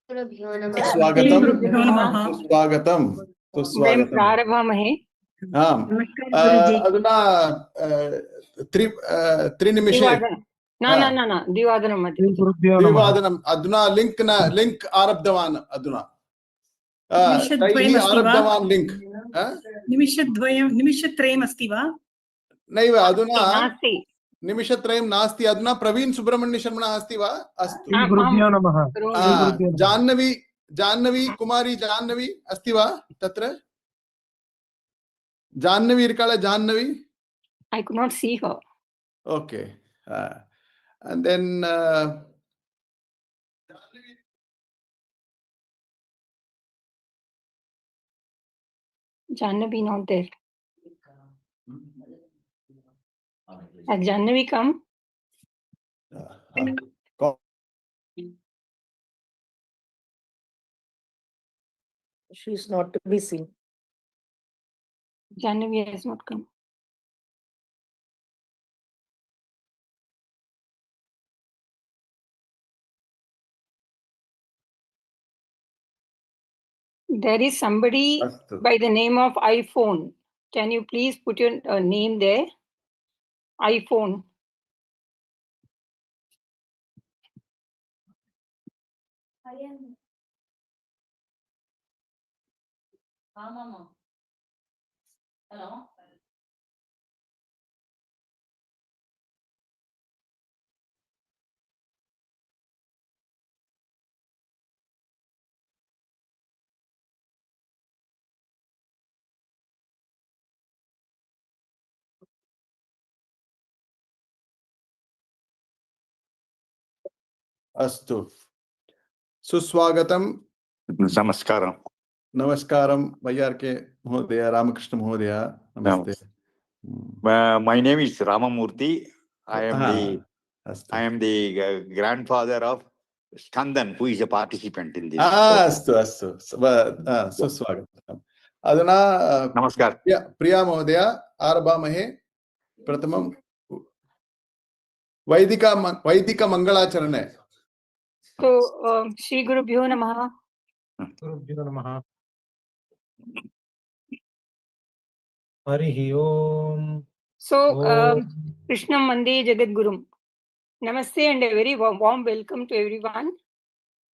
सुस्वागतम सुस्वागतम वयं सुस्वागतम। प्रारभामहे। आम् अधुना त्रिनिमिषे द्विवादनं मध्ये द्विवादनम् अधुना लिंक आरब्धवान् अधुना तैः आरब्धवान् लिंक निमिषत्रयम् अस्ति वा? नैव अधुना नास्ति, निमिषत्रयं नास्ति। अधुना प्रवीण सुब्रह्मण्य शर्मणः अस्ति वा? अस्तु। गुरुभ्यो नमः। जाह्नवी कुमारी जाह्नवी अस्ति वा तत्र? Jahnavi इरकाल Jahnavi? I could not see her. Okay. And then Jannavi not there. Has Jannavi come? She is not to be seen. Jannavi has not come. There is somebody by the name of iPhone. Can you please put your name there? iPhone. Hello. अस्तु सुस्वागतम। नमस्कारम। नमस्कारम वैयार्के महोदय, रामकृष्ण महोदय, नमस्ते। My name is Ramamurthy. I am the grandfather of Skandan, who is a participant in this. अस्तु अस्तु सुस्वागतम। अधुना नमस्कार प्रिया महोदय आरभामहे। प्रथमं वैदिक मंगलाचरणे। So Shri Gurubhyo Namaha. गुरुभ्यो नमः। हरिः ओम। So Krishnam Mande Jagadgurum. Namaste and a very warm welcome to everyone.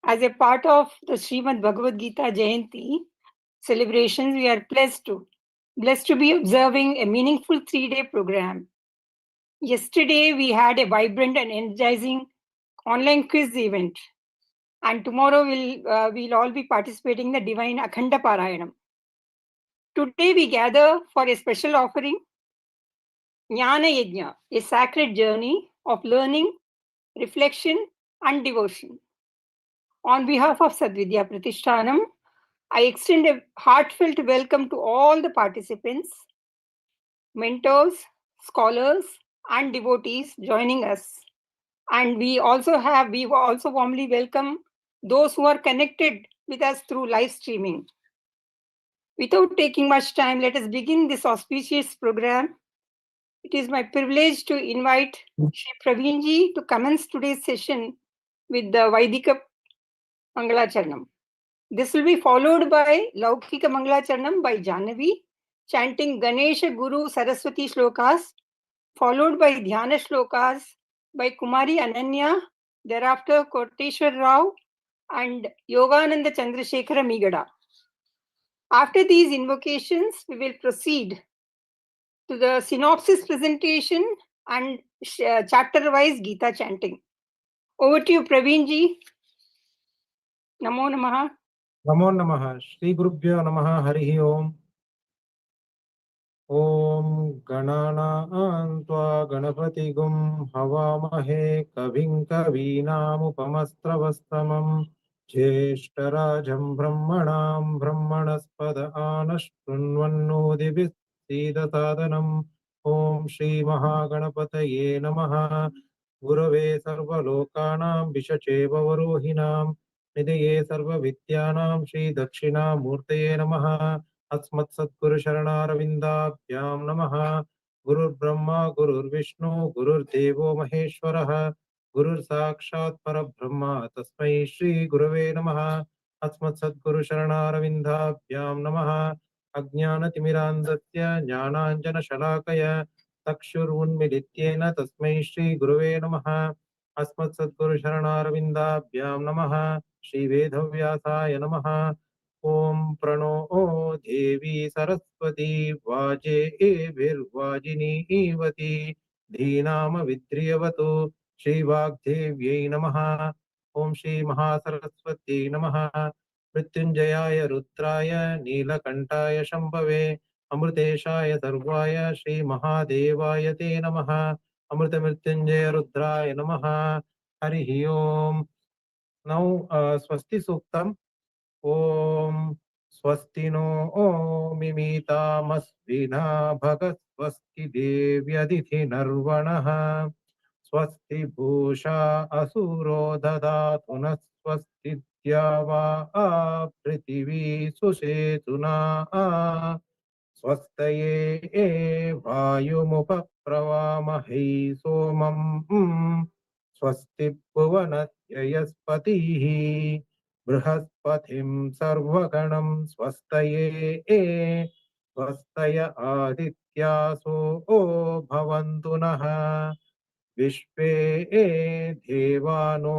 As a part of the SRIMAD BHAGAVAD GITA Jayanti celebrations, we are blessed to be observing a meaningful 3-day program. Yesterday we had a vibrant and energizing online quiz event, and tomorrow we'll all be participating in the divine Akhanda Parayanam. Today we gather for a special offering, Jnana Yagya, a sacred journey of learning, reflection and devotion. On behalf of SA槤PRATIŠHTΑNAM, I extend a heartfelt welcome to all the participants, mentors, scholars and devotees joining us. And we also warmly welcome those who are connected with us through live streaming. Without taking much time, let us begin this auspicious program. It is my privilege to invite Shri Praveenji to commence today's session with the Vaidika Mangalacharanam. This will be followed by Laukika Mangalacharanam by Jannavi, chanting Ganesha Guru Saraswati shlokas, followed by Dhyana shlokas by Kumari Ananya, thereafter Koteshwar Rao and Yogananda Chandrasekhara Migada. After these invocations, we will proceed to the synopsis presentation and chapter-wise Gita chanting. Over to you, Praveenji. Namo Namaha. नमो नमः। श्री गुरुभ्यो नमः। हरिः ओम। ओम गणानां त्वा गणपतिगुं हवामहे कविं कवीनामुपमस्त्रवस्तमं ज्येष्ठराजं ब्रह्मणां ब्रह्मणस्पद आनशृण्वन्नोतिभिः सीदसादनम्। ओम श्री महागणपतये नमः। गुरवे सर्वलोकानां विषचे भवरोहिणां निधये सर्वविद्यानां श्री दक्षिणामूर्तये नमः। अस्मत्सद्गुरु शरणारविन्दाभ्यां नमः। गुरुर्ब्रह्मा गुरुर्विष्णु गुरुर्देवो महेश्वरः गुरुर् साक्षात् परब्रह्म तस्मै श्री गुरवे नमः। अस्मत् सद्गुरु शरणारविन्दाभ्यां नमः। अज्ञानतिमिरान्धस्य ज्ञानाञ्जनशलाकया चक्षुरुन्मिलित्येन तस्मै श्री गुरवे नमः। अस्मत् सद्गुरु शरणारविन्दाभ्यां नमः। श्री वेदव्यासाय नमः। ओम प्रणो देवी सरस्वती वाजेभिर्वाजिनीवती धीनाम विद्रियवतु श्रीवाग्देव्यै नमः। ओम श्री महासरस्वती नमः। मृत्युंजयाय रुद्राय नीलकंठाय शंभवे अमृतेशाय सर्वाय श्री महादेवाय ते नमः। अमृत मृत्युंजय रुद्राय नमः। हरि ओम। नौ स्वस्ति सूक्तम्। ओम स्वस्ति नो मिमीतामस्विना भगस्वस्ति देव्यदिति नर्वणः स्वस्ति भूषा असुरो ददातु न स्वस्ति द्यावा पृथिवी सुषेतुना स्वस्तये वायुमुपप्रवामहै सोमम् स्वस्ति भुवनस्य यस्पतिः बृहस्पतिं सर्वगणं स्वस्तये स्वस्तय आदित्यासो भवन्तु नः विश्वे देवानो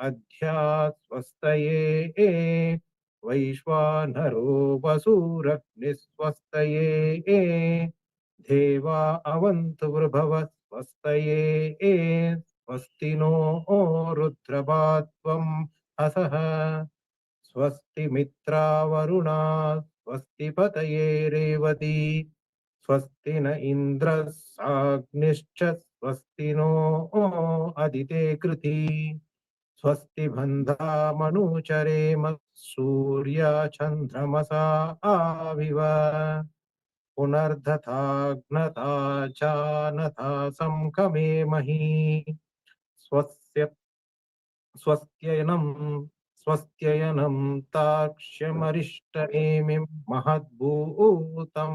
अद्या स्वस्तये वैश्वानरो वसुरग्निस्वस्तये देवा अवन्तु वृभव स्वस्तये स्वस्ति नो रुद्रभात्वम् असः स्वस्ति मित्रावरुणा स्वस्ति पतये रेवती स्वस्ति न इन्द्रः साग्निश्च स्वस्ति नो अदिते कृति स्वस्ति बन्धा मनुचरेम सूर्या चन्द्रमसा आविव पुनर्दधाग्नता जानता संकमे मही स्वस्त्ययनं ताक्ष्यमरिष्टनेमिं महद्भूतं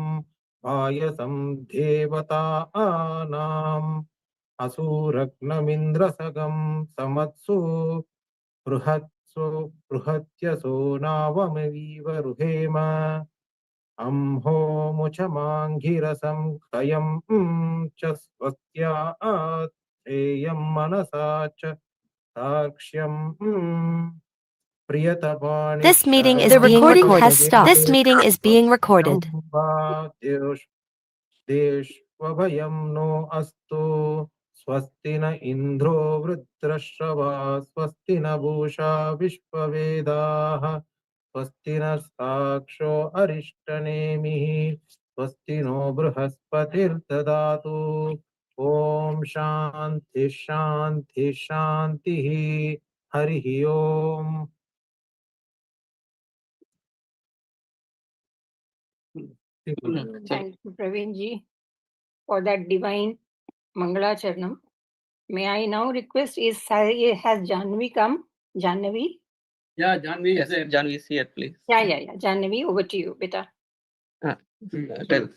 पायसं देवतानाम् असुरग्नमिन्द्रसगं समत्सु बृहत्यसो नावमवीव रुहेम अम्हो मुचमाङ्गिरसं कयं च स्वस्त्या ध्येयं मनसा च साक्ष्यम् प्रियतपाणि This meeting is being recorded. This meeting is being recorded. देष्वभयं नो अस्तु स्वस्ति न इन्द्रो वृत्रश्रवा स्वस्ति न पूषा विश्ववेदाः स्वस्ति न साक्षो अरिष्टनेमिः स्वस्ति नो बृहस्पतिर्ददातु ओम शांति शांति शांतिः हरिः ओम। Thank you, Praveen ji, for that divine Mangala Charanam. May I now request, has Janvi come? Janvi? Yeah, Janvi is there. Janvi is here, please. Yeah. Janvi, over to you, beta. Tell.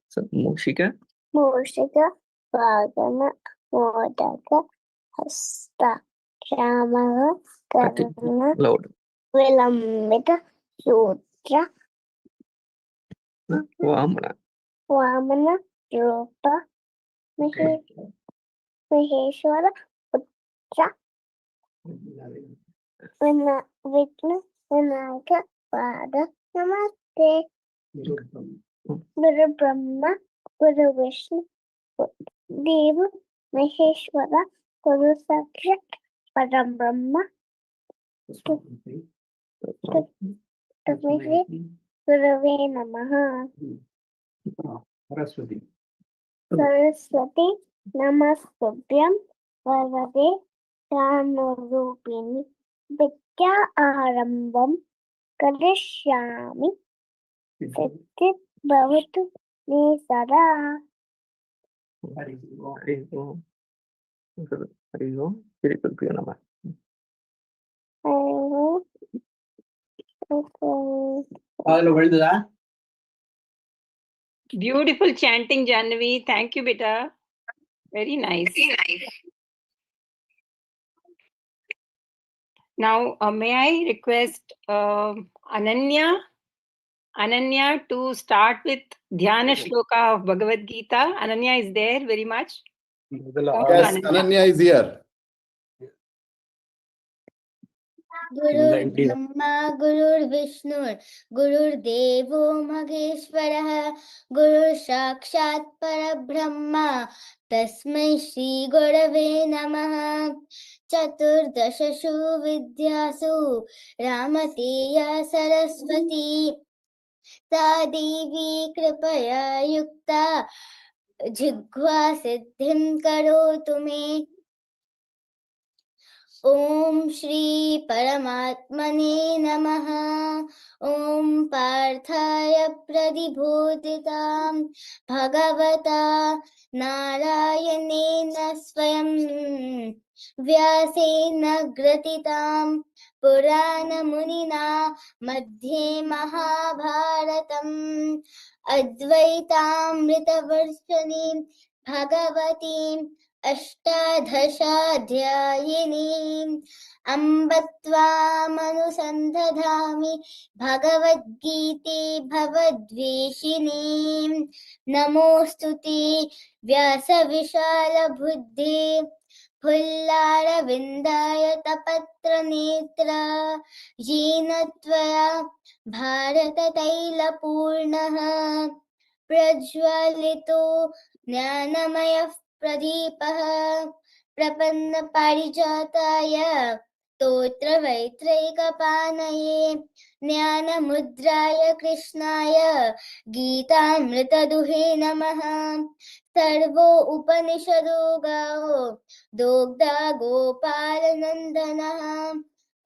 So, Moshika. Moshika, Vagana, Modaka, Hasta, Shamara, Karana, Loud. Vilambita, Sutra, Vamana. Vamana, Rupa, Maheshwara, Putra, Vishnu, Vinayaka, Pada, Namaste, Guru Brahma, Guru Vishnu, Deva, Maheshwara, Guru Sakshat, Param Brahma, Tasmai Gurave Namaha. Saraswati. Saraswati Namaskubhyam Varade Dhanurupini Vidya Arambam Karishyami Siddhit Bhavatu Me Sada. Hari Om. Hari Om. Shri Gurubhyo Namah. Beautiful chanting, Janvi. Thank you, beta. Very nice. Now, may I request Ananya to start with Dhyana Shloka of Bhagavad Gita. Ananya is there very much. Yes, Ananya is here. Gurur Brahma, Gurur Vishnu, Gurur Devo Maheshwara, Gurur Sakshat Parabrahma, Tasmai Shri Gurave Namaha. Chaturdasashu Vidyasu, Ramateya Saraswati, Sa Devi Kripaya Yukta, Jighva Siddhim Karotu Me. Om Shri Paramatmane Namaha. Om Parthaya Pradibhutitam Bhagavata Narayanena Swayam Vyasena Gratitam Purana Munina Madhye Mahabharatam Advaitamrita Varshani Bhagavatim Ashtadhashaധ്യായിനീം അംബത്വാമനുസന്ധധാമി ഭഗവദ്ഗീതേ ഭവദ്വേഷിണീം നമോസ്തുതേ വ്യാസവിശാലബുദ്ധേ ഫുല്ലാരവിന്ദായതപത്രനേത്ര येन त्वया भारततैलपूर्णः प्रज्वलितो ज्ञानमयः प्रदीपः प्रपन्न पारिजाताय स्तोत्रवैत्रैकपाणये ज्ञानमुद्राय कृष्णाय गीतामृतदुहे नमः। सर्वो उपनिषदो गावो दोग्धा गोपालनन्दनः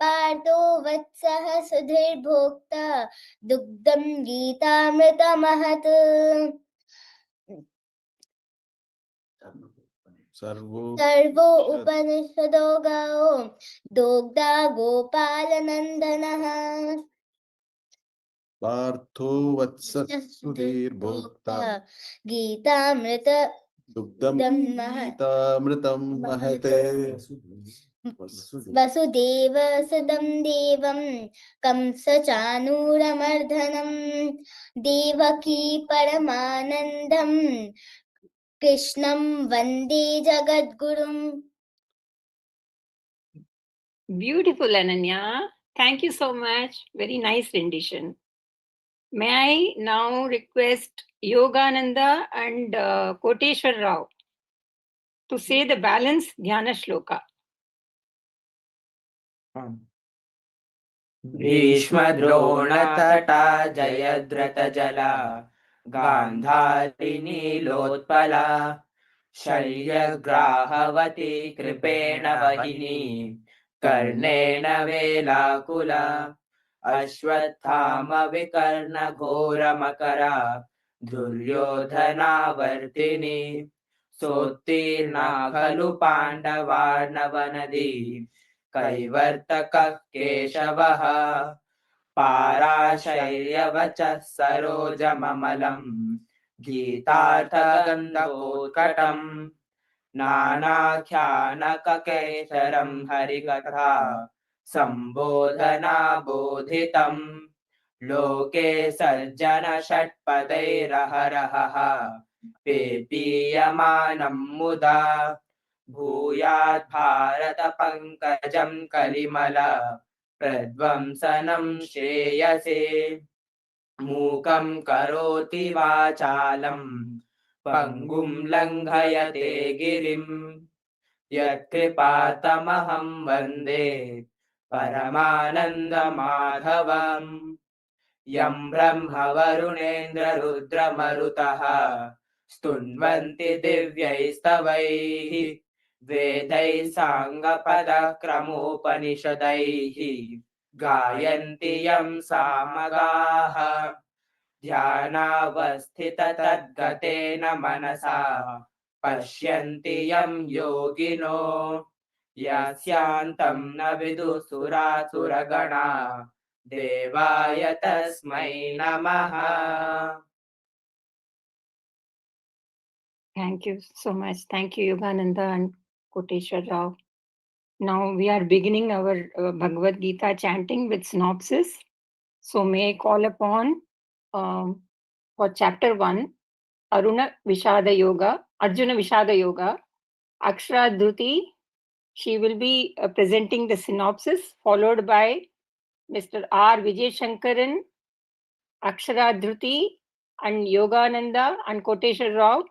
पार्थो वत्सः सुधीर्भोक्ता दुग्धं गीतामृतमहत्। सर्वो उपनिषदो गावो दोग्धा गोपालनन्दनः पार्थो वत्सः सुधीर्भोक्ता गीतामृत दुग्धं गीतामृतं महत्। वसुदेव सुदं देवं कंसचाणूरमर्दनं देवकी परमानन्दं कृष्णं वन्दे जगद्गुरुम्। Beautiful, Ananya. Thank you so much. Very nice rendition. May I now request Yogananda and Koteshwar Rao to say the balance Dhyana Shloka. भीष्मद्रोणतटा जयद्रथजला गान्धारिनीलोत्पला शल्यग्राहवती कृपेण वहिनी कर्णेन वेलाकुला अश्वत्थामविकर्णघोरमकरा दुर्योधनावर्तिनी सोत्तीर्णा खलु पाण्डवार्णवनदी कैवर्तकः केशवः पाराशर्यवचः सरोजममलम् गीतार्थगन्धोत्कटम् नानाख्यानककेसरं हरिकथा सम्बोधनाबोधितम् लोके सज्जन षट्पदैरहरहः पेपीयमानं मुदा भूयात् भारत पंकजं कलिमल प्रध्वंसनं श्रेयसे मूकं करोति वाचालं पंगुं लंघयते गिरिं यत्कृपातमहं वन्दे परमानन्दमाधवम् यं ब्रह्मवरुणेन्द्ररुद्रमरुतः स्तुन्वन्ति दिव्यैस्तवैः वेदैः साङ्गपदक्रमोपनिषदैः गायन्ति यं सामगाः ध्यानावस्थिततद्गतेन मनसा पश्यन्ति यं योगिनो यस्यान्तं न विदुसुरासुरगणा देवाय तस्मै नमः। Thank you so much. Thank you, Yogananda and Koteshwar Rao. Now we are beginning our Bhagavad Gita chanting with synopsis. So may I call upon for chapter 1, Arjuna Vishada Yoga, Akshara Dhruti. She will be presenting the synopsis, followed by Mr. R. Vijay Shankaran, Akshara Dhruti, and Yogananda and Koteshwar Rao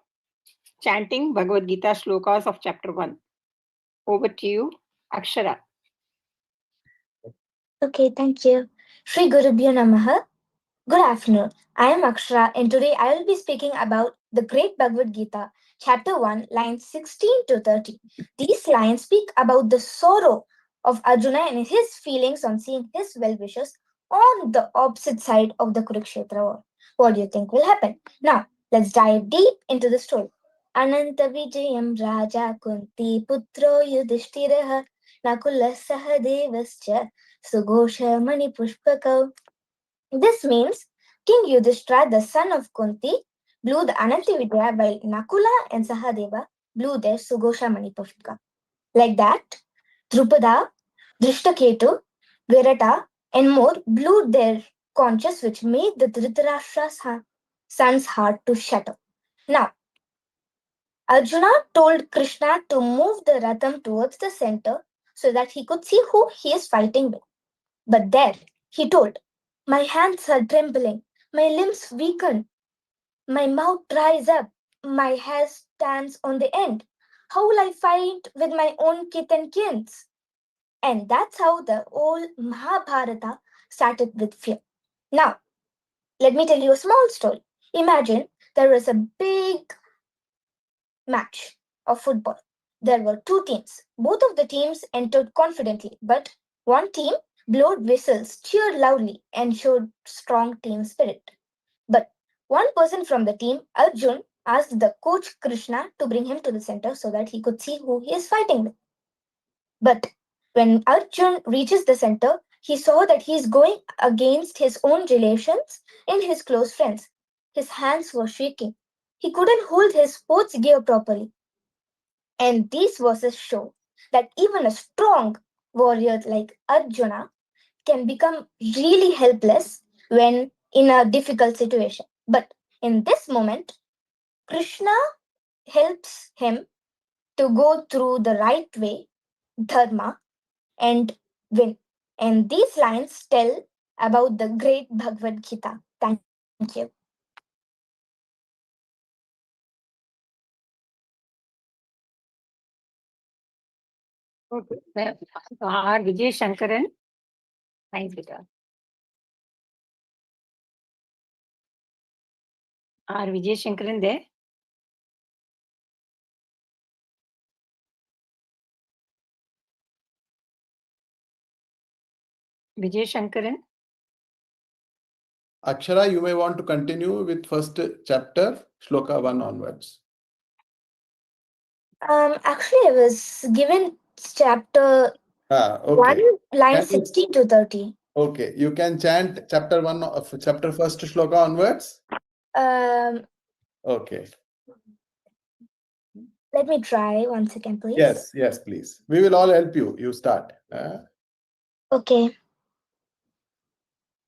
chanting Bhagavad Gita shlokas of chapter 1. Over to you, Akshara. Okay, thank you. Shri Gurubhyo Namaha. Good afternoon. I am Akshara, and today I will be speaking about the great Bhagavad Gita, chapter 1, lines 16 to 30. These lines speak about the sorrow of Arjuna and his feelings on seeing his well-wishers on the opposite side of the Kurukshetra war. What do you think will happen? Now, let's dive deep into the story. Ananta Vijayam Raja Kunti Putro Yudhishthiraha Nakula Sahadevascha Sughosha Mani Pushpakau. This means King Yudhishthira, the son of Kunti, blew the Anantavidya while Nakula and Sahadeva blew their Sughosha Mani Pushpaka. Like that, Drupada, Drishtaketu, Virata, and more blew their conches, which made the Dhritarashtra's son's heart to shatter. Now, Arjuna told Krishna to move the Ratham towards the center so that he could see who he is fighting with. But there, he told, "My hands are trembling, my limbs weaken, my mouth dries up, my hair stands on the end. How will I fight with my own kith and kins?" And that's how the whole Mahabharata started with fear. Now, let me tell you a small story. Imagine there was a big match of football. There were two teams. Both of the teams entered confidently, but one team blowed whistles, cheered loudly, and showed strong team spirit. But one person from the team, Arjun, asked the coach Krishna to bring him to the center so that he could see who he is fighting with. But when Arjun reaches the center, he saw that he is going against his own relations and his close friends. His hands were shaking. He couldn't hold his sports gear properly. And these verses show that even a strong warrior like Arjuna can become really helpless when in a difficult situation. But in this moment, Krishna helps him to go through the right way, dharma, and win. And these lines tell about the great Bhagavad Gita. Thank you. Okay. R. Vijay Shankaran. Thanks, Vita. R. Vijay Shankaran there? Vijay Shankaran? Akshara, you may want to continue with first chapter, shloka 1 onwards. Actually, I was given chapter Okay. 1, line Can you- 16 to 30. Okay, you can chant chapter 1 of chapter first shloka onwards. Okay. Let me try 1 second, please. Yes, please. We will all help you. You start. Okay.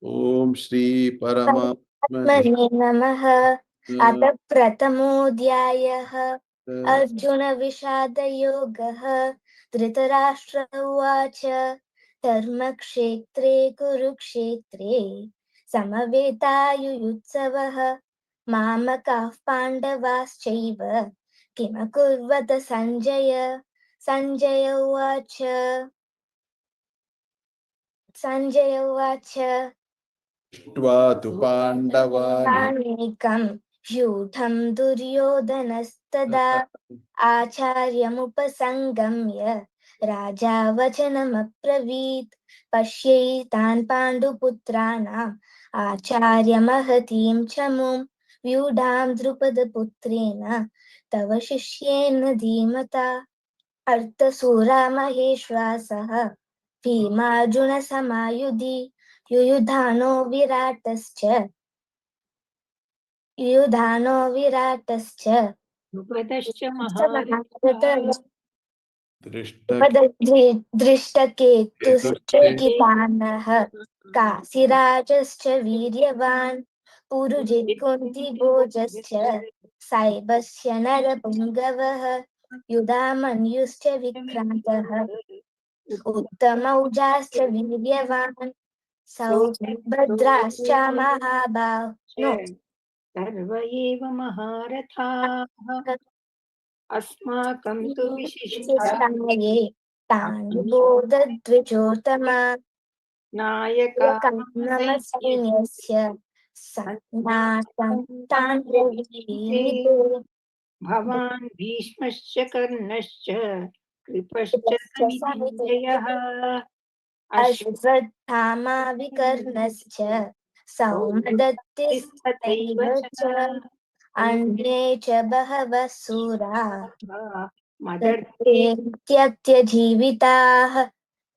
Om Shri Parama Mani Namaha. Atha Pratamodhyayah. Arjuna Vishada Yogaha. Dhritarashtra Uvacha. Dharma Kshetre Kurukshetre. Samavetaayujutsavaha. Mamakah Pandavaschaiva. Kimakurvata Sanjaya. Sanjaya Uvacha. Sanjaya Uvacha. Tvatu Pandavani Panikam Yudham Duryodhanastada Acharyamupasangamya Raja Vachanamapravit Pashyaitan Panduputranam Acharya Mahatim Chamum Vyudham Drupadaputrena Tava Shishyena Dhimata Arthasura Maheshwasaha Bhimajuna Samayudhi Yuyudhano Viratascha Drupadascha Maharata. दृष्टकेतुश्चैकितानः काशीराजश्च वीर्यवान् पुरुजित् कुन्तिभोजश्च सायबस्य नरपुङ्गवः युधामन्युश्च विक्रान्तः उत्तमौजाश्च वीर्यवान् सौभद्राश्च महाबाहो सर्व एव महारथाः अस्माकं तु विशिष्टाः ये तानि बोधद्विजोत्तमा नायकामसैन्यस्य सन्नासं तान् ब्रवीमि भवान् भीष्मश्च कर्णश्च कृपश्च समितिञ्जयः अश्वत्थामा विकर्णश्च सौमदत्तिस्तथैव च अन्ये च बहवः शूरा मदर्थेत्यजीविताः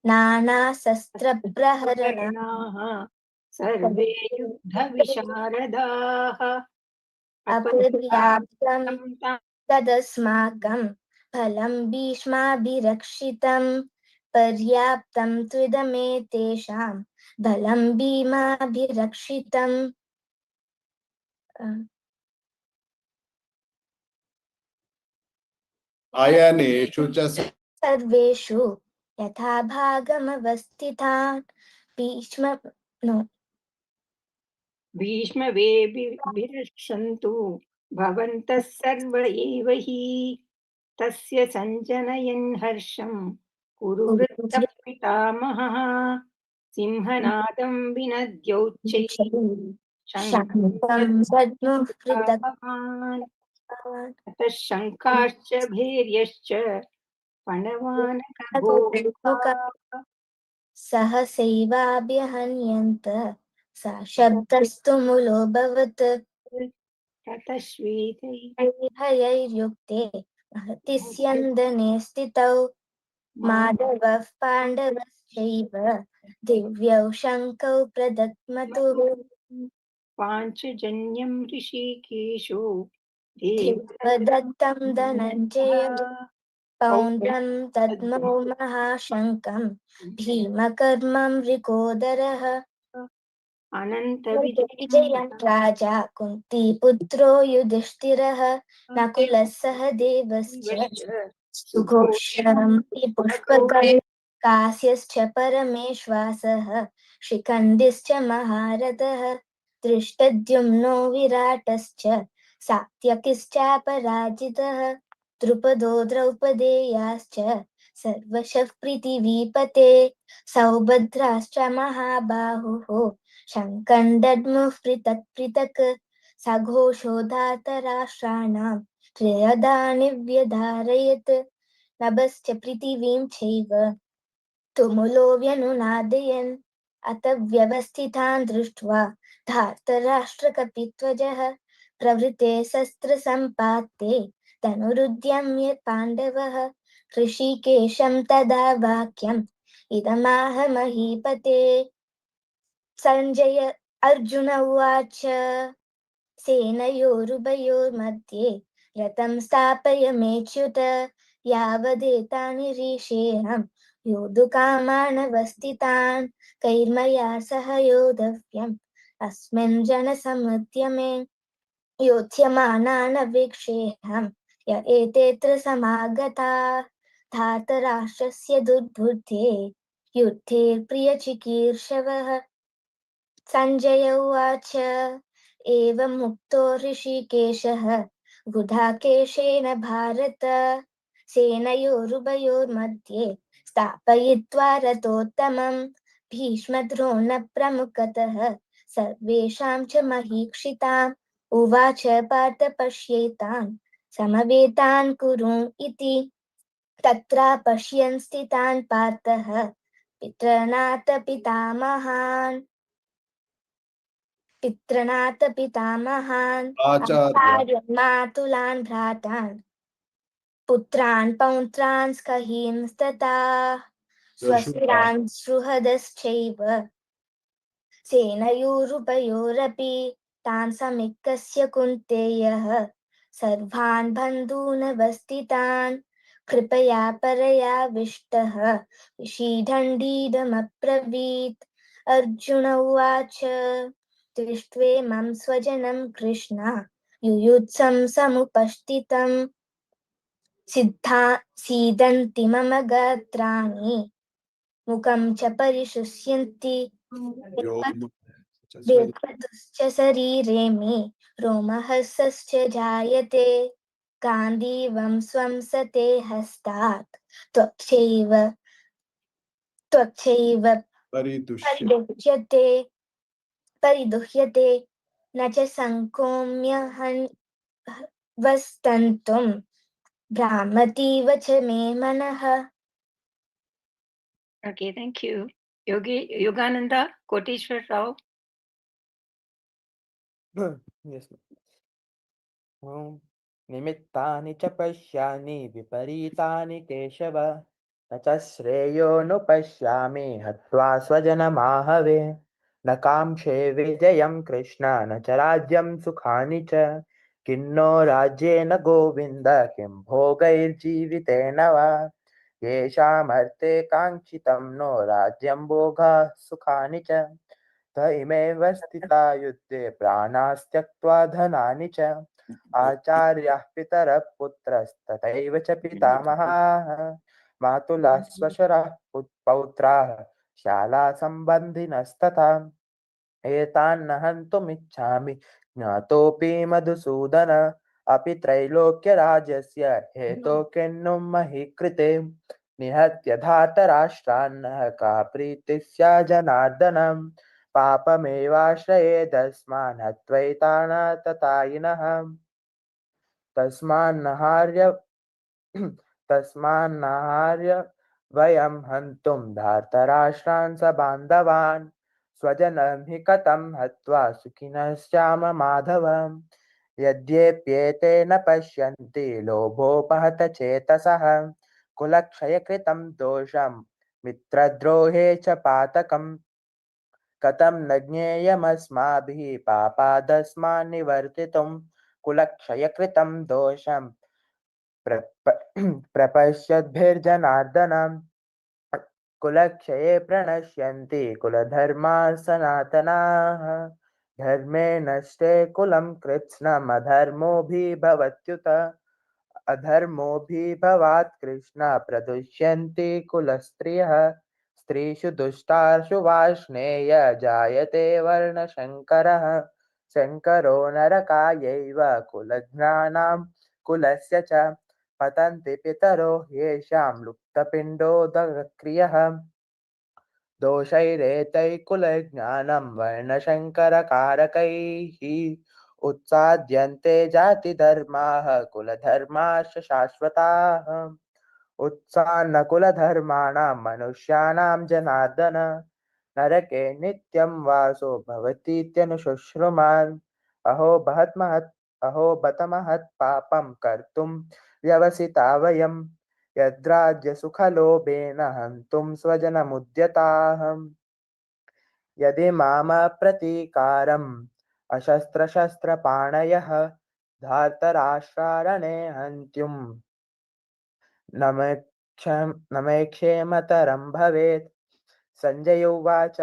नानाशस्त्रप्रहरणाः सर्वे युद्धविशारदाः अपर्याप्तं तदस्माकं फलं भीष्माभिरक्षितं पर्याप्तं त्विदमेतेषां बलं भीमाभिरक्षितम् आयनेषु च सर्वेषु यथा भागमवस्थितान् भीष्मवेभिरक्षन्तु भवन्तः सर्व एव हि तस्य सञ्जनयन् हर्षं कुरु वृत्तः पितामहः सिंहनादं विनद्योच्चैः ततः शङ्खाश्च भैर्यश्च पणवानकघोषाः सहसैवाभ्यहन्यन्त सा शब्दस्तु मूलोऽभवत् ततः श्वेतैः भयैर्युक्ते महति स्यन्दने स्थितौ माधवः पाण्डवश्चैव दिव्यौ शङ्कौ प्रदत्मतुः पाञ्चजन्यं ऋषिकेशो देवदत्तं धनञ्जयं पौण्ड्रं दद्मौ महाशङ्कं भीमकर्मं वृकोदरः अनन्तविजयं राजा कुन्तीपुत्रो युधिष्ठिरः नकुलः सह देवश्च सुघोषरमपि पुष्पकं कास्यश्च परमेश्वासः शिखण्डिश्च महारथः दृष्टद्युम्नो विराटश्च सात्यकिश्चापराजितः द्रुपदो द्रौपदेयाश्च सर्वशः पृथिवीपते सौभद्राश्च महाबाहुः शङ्कण्डद्मुः पृथक् पृथक् सघोषो धातराष्ट्राणां त्रयदानि व्यधारयत् नभश्च पृथिवीं चैव तुमुलो व्यनुनादयन् अत व्यवस्थितान् दृष्ट्वा धार्तराष्ट्रकपिध्वजः प्रवृते शस्त्रसम्पाते धनुरुद्यम्य पाण्डवः ऋषिकेशं तदा वाक्यम् इदमाह महीपते सञ्जय अर्जुन उवाच सेनयोरुभयोर्मध्ये रथं स्थापयमेच्युत यावदेतानि ऋषेऽहं योद्धुकामानवस्थितान् कैर्मया सह योद्धव्यम् अस्मिन् जनसमुद्यमे योत्स्यमानान् वीक्षेऽहं य एतेऽत्र समागताः धार्तराष्ट्रस्य दुर्बुद्धे युद्धे प्रियचिकीर्षवः सञ्जय उवाच एवमुक्तो ऋषिकेशः गुडाकेशेन भारत सेनयोरुभयोर्मध्ये स्थापयित्वा रथोत्तमं भीष्मद्रोणप्रमुखतः सर्वेषां च महीक्षिताम् उवाच पार्थ पश्येतान् समवेतान् कुरु इति तत्र पश्यन् स्थितान् पार्थः पितॄणां पितामहान् आचार्यान् मातुलान् भ्रातान् पुत्रान् पौत्रान् स्कहींस्तथा स्वसुरान् सुहृदश्चैव सेनयोरुभयोरपि तान् समीक्ष्य कुन्तेयः सर्वान् बन्धूनवस्थितान् कृपया परयाविष्टः ऋषिदण्डीदमब्रवीत्। अर्जुन उवाच दृष्ट्वेमं स्वजनं कृष्ण युयुत्सं समुपस्थितम् सीदन्ति मम गात्राणि मुखं च परिशुष्यन्ति वेपतुश्च शरीरे मे रोमहर्षश्च जायते गान्धीवं स्वं सते हस्तात् त्वक्षैव परिदुह्यते न च संकोम्य वस्तन्तुं भ्रामतीव च मे मनः. Okay, thank you. Yogananda Koteshwar Rao. Yes. निमित्तानि च पश्यामि विपरीतानि केशव न च श्रेयोनुपश्यामि हत्वा स्वजनमाहवे न काङ्क्षे विजयं कृष्ण न च राज्यं सुखानि च किन्नो राज्येन गोविन्द किं भोगैर्जीवितेन वा येषामर्थे काङ्क्षितं नो राज्यं भोगाः सुखानि च त इमेव स्थिता युद्धे प्राणास्त्यक्त्वा धनानि च आचार्याः पितरः पुत्रस्तथैव च पितामहाः मातुलः श्वशुरः पौत्राः शालासम्बन्धिनस्तथा एतान्न हन्तुमिच्छामि ज्ञातोऽपि मधुसूदन अपि त्रैलोक्यराज्यस्य हेतो किन्नु महि कृते निहत्य धातराष्ट्रान्नः का प्रीतिः स्या जनार्दनम् पापमेवाश्रयेदस्मान् हत्वैतानततायिनः तस्मान्नहार्य वयं हन्तुं धार्तराष्ट्रान् सबान्धवान् स्वजनं हि कथं हत्वा सुखिनश्चाम माधवम् यद्यप्येते न पश्यन्ति लोभोपहत चेतसः कुलक्षयकृतं दोषं मित्रद्रोहे च पातकम् कथं न ज्ञेयमस्माभिः पापादस्मान् निवर्तितुं कुलक्षयकृतं दोषं प्रपश्यद्भिर्जनार्दनम् कुलक्षये प्रणश्यन्ति कुलधर्माः सनातनाः धर्मे नष्टे कुलं कृत्स्नम् अधर्मोऽभिभवत्युत अधर्मोऽभिभवात् कृष्ण प्रदुष्यन्ति कुलस्त्रियः स्त्रीषु दुष्टाषु वार्ष्णेय जायते वर्णशङ्करः शङ्करो नरकायैव कुलज्ञानां कुलस्य च पतन्ति पितरो येषां लुप्तपिण्डोदक्रियः दोषैरेतैः कुलज्ञानं वर्णशङ्करकारकैः उत्साद्यन्ते जातिधर्माः कुलधर्माश्च शाश्वताः उत्सान्न कुलधर्माणां मनुष्याणां जनार्दन नरके नित्यं वासो भवतीत्यनुशुश्रुमान् अहो बत महत् पापं कर्तुं व्यवसिता वयं यद्राज्यसुखलोभेन हन्तुं स्वजनमुद्यताः यदि मामप्रतीकारम् अशस्त्रशस्त्रपाणयः धार्तराष्ट्रारणे हन्त्युं न मे क्षेमतरं भवेत् संजय उवाच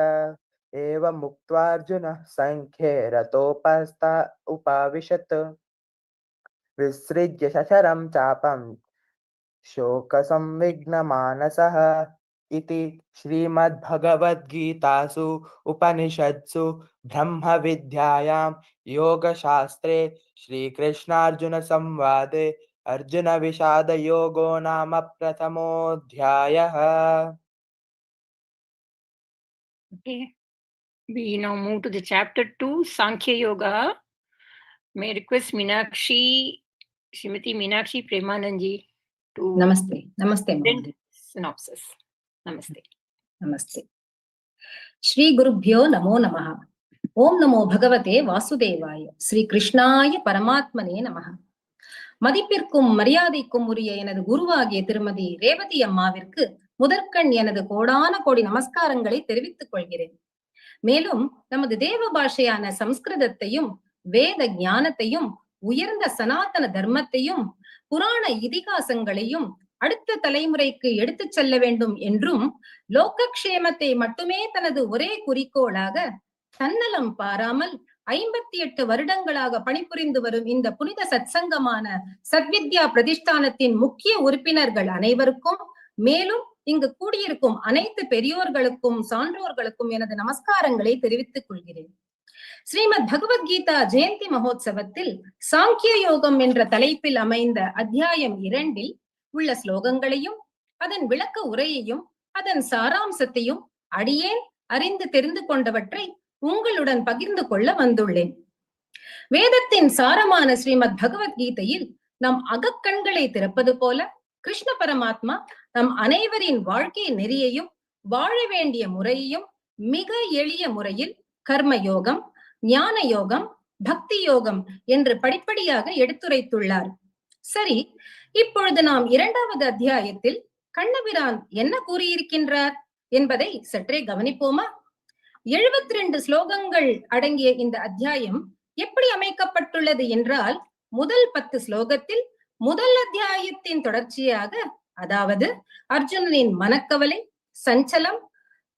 एवमुक्त्वा अर्जुनः सङ्ख्ये रथोपविशत् विसृज्य शशरं चापं शोकसंविघ्नमानसः इति श्रीमद्भगवद्गीतासु उपनिषत्सु ब्रह्मविद्यायां योगशास्त्रे श्रीकृष्णार्जुनसंवादे अर्जुनविषादयोगो नाम प्रथमोऽध्यायः. Okay, we now move to the chapter 2, Sankhya Yoga. May I request Meenakshi, Srimati Meenakshi Premananji to Namaste. Namaste, present synopsis. Namaste. Namaste. Shri Gurubhyo Namo Namaha. Om Namo Bhagavate Vasudevaya. Sri Krishnaya Paramatmane Namaha. மதிப்பிற்கும் மரியாதைக்கும் உரிய எனது குருவாகிய திருமதி ரேவதி அம்மாவிற்கு முதற்கண் எனது கோடான கோடி நமஸ்காரங்களை தெரிவித்துக் கொள்கிறேன். மேலும் நமது தேவ பாஷையான சம்ஸ்கிருதத்தையும் வேத ஞானத்தையும் உயர்ந்த சனாதன தர்மத்தையும் புராண இதிகாசங்களையும் அடுத்த தலைமுறைக்கு எடுத்துச் செல்ல வேண்டும் என்றும் லோகக்ஷேமத்தை மட்டுமே தனது ஒரே குறிக்கோளாக தன்னலம் பாராமல் 58 வருடங்களாக பணிபுரிந்து வரும் இந்த புனித சத்சங்கமான சத்வித்யா பிரதிஷ்டானத்தின் முக்கிய உறுப்பினர்கள் அனைவருக்கும், மேலும் இங்கு கூடியிருக்கும் அனைத்து பெரியோர்களுக்கும் சான்றோர்களுக்கும் எனது நமஸ்காரங்களை தெரிவித்துக் கொள்கிறேன். ஸ்ரீமத் பகவத்கீதா ஜெயந்தி மகோத்சவத்தில் சாங்கிய யோகம் என்ற தலைப்பில் அமைந்த அத்தியாயம் 2 உள்ள ஸ்லோகங்களையும் அதன் விளக்க உரையையும் அதன் சாராம்சத்தையும் அடியேன் அறிந்து தெரிந்து கொண்டவற்றை உங்களுடன் பகிர்ந்து கொள்ள வந்துள்ளேன். வேதத்தின் சாரமான ஸ்ரீமத் பகவத்கீதையில் நம் அகக்கண்களை திறப்பது போல கிருஷ்ண பரமாத்மா நம் அனைவரின் வாழ்க்கை நெறியையும் வாழ வேண்டிய முறையையும் மிக எளிய முறையில் கர்மயோகம், ஞான யோகம், பக்தி யோகம் என்று படிப்படியாக எடுத்துரைத்துள்ளார். சரி, இப்பொழுது நாம் 2வது அத்தியாயத்தில் கண்ணபிரான் என்ன கூறியிருக்கின்றார் என்பதை சற்றே கவனிப்போமா? 72 ஸ்லோகங்கள் அடங்கிய இந்த அத்தியாயம் எப்படி அமைக்கப்பட்டுள்ளது என்றால், முதல் 10 ஸ்லோகத்தில் முதல் அத்தியாயத்தின் தொடர்ச்சியாக, அதாவது அர்ஜுனனின் மனக்கவலை, சஞ்சலம்,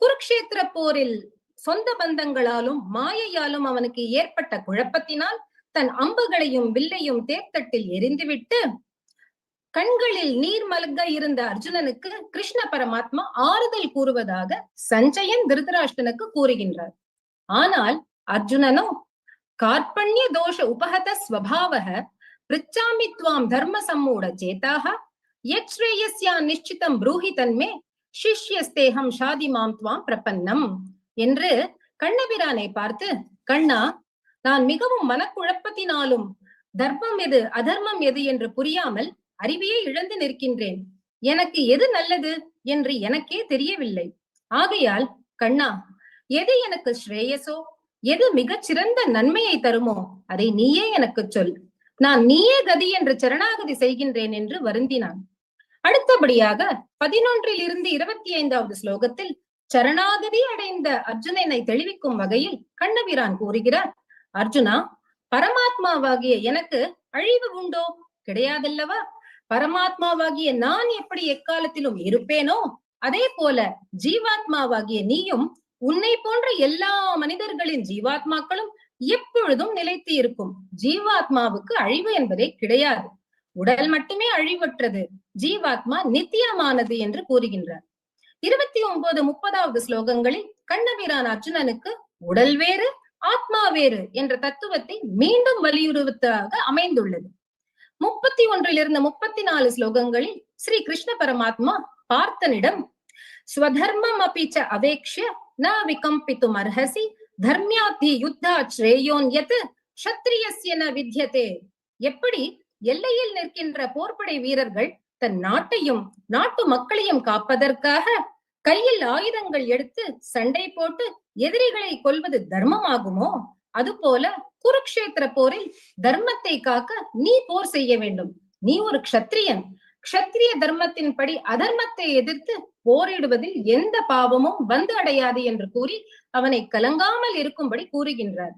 குருக்ஷேத்திர போரில் சொந்த பந்தங்களாலும் மாயையாலும் அவனுக்கு ஏற்பட்ட குழப்பத்தினால் தன் அம்புகளையும் வில்லையும் தேர்தட்டில் எரிந்துவிட்டு கண்களில் நீர் மல்க இருந்த அர்ஜுனனுக்கு கிருஷ்ண பரமாத்மா ஆறுதல் கூறுவதாக சஞ்சயன் திருதராஷ்டிரனுக்கு கூறுகின்றார். ஆனால் அர்ஜுனனோ கார்பண்ய தோஷ உபஹத ஸ்வபாவஹ பிருச்சாமி த்வாம் தர்ம சம்மூட சேதாக யத் ஸ்ரேயஸ்யா நிஷ்சிதம் ப்ரூஹி தன்மே சிஷ்யஸ்தேகம் ஷாதிமாம் த்வாம் பிரபன்னம் என்று கண்ணபிரானை பார்த்து, கண்ணா, நான் மிகவும் மனக்குழப்பத்தினாலும் தர்மம் எது அதர்மம் எது என்று புரியாமல் அறிவையே இழந்து நிற்கின்றேன். எனக்கு எது நல்லது என்று எனக்கே தெரியவில்லை. ஆகையால் கண்ணா, எது எனக்கு ஸ்ரேயசோ, எது மிகச் சிறந்த நன்மையை தருமோ அதை நீயே எனக்கு சொல். நான் நீயே கதி என்று சரணாகதி செய்கின்றேன் என்று வருந்தினான். அடுத்தபடியாக 11 - 25வது ஸ்லோகத்தில் சரணாகதி அடைந்த அர்ஜுனனை தெளிவிக்கும் வகையில் கண்ணபிரான் கூறுகிறார், அர்ஜுனா, பரமாத்மாவாகிய எனக்கு அழிவு உண்டோ? கிடையாதல்லவா? பரமாத்மாவாகிய நான் எப்படி எக்காலத்திலும் இருப்பேனோ அதே போல ஜீவாத்மாவாகிய நீயும் உன்னை போன்ற எல்லா மனிதர்களின் ஜீவாத்மாக்களும் எப்பொழுதும் நிலைத்து இருக்கும். ஜீவாத்மாவுக்கு அழிவு என்பதே கிடையாது. உடல் மட்டுமே அழிவற்றது, ஜீவாத்மா நித்தியமானது என்று கூறுகின்றார். 29, 30வது ஸ்லோகங்களில் கண்ணபிரான் அர்ஜுனனுக்கு உடல் வேறு ஆத்மா வேறு என்ற தத்துவத்தை மீண்டும் வலியுறுத்தாக அமைந்துள்ளது. 31 - 34 ஸ்லோகங்களில் ஸ்ரீ கிருஷ்ண பரமாத்மா பார்த்தனிடம் ஸ்வதர்மம் அபிச்ச அவேக்ஷ்ய ந விகம்பித்தும் அர்ஹசி தர்மியாத்தி யுத்தா ஸ்ரேயோன்யத் க்ஷத்ரியஸ்ய ந வித்யதே. எப்படி எல்லையில் நிற்கின்ற போர்ப்படை வீரர்கள் தன் நாட்டையும் நாட்டு மக்களையும் காப்பதற்காக கையில் ஆயுதங்கள் எடுத்து சண்டை போட்டு எதிரிகளை கொல்வது தர்மமாகுமோ, அதுபோல குருக்ஷேத்திர போரில் தர்மத்தை காக்க நீ போர் செய்ய வேண்டும். நீ ஒரு க்ஷத்ரியன். க்ஷத்ரிய தர்மத்தின்படி அதர்மத்தை எதிர்த்து போரிடுவதில் எந்த பாவமும் வந்து அடையாது என்று கூறி அவனை கலங்காமல் இருக்கும்படி கூறுகின்றார்.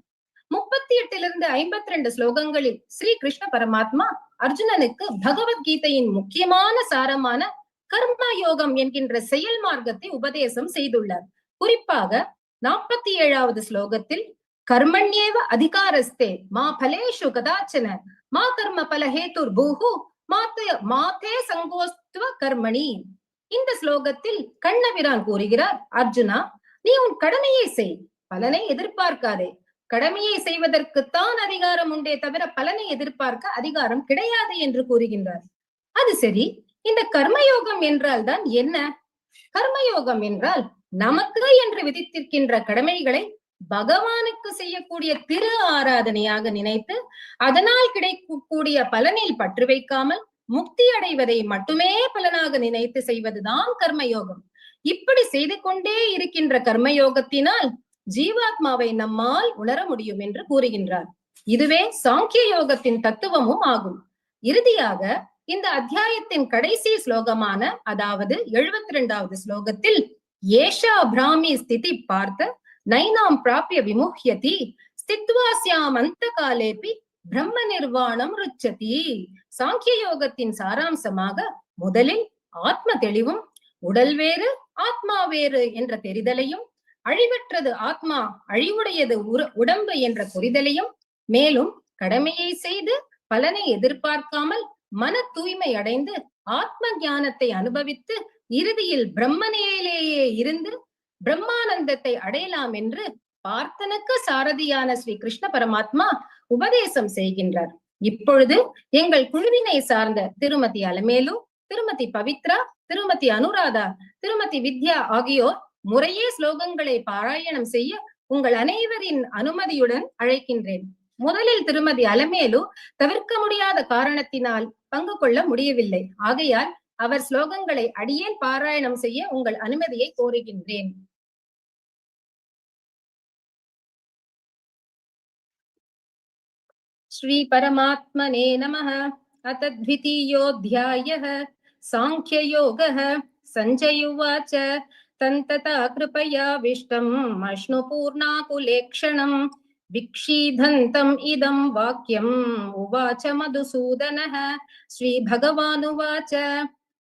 38 - 52 ஸ்லோகங்களில் ஸ்ரீ கிருஷ்ண பரமாத்மா அர்ஜுனனுக்கு பகவத்கீதையின் முக்கியமான சாரமான கர்ம யோகம் என்கின்ற செயல் மார்க்கத்தை உபதேசம் செய்துள்ளார். குறிப்பாக 47வது ஸ்லோகத்தில் கர்மண்யேவ அதிகாரஸ்தே மா பலேஷு கதாச்சன மா கர்ம பல ஹேதுர் பூஹு மாதே சங்கோஸ்துவ கர்மணி. இந்த ஸ்லோகத்தில் கண்ணபிரான் கூறுகிறார், அர்ஜுனா, நீ உன் கடமையை செய், பலனை எதிர்பார்க்காதே. கடமையை செய்வதற்குத்தான் அதிகாரம் உண்டே தவிர பலனை எதிர்பார்க்க அதிகாரம் கிடையாது என்று கூறுகின்றார். அது சரி, இந்த கர்மயோகம் என்றால் தான் என்ன? கர்மயோகம் என்றால் நமக்கு என்று விதித்திருக்கின்ற கடமைகளை பகவானுக்கு செய்யக்கூடிய திரு ஆராதனையாக நினைத்து அதனால் கிடைக்கக்கூடிய பலனில் பற்று வைக்காமல் முக்தி அடைவதை மட்டுமே பலனாக நினைத்து செய்வதுதான் கர்மயோகம். இப்படி செய்து கொண்டே இருக்கின்ற கர்மயோகத்தினால் ஜீவாத்மாவை நம்மால் உணர முடியும் என்று கூறுகின்றார். இதுவே சாங்கிய யோகத்தின் தத்துவமும் ஆகும். இறுதியாக இந்த அத்தியாயத்தின் கடைசி ஸ்லோகமான, அதாவது 72வது ஸ்லோகத்தில் ஏஷா பிராமி ஸ்திதி பார்த்த நைனாம் பிராபிய விமுஹ்யதி ஸ்தித்வாஸ்யாம் அந்த காலேபி பிரம்ம நிர்வாணம் ருச்சதி. சாங்கிய யோகத்தின் சாராம்சமாக முதலில் ஆத்ம தெளிவும் உடல் வேறு ஆத்மா வேறு என்ற தெரிதலையும் அழிவற்றது ஆத்மா அழிவுடையது உடம்பு என்ற புரிதலையும் மேலும் கடமையை செய்து பலனை எதிர்பார்க்காமல் மன தூய்மை அடைந்து ஆத்ம ஞானத்தை அனுபவித்து இறுதியில் பிரம்மனிலேயே இருந்து பிரம்மானந்தத்தை அடையலாம் என்று பார்த்தனுக்கு சாரதியான ஸ்ரீ கிருஷ்ண பரமாத்மா உபதேசம் செய்கின்றார். இப்பொழுது எங்கள் குழுவினை சார்ந்த திருமதி அலமேலு, திருமதி பவித்ரா, திருமதி அனுராதா, திருமதி வித்யா ஆகியோர் முறையே ஸ்லோகங்களை பாராயணம் செய்ய உங்கள் அனைவரின் அனுமதியுடன் அழைக்கின்றேன். முதலில் திருமதி அலமேலு தவிர்க்க முடியாத காரணத்தினால் பங்கு கொள்ள முடியவில்லை. ஆகையால் அவர் ஸ்லோகங்களை அடியேன் பாராயணம் செய்ய உங்கள் அனுமதியை கோருகின்றேன். ஸ்ரீ பரமாத்மனே நமः. அத த்விதீயோऽध्यायः சாங்ख्ययोगः. சஞ்சய உவாச்ச தந்ததா கிருபயாவிஷ்டம் அஷ்ணுபூர்ணாகுலேக்ஷணம் விக்ஷீதந்தம் இதம் வாக்யம் உவாச்ச மதுசூதனः. ஸ்ரீ பகவானுவாச்ச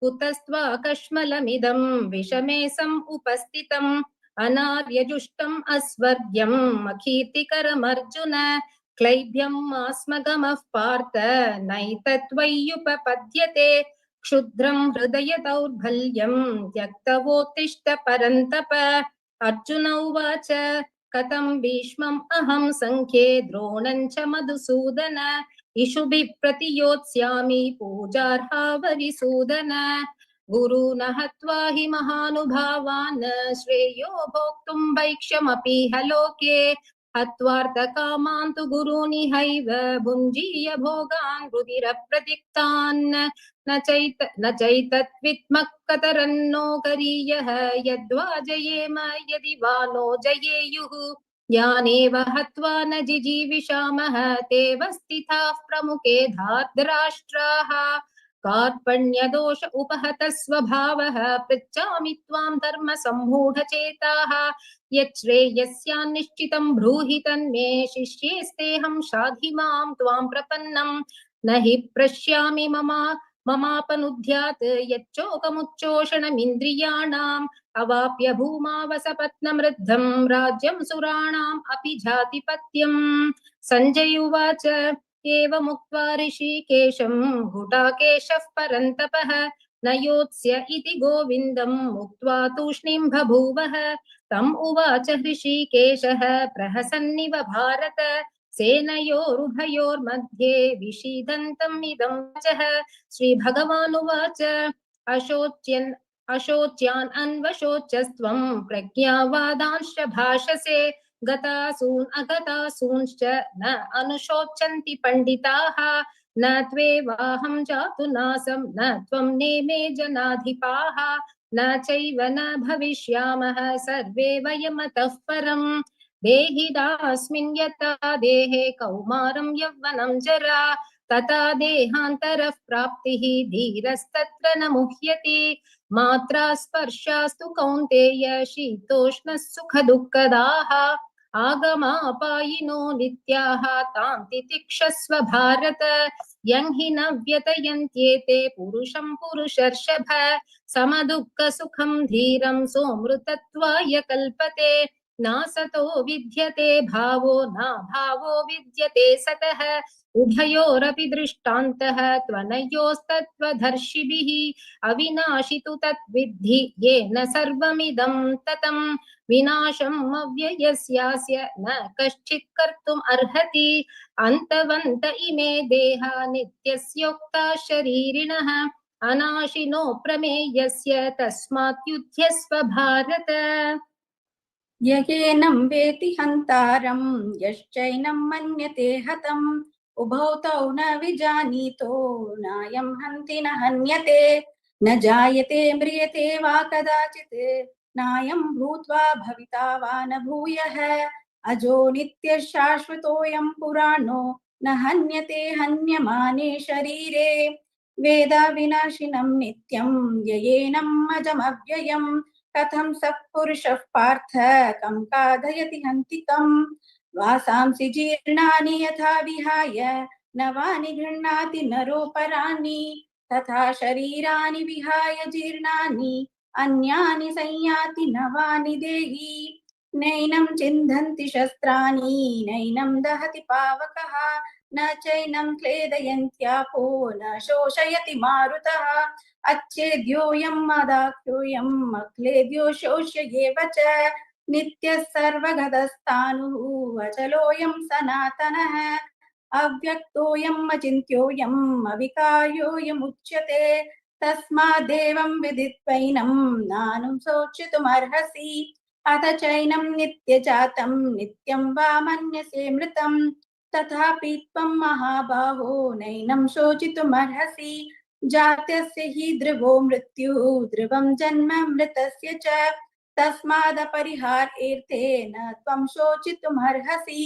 குதஸ்த்வா கஷ்மலமிதம் விஷமேசம் உபஸ்திதம் அநார்யஜுஷ்டம் அஸ்வர்க்யம் அகீர்த்திகரமர்ஜுன क्लैभ्यं आस्मगमः पार्थ नैतत्त्वय्युपपद्यते क्षुद्रं हृदय दौर्बल्यं त्यक्तवोत्तिष्ठ परन्तप. अर्जुन उवाच कथं भीष्मम् अहं संख्ये द्रोणं च मधुसूदन इषुभिः प्रतियोत्स्यामि पूजार्हावरिसूदन. गुरून् हत्वा हि महानुभावान् श्रेयो भोक्तुं भैक्ष्यमपीह लोके हत्वार्थकामान् तु गुरूनिहैव भुञ्जीय भोगान् रुधिरप्रतिक्तान्. न चैतद्विद्मः कतरन्नो गरीयः यद्वा जयेम यदि वा नो जयेयुः. यानेव हत्वा न जिजीविषामः तेव स्थिताः प्रमुखे धार्तराष्ट्राः. कार्पण्यदोष उपहतः स्वभावः पृच्छामि त्वां धर्मसम्मूढचेताः. यच्छ्रेयस्यान्निश्चितं ब्रूहि तन्मे शिष्येस्तेऽहं शाधि मां त्वां प्रपन्नं. न हि प्रश्यामि ममापनुद्यात् यच्चोकमुच्चोषणमिन्द्रियाणाम् अवाप्य भूमावसपत्नमृद्धं राज्यं सुराणाम् अपि जातिपत्यम्. सञ्जय उवाच एवमुक्त्वा ऋषिकेशं गुडाकेशः परन्तपः न योत्स्य इति गोविन्दम् उक्त्वा तूष्णीं बभूवः. तम् उवाच ऋषिकेशः प्रहसन्निव भारत सेनयोरुभयोर्मध्ये विषीदन्तम् इदं वचः. श्रीभगवानुवाच अशोच्यान् अन्वशोचस्त्वं प्रज्ञावादांश्च भाषसे गतासून् अगतासूंश्च न अनुशोचन्ति पण्डिताः. न त्वेवाहं जातु नासं न त्वं नेमे जनाधिपाः. न चैव न भविष्यामः सर्वे वयमतः परम्. देहिदास्मिन् यथा देहे कौमारं यौवनं जरा तथा देहान्तरः प्राप्तिः धीरस्तत्र न मुह्यति. मात्रा स्पर्शास्तु कौन्तेय शीतोष्णः सुखदुःखदाः आगमापायिनो नित्याः तां तितिक्षस्व भारत. यं हि न व्यतयन्त्येते पुरुषं पुरुषर्षभ समदुःखसुखं धीरं सोऽमृतत्वाय कल्पते. नासतो विद्यते भावो न भावो विद्यते सतः उभयोरपि दृष्टान्तः त्वनयोस्तत्त्वदर्शिभिः. अविनाशि तु तद्विद्धि येन सर्वमिदं ततं. विनाशम् अव्ययस्यास्य न कश्चित् कर्तुम् अर्हति. अन्तवन्त इमे देहा नित्यस्योक्ता शरीरिणः अनाशिनो प्रमेयस्य तस्मात् युध्यस्व भारत. ययेनं वेति हन्तारं यश्चैनं मन्यते हतम् उभौ तौ न विजानीतो नायं हन्ति न हन्यते. न जायते म्रियते वा कदाचित् नायं भूत्वा भविता वा न भूयः. अजो नित्यः शाश्वतोऽयं पुराणो न हन्यते हन्यमाने शरीरे. वेदा विनाशिनं नित्यं ययेनम् अजमव्ययम् कथं सत्पुरुषः पार्थ कं कादयति हन्तिकम्. वासांसि जीर्णानि यथा विहाय नवानि गृह्णाति नरोपराणि तथा शरीराणि विहाय जीर्णानि अन्यानि संयाति नवानि देहि नैनं चिन्धन्ति शस्त्राणि नैनं दहति पावकः न चैनं क्लेदयन्त्यापो न शोषयति मारुतः अच्छेद्योऽयं मदाख्योऽयम् अक्लेद्यो शोष्य एव च नित्यः सर्वगतस्थाणुः अचलोऽयं सनातनः अव्यक्तोऽयम् अचिन्त्योऽयम् अविकार्योऽयमुच्यते तस्मादेवं विदित्वैनं नानुं शोचितुमर्हसि अथ चैनं नित्यजातं नित्यं वा मन्यसे मृतं तथापि त्वं महाबाहो नैनं शोचितुमर्हसि जात्यस्य हि ध्रुवो मृत्युः ध्रुवं जन्म मृतस्य च तस्मादपरिहार्येऽर्थे न त्वं शोचितुमर्हसि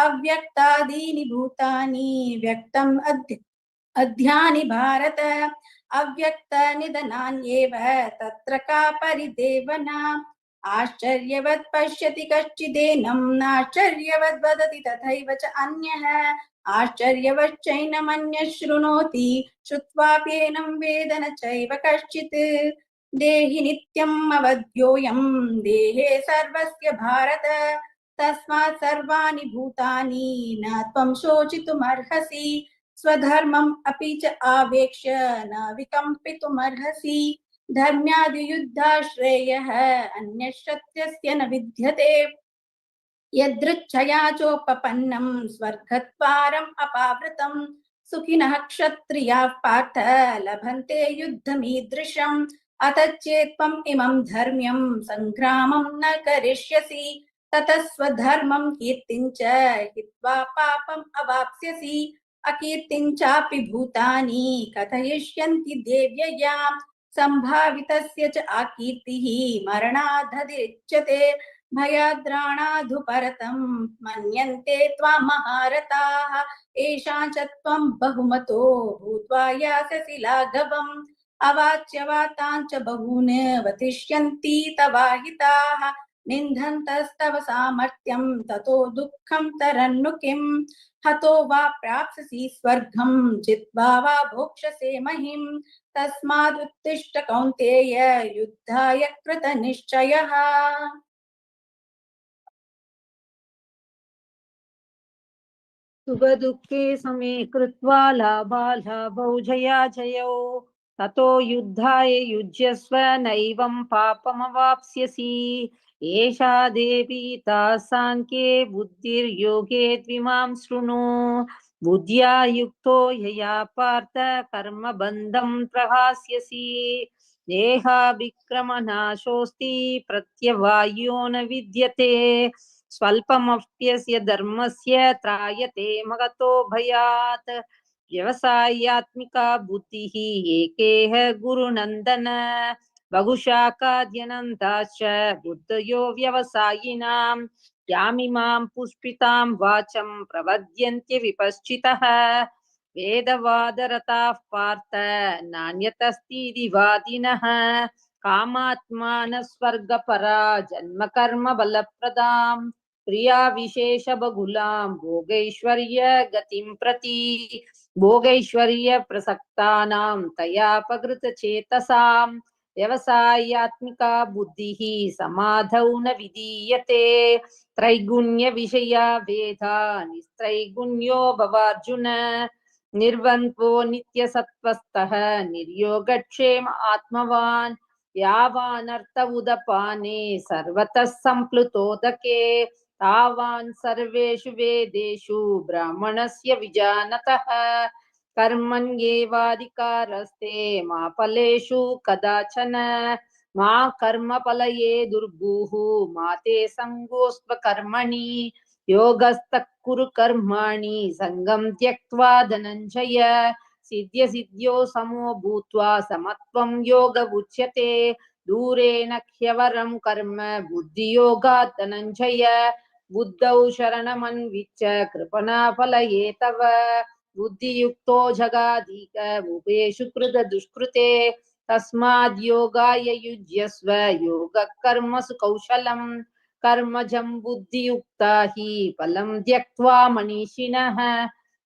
अव्यक्तादीनि भूतानि व्यक्तम् अध्यानि भारत अव्यक्तनिधनान्येव तत्र का परिदेवना आश्चर्यवत् पश्यति कश्चिदेनं नाश्चर्यवद् वदति तथैव च अन्यः आश्चर्यवच्चैनमन्यः शृणोति श्रुत्वाप्येनं वेद न चैव कश्चित् देहि नित्यम् अवध्योऽयं देहे सर्वस्य भारत तस्मात् सर्वाणि भूतानि न त्वं शोचितुमर्हसि स्वधर्मम् अपि च आवेक्ष्य न विकम्पितुमर्हसि धर्म्यादियुद्धाश्रेयः अन्यश्रत्यस्य न विद्यते यदृच्छया चोपपन्नं स्वर्गद्वारम् अपावृतं सुखिनः क्षत्रियाः पार्थ लभन्ते युद्धमीदृशम् अथ चेत्त्वम् इमं धर्म्यं सङ्ग्रामं न करिष्यसि ततः स्वधर्मं कीर्तिं च हित्वा पापम् अवाप्स्यसि अकीर्तिं चापि भूतानि कथयिष्यन्ति देव्ययां सम्भावितस्य च अकीर्तिः मरणादधिरिच्यते भयाद्राणाधुपरतं मन्यन्ते त्वां महारथाः येषां च त्वं बहुमतो भूत्वा यास्यसि लाघवम् अवाच्यवातां च बहून् वतिष्यन्ति तवाहिताः निन्दन्तस्तव सामर्थ्यं ततो दुःखं तरन्नु किम् हतो वा प्राप्स्यसि स्वर्गं जित्वा वा भोक्ष्यसे महिम् तस्मादुत्तिष्ठ कौन्तेय युद्धाय कृतनिश्चयः सुखदुःखे समे कृत्वा लाभालाभौ जयाजयौ ततो युद्धाय युज्यस्व नैवं पापमवाप्स्यसि एषा देवी साङ्ख्ये बुद्धिर्योगे द्विमां शृणु बुद्ध्या युक्तो यया पार्थ कर्मबन्धं प्रहास्यसि देहाभिक्रमनाशोऽस्ति प्रत्यवायो न विद्यते स्वल्पमप्यस्य धर्मस्य त्रायते महतो भयात् व्यवसायात्मिका बुद्धिः एकेह गुरुनन्दन बहुशाखाद्यनन्ताश्च बुद्धयो व्यवसायिनां यामिमां पुष्पितां वाचं प्रवद्यन्ते विपश्चितः वेदवादरताः पार्थ नान्यतस्तीति वादिनः कामात्मान स्वर्गपरा जन्म कर्म बलप्रदां क्रिया विशेष बहुलां भोगैश्वर्य गतिं प्रति भोगैश्वर्य प्रसक्तानां तयापकृत चेतसां व्यवसायात्मिका बुद्धिः समाधौ न विधीयते त्रैगुण्य विषया वेदा निस्त्रैगुण्यो भवार्जुन निर्वन्तो नित्यसत्त्वस्थः निर्योगक्षेम आत्मवान् यावानर्थ उदपाने सर्वतः सम्प्लुतोदके तावान् सर्वेषु वेदेषु ब्राह्मणस्य विजानतः कर्मण्येवाधिकारस्ते मा फलेषु कदाचन मा कर्मफलये दुर्भूः मा ते सङ्गोऽस्त्व कर्मणि योगस्तः कुरु कर्माणि सङ्गं त्यक्त्वा धनञ्जय सिद्ध्य सिद्ध्यो समो भूत्वा समत्वं योग उच्यते दूरेण ह्यवरं कर्म बुद्धियोगात् धनञ्जय बुद्धौ शरणमन्विच्य कृपणा फलये तव बुद्धियुक्तो जगादीक उभयेषु कृत दुष्कृते तस्माद् योगाय युज्यस्व योगः कर्मसु कौशलम् कर्मजं बुद्धियुक्ता हि फलं त्यक्त्वा मनीषिणः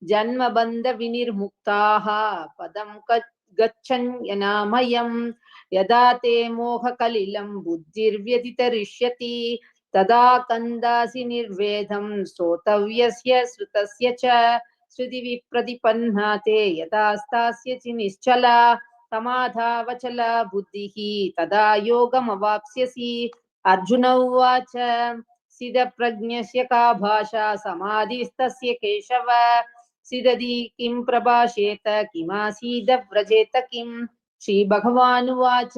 जन्म बंध विनिर्मुक्ताः पदं गच्छन्यनामयम् यदा ते मोहकलिलं बुद्धिर्व्यतितरिष्यति तदा कन्दासि निर्वेदं श्रोतव्यस्य श्रुतस्य च श्रुतिविप्रतिपन्ना ते यदा स्थास्यसि निश्चला समाधावचला बुद्धिः तदा योगमवाप्स्यसि अर्जुन उवाच सिद्धप्रज्ञस्य का भाषा समाधिस्तस्य केशव सिदधि किं प्रभाषेत किमासीद व्रजेत किम् श्रीभगवानुवाच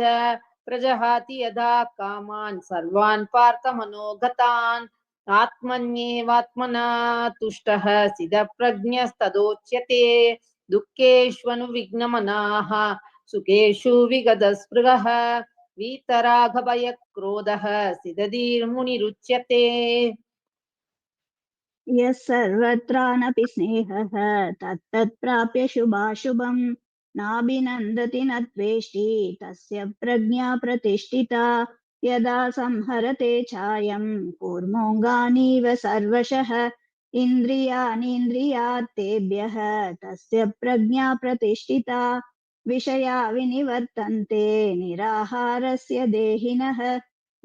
प्रजहाति यदा कामान् सर्वान् पार्थमनोगतान् आत्मन्येवात्मना तुष्टः सिद्धप्रज्ञस्तदोच्यते दुःखेष्वनुविघ्नमनाः सुखेषु विगतस्पृहः वीतरागभयक्रोधः सिद्धधीर्मुनिरुच्यते यः सर्वत्रानपि स्नेहः तत्तत्प्राप्य शुभाशुभम् नाभिनन्दति न द्वेष्टि तस्य प्रज्ञा प्रतिष्ठिता यदा संहरते छायं कूर्मोऽङ्गानीव सर्वशः इन्द्रियाणीन्द्रियार्थेभ्यः तस्य प्रज्ञा प्रतिष्ठिता विषया विनिवर्तन्ते निराहारस्य देहिनः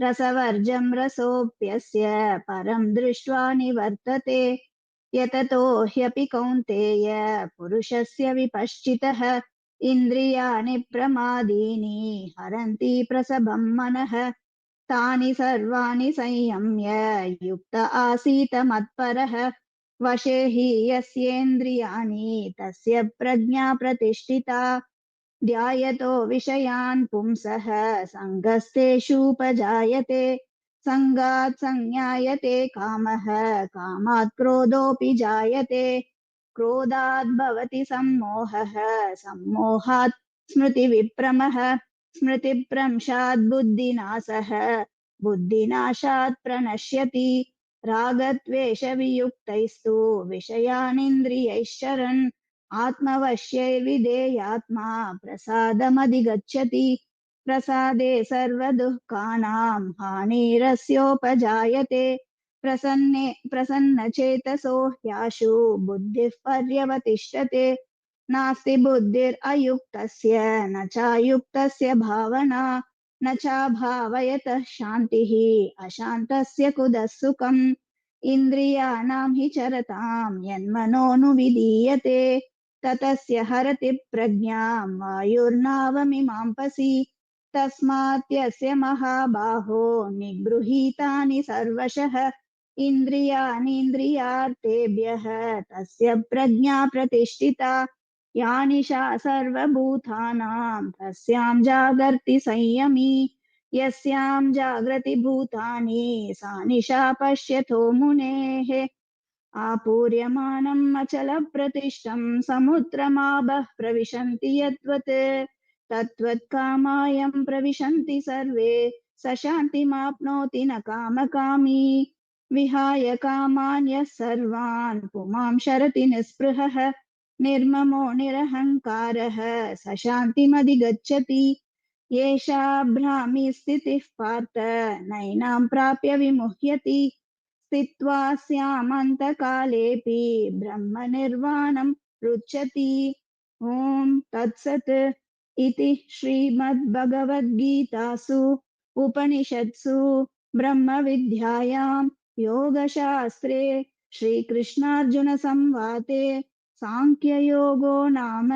रसवर्जं रसोऽप्यस्य परं दृष्ट्वा निवर्तते यततो ह्यपि कौन्तेय पुरुषस्य विपश्चितः इन्द्रियाणि प्रमादीनि हरन्ति प्रसभं मनः तानि सर्वाणि संयम्य युक्त आसीत मत्परः वशे हि यस्येन्द्रियाणि तस्य प्रज्ञा प्रतिष्ठिता ध्यायतो विषयान् पुंसः सङ्गस्तेषूपजायते सङ्गात् संज्ञायते कामः कामात् क्रोधोऽपि जायते क्रोधात् भवति सम्मोहः सम्मोहात् स्मृतिविभ्रमः स्मृतिभ्रंशात् बुद्धिनाशः बुद्धिनाशात् प्रणश्यति रागद्वेषवियुक्तैस्तु विषयानिन्द्रियैश्चरन् आत्मवश्यैर्विधेयात्मा प्रसादमधिगच्छति प्रसादे सर्वदुःखानां हानिरस्योपजायते प्रसन्नचेतसो ह्याशु बुद्धिः पर्यवतिष्ठते नास्ति बुद्धिरयुक्तस्य न चायुक्तस्य भावना न चाभावयतः शान्तिः अशान्तस्य कुतः सुखम् इन्द्रियाणां हि चरतां यन्मनोनुविधीयते ततस्य हरति प्रज्ञां वायुर्नावमिमांपसि तस्मात् यस्य महाबाहो निगृहीतानि सर्वशः इन्द्रियाणीन्द्रियार्थेभ्यः तस्य प्रज्ञा प्रतिष्ठिता या निशा सर्वभूतानां तस्यां जागर्ति संयमी यस्यां जागृति भूतानि सा निशा पश्यतो मुनेः आपूर्यमानम् अचलप्रतिष्ठं समुद्रमापः प्रविशन्ति यद्वत् तद्वत् कामायं प्रविशन्ति सर्वे स शान्तिमाप्नोति न कामकामी विहाय कामान् यः सर्वान् पुमां शरति निःस्पृहः निर्ममो निरहङ्कारः स शान्तिमधिगच्छति येषा भ्रामी स्थितिः पार्थ नैनां प्राप्य विमुह्यति स्थित्वा स्यामन्तकालेऽपि ब्रह्मनिर्वाणं रुच्यति ॐ तत्सत् इति श्रीमद्भगवद्गीतासु उपनिषत्सु ब्रह्मविद्यायां योगशास्त्रे श्रीकृष्णार्जुनसंवादे सांख्ययोगो नाम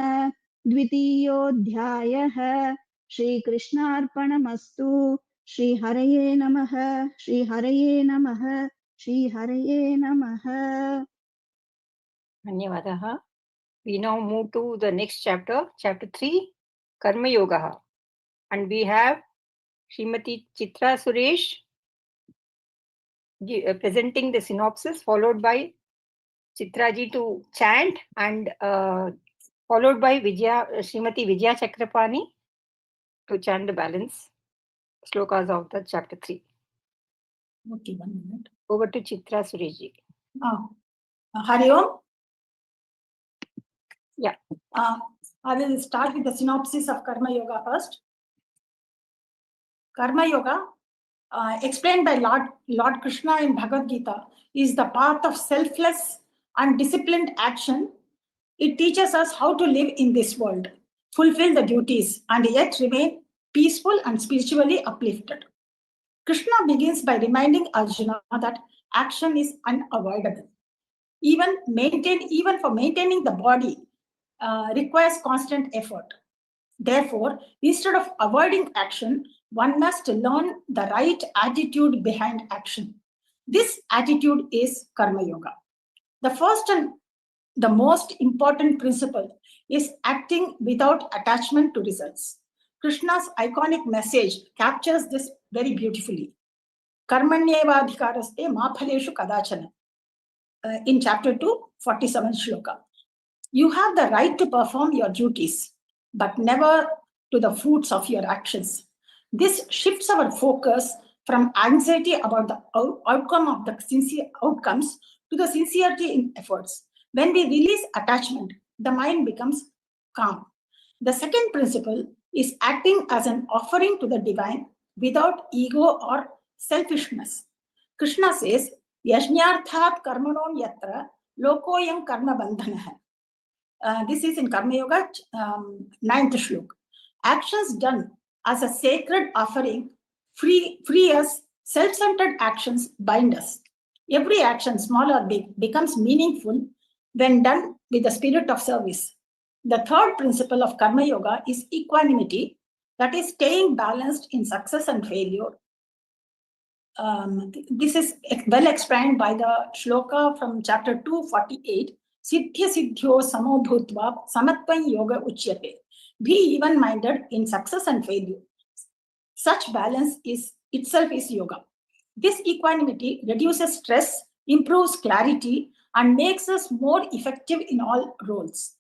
द्वितीयोऽध्यायः श्रीकृष्णार्पणमस्तु श्रीहरये नमः श्रीहरये नमः श्रीहरये नमः धन्यवादः. We now move to the next chapter, chapter 3, Karma Yoga. And we have Srimati Chitra Suresh presenting the synopsis, followed by Chitraji to chant, and followed by Srimati Vijaya Chakrapani to chant the balance slokas of the chapter 3. Okay, 1 minute. Over to Chitra Sureshji. Hari Om. Yeah. I will start with the synopsis of Karma Yoga first. Karma Yoga, explained by Lord Krishna in Bhagavad Gita, is the path of selfless and disciplined action. It teaches us how to live in this world. fulfill the duties, and yet remain peaceful and spiritually uplifted. Krishna begins by reminding Arjuna that action is unavoidable. Even for maintaining the body requires constant effort. Therefore, instead of avoiding action, one must learn the right attitude behind action. This attitude is Karma Yoga. The first and the most important principle is acting without attachment to results. Krishna's iconic message captures this very beautifully. Karmanyevadhikaraste ma phaleshu kadachana. In chapter 2, 47 shloka. You have the right to perform your duties, but never to the fruits of your actions. This shifts our focus from anxiety about the outcome of the outcomes to the sincerity in efforts. When we release attachment, the mind becomes calm. The second principle is acting as an offering to the divine without ego or selfishness. Krishna says, Yajñarthat karmanon yatra lokoyam karma bandhanah. This is in Karma Yoga, 9th shlok. Actions done as a sacred offering free us. Self-centered actions bind us. Every action, small or big, becomes meaningful when done with the spirit of service. The third principle of Karma Yoga is equanimity, that is staying balanced in success and failure. This is well explained by the shloka from chapter 248. Siddhya siddhyo samo bhutva samatvam yoga uchyate. Be even-minded in success and failure. Such balance itself is yoga. This equanimity reduces stress, improves clarity, and makes us more effective in all roles.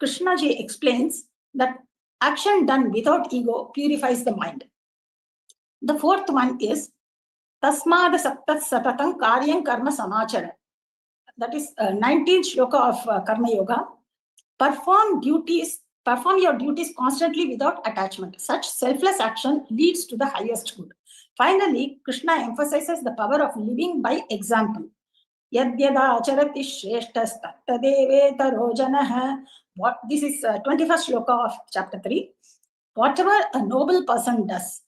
Krishnaji explains that action done without ego purifies the mind. The fourth one is Tasmad Sattat Satatam Karyam Karma Samachara. That is 19th shloka of Karma Yoga. Perform your duties constantly without attachment. Such selfless action leads to the highest good. Finally, Krishna emphasizes the power of living by example. Yadyada acharati shreshtas tattadevetaro janah. This is 21st shloka of chapter 3. Whatever a noble person does,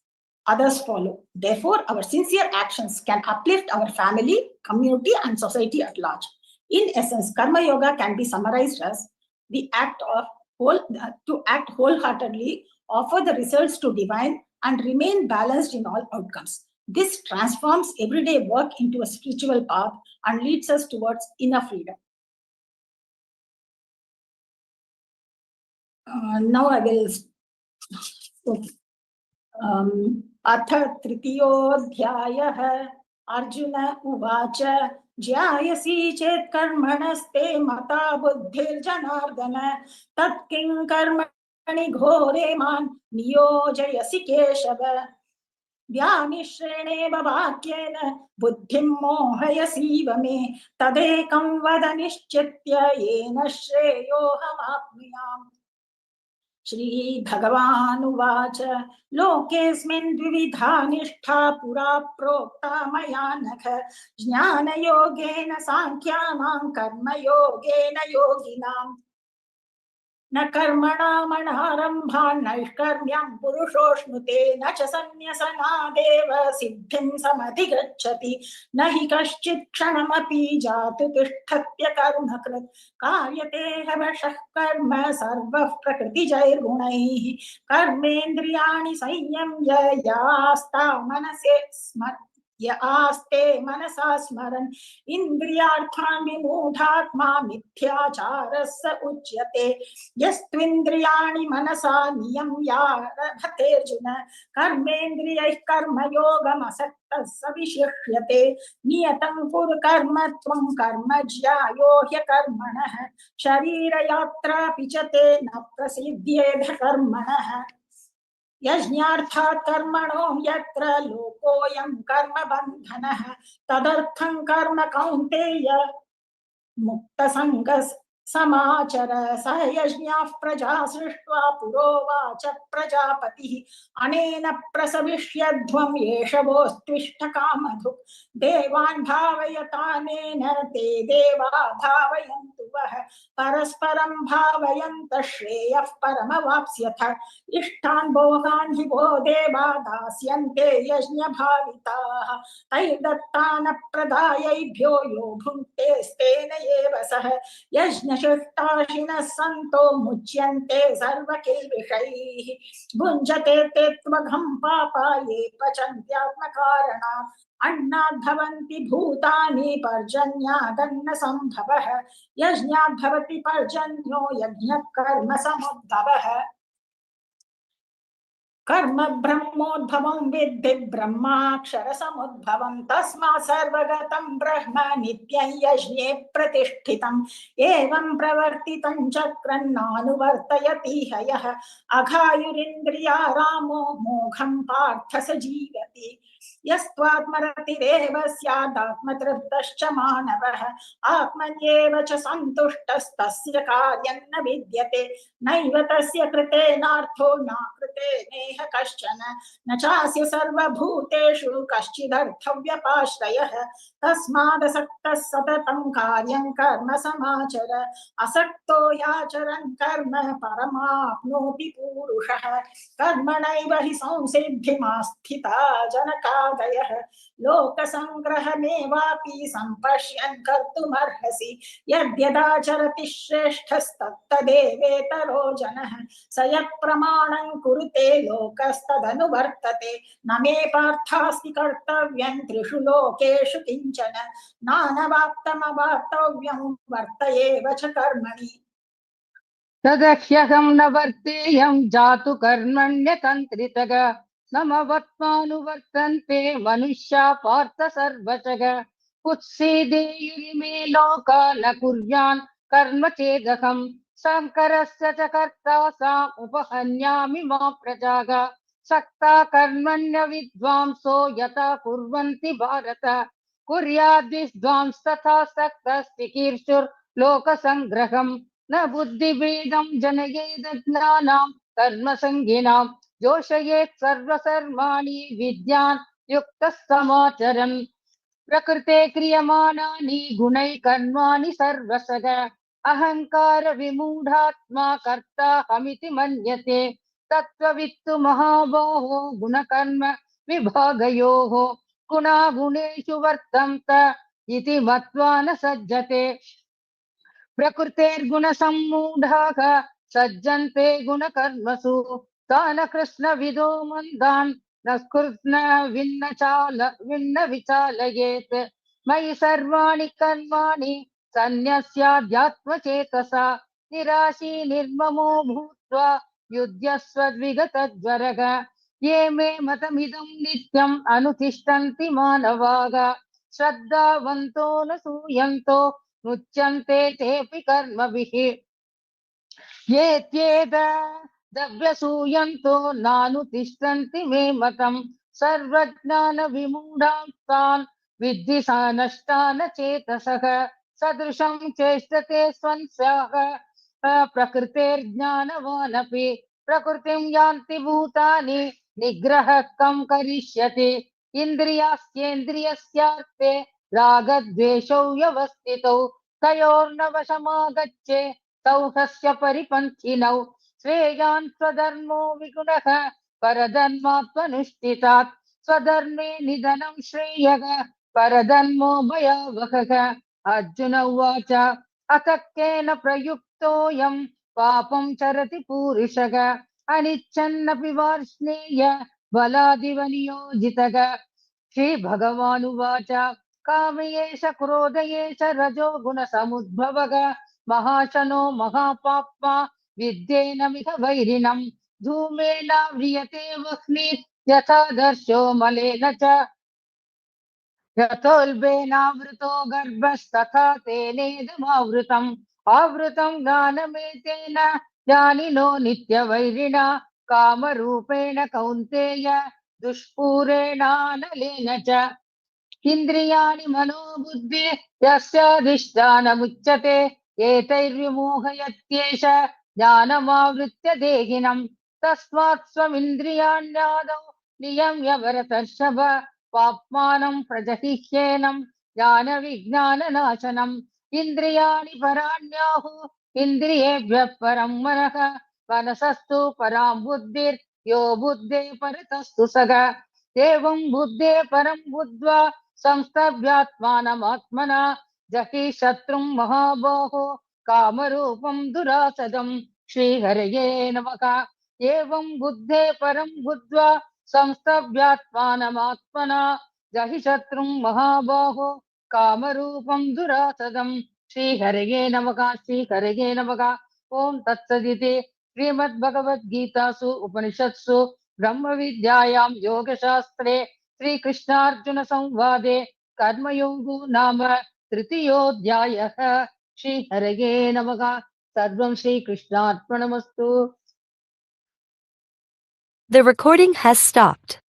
others follow. Therefore, our sincere actions can uplift our family, community, and society at large. In essence, Karma Yoga can be summarized as the act of to act wholeheartedly, offer the results to divine, and remain balanced in all outcomes. This transforms everyday work into a spiritual path and leads us towards inner freedom. Now I will. Atha Tritiyodhyayah Arjuna Uvacha Jyayasi Chet Karmanaste Mata Buddhir Janardana Tat King Karmani Ghore Man Niyojayasi Keshava Vyamishrene Bhavakyena Buddhim Mohayasiva Me Tadekam Vadanishchetya Yena Shreyo Hamapniyam. Shri Bhagavan Uvacha Lokesmin Dvividha Nishtha Pura Prokta Mayanakha Jnana Yogena Sankhyanam Karma Yogena Yoginam Na Karmana Manarambha Naishkarmyam Purushoshmute Na Chasanyasana Deva Siddhim Samadhigacchati Nahi Kaschit Kshanamapi Jatu Tishthatya Karmakrit Karyate Havashah Karma Sarva Prakriti Jair Gunaihi Karmendriyani Sanyam Yasta Manase Yaaste Manasa Smaran Indriyarthan Vimudhatma Mithyacharasa Uchyate Yastvindriyani Manasa Niyam Yarabhaterjuna Karmendriyai Karma Yoga Masakta Savishyate Niyatam Pur Karma Tvam Karma Jyayo Hya Karmanah Sharira Yatra Pichate Naprasiddhyedha Karmanah Yajñarthat karmano yatra lokoyam karma bandhanah tadartham karma kaunteya mukta समाचर स यज्ञाः प्रजा सृष्ट्वा पुरोवाच प्रजापतिः अनेन प्रसविष्यध्वं एष वोस्त्विष्टकामधुक् देवान् भावयतानेन ते देवा भावयन्तु वः परस्परं भावयन्तः श्रेयः परमवाप्स्यथ इष्टान् भोगान् हि वो देवा दास्यन्ते यज्ञभाविताः तैर्दत्तानप्रदायैभ्यो यो भुङ्क्तेस्तेन एव सः यज्ञशिष्टाशिनः सन्तो मुच्यन्ते सर्वकिल्बिषैः भुञ्जते ते त्वघं पापा ये पचन्त्यात्मकारणात् अन्नाद्भवन्ति भूतानि पर्जन्यादन्न सम्भवः यज्ञाद्भवति पर्जन्यो यज्ञः कर्म समुद्भवः कर्म ब्रह्मोद्भवं विद्धि ब्रह्माक्षर समुद्भवं तस्मात् सर्वगतं ब्रह्म नित्यं यज्ञे प्रतिष्ठितम् एवं प्रवर्तितं चक्रन्नानुवर्तयति ह्ययः अघायुरिन्द्रिया रामो मोघं पार्थ स जीवति यस्त्वात्मरतिरेव स्यादात्मतृप्तश्च मानवः आत्मन्येव च सन्तुष्टस्तस्य कार्यं न विद्यते नैव तस्य कृतेनार्थो नाकृते नेह कश्चन न चास्य सर्वभूतेषु कश्चिदर्थव्यपाश्रयः तस्मादसक्तः सततं कार्यं कर्म समाचर असक्तो याचरन् कर्म परमाप्नोति पूरुषः कर्मणैव हि संसिद्धिमास्थिता जनकादयः लोकसङ्ग्रहमेवापि सम्पश्यन् कर्तुमर्हसि यद्यदाचरति श्रेष्ठस्तत्तदेवेतरो जनः स यत्प्रमाणं कुरुते लोकस्तदनुवर्तते न मे पार्थास्ति कर्तव्यं त्रिषु लोकेषु किञ्चन नानवाप्तमवाप्तव्यं वर्त एव च कर्मणि तदह्यहं न वर्तेयं जातु कर्मण्यतन्त्रितः समवत्मानुवर्तन्ते मनुष्या पार्थ सर्वशः उत्सीदेयुरिमे लोका न कुर्यान् कर्म चेदहं शङ्करस्य च कर्ता साम् उपहन्यामि मा प्रजाः सक्ता कर्मण्य विद्वांसो यथा कुर्वन्ति भारत कुर्याद्विद्वांस्तथा सक्तस्तिकीर्षुर्लोकसङ्ग्रहम् न बुद्धिभेदं जनयेदज्ञानां कर्मसङ्गिनां जोषयेत् सर्वकर्माणि विद्यान् युक्तः समाचरन् प्रकृते क्रियमाणानि गुणैः कर्माणि सर्वशः अहंकार विमूढात्मा कर्ताहमिति मन्यते तत्त्ववित्तु महाबाहो गुणकर्म विभागयोः गुणागुणेषु वर्तन्त इति मत्वा न सज्जते प्रकृतेर्गुणसम्मूढाः सज्जन्ते गुणकर्मसु तान कृष्णविदो मन्दान् न कृष्ण विन्न विचालयेत् मयि सर्वाणि कर्माणि सन्न्यस्याध्यात्मचेतसा निराशी निर्ममो भूत्वा युध्यस्व द्विगतज्वरः ये मे मतमिदं नित्यम् अनुतिष्ठन्ति मानवाः श्रद्धावन्तो न सूयन्तो मुच्यन्ते तेऽपि कर्मभिः ये त्येतदभ्यसूयन्तो नानुतिष्ठन्ति मे मतम् सर्वज्ञानविमूढान् विद्धि सा नष्टान चेतसः सदृशं चेष्टते स्वंस्याः प्रकृतेर्ज्ञानवानपि प्रकृतिं यान्ति भूतानि निग्रहः कं करिष्यति इन्द्रियास्येन्द्रियस्यार्थे रागद्वेषौ व्यवस्थितौ तयोर्न वशमागच्छे तौ हस्य परिपन्थिनौ श्रेयान् स्वधर्मो विगुणः परधर्मात्मनुष्ठितात् स्वधर्मे निधनं श्रेयः परधर्मो भयावहः अर्जुन उवाच अथ केन प्रयुक्तोऽयं पापं चरति पूरुषः अनिच्छन्नपि वार्ष्णेय बलादिव नियोजितः श्रीभगवानुवाच कामयेष क्रोधयेष रजो गुणसमुद्भवः महाशनो महापाप्मा विद्येनमिह वैरिणम् धूमेन व्रियते वह्निः यथा दर्शो मलेन च यथोल्बेनावृतो गर्भस्तथा तेनेदमावृतम् आवृतं ज्ञानमेतेन ज्ञानिनो नित्यवैरिणा कामरूपेण कौन्तेय दुष्पूरेणानलेन च इन्द्रियाणि मनोबुद्धि यस्याधिष्ठानमुच्यते एतैर्विमोहयत्येष ज्ञानमावृत्य देहिनम् तस्मात् स्वमिन्द्रियाण्यादौ नियम्य भरतर्षभ पाप्मानं प्रजहिह्येनं ज्ञानविज्ञाननाशनम् इन्द्रियाणि पराण्याहुः इन्द्रियेभ्यः परं मनः मनसस्तु परां बुद्धिर्यो बुद्धे परतस्तु सगा एवं बुद्धे परं बुद्ध्वा संस्तभ्यात्मानमात्मना जहि शत्रुं महाबाहो कामरूपं दुरासदम् श्रीहरये नमः एवं बुद्धे परं बुद्ध्वा संस्तभ्यात्मानमात्मना जहि शत्रुं महाबाहो कामरूपं दुरासदम् श्रीहरये नमः श्रीहरये नमः ओम तत्सदिति श्रीमद्भगवद्गीतासु उपनिषत्सु ब्रह्मविद्यायां योगशास्त्रे श्रीकृष्णार्जुन संवादे कर्मयोगो नाम तृतीयोऽध्यायः श्रीहरये नमः सर्वं श्रीकृष्णार्पणमस्तु। The recording has stopped.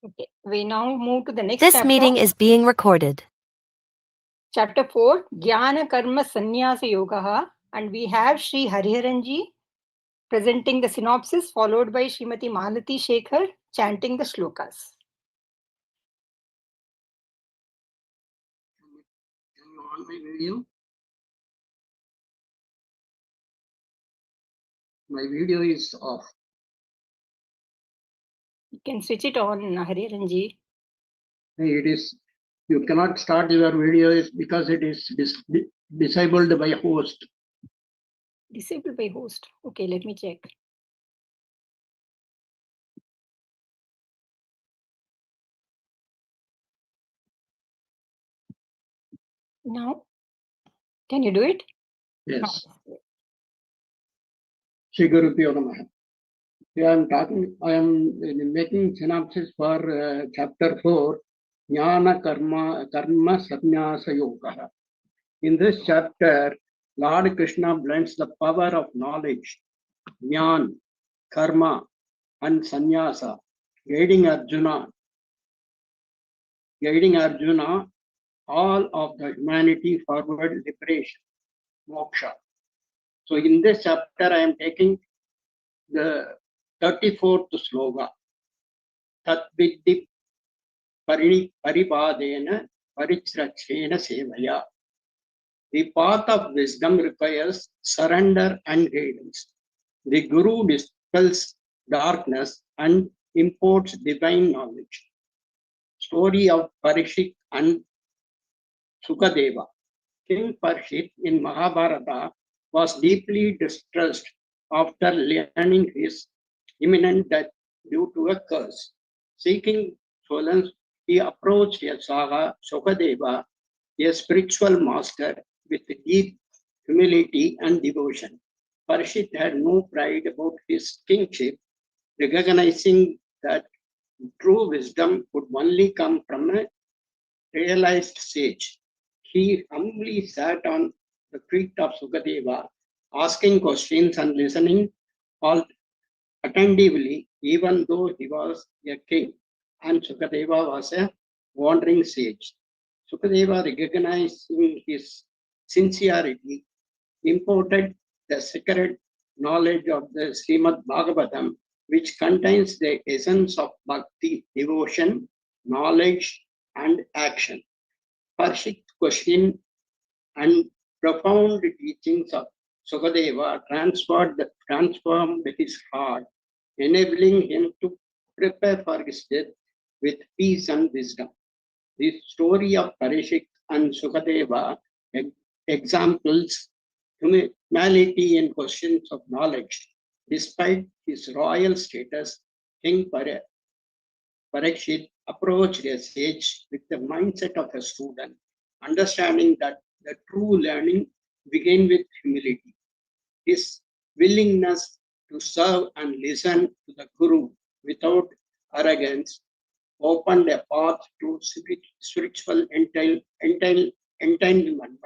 Okay, we now move to the next This chapter. meeting is being recorded. Chapter 4, Jnana Karma Sannyasa Yoga, and we have Sri Hariharanji presenting the synopsis, followed by Srimati Malati Shekhar chanting the shlokas. Can you on my video? My video is off. You can switch it on, Hariharanji. It is. You cannot start your video because it is disabled by host. Disabled by host. Okay, let me check. Now, can you do it? Yes. Shri Guru Pyo Namaha. I am making synopsis for chapter 4, Jnana Karma Sannyasa Yoga. In this chapter, Lord Krishna blends the power of knowledge, Jnana, Karma, and Sannyasa, guiding Arjuna, all of the humanity forward liberation, moksha. So in this chapter, I am taking the 34th sloka. Tat viddhi paripadena parichrachena sevaya. The path of wisdom requires surrender and guidance. The Guru dispels darkness and imparts divine knowledge. Story of Parishit and Sukadeva. King Parishit in Mahabharata was deeply distressed after learning his imminent death due to a curse. Seeking solace, he approached a saga Sukadeva, a spiritual master with deep humility and devotion. Parishit had no pride about his kingship, recognizing that true wisdom could only come from a realized sage. He humbly sat on the feet of Sukadeva, asking questions and listening all attentively, even though he was a king and Sukadeva was a wandering sage. Sukadeva, recognizing his sincerity, imparted the secret knowledge of the SRIMAD BHAGAVATAM, which contains the essence of bhakti, devotion, knowledge, and action. Parishit's question and profound teachings of Sukadeva transformed his heart, enabling him to prepare for his death with peace and wisdom. The story of Parishit and Sukadeva examples humility in questions of knowledge. Despite his royal status, King Parishit approached a sage with the mindset of a student, understanding that the true learning begins with humility. His willingness to serve and listen to the Guru without arrogance opened a path to spiritual entanglement.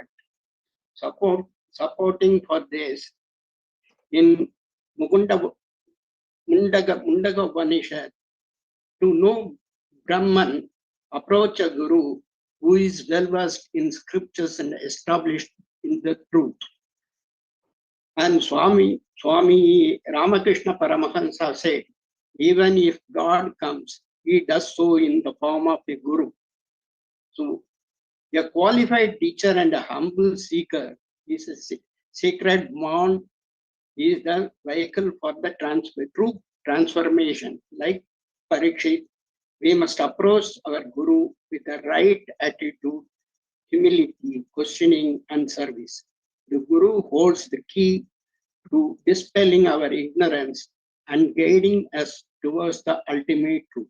Supporting for this, in Mundaga Upanishad To know Brahman, approach a guru who is well versed in scriptures and established in the truth. And Swami Ramakrishna Paramahansa said, even if God comes, he does so in the form of a guru. So a qualified teacher and a humble seeker is a sacred bond, is the vehicle for the true transformation. Like Parikshit, we must approach our guru with the right attitude, humility, questioning, and service. The guru holds the key to dispelling our ignorance and guiding us towards the ultimate truth.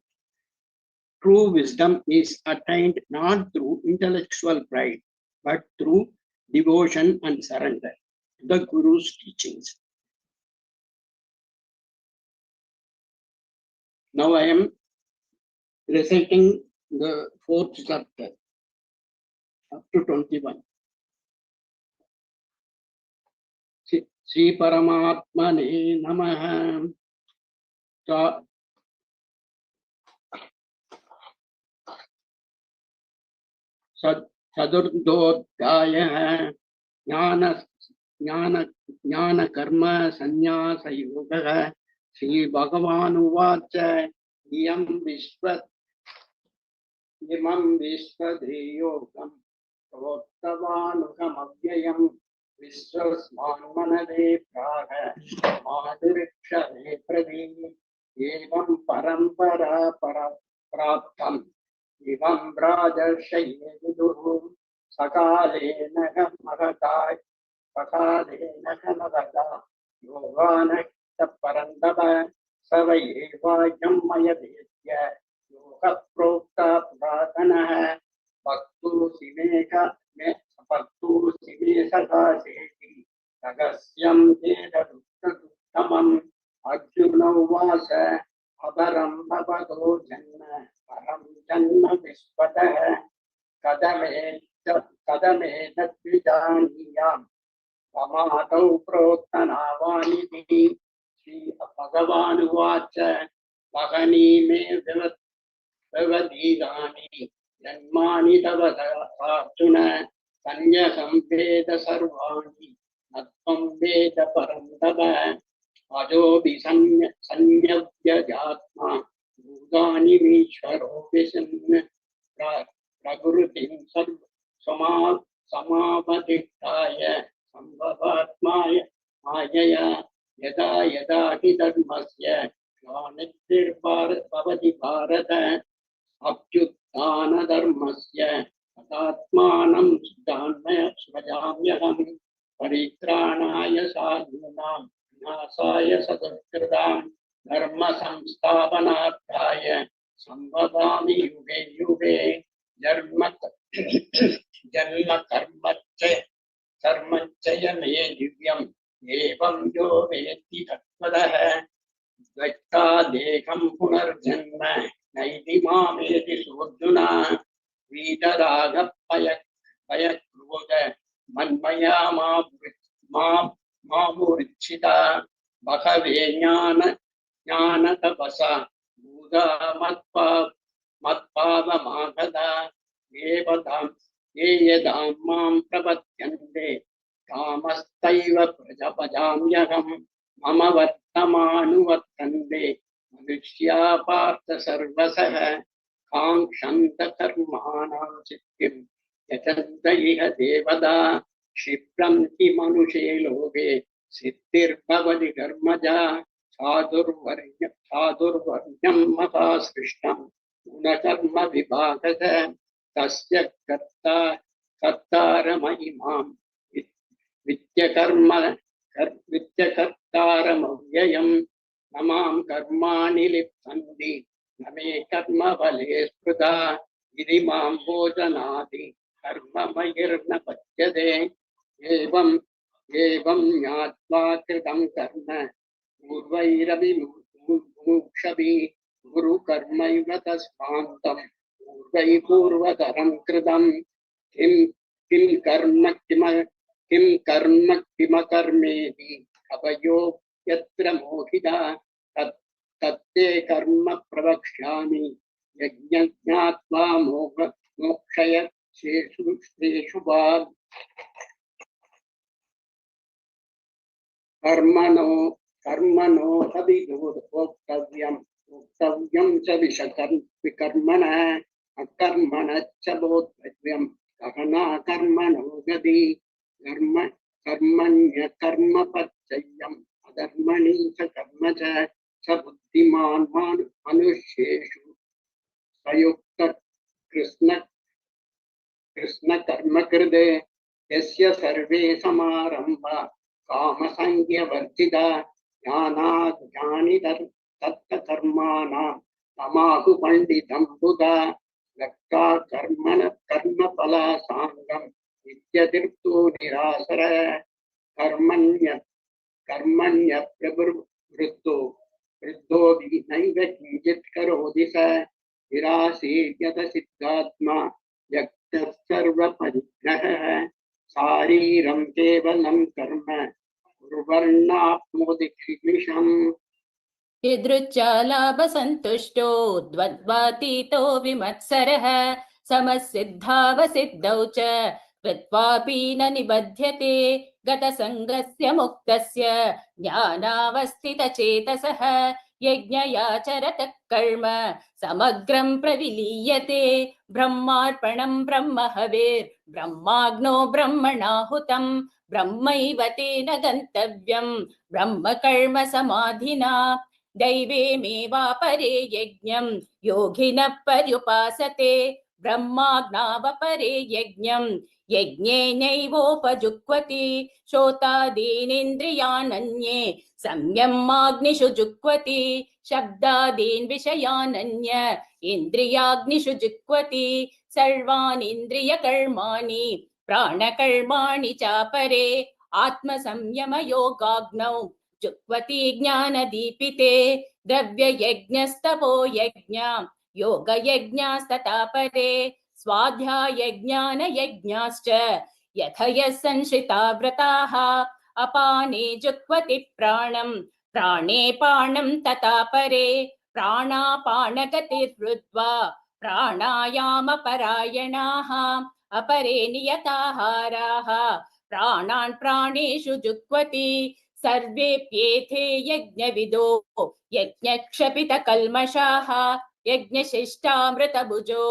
True wisdom is attained not through intellectual pride, but through devotion and surrender to the Guru's teachings. Now I am reciting the 4th chapter up to 21. Sri Paramatmane Namaha. Sadurdodhyaya Jnana Karma Sannyasa Yoga. Sri Bhagavan Uvacha Imam Vishwadeyogam Prottavanukam Avyayam Vishwasmanmanade Praga Madhurikshare Pradi Evam Parampara Praptam Evam Brajarshaye Viduhu Sakale Naga Magatai Sakale Naga Magata Yogana Parandava Savayevayam Mayadetya Yoga Prokta Pradanaha Bhaktu Simeka Bhaktu Simeka Seti Nagasyam Jeda Duttamam Arjuna Vasa Abaram Bhavado Janna Param Janna Vishwata Kadame Natvidaniyam Vamatau Proktanavani Sri Bhagavan Uvacha Bhagani me Vivadidani Janmani Tavada Arjuna Sanya Samveda Sarvani Natvam Veda Parandava Ajobi Sanyavya Jatma Bhugani Vishwaro Visan Pragurutim Samavaditaya Sambhavatmaya Mayaya Yada Yada Hi Dharmasya Glanittir Bhavati Bharata Abhyuttana Dharmasya Atatmanam Siddhanmaya Svajamyaham Paritranaya Sadhunam Vinasaya Sadaskridam Dharma Samsthapanarthaya Sambhavami Yuge Yuge Janma Karmachaya Me Divyam Evam yo veti tattvadaha Dvaita dekam punarjanma Naiti mameti surduna Vidaraga payakruga Manmaya mamurichita Bhagave jnana tabasa Buddha matpava magada Yedam mam prapatyante Kamastaiva prajapajamyaham mama vartamanu vattande manushya partha sarvasaha kankshanta karmanam siddhim yachanta iha devada shipranti manushe loge siddhir bhavati karmaja sadurvarnyam mata srishtam gunakarma vibhagata tasya kartaramahimam Vityakartaram Namam Karmani Lipsandi Name Karma Vale Sprudha Idimam Bhojanadi Karma Mayirna Pachyade Evam Nyatva Kritam Karma Urvairavi Mukshavi Guru Karma Yugataspantam Urvai Purvataram Kritam Kim Karma Kima Karmedi Avayo Yatra Mohida Tat ते कर्म प्रवक्ष्यामि यज्ञज्ञात्वा मोक्षय शेषु भाग कर्मणो अभिभूतव्यम् च विकर्मणः अकर्मणश्च बोद्धव्यम् गहना कर्मणो गति कर्मण्यकर्मपच्चयम् अधर्मणि च कर्म च बुद्धिमान् मनुष्येषु संयुक्त कृष्ण कर्म कृते यस्य सर्वे समारम्भा कामसंज्ञवर्जिता ज्ञानाज्ञानि तत्कर्माणां तमाहु पंडितं बुधा लक्का कर्मफला सांगम नित्यतीर्थो निरासर कर्मण्य प्रवृत्तो वृद्धो नैव किंचित् करोति स निराशीर्यत सिद्धात्मा यक्तः सर्वपरिग्रहः शारीरं केवलं कर्म कुर्वन्नाप्नोति किल्बिषम् यदृच्छालाभसन्तुष्टो द्वन्द्वातीतो विमत्सरः समसिद्धावसिद्धौ च कृत्वापि न निबध्यते गतसङ्गस्य मुक्तस्य ज्ञानावस्थितचेतसः यज्ञयाचरतः कर्म समग्रं प्रविलीयते ब्रह्मार्पणं ब्रह्महविर्ब्रह्माग्नो ब्रह्मणाहुतं ब्रह्मैव तेन गन्तव्यं ब्रह्म कर्म समाधिना दैवेमेवापरे यज्ञं योगिनः पर्युपासते ब्रह्माज्ञावपरे यज्ञं यज्ञेनैवोपजुह्वति श्रोतादीनिन्द्रियानन्ये संयमाग्निषु जुह्वति शब्दादीन् विषयानन्य इन्द्रियाग्निषु जुह्वति सर्वाणि इन्द्रियकर्माणि प्राणकर्माणि चापरे आत्मसंयमयोगाग्नौ जुह्वति ज्ञानदीपिते द्रव्ययज्ञस्तपो यज्ञा योगयज्ञास्तथा परे स्वाध्यायज्ञानयज्ञाश्च यथयः संश्रिता व्रताः अपाने जुह्वति प्राणं प्राणे पाणं तथा परे प्राणापानगतिर्हृत्वा प्राणायामपरायणाः अपरे नियताहाराः प्राणान् प्राणेषु जुह्वति सर्वेप्येते यज्ञविदो यज्ञक्षपितकल्मषाः यज्ञशिष्टामृतभुजो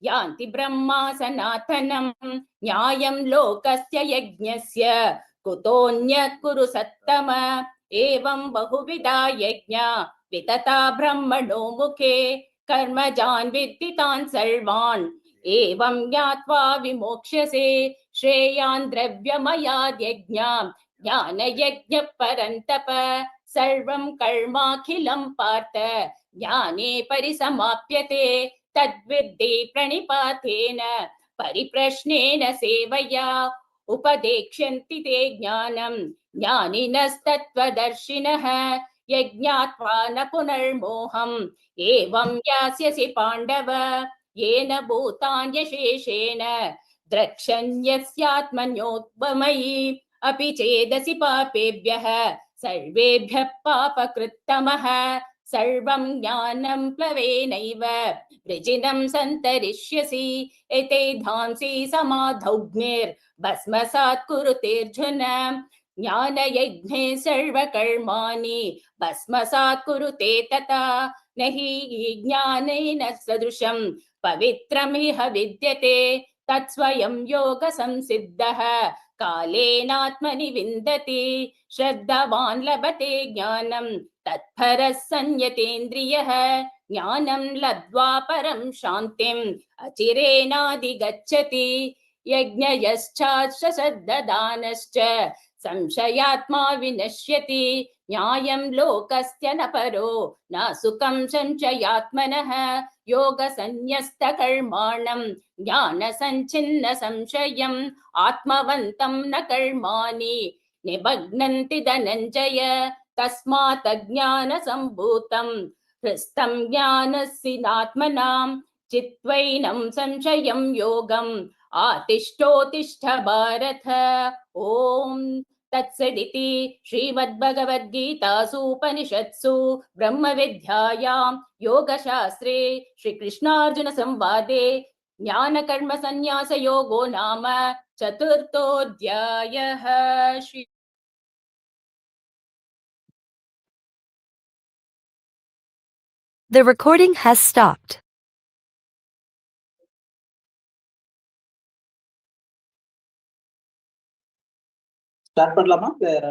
यान्ति ब्रह्मा सनातनं न्यायं लोकस्य यज्ञस्य कुतोऽन्यः कुरु सत्तम एवं बहुविधा यज्ञा वितता ब्रह्मणो मुखे कर्मजान् विद्धितान् सर्वान् एवं ज्ञात्वा विमोक्ष्यसे श्रेयान् द्रव्यमयाद् यज्ञां ज्ञानयज्ञः परन्तप सर्वं कर्माखिलं पार्थ ज्ञाने परिसमाप्यते तद्विद्धि प्रणिपातेन परिप्रश्नेन सेवया उपदेक्ष्यन्ति ते ज्ञानं ज्ञानिनस्तत्त्वदर्शिनः यज्ञात्वा न पुनर्मोहम् एवं यास्यसि पाण्डव येन भूतान्यशेषेण द्रक्ष्यन्यस्यात्मन्योपमयि अपि चेदसि पापेभ्यः सर्वेभ्यः पापकृत्तमः सर्वं ज्ञानं प्लवेनैव वृजिनं सन्तरिष्यसि एते धांसि समाधौग्निर्भस्मसात् कुरुतेऽर्जुन ज्ञानयज्ञे सर्वकर्माणि भस्मसात् कुरुते तथा न हि ज्ञानेन सदृशं पवित्रमिह विद्यते तत्स्वयं योगसंसिद्धः कालेनात्मनि विन्दति श्रद्धावान् लभते ज्ञानं तत्परः संयतेन्द्रियः ज्ञानं लब्ध्वा परं शान्तिम् अचिरेणाधिगच्छति यज्ञयश्चाश्च श्रद्धदानश्च संशयात्मा विनश्यति न्यायं लोकस्य न परो न सुखं संशयात्मनः योगसन्न्यस्तकर्माणं ज्ञानसञ्छिन्न संशयम् आत्मवन्तं न कर्माणि निबध्नन्ति धनञ्जय तस्मात् अज्ञानसम्भूतं हृस्तं ज्ञानस्यनात्मनां चित्वैनं संशयं योगम् आतिष्ठोतिष्ठ भारत ओम तत्सदिति श्रीमद्भगवद्गीतासु उपनिषत्सु ब्रह्मविद्यायां योगशास्त्रे श्रीकृष्णार्जुनसंवादे ज्ञानकर्मसन्न्यासयोगो नाम चतुर्थोऽध्यायः। Shri The recording has stopped. Start பண்ணலாமா? வேற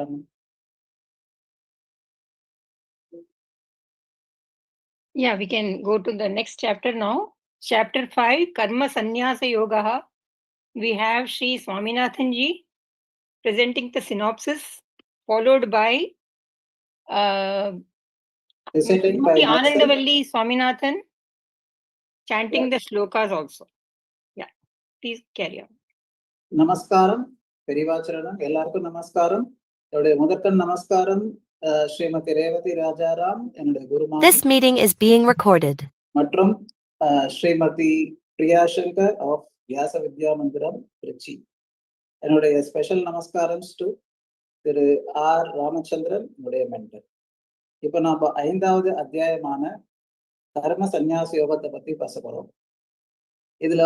Yeah, we can go to the next chapter now. Chapter 5, Karma Sannyasa Yoga. We have Sri Swaminathan ji presenting the synopsis, followed by reciting by Anandavalli Swaminathan chanting the shlokas also. Yeah, please carry on. நமஸ்காரம், பெரிவாச்சரணம், எல்லாருக்கும் நமஸ்காரம். என்னுடைய முதற்கண் நமஸ்காரம் ஸ்ரீமதி ரேவதி ராஜாராம், என்னுடைய குருமான். This meeting is being recorded. மற்றும் Shrimati Priya Shankar of Vyasa Vidya Mandiram Trichy. என்னுடைய special namaskarams to Thiru R Ramachandran, என்னுடைய மென்டர். இப்போ நாம 5வது அத்தியாயமான கர்ம சந்நியாச யோகத்தை பத்தி பேச போறோம். இதுல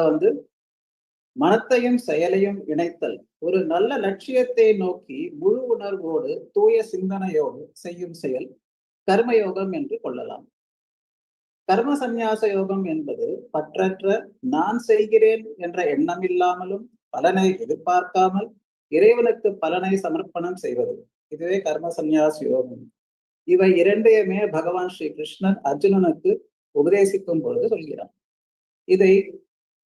மனத்தையும் செயலையும் இணைத்தல், ஒரு நல்ல லட்சியத்தை நோக்கி முழு உணர்வோடு தூய சிந்தனையோடு செய்யும் செயல் கர்மயோகம் என்று கொள்ளலாம். கர்ம சந்நியாச யோகம் என்பது பற்றற்ற நான் செய்கிறேன் என்ற எண்ணம் இல்லாமலும் பலனை எதிர்பார்க்காமல் இறைவனுக்கு பலனை சமர்ப்பணம் செய்வது. இதுவே கர்ம சந்நியாச யோகம். இவை இரண்டையுமே பகவான் ஸ்ரீ கிருஷ்ணன் அர்ஜுனனுக்கு உபதேசிக்கும் பொழுது சொல்கிறார். இதை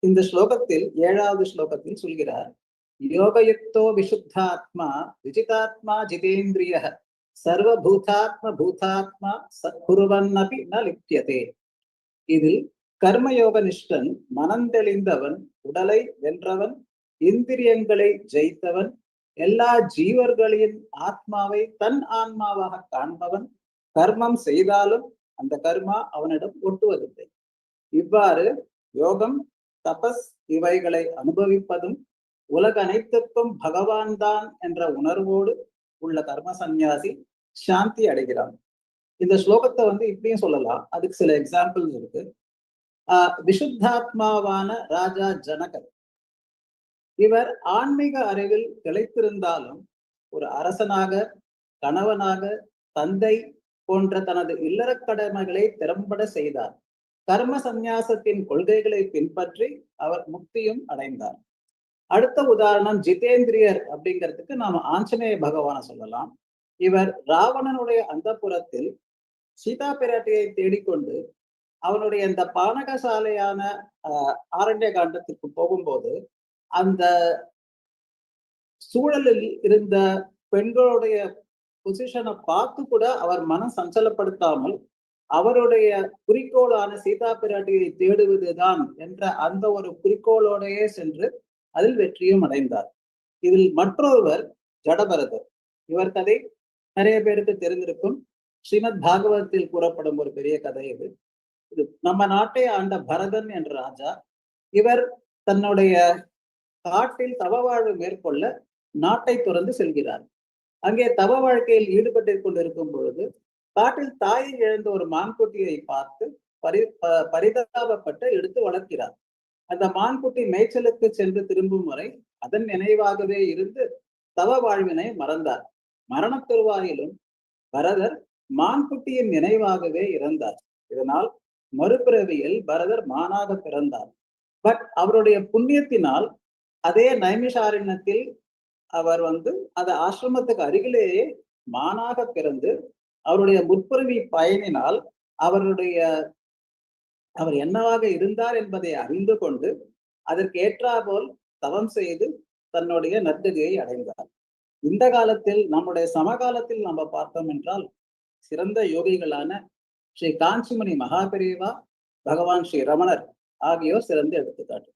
இந்த ஸ்லோகத்தில் 7வது ஸ்லோகத்தில் சொல்கிறார். யோகயுக்தோ விசுத்தாத்மா விஜிதாத்மா ஜிதேந்திரிய சர்வபூதாத்ம பூதாத்மா சத்குருவன்னபி ந லிப்யதே. இதில் கர்மயோக நிஷ்டன், மனந்தெளிந்தவன், உடலை வென்றவன், இந்திரியங்களை ஜெயித்தவன், எல்லா ஜீவர்களின் ஆத்மாவை தன் ஆன்மாவாக காண்பவன், கர்மம் செய்தாலும் அந்த கர்மா அவனிடம் ஒட்டுவதில்லை. இவ்வாறு யோகம், தபஸ் இவைகளை அனுபவிப்பதும் உலக அனைத்துக்கும் பகவான் தான் என்ற உணர்வோடு உள்ள கர்ம சந்நியாசி சாந்தி அடைகிறான். இந்த ஸ்லோகத்தை இப்படியும் சொல்லலாம். அதுக்கு சில எக்ஸாம்பிள்ஸ் இருக்கு. விசுத்தாத்மாவான ராஜா ஜனகர், இவர் ஆன்மீக அறிவில் திளைத்திருந்தாலும் ஒரு அரசனாக, கணவனாக, தந்தை போன்ற தனது இல்லற கடமைகளை திறம்பட செய்தார். கர்ம சந்நியாசத்தின் கொள்கைகளை பின்பற்றி அவர் முக்தியும் அடைந்தார். அடுத்த உதாரணம் ஜிதேந்திரியர் அப்படிங்கிறதுக்கு நாம ஆஞ்சநேய பகவான சொல்லலாம். இவர் ராவணனுடைய அந்தப்புரத்தில் சீதா பிராட்டியை தேடிக்கொண்டு அவனுடைய இந்த பானகசாலையான ஆரண்ய காண்டத்திற்கு போகும்போது அந்த சூழலில் இருந்த பெண்களுடைய பொசிஷனை பார்த்து கூட அவர் மனம் சஞ்சலப்படுத்தாமல் அவருடைய குறிக்கோளான சீதா பிராட்டியை தேடுவதுதான் என்ற அந்த ஒரு குறிக்கோளோடையே சென்று அதில் வெற்றியும் அடைந்தார். இதில் மற்றொருவர் ஜடபரதர். இவர் கதை நிறைய பேருக்கு தெரிந்திருக்கும். ஸ்ரீமத் பாகவதத்தில் கூறப்படும் ஒரு பெரிய கதை இது. இது நம்ம நாட்டை ஆண்ட பரதன் என்ற ராஜா. இவர் தன்னுடைய காட்டில் தவ வாழ்வு மேற்கொள்ள நாட்டை துறந்து செல்கிறார். அங்கே தவ வாழ்க்கையில் ஈடுபட்டு கொண்டிருக்கும் பொழுது காட்டில் தாயை இழந்த ஒரு மான்குட்டியை பார்த்து பரிதாபப்பட்டு எடுத்து வளர்க்கிறார். அந்த மான்குட்டி மேய்ச்சலுக்கு சென்று திரும்பும் வரை அதன் நினைவாகவே இருந்து தவ வாழ்வினை மறந்தார். மரண தருவாயிலும் பரதர் மான்குட்டியின் நினைவாகவே இறந்தார். இதனால் மறுபிறவியில் பரதர் மானாக பிறந்தார். பட் அவருடைய புண்ணியத்தினால் அதே நைமிஷாரண்யத்தில் அவர் அந்த ஆசிரமத்துக்கு அருகிலேயே மானாக பிறந்து அவருடைய முற்பிறவி பயனினால் அவர் என்னவாக இருந்தார் என்பதை அறிந்து கொண்டு அதற்கு ஏற்றாபோல் தவம் செய்து தன்னுடைய நற்கதியை அடைந்தார். இந்த காலத்தில் நம்முடைய சமகாலத்தில் நம்ம பார்த்தோம் என்றால் சிறந்த யோகிகளான ஸ்ரீ காஞ்சிமணி மகாபெரிவா, பகவான் ஸ்ரீ ரமணர் ஆகியோர் சிறந்த எடுத்துக்காட்டு.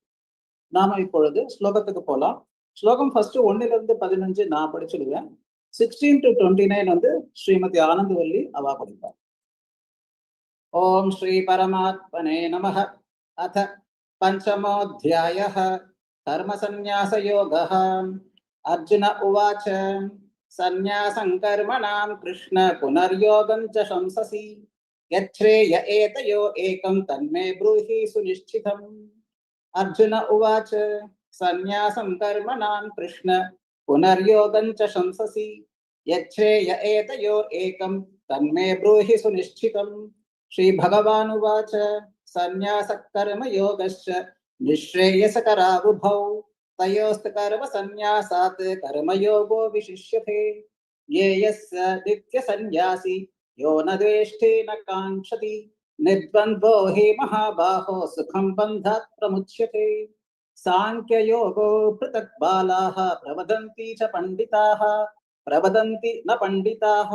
நாம இப்பொழுது ஸ்லோகத்துக்கு போலாம். ஸ்லோகம் ஃபர்ஸ்ட் 1 to 15 நான் படிச்சுடுவேன். 16 to 29 ஸ்ரீமதி ஆனந்தவல்லி அவா படிப்பார். ஓம் ஸ்ரீ பரமாத்மனே நமஹ. அத பஞ்சமோऽध्यायः கர்ம சந்நியாச யோகः. அர்ஜுன உவாச்ச सन्न्यासं कर्मणां कृष्ण पुनर्योगं च शंससि यच्छ्रेय एतयो एकं तन्मे ब्रूहि सुनिश्चितम्। अर्जुन उवाच सन्न्यासं कर्मणां कृष्ण पुनर्योगं च शंससि यच्छ्रेय एतयो एकं तन्मे ब्रूहि सुनिश्चितम्। श्रीभगवानुवाच सन्न्यासः कर्मयोगश्च निःश्रेयसकरावुभौ तयोस्तु कर्मसन्न्यासात् कर्मयोगो विशिष्यते। ज्ञेयस्य नित्यसन्न्यासी यो न द्वेष्टि न काङ्क्षति निर्द्वन्द्वो हि महाबाहो सुखं बन्धात् प्रमुच्यते। सांख्ययोगो पृथक् बालाः प्रवदन्ति च पण्डिताः प्रवदन्ति न पण्डिताः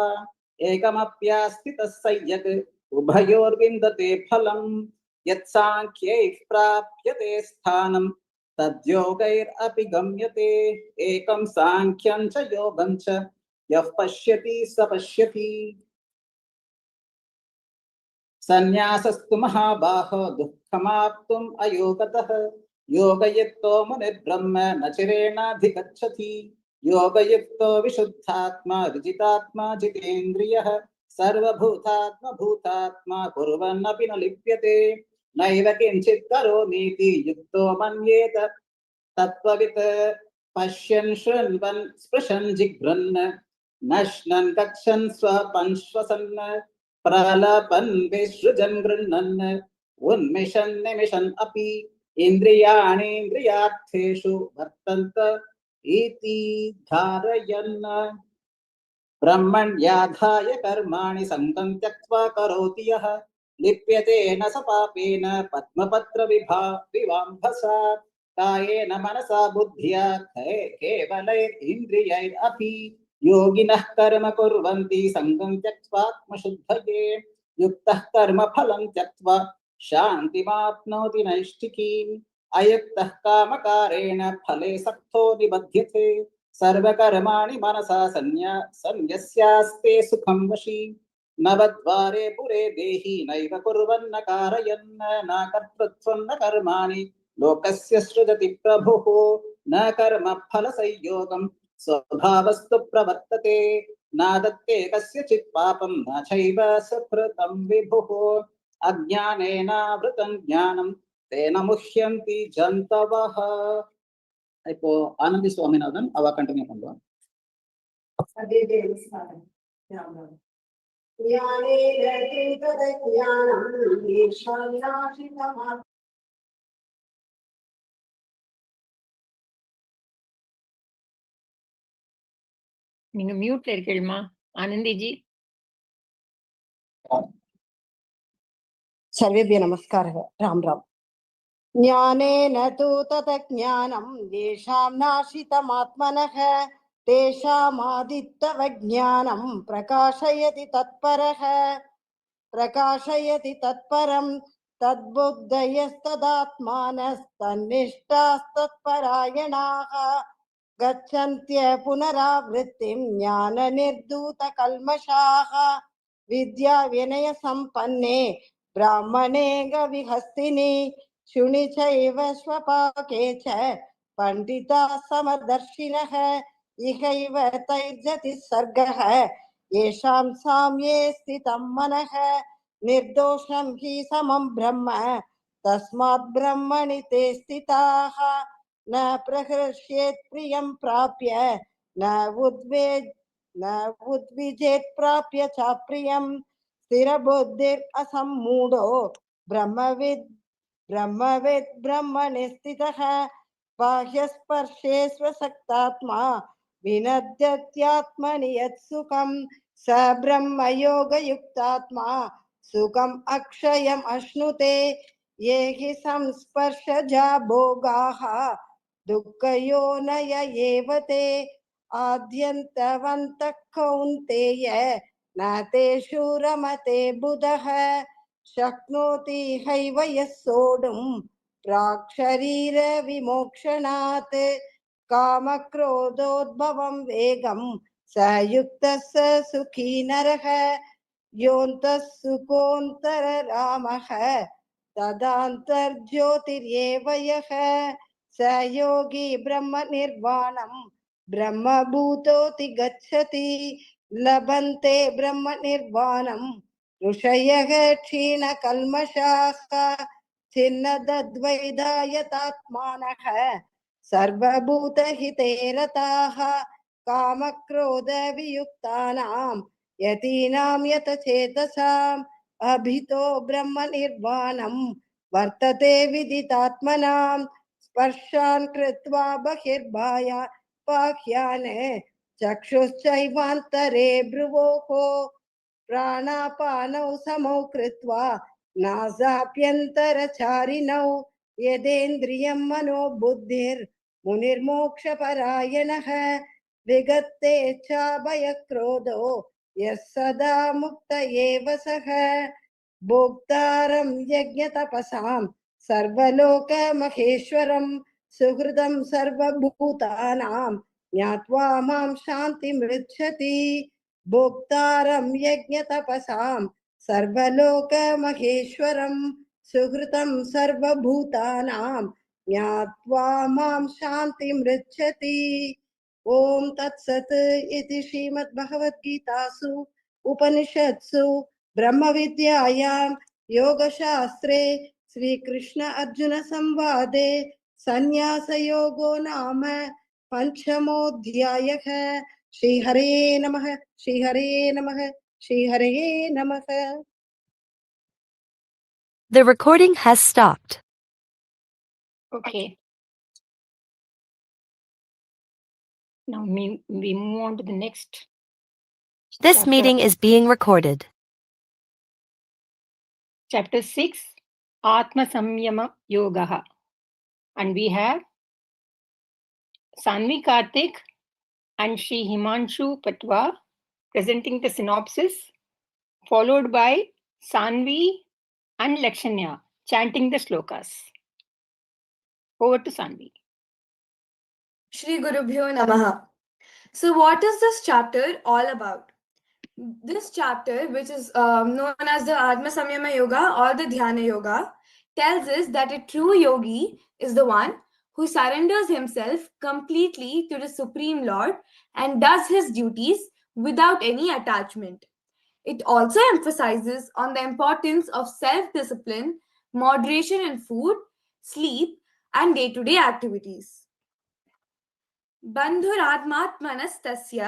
एकमप्यास्ति तस्सय्यक् उभयोर्विन्दते फलम्। यत्साङ्ख्यैः प्राप्यते स्थानं तद्योगैरपि गम्यते। एकं साङ्ख्यं च योगं च यः पश्यति स पश्यति। सन्न्यासस्तु महाबाहो दुःखमाप्तुम् अयोगतः योगयुक्तो मुनिर्ब्रह्म न चिरेणाधिगच्छति। योगयुक्तो विशुद्धात्मा विजितात्मा जितेन्द्रियः सर्वभूतात्मा भूतात्मा कुर्वन्नपि न लिप्यते। नैव किञ्चित् करोमीति युक्तो मन्येत तत्त्ववित् पश्यन् शृण्वन् स्पृशन् जिघ्रन् नश्नन् गच्छन् स्वपन् श्वसन् प्रलपन् विसृजन् गृह्णन् उन्मिषन् निमिषन् अपि इन्द्रियाणीन्द्रियार्थेषु वर्तन्त इति धारयन्। ब्रह्मण्याधाय कर्माणि सङ्गं त्यक्त्वा करोति यः लिप्यते न स पापेन पद्मपत्रविभाम्भसा। कायेन मनसा बुद्ध्या केवलैरिन्द्रियैरपि योगिनः कर्म कुर्वन्ति सङ्गं त्यक्त्वात्मशुद्धये। युक्तः कर्मफलं त्यक्त्वा शान्तिमाप्नोति नैष्ठिकीम्। अयुक्तः कामकारेण फले सक्तो निबध्यते। सर्वकर्माणि मनसा सन्न्यस्यास्ते सुखं वशी। नवद्वारे पुरे देहि नैव कुर्वन्न कारयन् न कर्तृत्वं न कर्माणि लोकस्य सृजति प्रभुः। न कर्म फलसंयोगं स्वभावस्तु प्रवर्तते। न दत्ते कस्यचित् पापं न चैव सुकृतं विभुः। अज्ञानेनावृतं ज्ञानं तेन मुह्यन्ति जन्तवः। இப்போ ஆனந்தி சுவாமிநாதன் அவ கண்டினியூ பண்ணுவான். நீங்க மியூட்ல இருக்கீங்களா ஆனந்திஜி? सर्वेभ्यः नमस्कारः। राम राम। ज्ञानेन तु ततज्ञानं येषां नाशितमात्मनः तेषामादित्तवज्ञानं प्रकाशयति तत्परं तद्बुद्धयस्तदात्मानस्तन्निष्ठास्तत्परायणाः गच्छन्त्य पुनरावृत्तिं ज्ञाननिर्धूतकल्मषाः। विद्या विनय संपन्ने ब्राह्मणे गविहस्तिनि शुनि चैव स्वपाके च पंडिताः समदर्शिनः। इहैव तैर्जति सर्गः येषां साम्ये स्थितं मनः। निर्दोषं हि समं ब्रह्म तस्मात् ब्रह्मणि ते स्थिताः। न प्रहृष्येत् प्रियं प्राप्य न उद्विजेत् प्राप्य च प्रियं। स्थिरबुद्धिरसम्मूढो ब्रह्मविद् ब्रह्मणि स्थितः। बाह्यस्पर्शे स्वसक्तात्मा विनद्यत्यात्मनि यत्सुखं स ब्रह्मयोगयुक्तात्मा सुखम् अक्षयम् अश्नुते। ये हि संस्पर्शजा भोगाः दुःखयोनय एव ते आद्यन्तवन्तः कौन्तेय न तेषु रमते बुधः। शक्नोति हैव यः सोढुं प्राक्शरीर विमोक्षणात् कामक्रोधोद्भवं वेगं स युक्तः स सुखी नरः। योऽन्तः सुखोऽन्तररामः तदान्तर्ज्योतिर्येव यः स योगी ब्रह्म निर्वाणं ब्रह्मभूतोऽति गच्छति लभन्ते ब्रह्म निर्वाणम् ऋषयः क्षीणकल्मषाः छिन्नद्वैधायतात्मानः सर्वभूतहिते रताः कामक्रोधवियुक्तानां यतीनां यतचेतसाम् अभितो ब्रह्म निर्वाणं वर्तते विदितात्मनां स्पर्शान् कृत्वा बहिर्बाह्यान् चक्षुश्चैवान्तरे भ्रुवोः प्राणापानौ समौ कृत्वा नासाभ्यन्तरचारिणौ यदेन्द्रियं मनो बुद्धिर्मुनिर्मोक्षपरायणः विगते च भयक्रोधो यः सदा मुक्त एव सः भोक्तारं यज्ञतपसां सर्वलोकमहेश्वरं सुहृदं सर्वभूतानां ज्ञात्वा मां शान्तिमृच्छति भोक्तारं यज्ञतपसां सर्वलोकमहेश्वरं सुहृतं सर्वभूतानां ज्ञात्वा मां शान्तिमृच्छति। ओम तत्सत् इति श्रीमद्भगवद्गीतासु उपनिषत्सु ब्रह्मविद्यायां योगशास्त्रे श्रीकृष्ण अर्जुन संवादे संन्यासयोगो नाम पंचमोऽध्यायः। श्रीहरे नमः, श्रीहरे नमः, श्रीहरे नमः। The recording has stopped. Okay. Now we move on to the next. This chapter. meeting is being recorded. Chapter 6, Atma Samyama Yogaha. And we have Sanvi Karthik and Shri Himanshu Patwa presenting the synopsis, followed by Sanvi and Lakshanya chanting the shlokas. Over to Sanvi. Shri Gurubhyo Namaha. So what is this chapter all about? This chapter, which is known as the Atma Samyama Yoga or the Dhyana Yoga, tells us that a true yogi is the one who surrenders himself completely to the Supreme Lord and does his duties without any attachment. It also emphasizes on the importance of self-discipline, moderation in food, sleep, and day-to-day activities. बन्धुरात्मात्मनस्त्स्य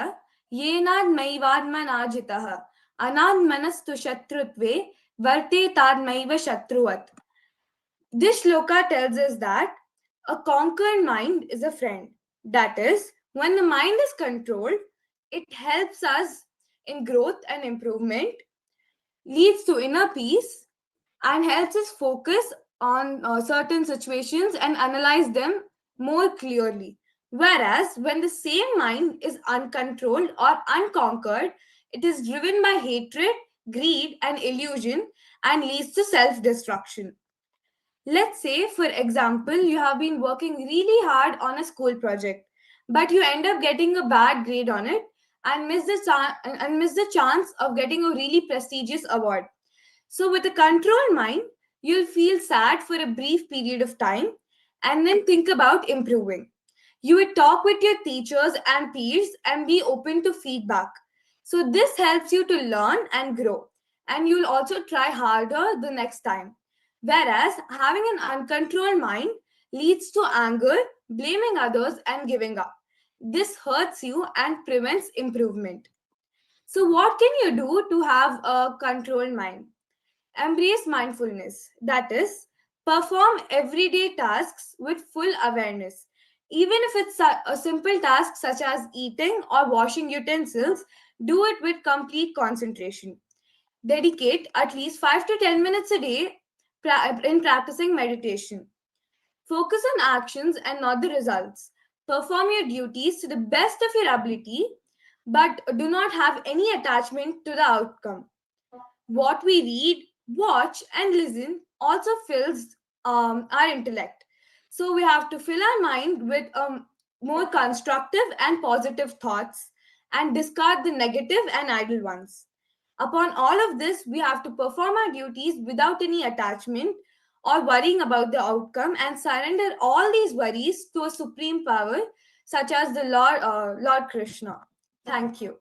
येनाद्मैवात्मनाजितः अनाद्मनस्तु शत्रुत्वे वर्तेताद्मैव शत्रुवत्. This shloka tells us that a conquered mind is a friend. That is, when the mind is controlled, it helps us in growth and improvement, leads to inner peace, and helps us focus on certain situations and analyze them more clearly. Whereas when the same mind is uncontrolled or unconquered, it is driven by hatred, greed, and illusion and leads to self-destruction. Let's say, for example, you have been working really hard on a school project, but you end up getting a bad grade on it and miss the chance of getting a really prestigious award. So with a controlled mind, you'll feel sad for a brief period of time and then think about improving. You would talk with your teachers and peers and be open to feedback. So this helps you to learn and grow, and you'll also try harder the next time. Whereas having an uncontrolled mind leads to anger, blaming others, and giving up. This hurts you and prevents improvement. So what can you do to have a controlled mind? Embrace mindfulness. That is, perform everyday tasks with full awareness. Even if it's a simple task such as eating or washing utensils, do it with complete concentration. Dedicate at least 5 to 10 minutes a day in practicing meditation. Focus on actions and not the results. Perform your duties to the best of your ability, but do not have any attachment to the outcome. What we read, watch, and listen also fills our intellect. So we have to fill our mind with more constructive and positive thoughts and discard the negative and idle ones. Upon all of this, we have to perform our duties without any attachment or worrying about the outcome and surrender all these worries to a supreme power such as the Lord Krishna. Thank you.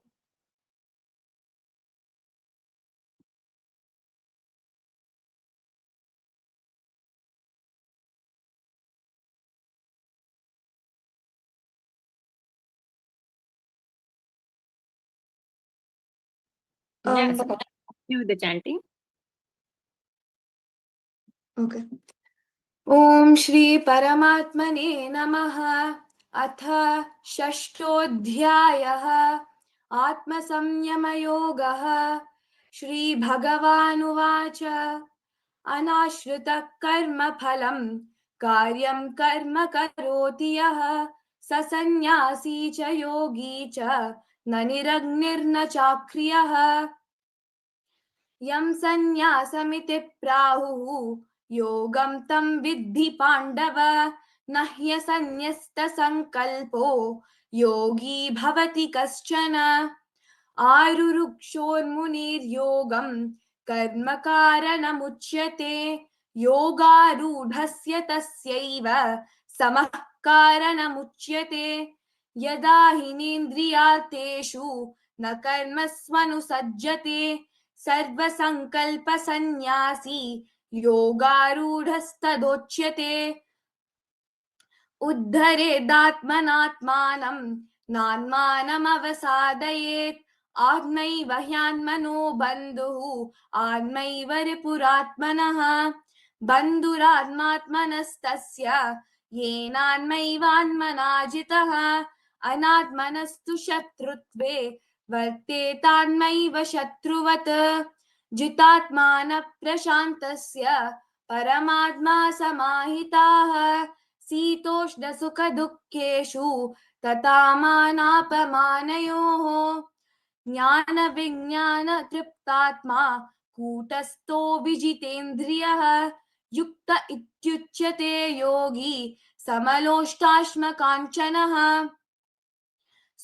Yes, continue with the chanting. Okay. Om Shri Paramatmane Namaha. अथ षष्ठोऽध्यायः आत्मसंयमयोगः। श्रीभगवानुवाच अनाश्रितः कर्मफलं कार्यं कर्म करोति यः स सन्न्यासी च योगी च न निरग्निर्न चाक्रियः। यं सन्न्यासमिति प्राहुः योगं तं विद्धि पाण्डव न ह्यसन्न्यस्तसङ्कल्पो योगी भवति कश्चन। आरुरुक्षोर्मुनिर्योगं कर्म कारणमुच्यते योगारूढस्य तस्यैव समः कारणमुच्यते। यदा हिनेन्द्रियार्थेषु न कर्मस्वनुसज्जते सर्वसङ्कल्पसन्न्यासी योगारूढस्तदोच्यते। उद्धरेदात्मनात्मानं नात्मानमवसादयेत् आत्मैव ह्यात्मनो बन्धुः आत्मैव रिपुरात्मनः। बन्धुरात्मात्मनस्तस्य येनात्मैवात्मना जितः अनात्मनस्तु शत्रुत्वे वर्तेतात्मैव शत्रुवत्। जितात्मानः प्रशान्तस्य परमात्मा समाहिताः शीतोष्णसुखदुःखेषु तथा मानापमानयोः। ज्ञानविज्ञानतृप्तात्मा कूटस्थो विजितेन्द्रियः युक्त इत्युच्यते योगी समलोष्टाश्मकाञ्चनः।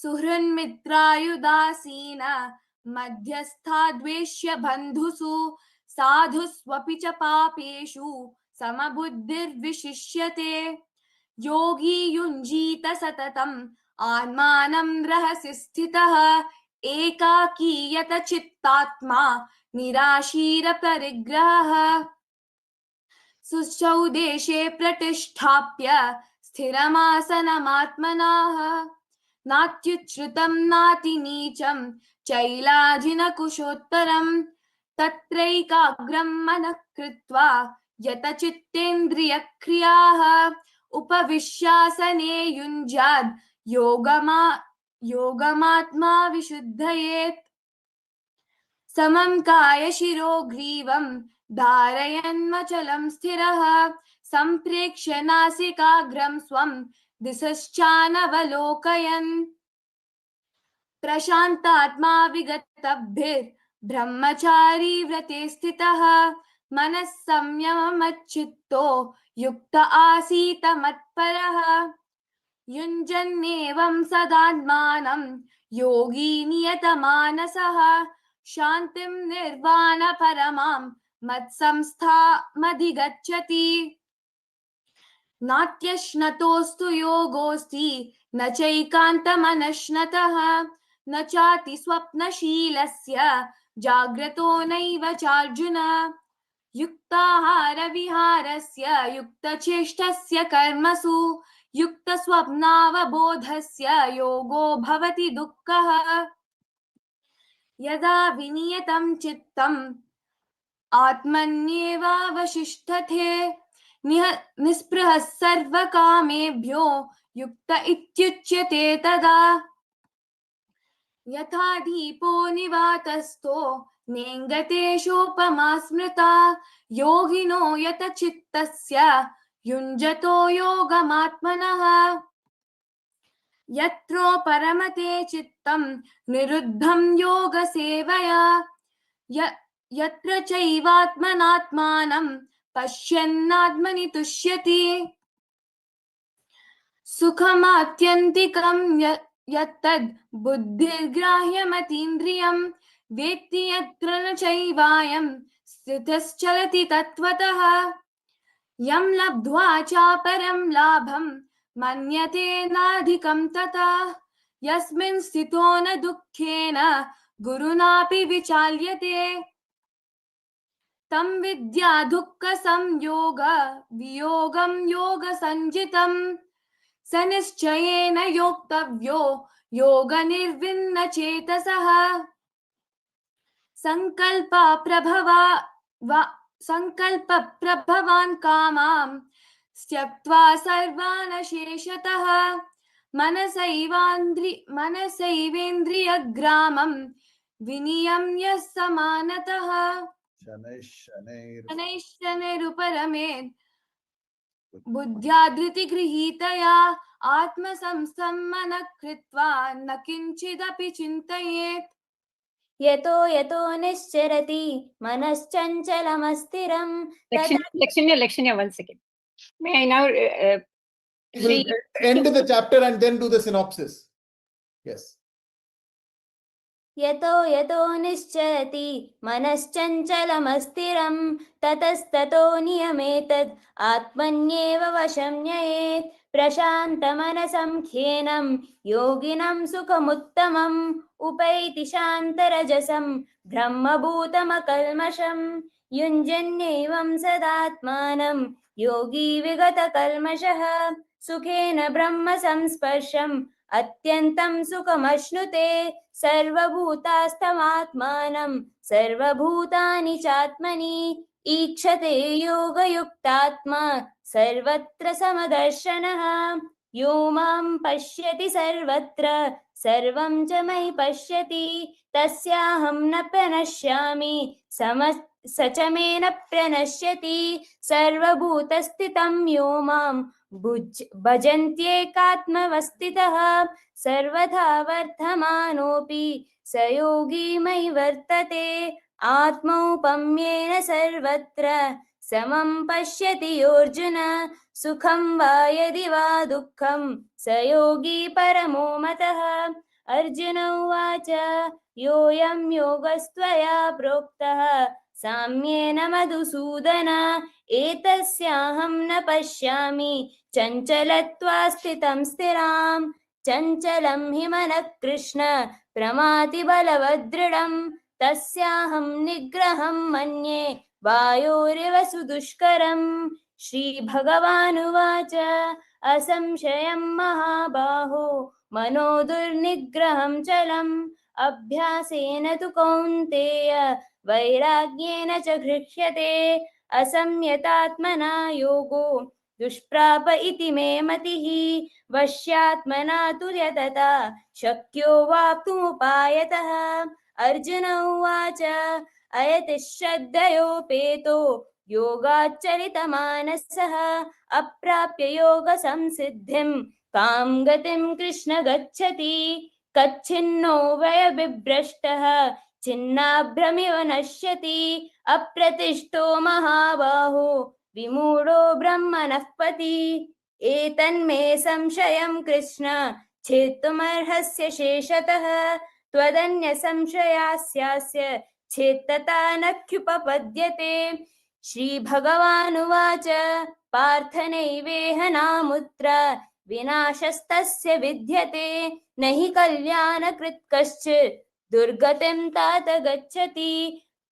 सुहृन्मित्रायुदासीन मध्यस्थाद्वेष्य बन्धुषु साधुष्वपि च पापेषु समबुद्धिर्विशिष्यते। योगी युञ्जीत सततम् आत्मानं रहसि स्थितः एकाकीयत चित्तात्मा निराशीरपरिग्रहः। शुचौ देशे प्रतिष्ठाप्य स्थिरमासनमात्मनः नात्युच्छ्रितं नातिनीचं चैलाजिनकुशोत्तरम् तत्रैकाग्रं मनः कृत्वा यतचित्तेन्द्रियक्रियाः उपविश्यासने युञ्जाद् योगमात्मा विशुद्धयेत्। समं कायशिरो ग्रीवं धारयन्मचलं स्थिरः सम्प्रेक्ष्य नासिकाग्रं स्वं दिशश्चानवलोकयन्। प्रशान्तात्मा विगतभिर्ब्रह्मचारी व्रते स्थितः मनः संयममच्चित्तो युक्त आसीत मत्परः। युञ्जन्नेवं सदात्मानं योगी नियतमानसः शान्तिं निर्वाणपरमां मत्संस्थामधिगच्छति। नात्यश्नतोऽस्तु योगोऽस्ति न चैकान्तमनश्नतः न चाति स्वप्नशीलस्य जाग्रतो नैव चार्जुन। युक्ताहारविहारस्य युक्तचेष्टस्य कर्मसु युक्तस्वप्नावबोधस्य योगो भवति दुःखः। यदा विनियतं चित्तम् आत्मन्येवावशिष्ठते निःस्पृहः सर्वकामेभ्यो युक्त इत्युच्यते तदा। यथा दीपो निवातस्थो नेङ्गतेषोपमा स्मृता योगिनो यतचित्तस्य युञ्जतो योगमात्मनः। यत्रो परमते चित्तं निरुद्धं योगसेवया यत्र चैवात्मनात्मानं पश्यन्नात्मनि तुष्यति। सुखमात्यन्तिकं यत्तद् बुद्धिर्ग्राह्यमतीन्द्रियं वेत्ति यत्र न चैवायं स्थितश्चलति तत्त्वतः। यं लब्ध्वा चापरं लाभं मन्यते नाधिकं तथा यस्मिन् स्थितो न दुःखेन गुरुणापि विचाल्यते तं विद्या दुःख संयोग वियोगं योग संजितं स निश्चयेन योक्तव्यो योग निर्विन्न चेतसः संकल्प प्रभवान् कामां त्यक्त्वा सर्वान् शेषतः मनसैवेन्द्रियग्रामं विनियम्य समानतः शनैश्शनैरुपरमेत् बुद्ध्या धृतिगृहीतया आत्मसंस्थं कृत्वा न किंचिदपि चिन्तयेत् यतो यतो निश्चरति मनश्चञ्चलमस्थिरं Lakshanya, 1 second. May I now We'll end the chapter and then do the synopsis. Yes. यतो यतो निश्चरति मनश्चञ्चलमस्थिरं ततस्ततो नियमेतद् आत्मन्येव वशं न्ययेत् प्रशान्तमनसं ख्येनं योगिनं सुखमुत्तमम् उपैति शान्तरजसं ब्रह्मभूतमकल्मषं युञ्जन्यैवं सदात्मानं योगी विगतकल्मषः सुखेन ब्रह्म संस्पर्शम् अत्यन्तं सुखमश्नुते सर्वभूतास्तमात्मानं सर्वभूतानि चात्मनि ईक्षते योगयुक्तात्मा सर्वत्र समदर्शनः यो मां पश्यति सर्वत्र सर्वं च मयि पश्यति तस्याहं न प्रणश्यामि स च मे न प्रणश्यति सर्वभूतस्थितं यो मां भजन्त्येकात्मवस्थितः सर्वथा वर्धमानोऽपि स योगी मयि वर्तते आत्मौपम्येन सर्वत्र समं पश्यति योऽर्जुन सुखं वा यदि वा दुःखं स योगी परमो मतः अर्जुन उवाच योऽयं योगस्त्वया प्रोक्तः साम्येन मधुसूदन एतस्याहं न पश्यामि चञ्चलत्वा स्थितं स्थिराम् चञ्चलं हि मनः कृष्ण प्रमाति बलवदृढं तस्याहं निग्रहं मन्ये वायोरिव सुदुष्करम् श्रीभगवानुवाच असंशयं महाबाहो मनो दुर्निग्रहं चलम् अभ्यासेन तु कौन्तेय वैराग्येन च गृह्यते असंयतात्मना योगो दुष्प्राप इति मे मतिः वश्यात्मना तु यतता शक्यो वाप्तुमुपायतः अर्जुन उवाच अयति श्रद्धयोपेतो योगाच्चलितमानसः अप्राप्य योगसंसिद्धिं कां गतिं कृष्ण गच्छति कच्छिन्नो वयविभ्रष्टः छिन्नाभ्रमिव नश्यति अप्रतिष्ठो महाबाहो विमूढो ब्रह्मणः पथि एतन्मे संशयं कृष्ण छेत्तुमर्हस्य शेषतः त्वदन्य संशयास्यास्य छेत्तता नख्युपपद्यते श्रीभगवानुवाच पार्थ नैवेह नामुत्र विनाशस्तस्य विद्यते न हि कल्याणकृत् कश्चित् दुर्गतिं तात गच्छति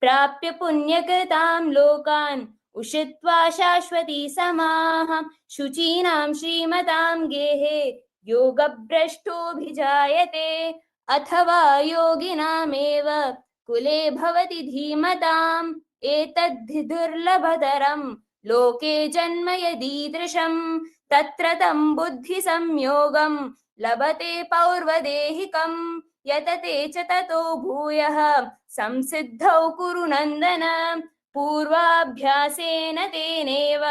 प्राप्य पुण्यकृतां लोकान् उषित्वा शाश्वती समाः शुचीनां श्रीमतां गेहे योगभ्रष्टोऽभिजायते अथवा योगिनामेव कुले भवति धीमताम् एतद्धि दुर्लभतरं लोके जन्म यदीदृशं तत्र तं बुद्धिसंयोगं लभते पौर्वदेहिकं यतते च ततो भूयः संसिद्धौ कुरु नन्दन पूर्वाभ्यासेन तेनेव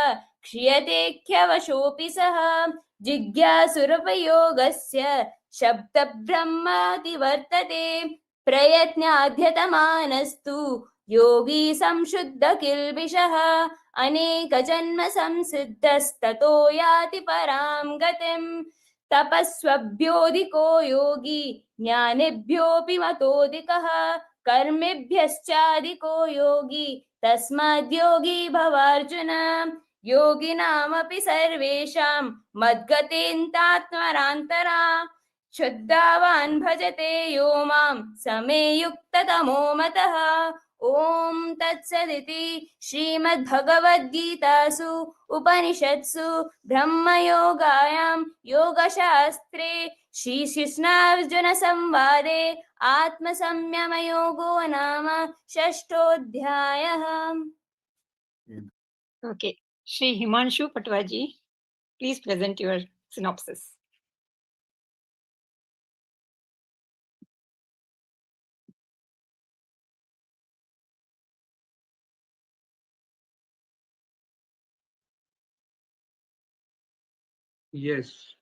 क्रियते ह्यवशोऽपि सः जिज्ञासुरपयोगस्य शब्दब्रह्माति वर्तते प्रयत्नाध्यतमानस्तु योगी संशुद्ध किल्बिषः अनेकजन्म संसिद्धस्ततो याति परां गतिम् तपस्वभ्योऽधिको योगी ज्ञानिभ्योऽपि मतोऽधिकः कर्मिभ्यश्चाधिको योगी तस्माद् योगी भवार्जुन योगिनामपि सर्वेषां मद्गतेन्तात्मरान्तरा श्रद्धावान् भजते यो मां समे युक्ततमो मतः। ॐ तत्सदिति श्रीमद्भगवद्गीतासु उपनिषत्सु ब्रह्मयोगायां योगशास्त्रे श्रीकृष्णार्जुनसंवादे आत्मसंयमयोगो नाम षष्ठोऽध्यायः। Okay. Shri Himanshu Patwaji, please present your synopsis. Yes.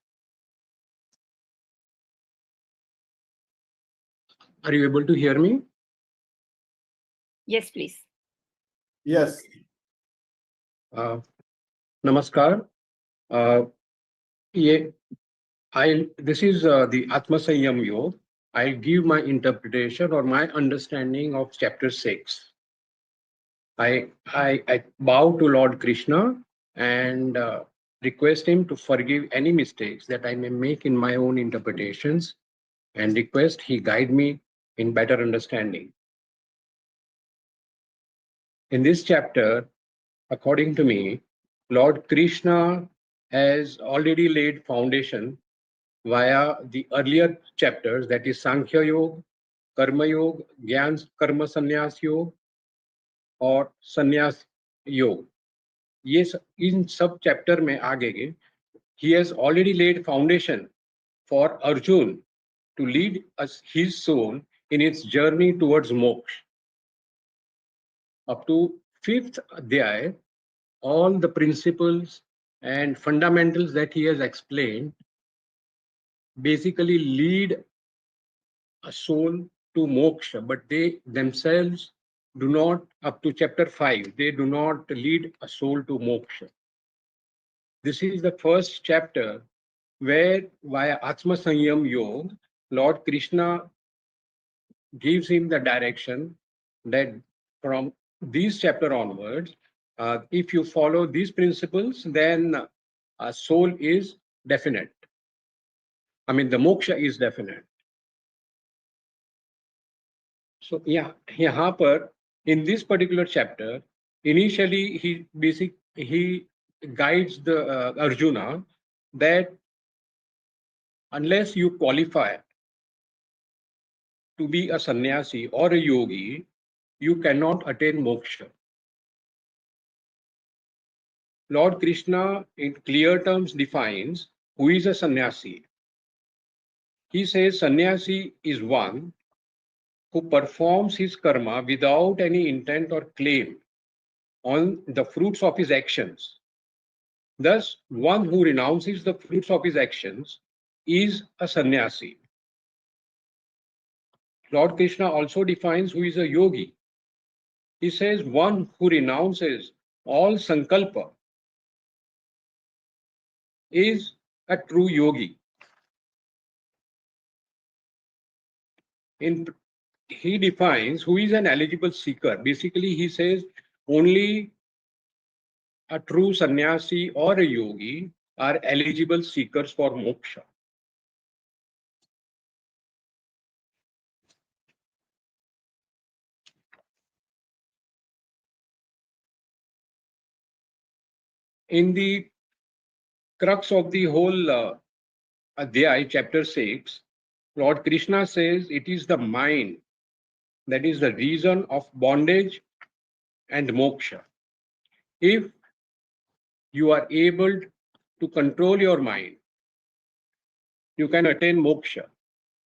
Are you able to hear me? Yes, please. Yes. Namaskar. This is the Atma Sanyam Yoga. I'll give my interpretation or my understanding of chapter 6. I bow to Lord Krishna and request him to forgive any mistakes that I may make in my own interpretations, and request he guide me in better understanding. In this chapter, according to me, Lord Krishna has already laid foundation via the earlier chapters, that is Sankhya Yoga, Karma Yoga, Gyan Karma Sannyas Yoga और Sannyas Yoga. Yes, in sub chapter में आगे he has already laid foundation for Arjun to lead us his soul in its journey towards moksha. Up to 5th adhyaya, all the principles and fundamentals that he has explained basically lead a soul to moksha, but they themselves do not, up to chapter 5, they do not lead a soul to moksha. This is the first chapter where via Atma Sanyam Yoga, Lord Krishna gives him the direction that from this chapter onwards, if you follow these principles, then a soul is definite. I mean, the moksha is definite. So, yeah, यहाँ पर in this particular chapter, initially he guides the Arjuna that unless you qualify to be a sannyasi or a yogi, you cannot attain moksha. Lord Krishna in clear terms defines who is a sannyasi. He says sannyasi is one who performs his karma without any intent or claim on the fruits of his actions. Thus, one who renounces the fruits of his actions is a sannyasi. Lord Krishna also defines who is a yogi. He says one who renounces all sankalpa is a true yogi. He defines who is an eligible seeker. Basically, he says only a true sannyasi or a yogi are eligible seekers for moksha. In the crux of the whole Adhyaya, chapter 6, Lord Krishna says it is the mind that is the reason of bondage and moksha. If you are able to control your mind, you can attain moksha.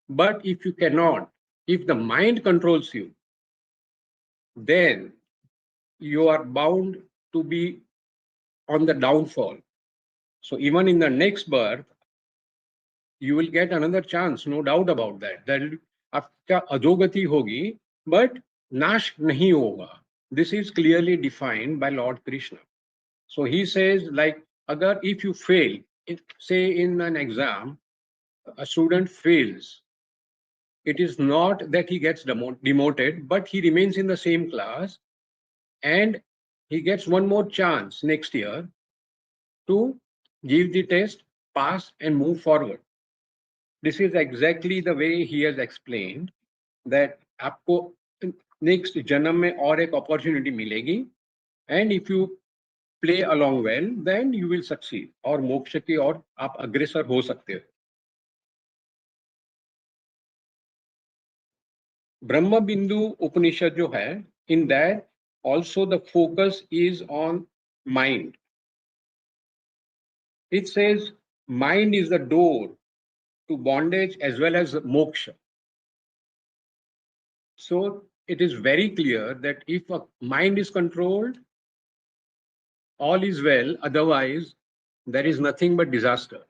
But if you cannot, if the mind controls you, then you are bound to be on the downfall. So even in the next birth, you will get another chance, no doubt about that. That आपका अधोगति होगी, but नाश नहीं होगा. This is clearly defined by Lord Krishna. So he says, like, if you fail, say in an exam, a student fails, it is not that he gets demoted, but he remains in the same class and he gets one more chance next year to give the test, pass, and move forward. This is exactly the way he has explained that आपको next जन्म में और एक opportunity मिलेगी, and if you play along well, then you will succeed. और मोक्ष की ओर आप अग्रसर हो सकते हो. ब्रह्म बिंदु उपनिषद जो है, in that also the focus is on mind. It says mind is the door to bondage as well as moksha. So it is very clear that if a mind is controlled, all is well, otherwise there is nothing but disaster.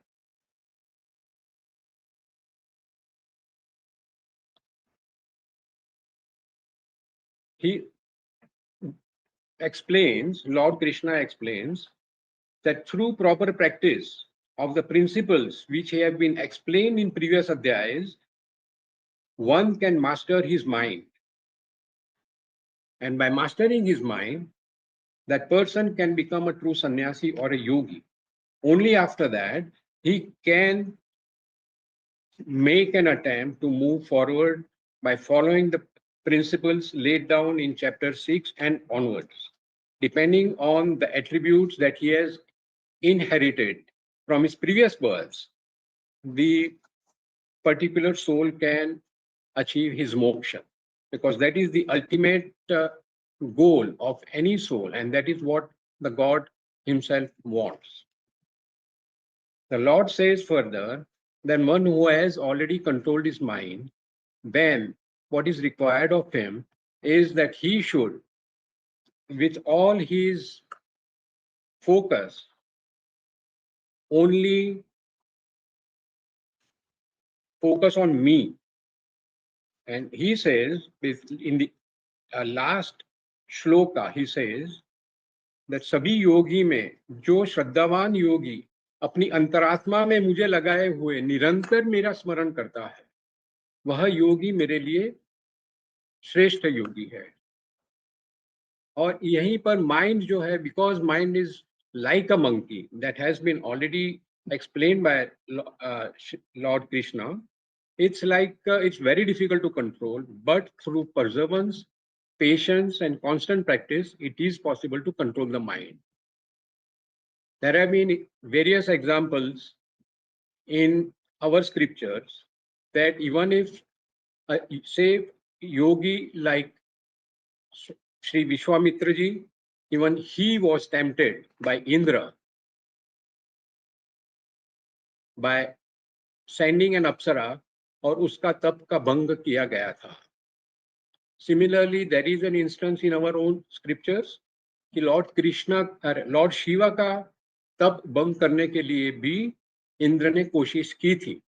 He explains, Lord Krishna explains, that through proper practice of the principles which have been explained in previous adhyayas, one can master his mind. And by mastering his mind, that person can become a true sannyasi or a yogi. Only after that, he can make an attempt to move forward by following the principles laid down in chapter 6 and onwards, depending on the attributes that he has inherited from his previous births. The particular soul can achieve his moksha, because that is the ultimate goal of any soul, and that is what the God himself wants. The Lord says further that one who has already controlled his mind, then what is required of him is that he should, with all his focus, only focus on me. And he says, in the last shloka, he says that सभी योगी में जो श्रद्धावान योगी अपनी अंतरात्मा में मुझे लगाए हुए निरंतर मेरा स्मरण करता है, वह योगी मेरे लिए श्रेष्ठ योगी है. और यहीं पर माइंड जो है, because mind is like a monkey, that has been already explained by Lord Krishna. It's like it's very difficult to control, but through perseverance, patience, and constant practice, it is possible to control the mind. There have been various examples in our scriptures that even if, say, yogi like Sri Vishwamitra ji, even he was tempted by Indra by sending an apsara, और उसका तप का भंग किया गया था. Similarly, there is an instance in our own scriptures कि Lord Shiva का तप भंग करने के लिए भी इंद्र ने कोशिश की थी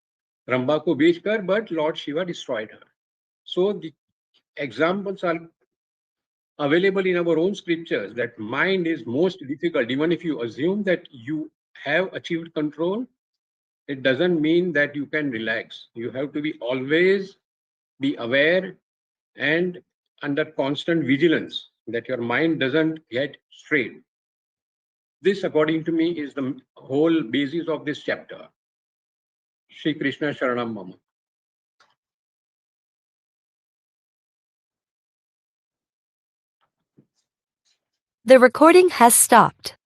रंभा को बेचकर, but Lord Shiva destroyed her. So the examples are available in our own scriptures that mind is most difficult. Even if you assume that you have achieved control, it doesn't mean that you can relax. You have to be always be aware and under constant vigilance that your mind doesn't get strayed. This, according to me, is the whole basis of this chapter. Shri Krishna Sharanam Mama. The recording has stopped.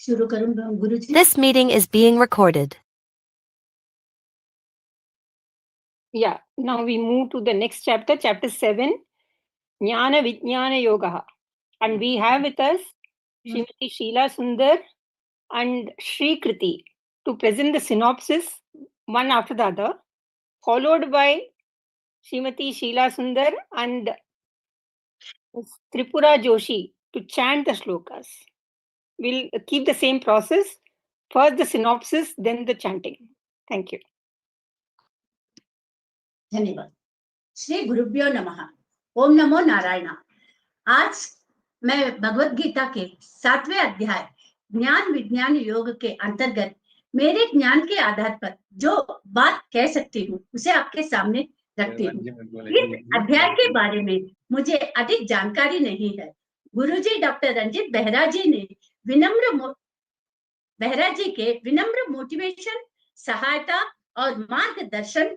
This meeting is being recorded. Yeah, now we move to the next chapter, chapter 7, Jnana Vijnana Yoga. And we have with us Srimati Sheela Sundar and Shri Kriti to present the synopsis one after the other, followed by Srimati Sheela Sundar and Tripura Joshi to chant the shlokas. We'll keep the same process. First the synopsis, then the chanting. Thank you. धन्यवाद. श्री गुरुभ्यो नमः. ओम नमो नारायण. आज मैं भगवत गीता के 7वें अध्याय ज्ञान विज्ञान योग के अंतर्गत मेरे ज्ञान के आधार पर जो बात कह सकती हूँ उसे आपके सामने रखती हूँ. इस अध्याय के बारे में मुझे अधिक जानकारी नहीं है. गुरुजी डॉक्टर रंजित बेहरा जी ने बेहरा जी के विनम्र मोटिवेशन, सहायता और मार्गदर्शन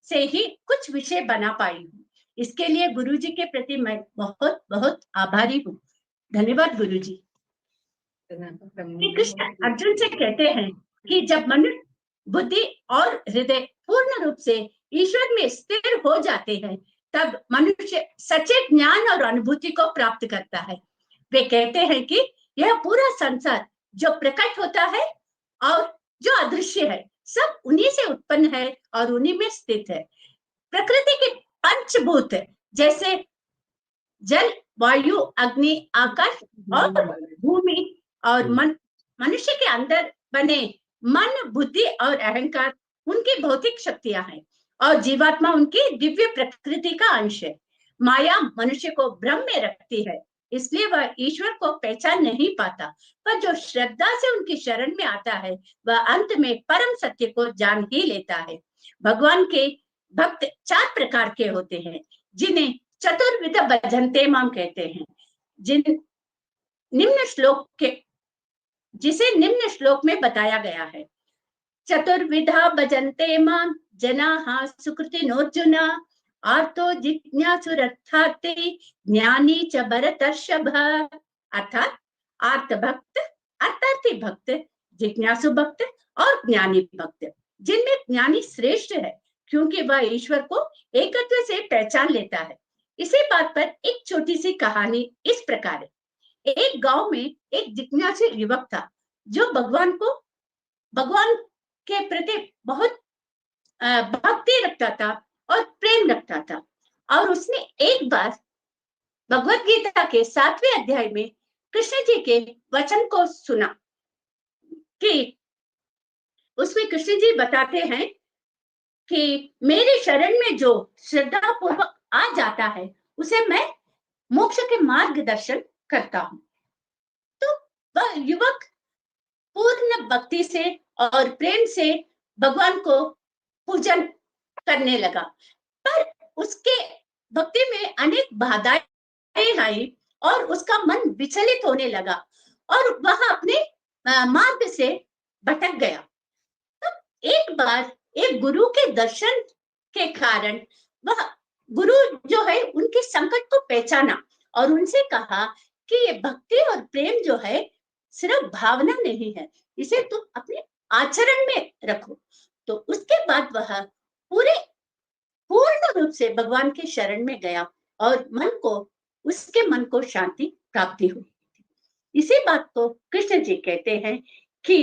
से ही कुछ विषय बना पाई हूँ। इसके लिए गुरुजी के प्रति मैं बहुत बहुत आभारी हूँ। धन्यवाद गुरुजी। श्री कृष्ण अर्जुन से कहते हैं कि जब मनुष्य बुद्धि और हृदय पूर्ण रूप से ईश्वर में स्थिर हो जाते हैं, तब मनुष्य सच्चे ज्ञान और अनुभूति को प्राप्त करता है। वे कहते हैं कि यह पूरा संसार जो प्रकट होता है और जो अदृश्य है, सब उन्हीं से उत्पन्न है और उन्हीं में स्थित है। प्रकृति के पंचभूत जैसे जल, वायु, अग्नि, आकाश और भूमि और मनुष्य के अंदर बने मन, बुद्धि और अहंकार उनकी भौतिक शक्तियां हैं और जीवात्मा उनकी दिव्य प्रकृति का अंश है। माया मनुष्य को भ्रम में रखती है, इसलिए वह ईश्वर को पहचान नहीं पाता, पर जो श्रद्धा से उनकी शरण में आता है वह अंत में परम सत्य को जान ही लेता है। भगवान के भक्त 4 प्रकार के होते हैं, जिन्हें चतुर्विध भजन्ते माम कहते हैं। जिसे निम्न श्लोक में बताया गया है। चतुर्विधा भजन्ते माम जनाः सुकृतिनोऽर्जुन, आर्तो जिज्ञासुरर्थार्थे ज्ञानी च भरतर्षभ। अर्थात आर्त भक्त, अर्थार्थी भक्त, जिज्ञासु भक्त और ज्ञानी भक्त, जिनमें ज्ञानी श्रेष्ठ है क्योंकि वह ईश्वर को एकत्व से पहचान लेता है। इसी बात पर एक छोटी सी कहानी इस प्रकार है। एक गांव में एक जिज्ञासु युवक था जो भगवान के प्रति बहुत भक्ति रखता था और प्रेम रखता था, और उसने एक बार भगवद गीता के 7वें अध्याय में कृष्ण जी के वचन को सुना कि उसमें कृष्ण जी बताते हैं कि मेरे शरण में जो श्रद्धा पूर्वक आ जाता है उसे मैं मोक्ष के मार्गदर्शन करता हूं। तो वह युवक पूर्ण भक्ति से और प्रेम से भगवान को पूजन करने लगा, पर उसके भक्ति में अनेक बाधाएं आई और उसका मन विचलित होने लगा और वह अपने मार्ग से भटक गया। तब एक बार एक गुरु के दर्शन के कारण वह गुरु जो है उनके संकट को पहचाना और उनसे कहा कि ये भक्ति और प्रेम जो है सिर्फ भावना नहीं है, इसे तुम अपने आचरण में रखो। तो उसके बाद वह पूर्ण रूप से भगवान के शरण में गया और उसके मन को शांति प्राप्ति हुई। इसी बात को कृष्ण जी कहते हैं कि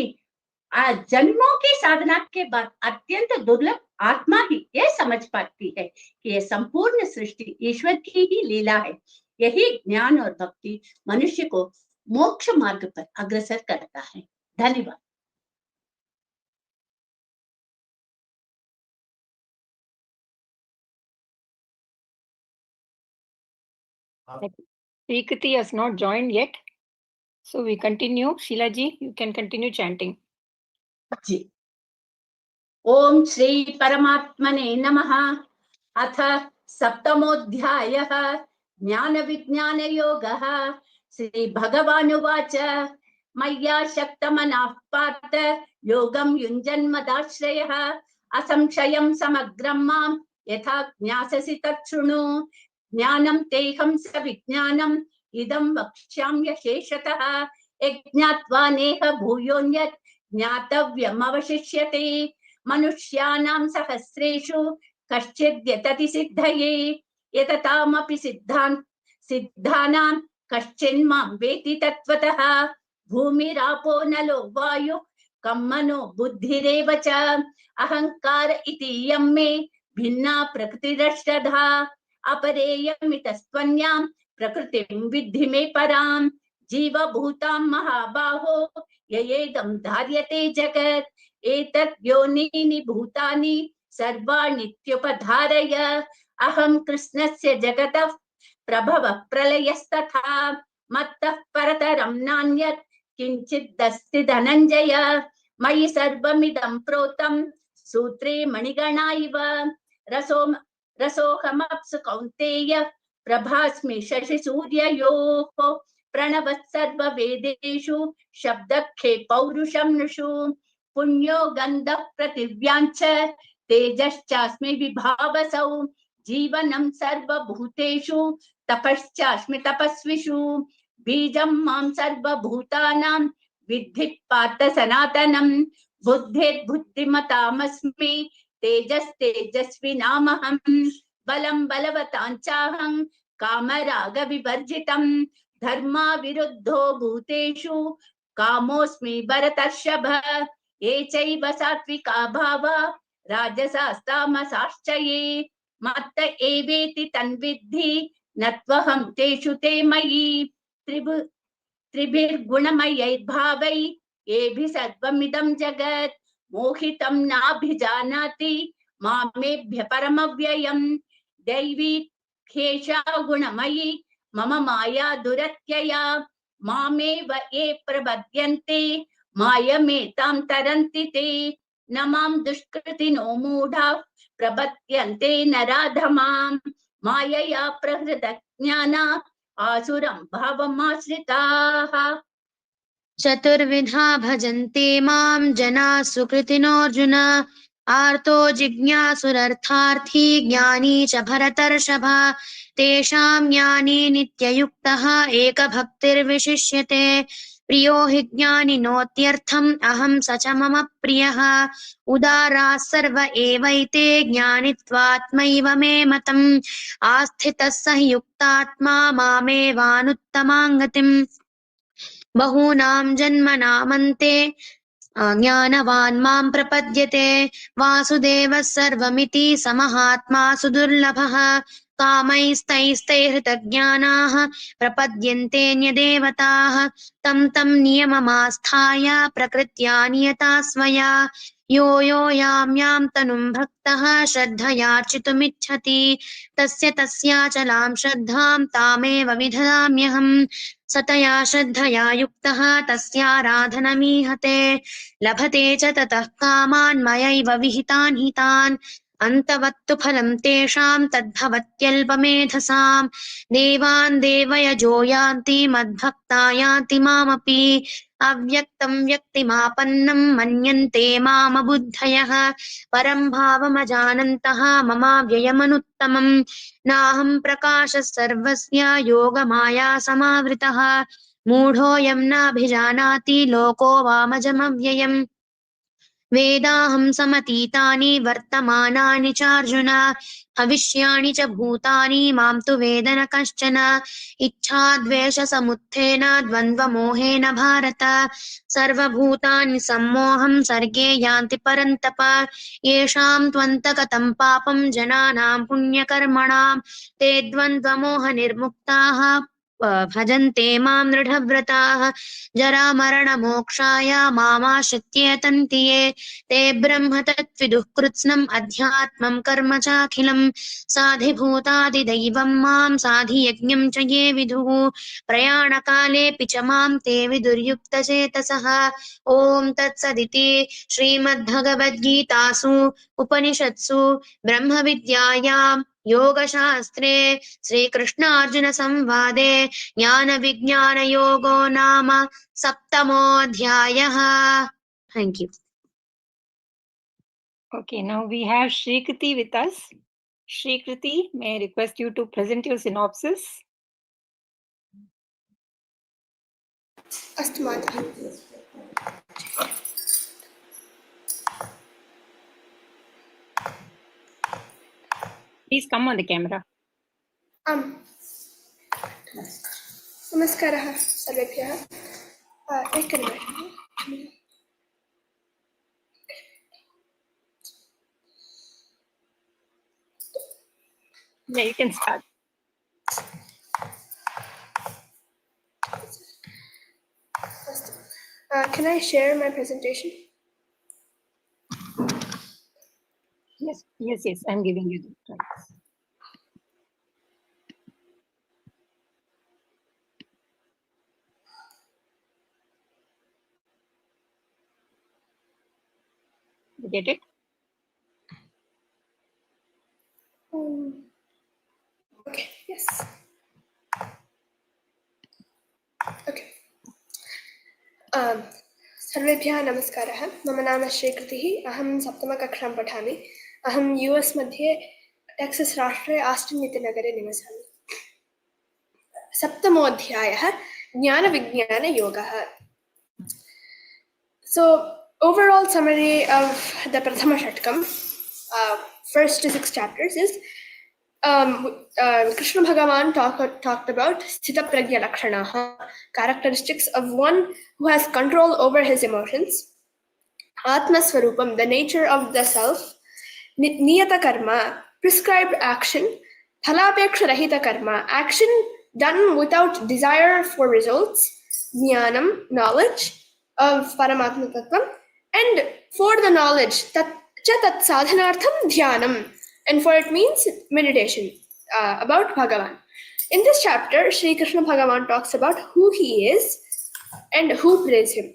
जन्मों की साधना के बाद अत्यंत दुर्लभ आत्मा ही यह समझ पाती है कि यह संपूर्ण सृष्टि ईश्वर की ही लीला है। यही ज्ञान और भक्ति मनुष्य को मोक्ष मार्ग पर अग्रसर करता है। धन्यवाद। Srikriti has not joined yet, so we continue. Sheila ji, you can continue chanting. जी। ओम श्री परमात्मने नमः। अथ सप्तमोऽध्यायः ज्ञान विज्ञान योगः। श्री भगवानुवाच मय्या शक्तमनः पार्थ योगं युञ्जन्मदाश्रयः असंशयं समग्रं मां यथा ज्ञास्यसि तत् शृणु। ज्ञानं तेहं सविज्ञानम् इदं वक्ष्याम्य शेषतः यज्ञात्वा नेह भूयोऽन्यत् ज्ञातव्यमवशिष्यते। मनुष्याणां सहस्रेषु कश्चिद् यतति सिद्धये यततामपि सिद्धानां कश्चिन्मां वेति तत्त्वतः। भूमिरापो नलो वायुः कं मनो बुद्धिरेव च अहंकार इति यं मे भिन्ना प्रकृतिरष्टधा। अपरेयमितस्त्वन्यां प्रकृतिं विद्धि मे परां। जीवभूतां महाबाहो ययेदं धार्यते जगत् एतत् योनीनि भूतानि सर्वाणीत्युपधारय। अहं कृष्णस्य जगतः प्रभवः प्रलयस्तथा मत्तः परतरं नान्यत् किञ्चिदस्ति धनञ्जय। मयि सर्वमिदं प्रोतं सूत्रे मणिगणा इव। रसोऽहमप्सु कौन्तेय प्रभास्मि शशिसूर्ययोः। प्रणवः सर्ववेदेषु शब्दखे पौरुषं नृषु पुण्यो गन्धः पृथिव्याञ्च तेजश्चास्मि विभावसौ जीवनं सर्वभूतेषु तपश्चास्मि तपस्विषु बीजं मां सर्वभूतानां विद्धि पार्थ सनातनं बुद्धिर्बुद्धिमतामस्मि तेजस्तेजस्विनामहं बलं बलवताञ्चाहं कामरागविवर्जितं धर्माविरुद्धो भूतेषु कामोऽस्मि भरतर्षभ ये चैव सात्विका भावा राजसास्तामसाश्च ये मत्त एवेति तन्विद्धि न त्वहं तेषु ते मयि त्रिभिर्गुणमयैर्भावै येभिः सर्वमिदं जगत् मोहितं नाभिजानाति मामेभ्य परमव्ययम् दैवी ह्येषा गुणमयी मम माया दुरत्यया मामेव ये प्रपद्यन्ते मायमेतां तरन्ति ते न मां दुष्कृतिनो मूढाः प्रपद्यन्ते नराधमां मायया प्रहृतज्ञाना आसुरं भावमाश्रिताः चतुर्विधा भजन्ते मां जनाः सुकृतिनोऽर्जुन आर्तो जिज्ञासुरर्थार्थी ज्ञानी च भरतर्षभ तेषां ज्ञानी नित्ययुक्तः एकभक्तिर्विशिष्यते प्रियो हि ज्ञानिनोत्यर्थम् अहं स च मम प्रियः उदाराः सर्व एवैते ज्ञानित्वात्मैव मे मतम् आस्थितः स हि युक्तात्मा मामेवानुत्तमां गतिम् बहूनां जन्मनामन्ते ज्ञानवान् मां प्रपद्यते वासुदेवः सर्वमिति समहात्मा सुदुर्लभः कामैस्तैस्तैहृतज्ञानाः प्रपद्यन्तेऽन्यदेवताः तं तं नियममास्थाय प्रकृत्या नियता स्वया यो यो यां यां तनुं भक्तः श्रद्धयार्चितुमिच्छति तस्य तस्याचलां श्रद्धां तामेव विदधाम्यहम् सतया श्रद्धया युक्तः तस्याराधनमीहते लभते च ततः कामान् मयैव विहितान् हितान् अन्तवत्तु फलं तेषां तद्भवत्यल्पमेधसां देवान् देवयजो यान्ति मद्भक्ता यान्ति मामपि अव्यक्तं व्यक्तिमापन्नं मन्यन्ते मामबुद्धयः परं भावमजानन्तः ममाव्ययमनुत्तमम् नाहं प्रकाशः सर्वस्य योगमाया समावृतः मूढोऽयं नाभिजानाति लोको वामजमव्ययम् वेदाहं समतीतानि वर्तमानानि चार्जुन भविष्याणि च भूतानि मां तु वेद न कश्चन इच्छाद्वेषसमुत्थेन द्वन्द्वमोहेन भारत सर्वभूतानि सम्मोहं सर्गे यान्ति परन्तप येषां त्वन्तगतं पापं जनानां पुण्यकर्मणां ते द्वन्द्वमोहनिर्मुक्ताः भजन्ते मां दृढव्रताः जरामरणमोक्षाय मामाश्रित्य यतन्ति ये ते ब्रह्म तत्विदुः कृत्स्नम् अध्यात्मं कर्म चाखिलम् साधिभूतादिदैवं मां साधियज्ञं च ये विदुः प्रयाणकालेऽपि च मां ते विदुर्युक्तचेतसः ॐ तत्सदिति श्रीमद्भगवद्गीतासु उपनिषत्सु ब्रह्मविद्यायां योगशास्त्रे श्रीकृष्णार्जुनसंवादे ज्ञानविज्ञानयोगो नाम सप्तमोऽध्यायः. Thank you. Okay, now we have Shrikriti with us. Shrikriti, may I request you to present your synopsis? अस्तु मातः। Please come on the camera. आम्, नमस्कारः सर्वेभ्यः। एकनिमिषम्। Yeah, you can start. Can I share my presentation? Yes, yes, yes. I'm giving you the slides. You get it? Okay, yes. सर्वेभ्यः नमस्कारः। मम नाम श्रीकृतिः। अहं सप्तमकक्षां पठामि। अहं US मध्ये टेक्सस् राष्ट्रे आस्टिन् इति नगरे निवसामि। सप्तमोऽध्यायः ज्ञानविज्ञानयोगः। So overall summary of the Prathama Shatkam, first 6 chapters is Krishna Bhagavan talked about Sthita Pragya Lakshanaha, characteristics of one who has control over his emotions. Atma Swarupam, the nature of the self. Niyata Karma, prescribed action. Phalapeksha Rahita Karma, action done without desire for results. Jnanam, knowledge of Paramatma Tattvam. And for the knowledge, tat sadhanartham dhyanam. And for it means meditation about Bhagavan. In this chapter, Sri Krishna Bhagavan talks about who he is and who praise him.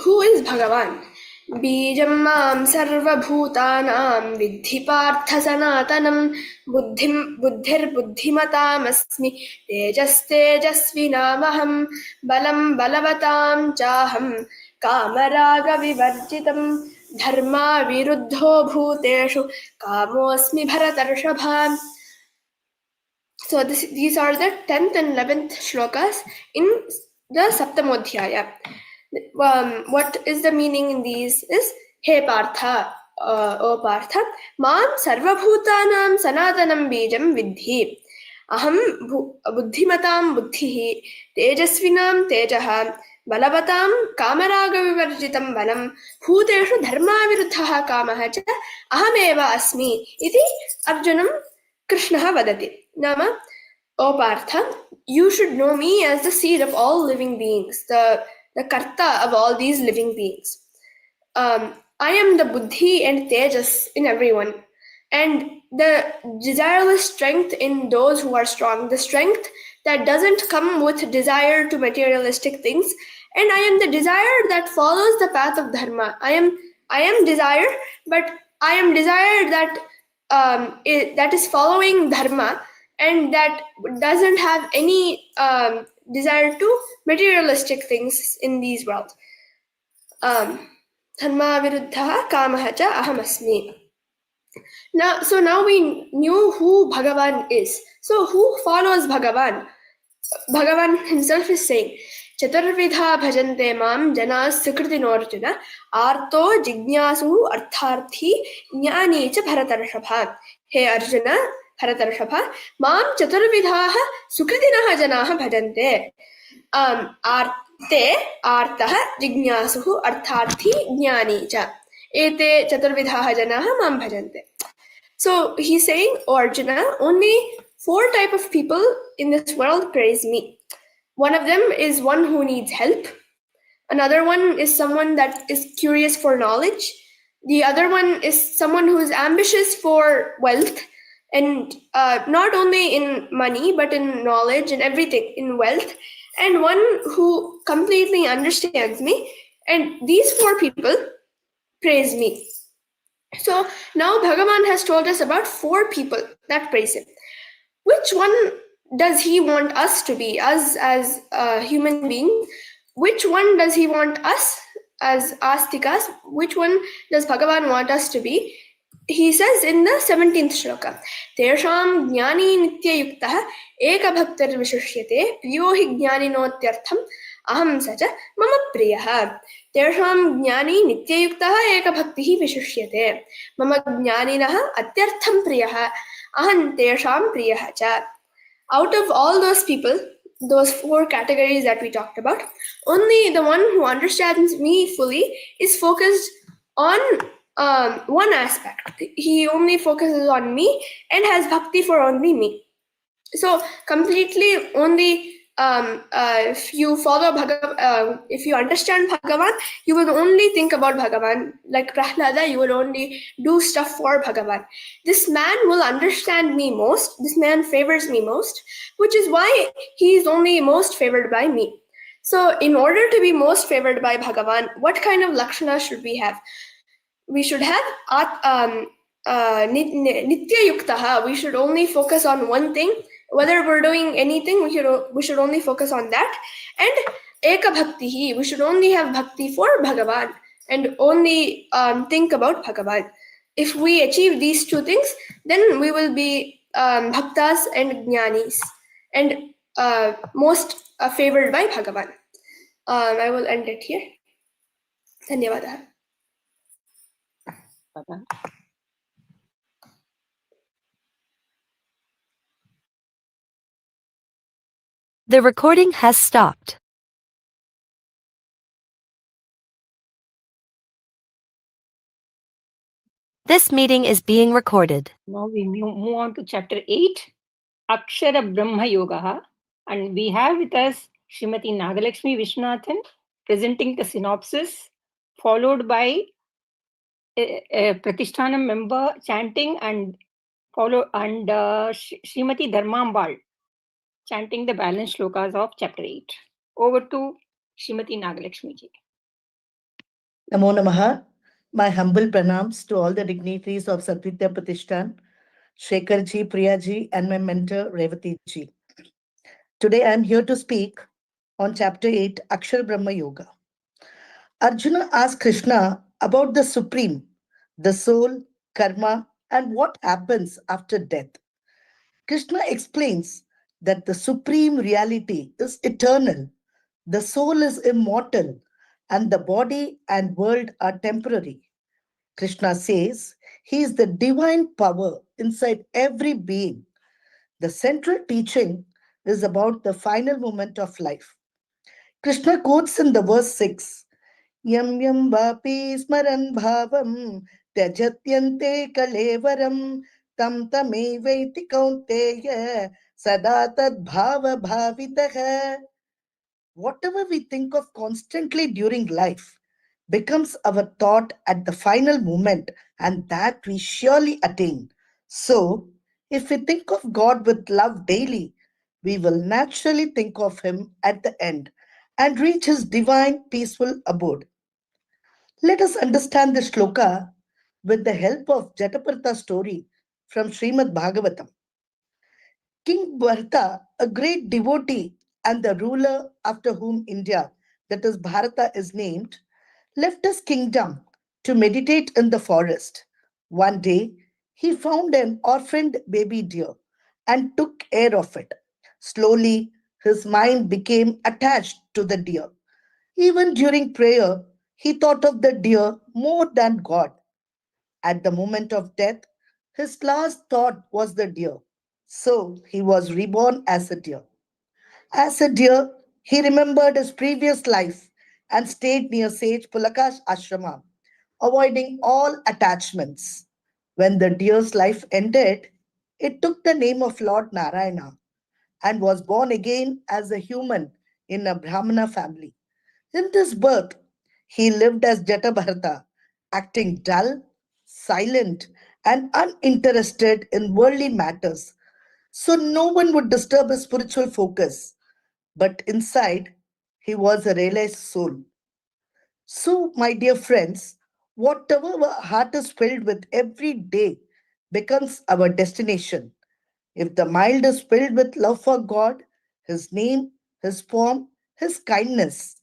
Who is Bhagavan? Bijam mam sarva bhutanam vidhi partha sanatanam buddhir buddhimatam asmi tejas tejasvinamaham balam balavatam chaham kamaraga vivarjitam dharma viruddho bhuteshu kamosmi bharatarshabha. So these are the 10th and 11th shlokas in the Saptamodhyaya. What is the meaning in these is, Hey Partha, O Partha, Mam Sarvabhutanam Sanatanam Bijam Vidhi. Aham Buddhimatam Buddhihi, Tejasvinam Tejaha, Balavatam Kamaraga Vivarjitam Balam, Bhuteshu Dharma Viruddhaha Kamaha cha Ahameva Asmi, iti Arjunam Krishnaha Vadati. Nama, O Partha, you should know me as the seed of all living beings, the karta of all these living beings. I am the buddhi and tejas in everyone, and the desireless strength in those who are strong, the strength that doesn't come with desire to materialistic things, and I am the desire that follows the path of dharma. I am desire, but I am desire that is following dharma and that doesn't have any desire to materialistic things in these worlds. Dharma viruddhaha kamaha cha aham asmi. Now we knew who Bhagavan is. So who follows Bhagavan? Bhagavan himself is saying, Chaturvidha bhajante mam janas sukritinarjuna arto jignasu artharthi jnani cha bharatarshabha. Hey Arjuna, Bharatarshabha, mam chaturvidhaha sukritinaha janaha bhajante. Arte, artaha, jignasuhu, artharthi, jnani cha. Ete chaturvidhaha janaha mam bhajante. So he's saying, O Arjuna, only 4 types of people in this world praise me. One of them is one who needs help. Another one is someone that is curious for knowledge. The other one is someone who is ambitious for wealth. And not only in money, but in knowledge and everything, in wealth. And one who completely understands me. And these 4 people praise me. So now Bhagavan has told us about 4 people that praise him. Which one does he want us to be, us as human beings? Which one does he want us as astikas? Which one does Bhagavan want us to be? He says in the 17th shloka, Tesham jnani nitya yuktaha eka bhaktar vishishyate priyo hi jnani notyartham aham sacha mama priyaha. Tesham jnani nitya yuktaha eka bhaktihi vishishyate mama jnaninaha atyartham priyaha aham tesham priyaha cha. Out of all those people, those 4 categories that we talked about, only the one who understands me fully is focused on one aspect. He only focuses on me and has bhakti for only me. So completely only if you follow if you understand Bhagavan, you will only think about Bhagavan. Like Prahlada, you will only do stuff for Bhagavan. This man will understand me most. This man favors me most, which is why he is only most favored by me. So in order to be most favored by Bhagavan, what kind of lakshana should we have? We should have nitya yuktaha. We should only focus on one thing whether we're doing anything, we should only focus on that. And Eka Bhakti, we should only have bhakti for Bhagavan and only think about Bhagavan. If we achieve these two things, then we will be bhaktas and jnanis and most favored by Bhagavan. I will end it here. Dhanyavada. The recording has stopped. This meeting is being recorded. Now we move on to chapter 8, Akshara Brahma Yoga, and we have with us Srimati Nagalakshmi Viswanathan presenting the synopsis, followed by a Pratishhthanam member chanting and Srimati Dharmambal chanting the balance shlokas of chapter 8. Over to Srimati Nagalakshmi ji. Namo Namaha. My humble pranams to all the dignitaries of SA槤Pratishhthan, Shekhar ji, Priya ji, and my mentor Revati ji. Today I am here to speak on chapter 8, Akshara Brahma Yoga. Arjuna asked Krishna about the supreme, the soul, karma, and what happens after death. Krishna explains that the supreme reality is eternal, the soul is immortal, and the body and world are temporary. Krishna says he is the divine power inside every being. The central teaching is about the final moment of life. Krishna quotes in the verse 6, Yam yam vapi smaran bhavam tyajatyante kalevaram tam tamevaiti kaunteya sada tad bhava bhavitaha. Whatever we think of constantly during life becomes our thought at the final moment, and that we surely attain. So, if we think of God with love daily, we will naturally think of him at the end and reach his divine peaceful abode. Let us understand this shloka with the help of Jatapartha's story from SRIMAD BHAGAVATAM. King Bharata, a great devotee and the ruler after whom India, that is Bharata, is named, left his kingdom to meditate in the forest. One day, he found an orphaned baby deer and took care of it. Slowly, his mind became attached to the deer. Even during prayer, he thought of the deer more than God. At the moment of death, his last thought was the deer. So he was reborn as a deer. As a deer, he remembered his previous life and stayed near sage Pulakash ashrama, avoiding all attachments. When the deer's life ended, it took the name of Lord Narayana and was born again as a human in a Brahmana family. In this birth, he lived as Jatabharata, acting dull, silent, and uninterested in worldly matters, so no one would disturb his spiritual focus. But inside, he was a realized soul. So, my dear friends, whatever our heart is filled with every day becomes our destination. If the mind is filled with love for God, his name, his form, his kindness,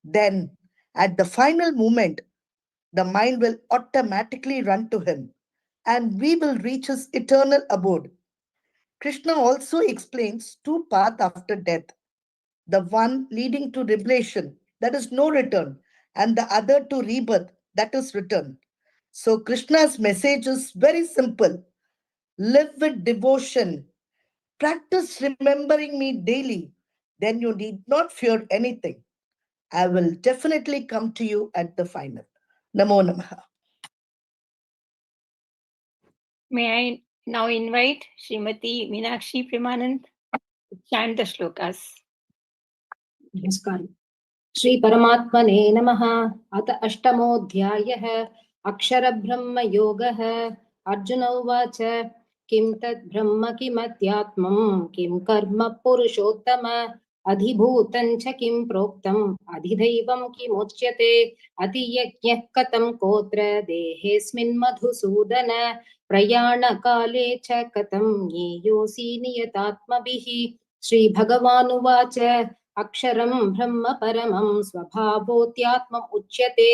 then at the final moment, the mind will automatically run to him and we will reach his eternal abode. Krishna also explains two paths after death, the one leading to revelation, that is no return, and the other to rebirth, that is return. So Krishna's message is very simple. Live with devotion. Practice remembering me daily. Then you need not fear anything. I will definitely come to you at the final. Namo Namaha. May I now invite Srimati Meenakshi Premanand to chant the shlokas. नमस्कार श्री परमात्मने नमः अथ अष्टमोऽध्यायः अक्षर ब्रह्म योगः अर्जुन उवाच किं तद् ब्रह्म किमध्यात्मं किं कर्म पुरुषोत्तम अधिभूतं च किं प्रोक्तम् अधिदैवं किमुच्यते अतियज्ञः कथं कोत्र देहेऽस्मिन् मधुसूदन प्रयाणकाले च कथं ज्ञेयोऽसि नियतात्मभिः। श्रीभगवानुवाच अक्षरं ब्रह्म परमं स्वभावोऽत्यात्मम् उच्यते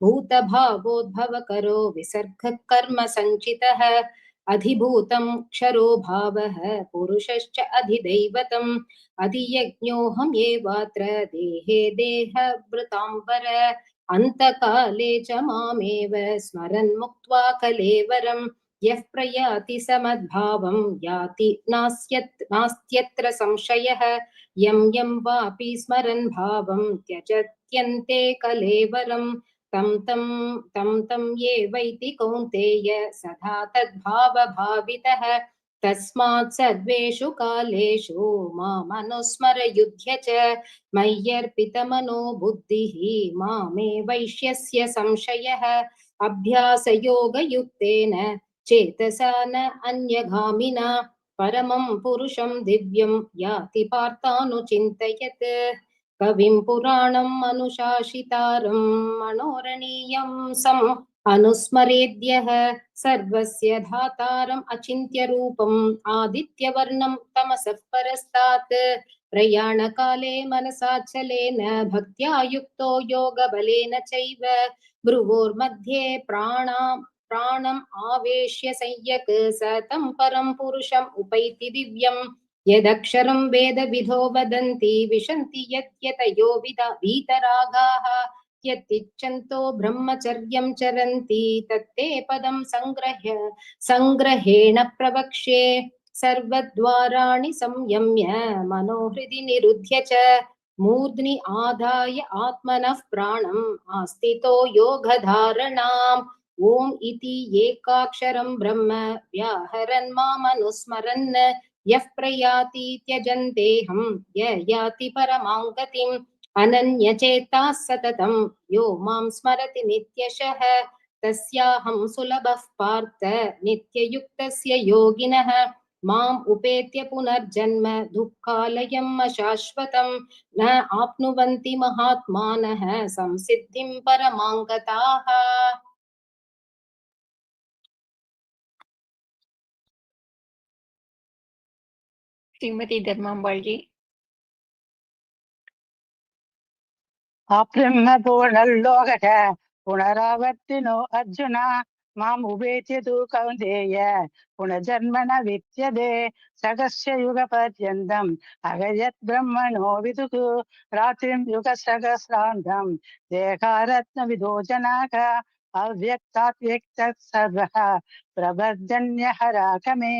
भूतभावोद्भवकरो विसर्गः कर्म सञ्चितः अधिभूतं क्षरो भावः पुरुषश्च अधिदैवतम् अधियज्ञोऽहं येवात्र देहे देहभृताम्बर अन्तकाले च मामेव स्मरन् मुक्त्वा कलेवरम् यः प्रयाति समद्भावं याति नास्त्यत्र संशयः यं यं वापि स्मरन् भावं त्यजत्यन्ते कलेवरम् तं ये वैति कौन्तेय सदा तद्भावभावितः तस्मात् सर्वेषु कालेषु मामनुस्मर युध्य च मय्यर्पितमनो बुद्धिः मामे वैश्यस्य संशयः अभ्यासयोगयुक्तेन चेतसा न अन्यगामिना परमं पुरुषं दिव्यं याति पार्थानुचिन्तयत् कविं पुराणम् अनुशासितारं मनोरणीयं सम् अनुस्मरेद्यः सर्वस्य धातारम् अचिन्त्यरूपम् आदित्यवर्णं तमसः परस्तात् प्रयाणकाले मनसाचलेन भक्त्या युक्तो योगबलेन चैव भ्रुवोर्मध्ये प्राणम् आवेश्य संयक् स तं परं पुरुषम् उपैति दिव्यम् यदक्षरं वेदविधो वदन्ति विशन्ति यत्यतयो वीतरागाः यत्तिच्छन्तो ब्रह्मचर्यं चरन्ति तत्ते पदं संग्रहेण प्रवक्ष्ये सर्वद्वाराणि संयम्य मनोहृदि निरुध्य च मूर्ध्नि आदाय आत्मनः प्राणम् आस्थितो योगधारणाम् ॐ इति एकाक्षरं ब्रह्म व्याहरन् मामनुस्मरन् यः प्रयाति त्यजन्तेऽहं य याति परमां गतिम् अनन्यचेताः सततं यो मां स्मरति नित्यशः तस्याहं सुलभः पार्थ नित्ययुक्तस्य योगिनः माम् उपेत्य पुनर्जन्म दुःखालयम् अशाश्वतं न आप्नुवन्ति महात्मानः संसिद्धिं परमां गताः। श्रीमती धर्माम्बाल जी। अब्रह्म पूर्णल्लोकः पुनरावर्तिनो अर्जुन माम् उपेत्य तु कौन्तेय पुनर्जन्म न विद्यते सकस्य युगपर्यन्तम् अगयत् ब्रह्मणो विदुः रात्रिं युगसहस्रान्तं देहारत्नविदो जनाः अव्यक्तात् व्यक्तः सर्वः प्रबद्धन्यहरागमे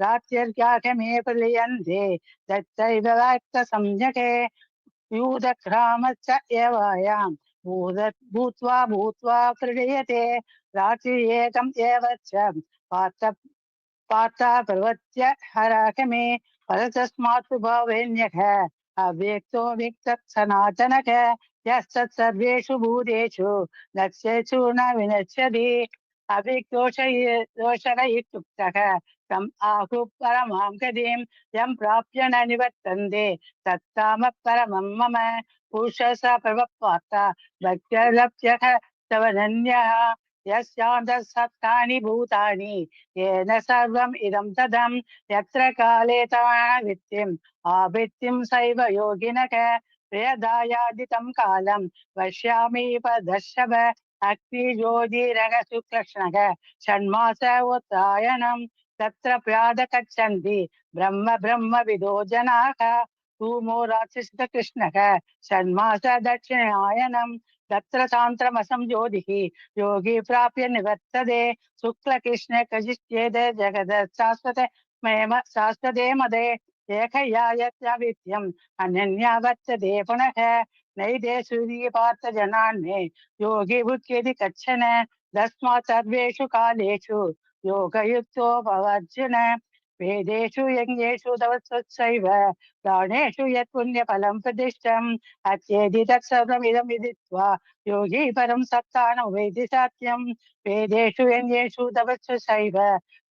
रात्र्यागमे प्रलीयन्ते तत्रैव वाक्यसंज्ञके यूदक्रामश्च एवायां भूत्वा प्रलीयते रात्रि एकम् एव च पार्थ प्रवत्य हरागमे परतस्मात् भावेन्यः अव्यक्तो व्यक्तः सनातनः यस्तत् सर्वेषु भूतेषु नश्येषु न विनश्यति अव्यक्तोषयित्युक्तः तम् आहु परमां गतिं यं प्राप्य न निवर्तन्ते तत्ताम परमं मम पुरुषः स प्रवपार्थ भक्त्यलभ्यः तवनन्यः यस्यान्तः सप्तानि भूतानि येन सर्वम् इदं तदं यत्र काले तवावित्तिम् आवृत्तिं सैव योगिनः प्रियदायादितं कालं पश्यामि पदर्शव अग्निज्योतिरगशुक्लक्ष्णः षण्मास उत्तरायणं तत्र प्रादकच्छन्ति ब्रह्मविदो जनाः सूमो रात्रिकृष्णः षण्मास दक्षिणायनं तत्र सान्त्रमसंज्योतिः योगी प्राप्य निवर्तते शुक्लकृष्ण कजिष्येद जगद शाश्वते मदे एकया यत्विद्यम् अनन्या वर्तते पुनः नैते सूर्यपार्थ जनान्ये योगी भुक्यति कच्छन तस्मात् सर्वेषु कालेषु योगयुक्तो भवार्जुन वेदेषु यज्ञेषु तवत्सैव दानेषु यत् पुण्यफलं प्रतिष्ठम् अत्येति तत्सर्वमिदं विदित्वा योगी परं सत्तानं वेदि सत्यं वेदेषु यज्ञेषु तवत्सैव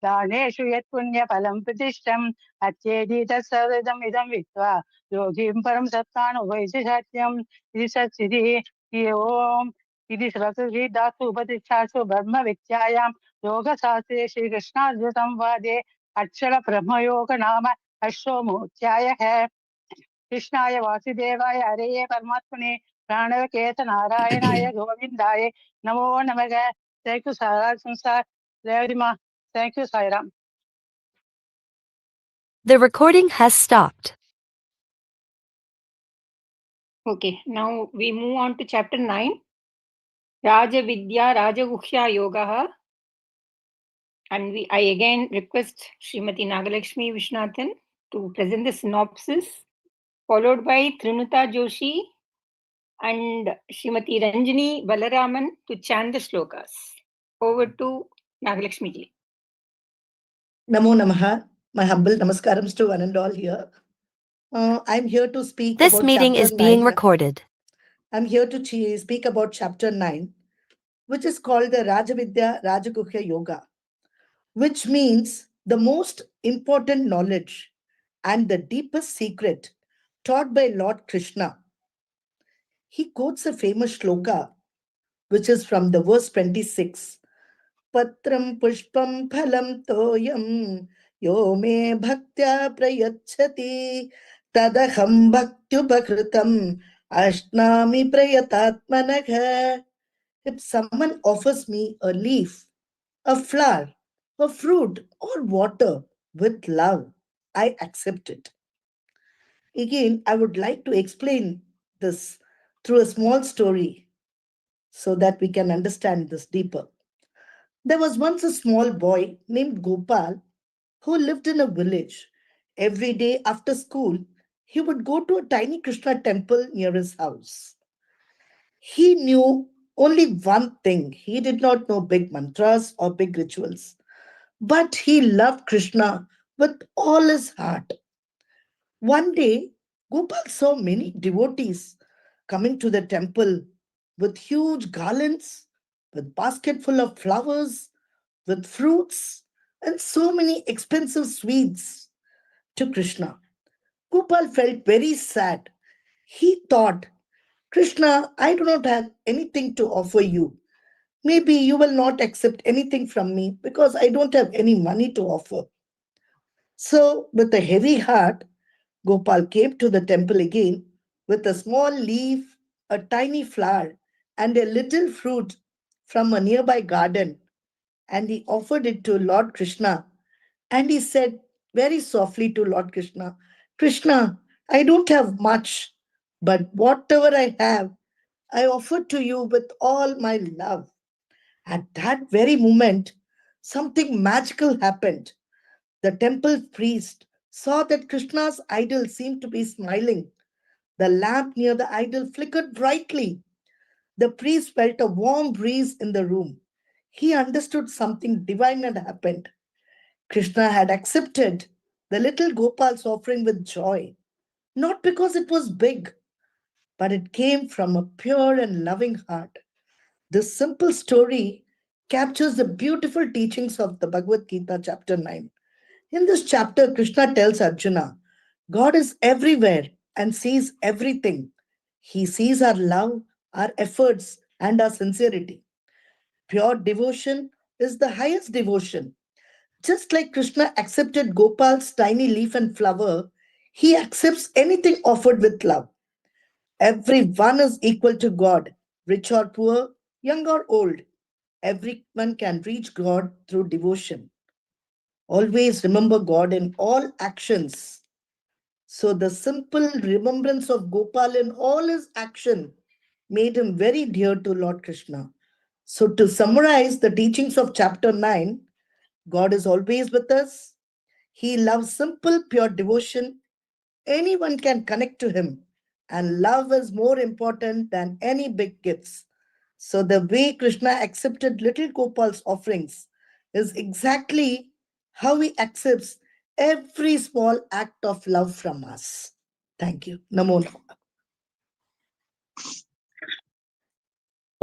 दानेषु यत् पुण्यफलं प्रतिष्ठम् अत्येति तत्सर्वमिदं विदित्वा योगी परं सत्तानं वेदि सत्यम् इति सत्सिद्धिः। ओम इति श्रुतिदासु उपदिष्टासु ब्रह्मविद्यायां योगशास्त्रे श्रीकृष्णार्जुनसंवादे अक्षरब्रह्मयोग नाम अश्वमोऽध्यायः। कृष्णाय वासुदेवाय हरये परमात्मने प्राणवकेत नारायणाय गोविन्दाय नमो नमः। Thank you, Sarah. Thank you, Sairam. The recording has stopped. Okay, now we move on to chapter 9. Rajavidya Rajaguhya Yogaha. And I again request Srimati Nagalakshmi Vishnathan to present the synopsis, followed by Trinuta Joshi and Srimati Ranjini Balaraman to chant the shlokas. Over to Nagalakshmi ji. Namo Namaha. My humble namaskarams to one and all here. I'm here to speak This about meeting chapter is being 9. recorded. I'm here to speak about chapter 9, which is called the Rajavidya Rajaguhya Yoga, which means the most important knowledge and the deepest secret taught by Lord Krishna. He quotes a famous shloka, which is from the verse 26. Patram pushpam phalam toyam yo me bhaktya prayachati tadaham bhaktubhakritam ashnami prayatatmanagha. If someone offers me a leaf, a flower, a fruit, or water with love, I accept it. Again, I would like to explain this through a small story so that we can understand this deeper. There was once a small boy named Gopal who lived in a village. Every day after school, he would go to a tiny Krishna temple near his house. He knew only one thing. He did not know big mantras or big rituals, but he loved Krishna with all his heart. One day, Gopal saw many devotees coming to the temple with huge garlands, with basket full of flowers, with fruits, and so many expensive sweets to Krishna. Gopal felt very sad. He thought, Krishna, I do not have anything to offer you. Maybe you will not accept anything from me because I don't have any money to offer. So, with a heavy heart, Gopal came to the temple again with a small leaf, a tiny flower, and a little fruit from a nearby garden. And he offered it to Lord Krishna. And he said very softly to Lord Krishna, Krishna, I don't have much, but whatever I have, I offer to you with all my love. At that very moment, something magical happened. The temple priest saw that Krishna's idol seemed to be smiling. The lamp near the idol flickered brightly. The priest felt a warm breeze in the room. He understood something divine had happened. Krishna had accepted the little Gopal's offering with joy, not because it was big, but it came from a pure and loving heart. This simple story captures the beautiful teachings of the Bhagavad Gita, chapter 9. In this chapter, Krishna tells Arjuna, God is everywhere and sees everything. He sees our love, our efforts, and our sincerity. Pure devotion is the highest devotion. Just like Krishna accepted Gopal's tiny leaf and flower, he accepts anything offered with love. Everyone is equal to God, rich or poor, young or old. Everyone can reach God through devotion. Always remember God in all actions. So the simple remembrance of Gopal in all his action made him very dear to Lord Krishna. So to summarize the teachings of chapter 9, God is always with us. He loves simple, pure devotion. Anyone can connect to him. And love is more important than any big gifts. So the way Krishna accepted little Gopal's offerings is exactly how he accepts every small act of love from us. Thank you. Namo Namaha.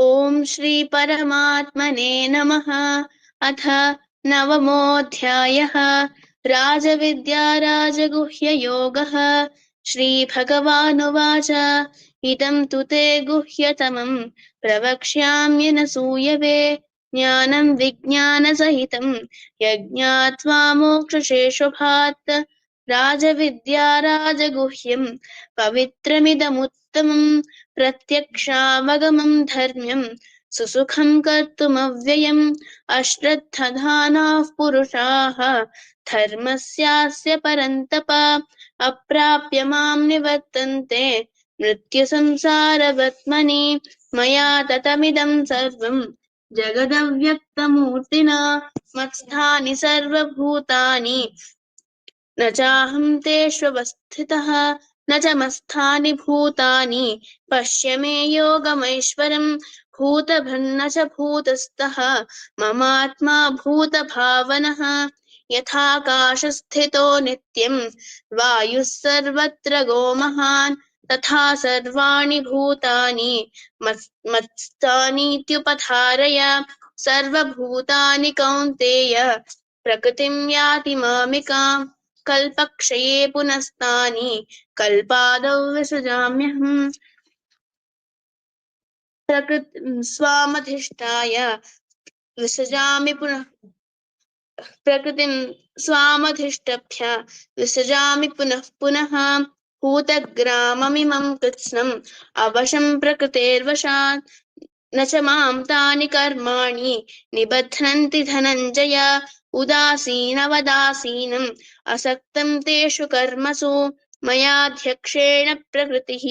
ॐ श्री परमात्मने नमः। अथ नवमोऽध्यायः राजविद्या राजगुह्य योगः। श्रीभगवानुवाच इदं तु ते गुह्यतमं प्रवक्ष्याम्यनसूयवे ज्ञानं विज्ञानसहितं यज्ञात्वा मोक्षशेषुभात् राजविद्या राजगुह्यं पवित्रमिदमुत्तमं प्रत्यक्षावगमं धर्म्यं सुसुखं कर्तुमव्ययम् अश्रद्धधानाः पुरुषाः धर्मस्यास्य परन्तप अप्राप्य मां निवर्तन्ते मृत्युसंसारवर्त्मनि मया ततमिदं सर्वं जगदव्यक्तमूर्तिना मत्स्थानि सर्वभूतानि न चाहं तेष्वस्थितः न च मत्स्थानि भूतानि पश्य मे योगमैश्वरम् भूतभृन्न च भूतस्थः ममात्मा भूतभावनः यथाकाशस्थितो नित्यं वायुः सर्वत्र गोमहान् तथा सर्वाणि भूतानि मत्स्थानीत्युपधारय सर्वभूतानि कौन्तेय प्रकृतिं याति मामिकाम् कल्पक्षये पुनस्तानि कल्पादौ विसृजाम्यहम् स्वामधिष्ठाय विसृजामि पुनः प्रकृतिं स्वामधिष्ठभ्य विसृजामि पुनः पुनः भूतग्राममिमं कृत्स्नम् अवशं प्रकृतेर्वशात् न च मां तानि कर्माणि निबध्नन्ति धनञ्जय उदासीनवदासीनम् असक्तं तेषु कर्मसु मयाध्यक्षेण प्रकृतिः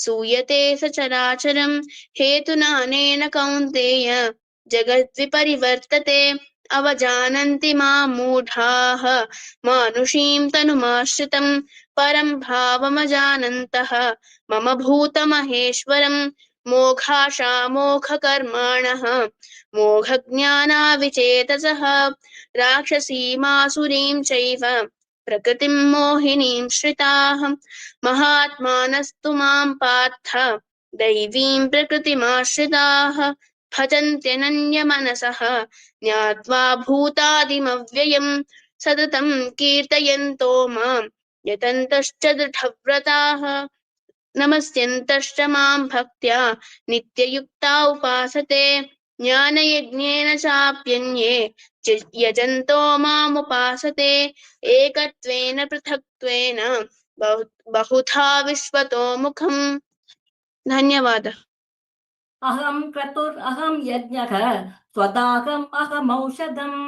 सूयते सचराचरं हेतुनानेन कौन्तेय जगद्विपरिवर्तते अवजानन्ति मां मूढाः मानुषीं तनुमाश्रितं परं भावमजानन्तः मम भूतमहेश्वरं मोघाशामोघकर्माणः मोघज्ञानाविचेतसः राक्षसीमासुरीं चैव प्रकृतिं मोहिनीं श्रिताः महात्मानस्तु मां पार्थ दैवीं प्रकृतिमाश्रिताः भजन्त्यनन्यमनसः ज्ञात्वा भूतादिमव्ययं सततं कीर्तयन्तो मां यतन्तश्च दृढव्रताः नमस्यन्तश्च मां भक्त्या नित्ययुक्ता उपासते ज्ञानयज्ञेन चाप्यन्ये यजन्तो मामुपासते एकत्वेन पृथक्त्वेन बहुधा विश्वतो मुखम् धन्यवादः। अहं क्रतुर् अहं यज्ञः स्वदाहम् अहमौषधम्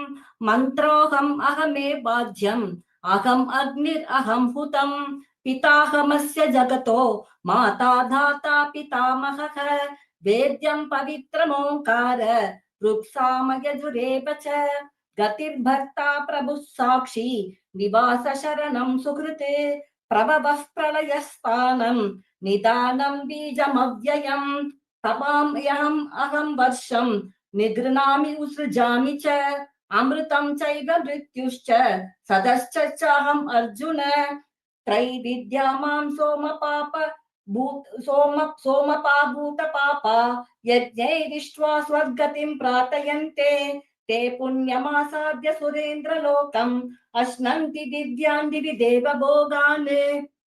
मन्त्रोऽहम् अहमेव वाद्यम् अहम् अग्निर् अहं हुतम् पिताहमस्य जगतो माता धाता पितामहः वेद्यं पवित्रमोङ्कार ऋक्सामयजुरेव च गतिर्भर्ता प्रभुः साक्षी निवास शरणं सुकृते प्रभवः प्रलयस्थानं निदानं बीजमव्ययम् तमाम्यहम् अहं वर्षं निगृह्णामि उसृजामि च अमृतं चैव मृत्युश्च सदश्च चाहम् अर्जुन त्रैविद्या मां सोमपाभूतपापा यज्ञैरिष्ट्वा स्वर्गतिं प्रार्थयन्ते ते पुण्यमासाद्य सुरेन्द्रलोकम् अश्नन्ति दिव्यान् दिवि देवभोगान्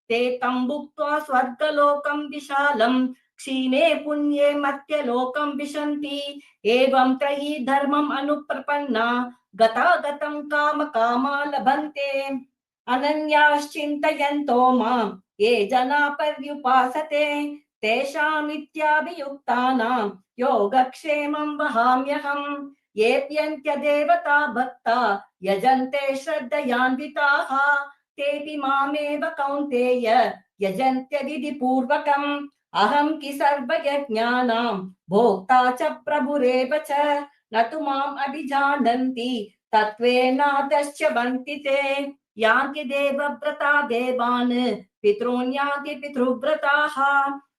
ते तं भुक्त्वा स्वर्गलोकं विशालम् क्षीणे पुण्ये मर्त्यलोकं विशन्ति एवं त्रयी धर्मम् अनुप्रपन्ना गतागतं कामकामा लभन्ते अनन्याश्चिन्तयन्तो मां ये जना पर्युपासते तेषामित्याभियुक्तानां योगक्षेमं वहाम्यहम् येऽप्यन्त्यदेवता भक्ता यजन्ते श्रद्धयान्विताः तेऽपि मामेव कौन्तेय यजन्त्य विधिपूर्वकम् अहं कि सर्वयज्ञानां भोक्ता च प्रभुरेव च न तु माम् अभिजानन्ति तत्त्वेनादश्च वन्ति ते यान्ति देवव्रता देवान् पितॄन् यान्ति पितृव्रताः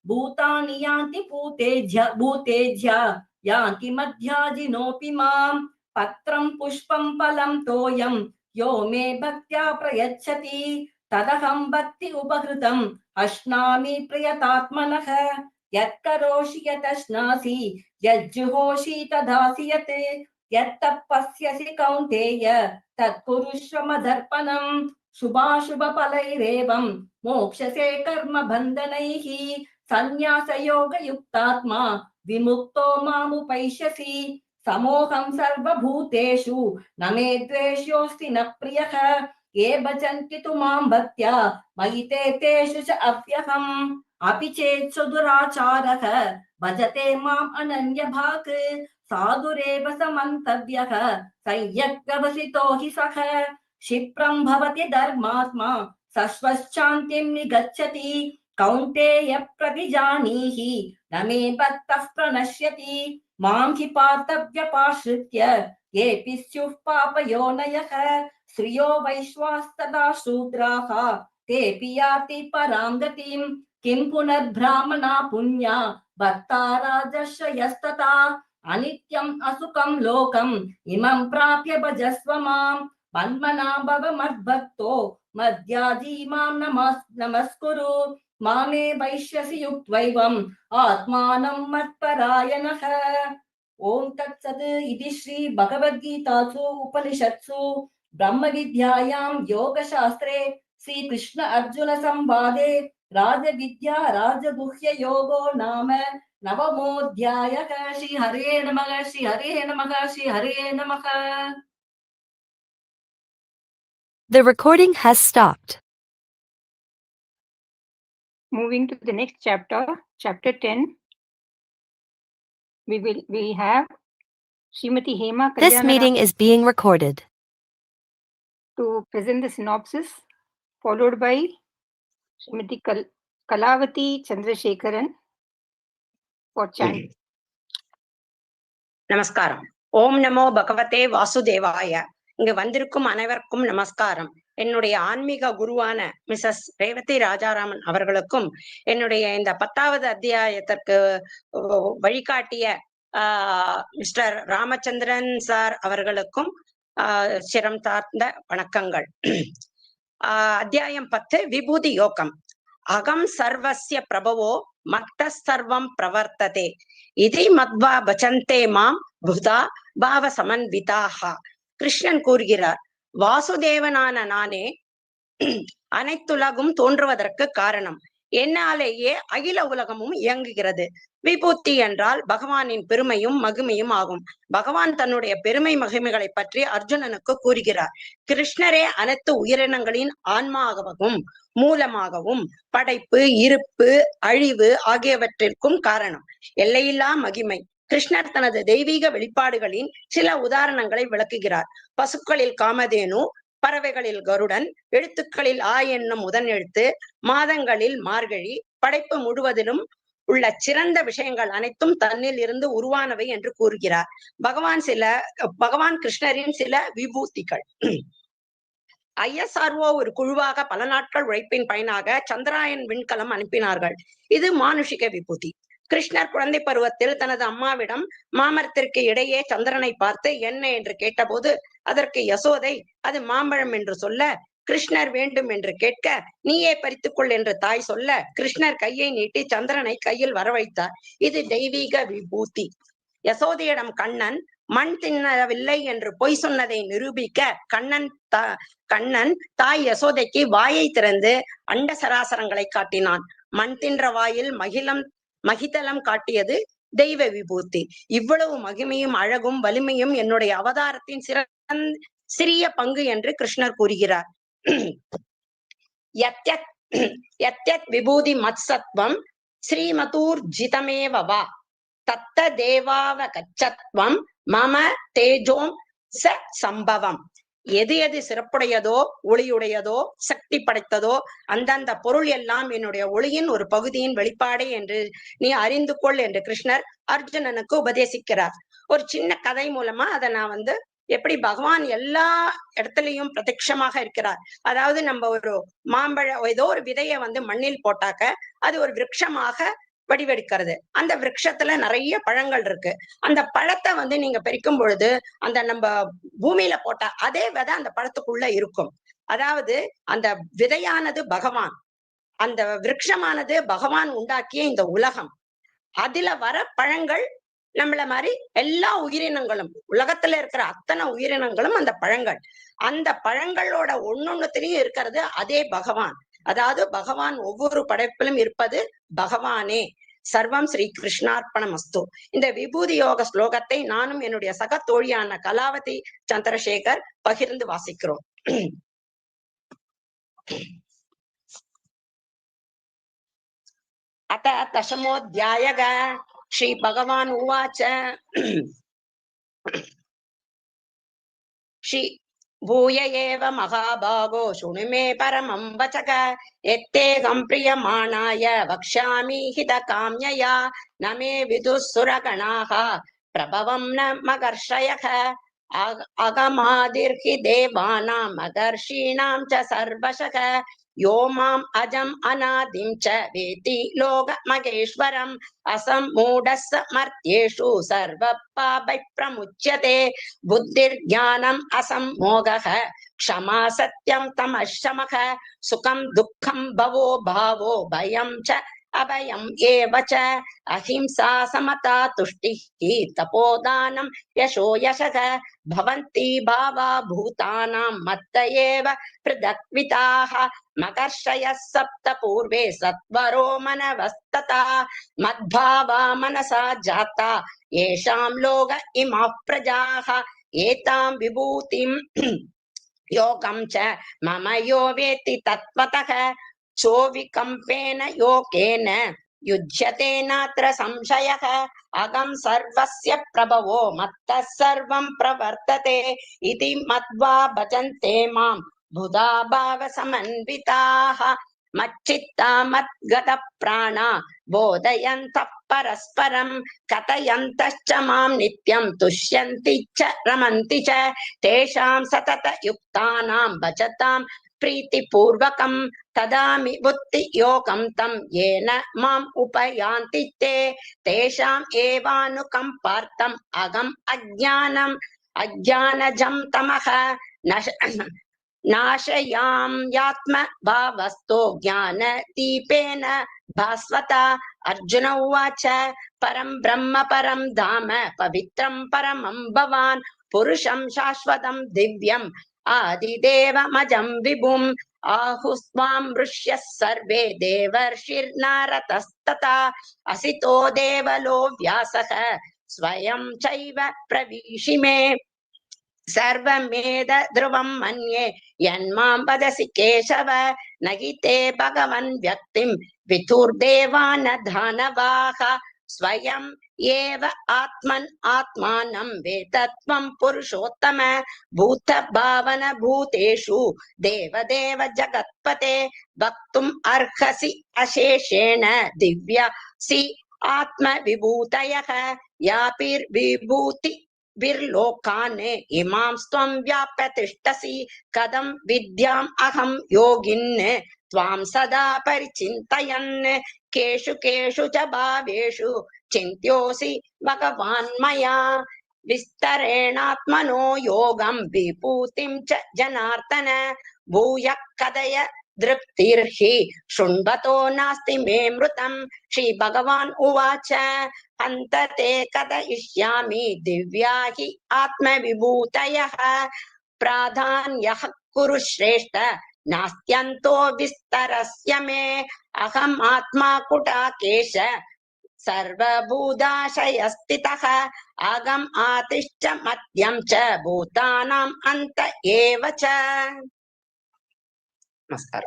भूतानि यान्ति भूतेज्य यान्ति मध्याजिनोऽपि मां पत्रं पुष्पं फलं तोयं यो मे भक्त्या प्रयच्छति तदहं भक्ति उपहृतम् अश्नामि प्रियतात्मनः यत्करोषि यदश्नासि यज्जुहोषि तदासि यत् यत्तपस्यसि कौन्तेय तत्कुरुष्व मदर्पणम् शुभाशुभफलैरेवं मोक्षसे कर्मबन्धनैः संन्यासयोगयुक्तात्मा विमुक्तो मामुपैष्यसि समोऽहं सर्वभूतेषु न मे द्वेष्योऽस्ति न प्रियः ये भजन्ति तु मां भक्त्या मयि ते तेषु च अव्यहम् अपि चेत् सुदुराचारः भजते माम् अनन्यभाक् साधुरेव समन्तव्यः संयज्ञवसितो हि सः क्षिप्रं भवति धर्मात्मा सश्वश्चान्तिं निगच्छति कौन्तेय प्रतिजानीहि न मे भक्तः प्रणश्यति मां हि पार्थव्यपाश्रित्य येऽपि स्युः पापयोनयः श्रियो वैश्वास्तदा शूद्राः तेऽपि याति परां गतिं किं पुनर्ब्राह्मणा पुण्या भक्ता राजर्षयस्तथा अनित्यम् असुखं लोकम् इमं प्राप्य भजस्व मां मन्मना भव मद्भक्तो मद्याजी मां नमस्कुरु मामे वैश्यसि युक्त्वैवम् आत्मानं मत्परायणः। ओम तत्सत् इति श्री भगवद्गीतासु उपनिषत्सु ब्रह्मविद्यायां योगशास्त्रे श्री कृष्ण अर्जुन संवादे राजविद्या राजगुह्य योगो नाम नवमोऽध्यायः। श्री हरे नमः, श्री हरे नमः, श्री हरे नमः। The recording has stopped. Moving to the next chapter, chapter 10. We have Srimati Hema This Kalyanara meeting is being recorded. to present the synopsis, followed by Srimati Kalavati Chandrasekharan for chant. நமஸ்காரம். ஓம் நமோ பகவதே வாசுதேவாய. இங்கு வந்திருக்கும் அனைவருக்கும் நமஸ்காரம். என்னுடைய ஆன்மீக குருவான மிஸ்ஸஸ் ரேவதி ராஜாராமன் அவர்களுக்கும் என்னுடைய இந்த 10வது அத்தியாயத்திற்கு வழிகாட்டிய மிஸ்டர் ராமச்சந்திரன் சார் அவர்களுக்கும் சிரம் சார்ந்த வணக்கங்கள். அத்தியாயம் 10 விபூதி யோகம். அகம் சர்வஸ்ய பிரபவோ மத்த சர்வம் பிரவர்த்ததே இதி மத்வா பஜந்தே மாம் புதா பாவ சமன்விதாஹா. கிருஷ்ணன் கூறுகிறார், வாசுதேவனான நானே அனைத்துலகும் தோன்றுவதற்கு காரணம். என்னாலேயே அகில உலகமும் இயங்குகிறது. விபூதி என்றால் பகவானின் பெருமையும் மகிமையும் ஆகும். பகவான் தன்னுடைய பெருமை மகிமைகளை பற்றி அர்ஜுனனுக்கு கூறுகிறார். கிருஷ்ணரே அனைத்து உயிரினங்களின் ஆன்மாகவும் மூலமாகவும் படைப்பு, இருப்பு, அழிவு ஆகியவற்றிற்கும் காரணம். எல்லையில்லா மகிமை. கிருஷ்ணர் தனது தெய்வீக வெளிப்பாடுகளின் சில உதாரணங்களை விளக்குகிறார். பசுக்களில் காமதேனு, பறவைகளில் கருடன், எழுத்துக்களில் ஆ என்னும் முதன் எழுத்து, மாதங்களில் மார்கழி, படைப்பு முழுவதிலும் உள்ள சிறந்த விஷயங்கள் அனைத்தும் தன்னில் இருந்து உருவானவை என்று கூறுகிறார். பகவான் கிருஷ்ணரின் சில விபூதிகள். ISRO ஒரு குழுவாக பல நாட்கள் உழைப்பின் பயனாக சந்திராயன் விண்கலம் அனுப்பினார்கள். இது மானுஷிக விபூதி. கிருஷ்ணர் குழந்தை பருவத்தில் தனது அம்மாவிடம் மாமரத்திற்கு இடையே சந்திரனை பார்த்து என்ன என்று கேட்டபோது அதற்கு யசோதை அது மாம்பழம் என்று சொல்ல, கிருஷ்ணர் வேண்டும் என்று கேட்க நீயே பறித்துக்கொள் என்று தாய் சொல்ல, கிருஷ்ணர் கையை நீட்டி சந்திரனை கையில் வரவைத்தார். இது தெய்வீக விபூதி. யசோதையிடம் கண்ணன் மண் தின்னவில்லை என்று பொய் சொன்னதை நிரூபிக்க கண்ணன் தாய் யசோதைக்கு வாயை திறந்து அண்ட சராசரங்களை காட்டினான். மண் தின்ற வாயில் மகிதலம் காட்டியது தெய்வ விபூதி. இவ்வளவு மகிமையும் அழகும் வலிமையும் என்னுடைய அவதாரத்தின் சிறிய பங்கு என்று கிருஷ்ணர் கூறுகிறார். யத்யத் விபூதி மத்சத்வம் ஸ்ரீமதூர் ஜிதமேவவா தத்த தேவாவ கச்சத்வம் மம தேஜோம் ச சம்பவம். எது எது சிறப்புடையதோ ஒளியுடையதோ சக்தி படைத்ததோ அந்தந்த பொருள் எல்லாம் என்னுடைய ஒளியின் ஒரு பகுதியின் வெளிப்பாடே என்று நீ அறிந்து கொள் என்று கிருஷ்ணர் அர்ஜுனனுக்கு உபதேசிக்கிறார். ஒரு சின்ன கதை மூலமா அதை நான் எப்படி பகவான் எல்லா இடத்துலயும் பிரத்யட்சமாக இருக்கிறார். அதாவது நம்ம ஒரு ஏதோ ஒரு விதைய மண்ணில் போட்டாக்க அது ஒரு விருட்சமாக வடிவெடுக்கிறது. அந்த விருட்சத்துல நிறைய பழங்கள் இருக்கு. அந்த பழத்தை நீங்க பறிக்கும் பொழுது அந்த நம்ம பூமியில போட்ட அதே விதை அந்த பழத்துக்குள்ள இருக்கும். அதாவது அந்த விதையானது பகவான், அந்த விருட்சமானது பகவான் உண்டாக்கிய இந்த உலகம். அதுல வர பழங்கள் நம்மள மாதிரி எல்லா உயிரினங்களும், உலகத்துல இருக்கிற அத்தனை உயிரினங்களும் அந்த பழங்கள். அந்த பழங்களோட ஒன்னொன்னுத்திலையும் இருக்கிறது அதே பகவான். அதாவது பகவான் ஒவ்வொரு படைப்பிலும் இருப்பது பகவானே. சர்வம் ஸ்ரீ கிருஷ்ணார்ப்பணமஸ்து. இந்த விபூதி யோக ஸ்லோகத்தை நானும் என்னுடைய சக தோழியான கலாவதி சந்திரசேகர் பகிர்ந்து வாசிக்கிறோம். அத தசமோத்யாயக ஸ்ரீ பகவான் உவாச்ச ஸ்ரீ भूय एव महाभागो शृणु मे परमं वचः यत्तेऽहं प्रीयमाणाय वक्ष्यामि हितकाम्यया न मे विदुः सुरगणाः प्रभवं न मकर्षयः अगमादिर्हि देवानां मकर्षीणां च सर्वशः यो माम् अजम् अनादिं च वेति लोकमहेश्वरम् असम्मूढस्य मर्त्येषु सर्वपापैः प्रमुच्यते बुद्धिर्ज्ञानम् असम्मोहः क्षमा सत्यं तमः शमः सुखं दुःखं भवो भावो भयं च अभयम् एव च अहिंसा समता तुष्टिः तपोदानं यशो यशः भवन्ति भावा भूतानां मत्त एव पृथक्विताः मकर्षयः सप्त पूर्वे सत्वरो मनवस्तथा मद्भावा मनसा जाता येषां लोक इमाः प्रजाः एतां विभूतिं योगं च मम यो वेत्ति तत्त्वतः सोऽविकम्पेन योगेन युज्यते नात्र संशयः अहं सर्वस्य प्रभवो मत्तः सर्वं प्रवर्तते इति मत्वा भजन्ते मां बुधा भावसमन्विताः मच्चित्ता मद्गतप्राणा बोधयन्तः परस्परं कथयन्तश्च मां नित्यं तुष्यन्ति च रमन्ति च तेषां सततयुक्तानां भजतां प्रीतिपूर्वकं तदामि बुद्धियोगं तं येन माम् उपयान्ति ते तेषाम् एवानुकम्पार्थम् अहम् अज्ञानजं तमः नाशयाम्यात्म भावस्तो ज्ञानदीपेन भास्वता अर्जुन उवाच परं ब्रह्म परं धाम पवित्रं परमं भवान् पुरुषं शाश्वतं दिव्यम् आदिदेवमजं विभुम् आहुस्त्वां ऋष्यः सर्वे देवर्षिर्नारदस्तथा असितो देवलो व्यासः स्वयं चैव प्रवीशिमे सर्वमेद ध्रुवं मन्ये यन्मां वदसि केशव न हि ते भगवन् व्यक्तिं विदुर्देवान् दानवाः स्वयं एव आत्मन् आत्मानं वेदत्वं पुरुषोत्तम भूतभावन भूतेषु देवदेव जगत्पते वक्तुम् अर्हसि अशेषेण दिव्यसि आत्मविभूतयः यापिर्विभूति विर्लोकान् इमां त्वं व्याप्य तिष्ठसि कथं विद्याम् अहं योगिन् त्वां सदा परिचिन्तयन् केषु केषु च भावेषु चिन्त्योऽसि भगवान् मया विस्तरेणात्मनो योगं विभूतिं च जनार्दन भूयः कथय दृप्तिर्हि शृण्वतो नास्ति मे मृतं श्री भगवान् उवाच अन्तते कथयिष्यामि दिव्या हि आत्मविभूतयः प्राधान्यः कुरु श्रेष्ठ नास्त्यन्तो विस्तरस्य मे अहम् आत्मा कुटाकेश सर्वभूताशयस्थितः अहम् आतिष्ठ मध्यं च भूतानाम् अन्त एव च। नमस्कार।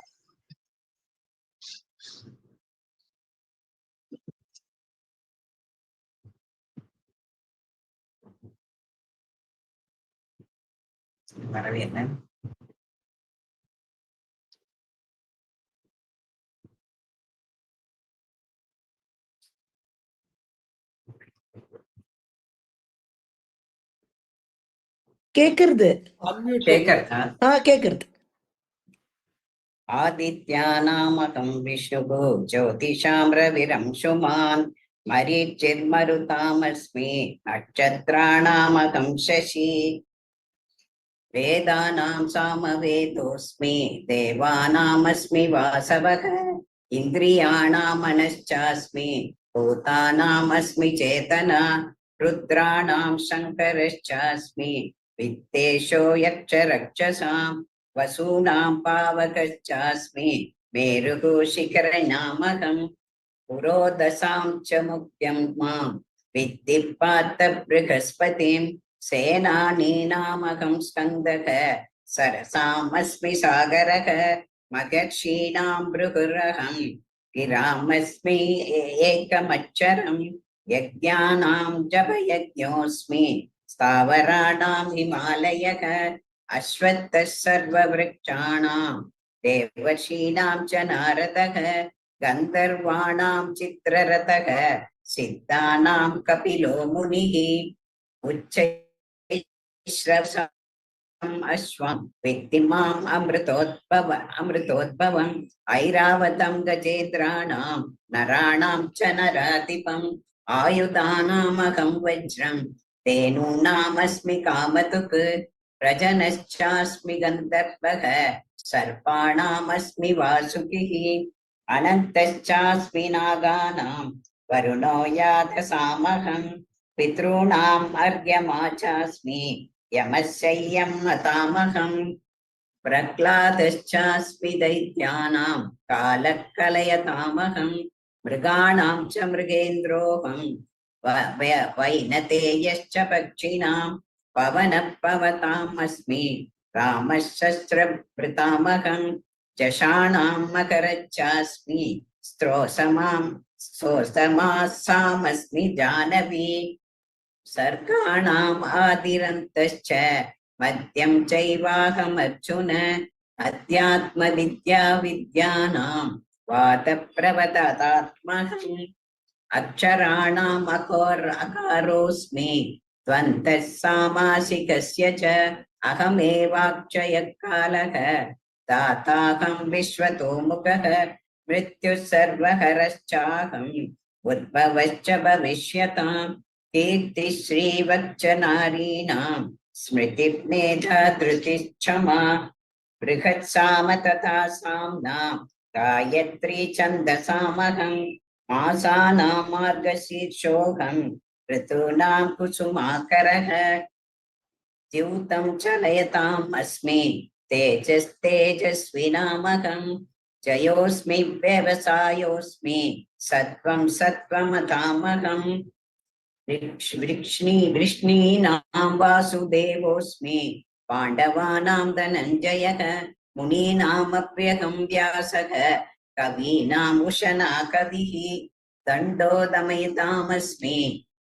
வரவேற்கிறேன். கேக்குறது கேக்குறது. ஆதித்யாநாமகம் விஷ்ணுகு ஜோதிஷாம் ரவிரம்சுமான் மரீச்சிர்மருதாமஸ்மி நட்சத்திராணாமகம் சசி வேதானாம் சாமவேதோஸ்மி தேவானாமஸ்மி வாசவः இந்திரியாணாம் மனச்சாஸ்மி பூதானாமஸ்மி சேதனா रुद्राणां शङ्करश्चास्मि वित्तेशो यक्षरक्षसां वसूनां पावकश्चास्मि मेरुः शिखरनामहं पुरोदसां च मुख्यं मां विद्धि पार्थ बृहस्पतिं सेनानीनामहं स्कन्दः सरसामस्मि सागरः मगर्षीणां भृगुरहं गिरामस्मि एकमक्षरं यज्ञानां जपयज्ञोऽस्मि स्थावराणां हिमालयः अश्वत्थः सर्ववृक्षाणां देवर्षीणां च नारदः गन्धर्वाणां चित्ररथः सिद्धानां कपिलो मुनिः उच्चैश्रवसम् अश्वं विद्धिमाम् अमृतोद्भवम् ऐरावतं गजेन्द्राणां नराणां च नराधिपम् आयुधानामहं वज्रं धेनूनामस्मि कामधुक् प्रजनश्चास्मि गन्धर्वः सर्पाणामस्मि वासुकिः अनन्तश्चास्मि नागानां वरुणो याधसामहं पितॄणाम् अर्यमा चास्मि यमस्ययं मतामहं प्रह्लादश्चास्मि दैत्यानां कालः कलयतामहं मृगाणां च मृगेन्द्रोऽहं वैनतेयश्च पक्षिणां पवनः पवताम् अस्मि रामः शस्त्रभृतामहं जषाणां मकरश्चास्मि स्रोतमासामस्मि जानवी सर्गाणाम् आदिरन्तश्च मध्यं चैवाहमर्जुन अध्यात्मविद्या विद्यानां वादप्रवदतात्महम् अक्षराणाम् अकारोऽस्मि द्वन्द्वः सामासिकस्य च अहमेवाक्षयः कालः दाताहं विश्वतोमुखः मृत्युः सर्वहरश्चाहम् उद्भवश्च भविष्यताम् कीर्तिश्रीवच्च नारीणां स्मृतिर्मेधा धृतिश्चमा बृहत्साम तथा साम्नां गायत्री छन्दसामहं मासानां मार्गशीर्षोऽहं ऋतूनां कुसुमाकरः द्यूतं चलयताम् अस्मि तेजस्तेजस्विनामहं जयोऽस्मि व्यवसायोऽस्मि सत्त्वं सत्त्वमतामहं वृष्णीनां वासुदेवोऽस्मि पाण्डवानां धनञ्जयः मुनीनामप्यहं व्यासः कवीनाम् उशना कविः दण्डो दमयतामस्मि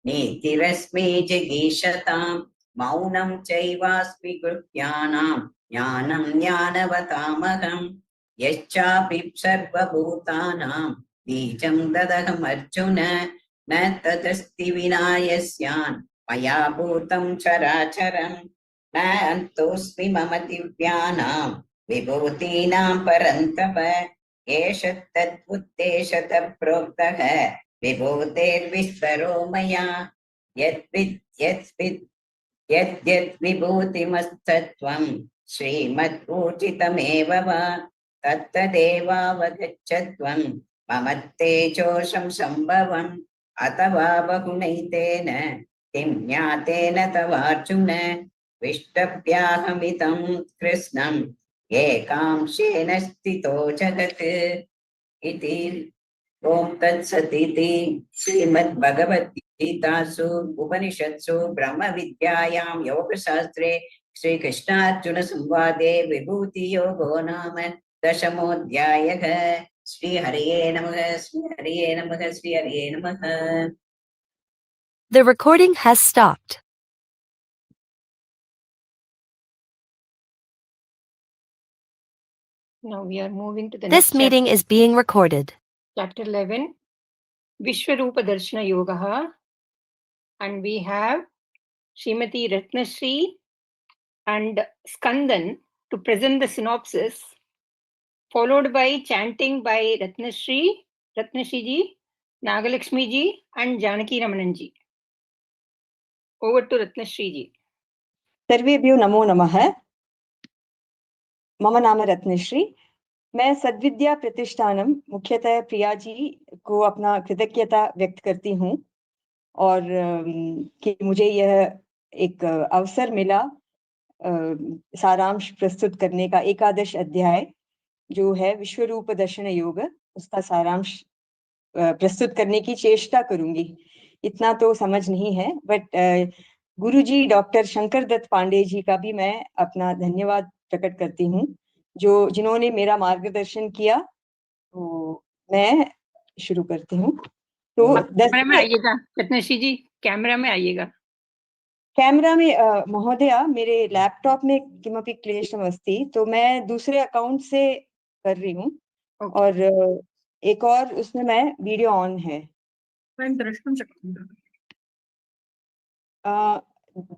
नीतिरस्मि जिगीषतां मौनं चैवास्मि गृह्याणां ज्ञानं ज्ञानवतामहं यश्चापि सर्वभूतानां बीजं ददहमर्जुन न तदस्ति विना यस्यान् मया भूतं चराचरं न अन्तोऽस्मि मम दिव्यानां विभूतीनां परन्तप एष तद्बुद्धेशतः प्रोक्तः विभूतेर्विस्तरो मया यद्यद् विभूतिमस्तत्त्वं श्रीमद्पूजितमेव वा तत्तदेवावगच्छत्वं मम तेजोषं सम्भवम् अथवा बहुनैतेन किं ज्ञातेन तवार्जुन विष्टभ्याहमितं कृष्णम् एकांशेन स्थितो जगत् इति ॐ तत्सदिति श्रीमद्भगवद्गीतासु उपनिषत्सु ब्रह्मविद्यायां योगशास्त्रे श्रीकृष्णार्जुनसंवादे विभूतियोगो नाम दशमोऽध्यायः। श्रीहरये नमः, श्रीहरये नमः, श्रीहरये नमः। The recording has stopped. Now we are moving to the This next meeting is being recorded. chapter 11, Vishwarupa Darshana Yogaha, and we have Srimati Ratnashri and Skandan to present the synopsis, followed by chanting by Ratnashri ji, Nagalakshmi ji, and Janaki Ramanan ji. Over to Ratnashri ji. सर्वेभ्यो नमो नमः। मम नाम रत्नश्री। मैं सद्विद्या प्रतिष्ठानम मुख्यतः प्रिया जी को अपना कृतज्ञता व्यक्त करती हूँ और कि मुझे यह एक अवसर मिला सारांश प्रस्तुत करने का। एकादश अध्याय जो है विश्व रूप दर्शन योग, उसका सारांश प्रस्तुत करने की चेष्टा करूंगी। इतना तो समझ नहीं है, बट गुरुजी डॉक्टर शंकर दत्त पांडे जी का भी मैं अपना धन्यवाद प्रकट करती हूँ, जिन्होंने मेरा मार्गदर्शन किया। तो मैं शुरू करती हूँ। तो कैमरा में आइएगा रत्नश्री जी, कैमरा में आइएगा। कैमरा में महोदया, मेरे लैपटॉप में किमपि क्लेशम अस्ति, तो मैं दूसरे अकाउंट से कर रही हूँ। और एक और उसमें मैं वीडियो ऑन है। द्रष्टुं शक्नुमः।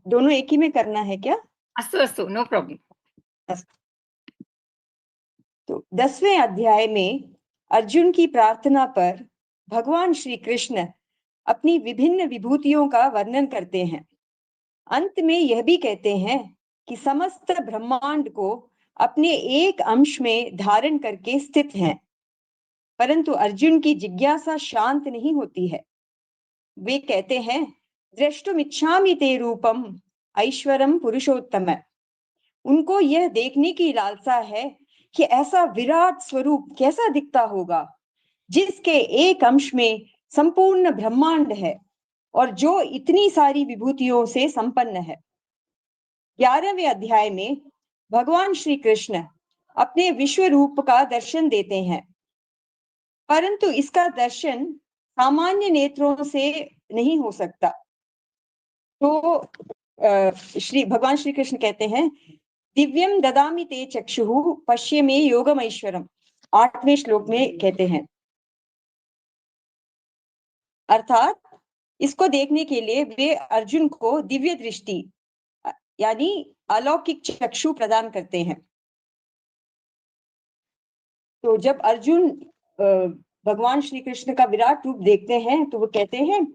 दोनों एक ही में करना है क्या? अस्तु अस्तु, नो प्रॉब्लम। तो 10वें अध्याय में अर्जुन की प्रार्थना पर भगवान श्री कृष्ण अपनी विभिन्न विभूतियों का वर्णन करते हैं। अंत में यह भी कहते हैं कि समस्त ब्रह्मांड को अपने एक अंश में धारण करके स्थित हैं, परंतु अर्जुन की जिज्ञासा शांत नहीं होती है। वे कहते हैं, द्रष्टुमिच्छामि ते रूपम ऐश्वरम पुरुषोत्तम। उनको यह देखने की लालसा है कि ऐसा विराट स्वरूप कैसा दिखता होगा, जिसके एक अंश में संपूर्ण ब्रह्मांड है और जो इतनी सारी विभूतियों से संपन्न है। 11वें अध्याय में भगवान श्री कृष्ण अपने विश्व रूप का दर्शन देते हैं, परंतु इसका दर्शन सामान्य नेत्रों से नहीं हो सकता। तो भगवान श्री कृष्ण कहते हैं, दिव्यम ददामि ते चक्षुः पश्य मे योगम ऐश्वरम। 8वें श्लोक में कहते हैं, अर्थात इसको देखने के लिए वे अर्जुन को दिव्य दृष्टि यानी अलौकिक चक्षु प्रदान करते हैं। तो जब अर्जुन भगवान श्री कृष्ण का विराट रूप देखते हैं तो वो कहते हैं,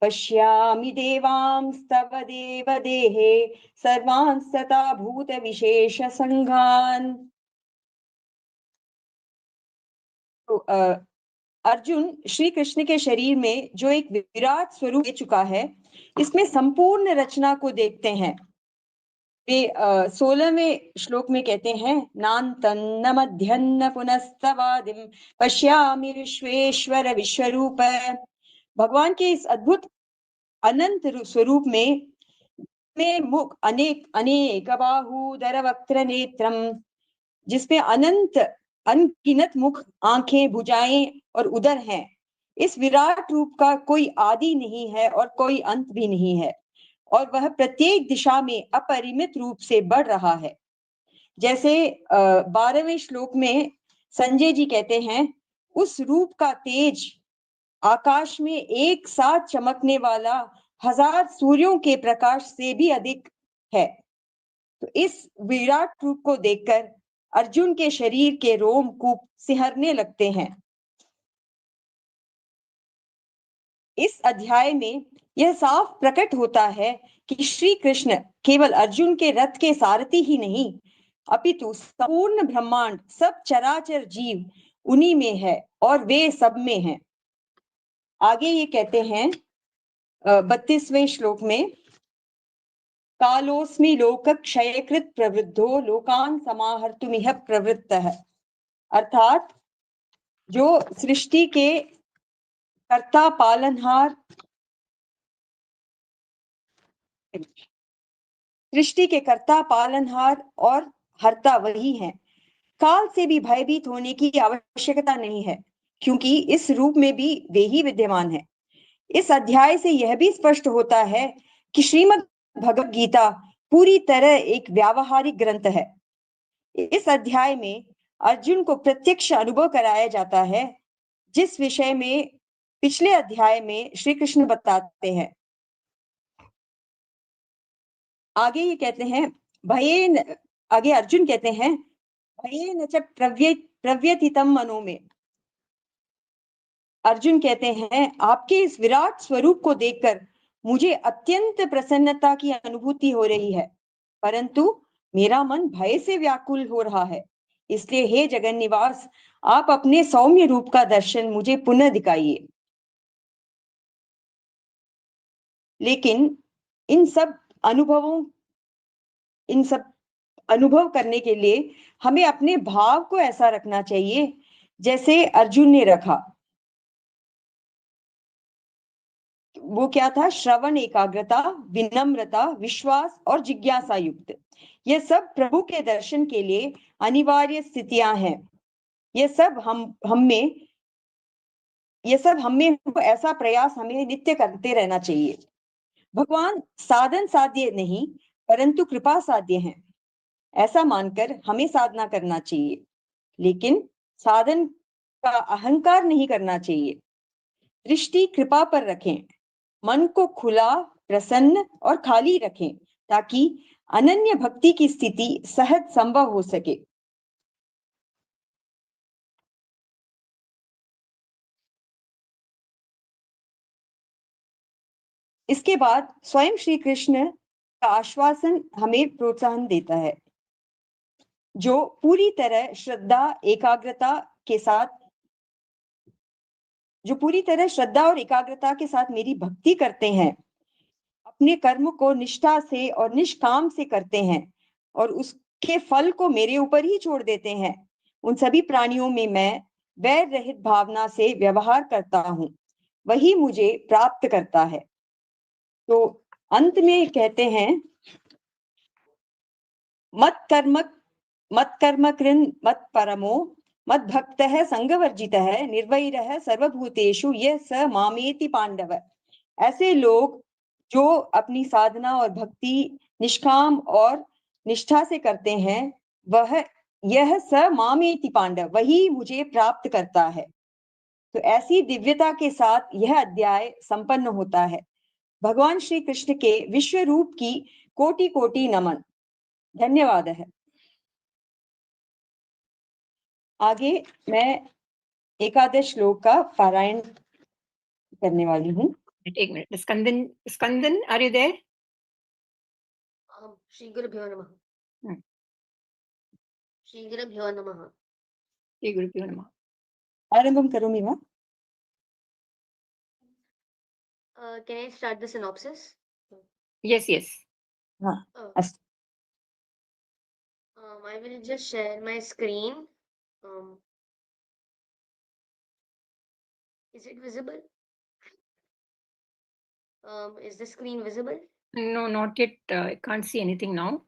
पश्यामि देवांस्तव देव देहे सर्वांस्तथा भूत विशेष संघान। तो अर्जुन श्री कृष्ण के शरीर में जो एक विराट स्वरूप दे चुका है, इसमें संपूर्ण रचना को देखते हैं। वे 16वें श्लोक में कहते हैं, नान्तन्न मध्यन्न पुनस्तवादिम पश्यामि विश्वेश्वर विश्वरूप। भगवान के इस अद्भुत अनंत स्वरूप में मुख अनेक अनेक बाहुदर वक्त्र नेत्रम, जिसमें अनंत अनगिनत मुख, आंखें, भुजाएं और उदर हैं। इस विराट रूप का कोई आदि नहीं है और कोई अंत भी नहीं है, और वह प्रत्येक दिशा में अपरिमित रूप से बढ़ रहा है। जैसे 12वें श्लोक में संजय जी कहते हैं, उस रूप का तेज आकाश में एक साथ चमकने वाला 1000 सूर्यों के प्रकाश से भी अधिक है। तो इस विराट रूप को देखकर अर्जुन के शरीर के रोमकूप सिहरने लगते हैं। इस अध्याय में यह साफ प्रकट होता है कि श्री कृष्ण केवल अर्जुन के रथ के सारथी ही नहीं, अपितु संपूर्ण ब्रह्मांड, सब चराचर जीव उन्हीं में है और वे सब में हैं। आगे ये कहते हैं 32वें श्लोक में, कालोस्मि लोक क्षयकृत प्रवृद्धो लोकान समाहर्तुमिह प्रवृत्तः। अर्थात जो सृष्टि के कर्ता पालनहार, सृष्टि के कर्ता पालनहार और हर्ता वही हैं। काल से भी भयभीत होने की आवश्यकता नहीं है, क्योंकि इस रूप में भी वे ही विद्यमान है। इस अध्याय से यह भी स्पष्ट होता है कि श्रीमद् भगवद गीता पूरी तरह एक व्यावहारिक ग्रंथ है। इस अध्याय में अर्जुन को प्रत्यक्ष अनुभव कराया जाता है, जिस विषय में पिछले अध्याय में श्री कृष्ण बताते हैं। आगे ये कहते हैं, आगे अर्जुन कहते हैं, भयेन च प्रव्यथितं मनो में। अर्जुन कहते हैं, आपके इस विराट स्वरूप को देखकर मुझे अत्यंत प्रसन्नता की अनुभूति हो रही है, परंतु मेरा मन भय से व्याकुल हो रहा है। इसलिए हे जगन्निवास, आप अपने सौम्य रूप का दर्शन मुझे पुनः दिखाइए। लेकिन इन सब अनुभव करने के लिए हमें अपने भाव को ऐसा रखना चाहिए जैसे अर्जुन ने रखा। वो क्या था? श्रवण एकाग्रता, विनम्रता, विश्वास और जिज्ञासा युक्त। ये सब प्रभु के दर्शन के लिए अनिवार्य स्थितियां हैं। ये सब हम में ऐसा प्रयास हमें नित्य करते रहना चाहिए। भगवान साधन साध्य नहीं परंतु कृपा साध्य हैं, ऐसा मानकर हमें साधना करना चाहिए, लेकिन साधन का अहंकार नहीं करना चाहिए। दृष्टि कृपा पर रखें, मन को खुला, प्रसन्न और खाली रखें ताकि अनन्य भक्ति की स्थिति सहज संभव हो सके। इसके बाद स्वयं श्री कृष्ण का आश्वासन हमें प्रोत्साहन देता है, जो पूरी तरह श्रद्धा और एकाग्रता के साथ मेरी भक्ति करते हैं, अपने कर्म को निष्ठा से और निष्काम से करते हैं और उसके फल को मेरे ऊपर ही छोड़ देते हैं, उन सभी प्राणियों में मैं वैर रहित भावना से व्यवहार करता हूं, वही मुझे प्राप्त करता है। तो अंत में कहते हैं, मत कर्म कृन् मत परमो मत भक्तः संगवर्जितः निर्वैरः सर्वभूतेषु यः स मामेति पांडव। ऐसे लोग जो अपनी साधना और भक्ति निष्काम और निष्ठा से करते हैं, यह स मामेति पांडव, वही मुझे प्राप्त करता है। तो ऐसी दिव्यता के साथ यह अध्याय संपन्न होता है। भगवान श्री कृष्ण के विश्व रूप की कोटि कोटि नमन। धन्यवाद है। आगे मैं एकादश श्लोक का पारायण करने वाली हूँ। एक minute, Skandan, are you there? Shri गुरुभ्यो नमः। श्री गुरुभ्यो नमः। श्री गुरुभ्यो नमः। आरंभं करोमि वा? Can I start the synopsis? Yes. अस्तु। I will just share my screen. Is it visible? Is the screen visible? No, not yet. I can't see anything now.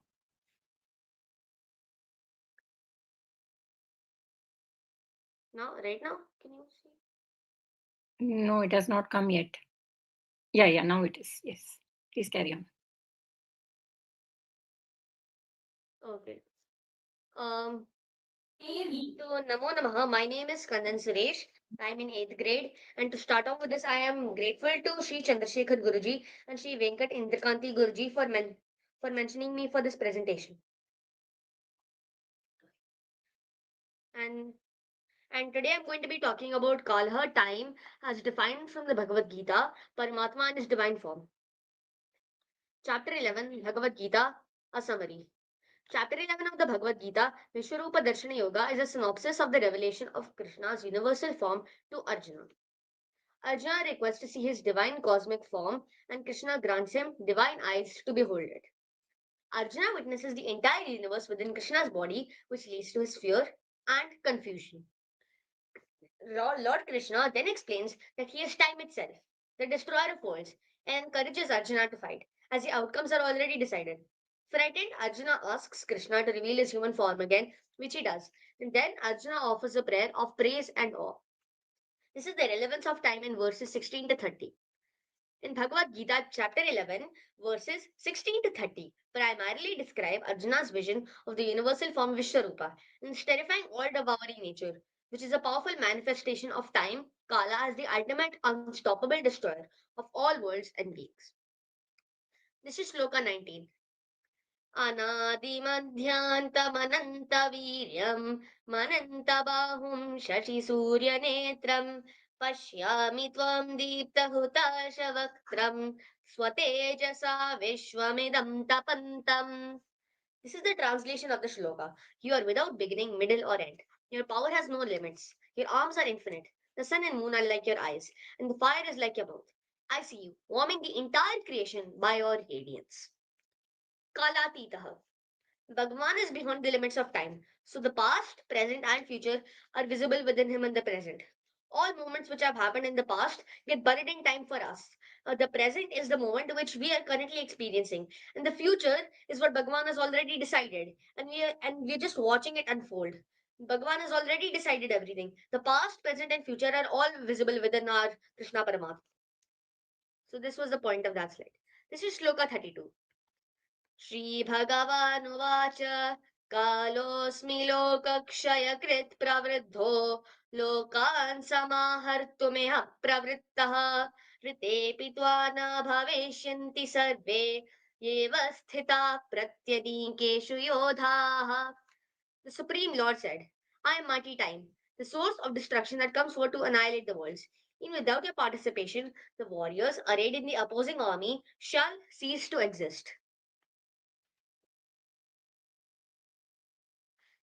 Now, right now, can you see? No, it has not come yet. Yeah, now it is. Yes, please carry on. Okay. So, Namo Namaha. My name is Kandan Suresh. I'm in 8th grade. And to start off with this, I am grateful to Sri Chandrasekhar Guruji and Sri Venkat Indrakanti Guruji for mentioning me for this presentation. And today I'm going to be talking about Kalaha, time, as defined from the Bhagavad Gita, Paramatma and his divine form. Chapter 11, Bhagavad Gita, a summary. Chapter 11 of the Bhagavad Gita, Vishwarupa Darshana Yoga, is a synopsis of the revelation of Krishna's universal form to Arjuna. Arjuna requests to see his divine cosmic form, and Krishna grants him divine eyes to behold it. Arjuna witnesses the entire universe within Krishna's body, which leads to his fear and confusion. Lord Krishna then explains that he is time itself, the destroyer of worlds, and encourages Arjuna to fight, as the outcomes are already decided. Frightened, Arjuna asks Krishna to reveal his human form again, which he does. And then Arjuna offers a prayer of praise and awe. This is the relevance of time in verses 16 to 30. In Bhagavad Gita, chapter 11, verses 16 to 30, primarily describe Arjuna's vision of the universal form Vishwarupa and its terrifying all-devouring nature, which is a powerful manifestation of time, Kala, as the ultimate unstoppable destroyer of all worlds and beings. This is Shloka 19. Anadimadhyantamanantaviryam manantabahum shashi-suryanetram pashyami tvam deeptahutashavakram swatejasa vishwamidam tapantam. This is the translation of the shloka. You are without beginning, middle or end. Your power has no limits. Your arms are infinite. The sun and moon are like your eyes, and the fire is like your mouth. I see you, warming the entire creation by your radiance. Kalatitaha. Bhagavan is beyond the limits of time, so the past, present, and future are visible within him in the present. All moments which have happened in the past get buried in time for us. The present is the moment which we are currently experiencing, and the future is what Bhagavan has already decided, and we're just watching it unfold. Bhagavan has already decided everything. The past, present, and future are all visible within our Krishna Paramatma. So this was the point of that slide. This is Shloka 32. Shri Bhagavanuvacha Kalosmi Lokakshayakrit Pravriddho Lokan Samahartumeha Pravrittaha Ritepi Tvana Bhaveshyanti Sarve Yeva Sthita Pratyadikeshu Yodhaha. The Supreme Lord said, I am mighty time, the source of destruction that comes forth to annihilate the worlds. Even without your participation, the warriors arrayed in the opposing army shall cease to exist.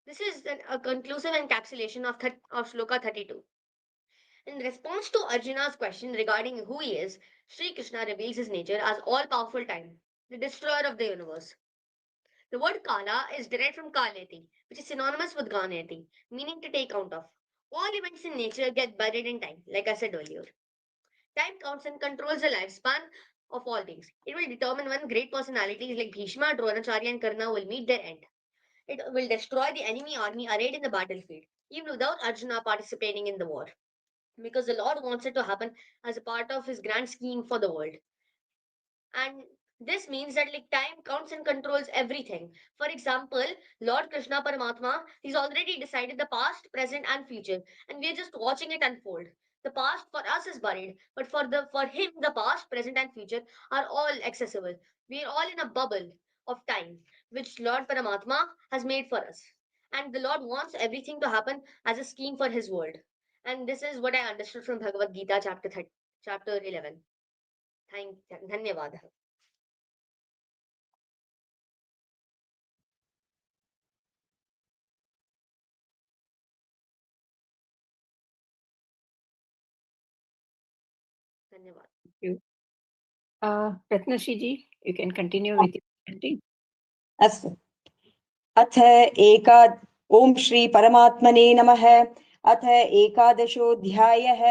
This is a conclusive encapsulation of Shloka 32. In response to Arjuna's question regarding who he is, Sri Krishna reveals his nature as all-powerful time, the destroyer of the universe. The word Kala is derived from Kaleti, which is synonymous with Ganeti, meaning to take count of. All events in nature get buried in time, like I said earlier. Time counts and controls the lifespan of all things. It will determine when great personalities like Bhishma, Dronacharya, and Karna will meet their end. It will destroy the enemy army arrayed in the battlefield, even without Arjuna participating in the war. Because the Lord wants it to happen as a part of his grand scheme for the world. And this means that like time counts and controls everything. For example, Lord Krishna Paramatma, he's already decided the past, present, and future, and we're just watching it unfold. The past for us is buried, but for him, the past, present, and future are all accessible. We are all in a bubble of time, which Lord Paramatma has made for us. And the Lord wants everything to happen as a scheme for his world. And this is what I understood from Bhagavad Gita chapter 11. धन्यवाद. धन्यवाद. Thank you. Ratnashri ji, you can continue with your chanting. अस्तु. अथ ओम श्री परमात्मने नमः. अथ एकादशोऽध्यायः.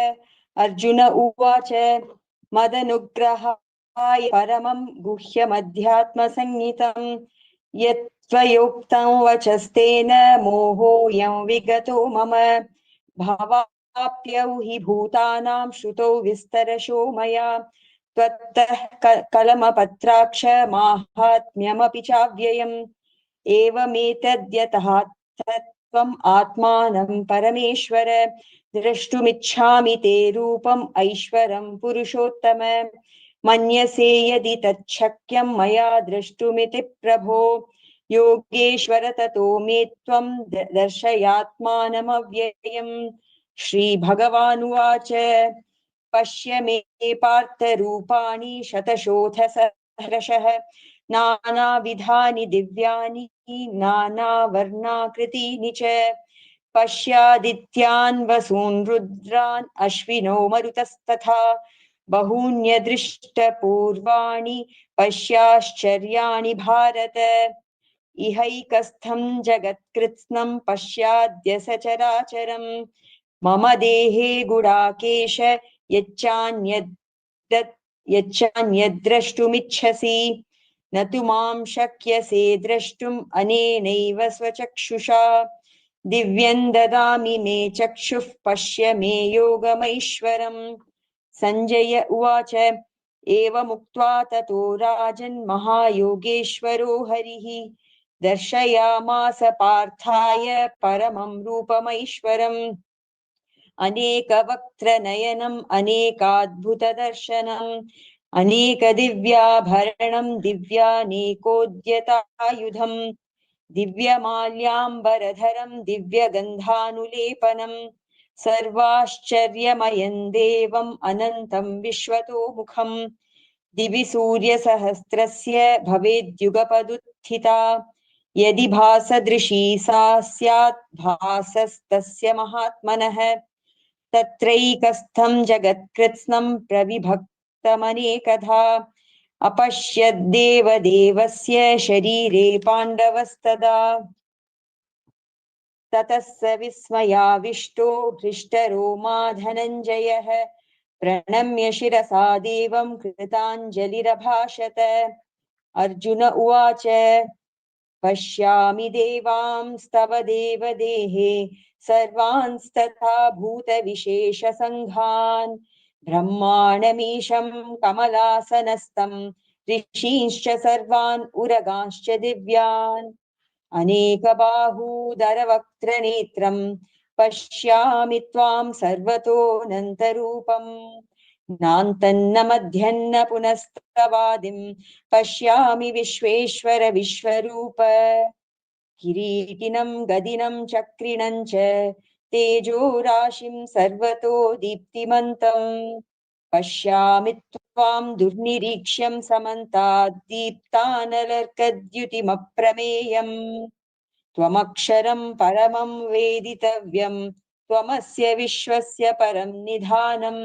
अर्जुन उवाच मदनुग्रहाय परमं गुह्यमध्यात्मसंज्ञितं यत्त्वयोक्तं वचस्तेन मोहोऽयं विगतो मम भवाप्यौ हि भूतानां श्रुतौ विस्तरशो मया त्वत्तः कलमपत्राक्ष माहात्म्यमपि चाव्ययम् एवमेतद्यतः त्वम् आत्मानं परमेश्वर द्रष्टुमिच्छामि ते रूपम् ऐश्वरं पुरुषोत्तम मन्यसे यदि तच्छक्यं मया द्रष्टुमिति प्रभो योगेश्वर ततो मे त्वं दर्शयात्मानमव्ययम्. श्रीभगवानुवाच पश्य मे पार्थरूपाणि शतशोथसहस्रशः नानाविधानि दिव्यानि नानावर्णाकृतीनि च पश्यादित्यान् वसून् रुद्रान् अश्विनौ मरुतस्तथा बहून्यदृष्टपूर्वाणि पश्याश्चर्याणि भारत इहैकस्थं जगत्कृत्स्नं पश्याद्य सचराचरम् मम देहे गुडाकेश यच्चान्यद्द्रष्टुमिच्छसि न तु मां शक्यसे द्रष्टुम् अनेनैव स्वचक्षुषा दिव्यं ददामि मे चक्षुः पश्य मे योगमैश्वरम्. संजय उवाच एवमुक्त्वा ततो राजन् महायोगेश्वरो हरिः दर्शयामास पार्थाय परमं रूपमैश्वरम् अनेकवक्त्रनयनम् अनेकाद्भुतदर्शनम् अनेकदिव्याभरणं दिव्यानेकोद्यतायुधम् दिव्यमाल्याम्बरधरं दिव्यगन्धानुलेपनं सर्वाश्चर्यमयं देवम् अनन्तं विश्वतोमुखम् दिवि सूर्यसहस्रस्य भवेद्युगपदुत्थिता यदि भासदृशी सा स्यात् भासस्तस्य महात्मनः तत्रैकस्थं जगत्कृत्स्नं तमनेकधा अपश्यद्देवदेवस्य शरीरे पाण्डवस्तदा ततः स विस्मयाविष्टो हृष्टरोमा धनञ्जयः प्रणम्य शिरसा देवं कृताञ्जलिरभाषत अर्जुन उवाच पश्यामि देवांस्तव देवदेहे सर्वांस्तथा भूतविशेषसङ्घान् ब्रह्माणमीशं कमलासनस्थं ऋषींश्च सर्वान् उरगांश्च दिव्यान् अनेकबाहूदरवक्त्रनेत्रं पश्यामि त्वां सर्वतोऽनन्तरूपम् नान्तन्न मध्यन्न पुनस्तवादिं पश्यामि विश्वेश्वर विश्वरूप किरीटिनं गदिनं चक्रिणं च तेजो राशिं सर्वतो दीप्तिमन्तं पश्यामि त्वां दुर्निरीक्ष्यं समन्तात् दीप्तानलर्कद्युतिमप्रमेयम् त्वमक्षरं परमं वेदितव्यं त्वमस्य विश्वस्य परं निधानम्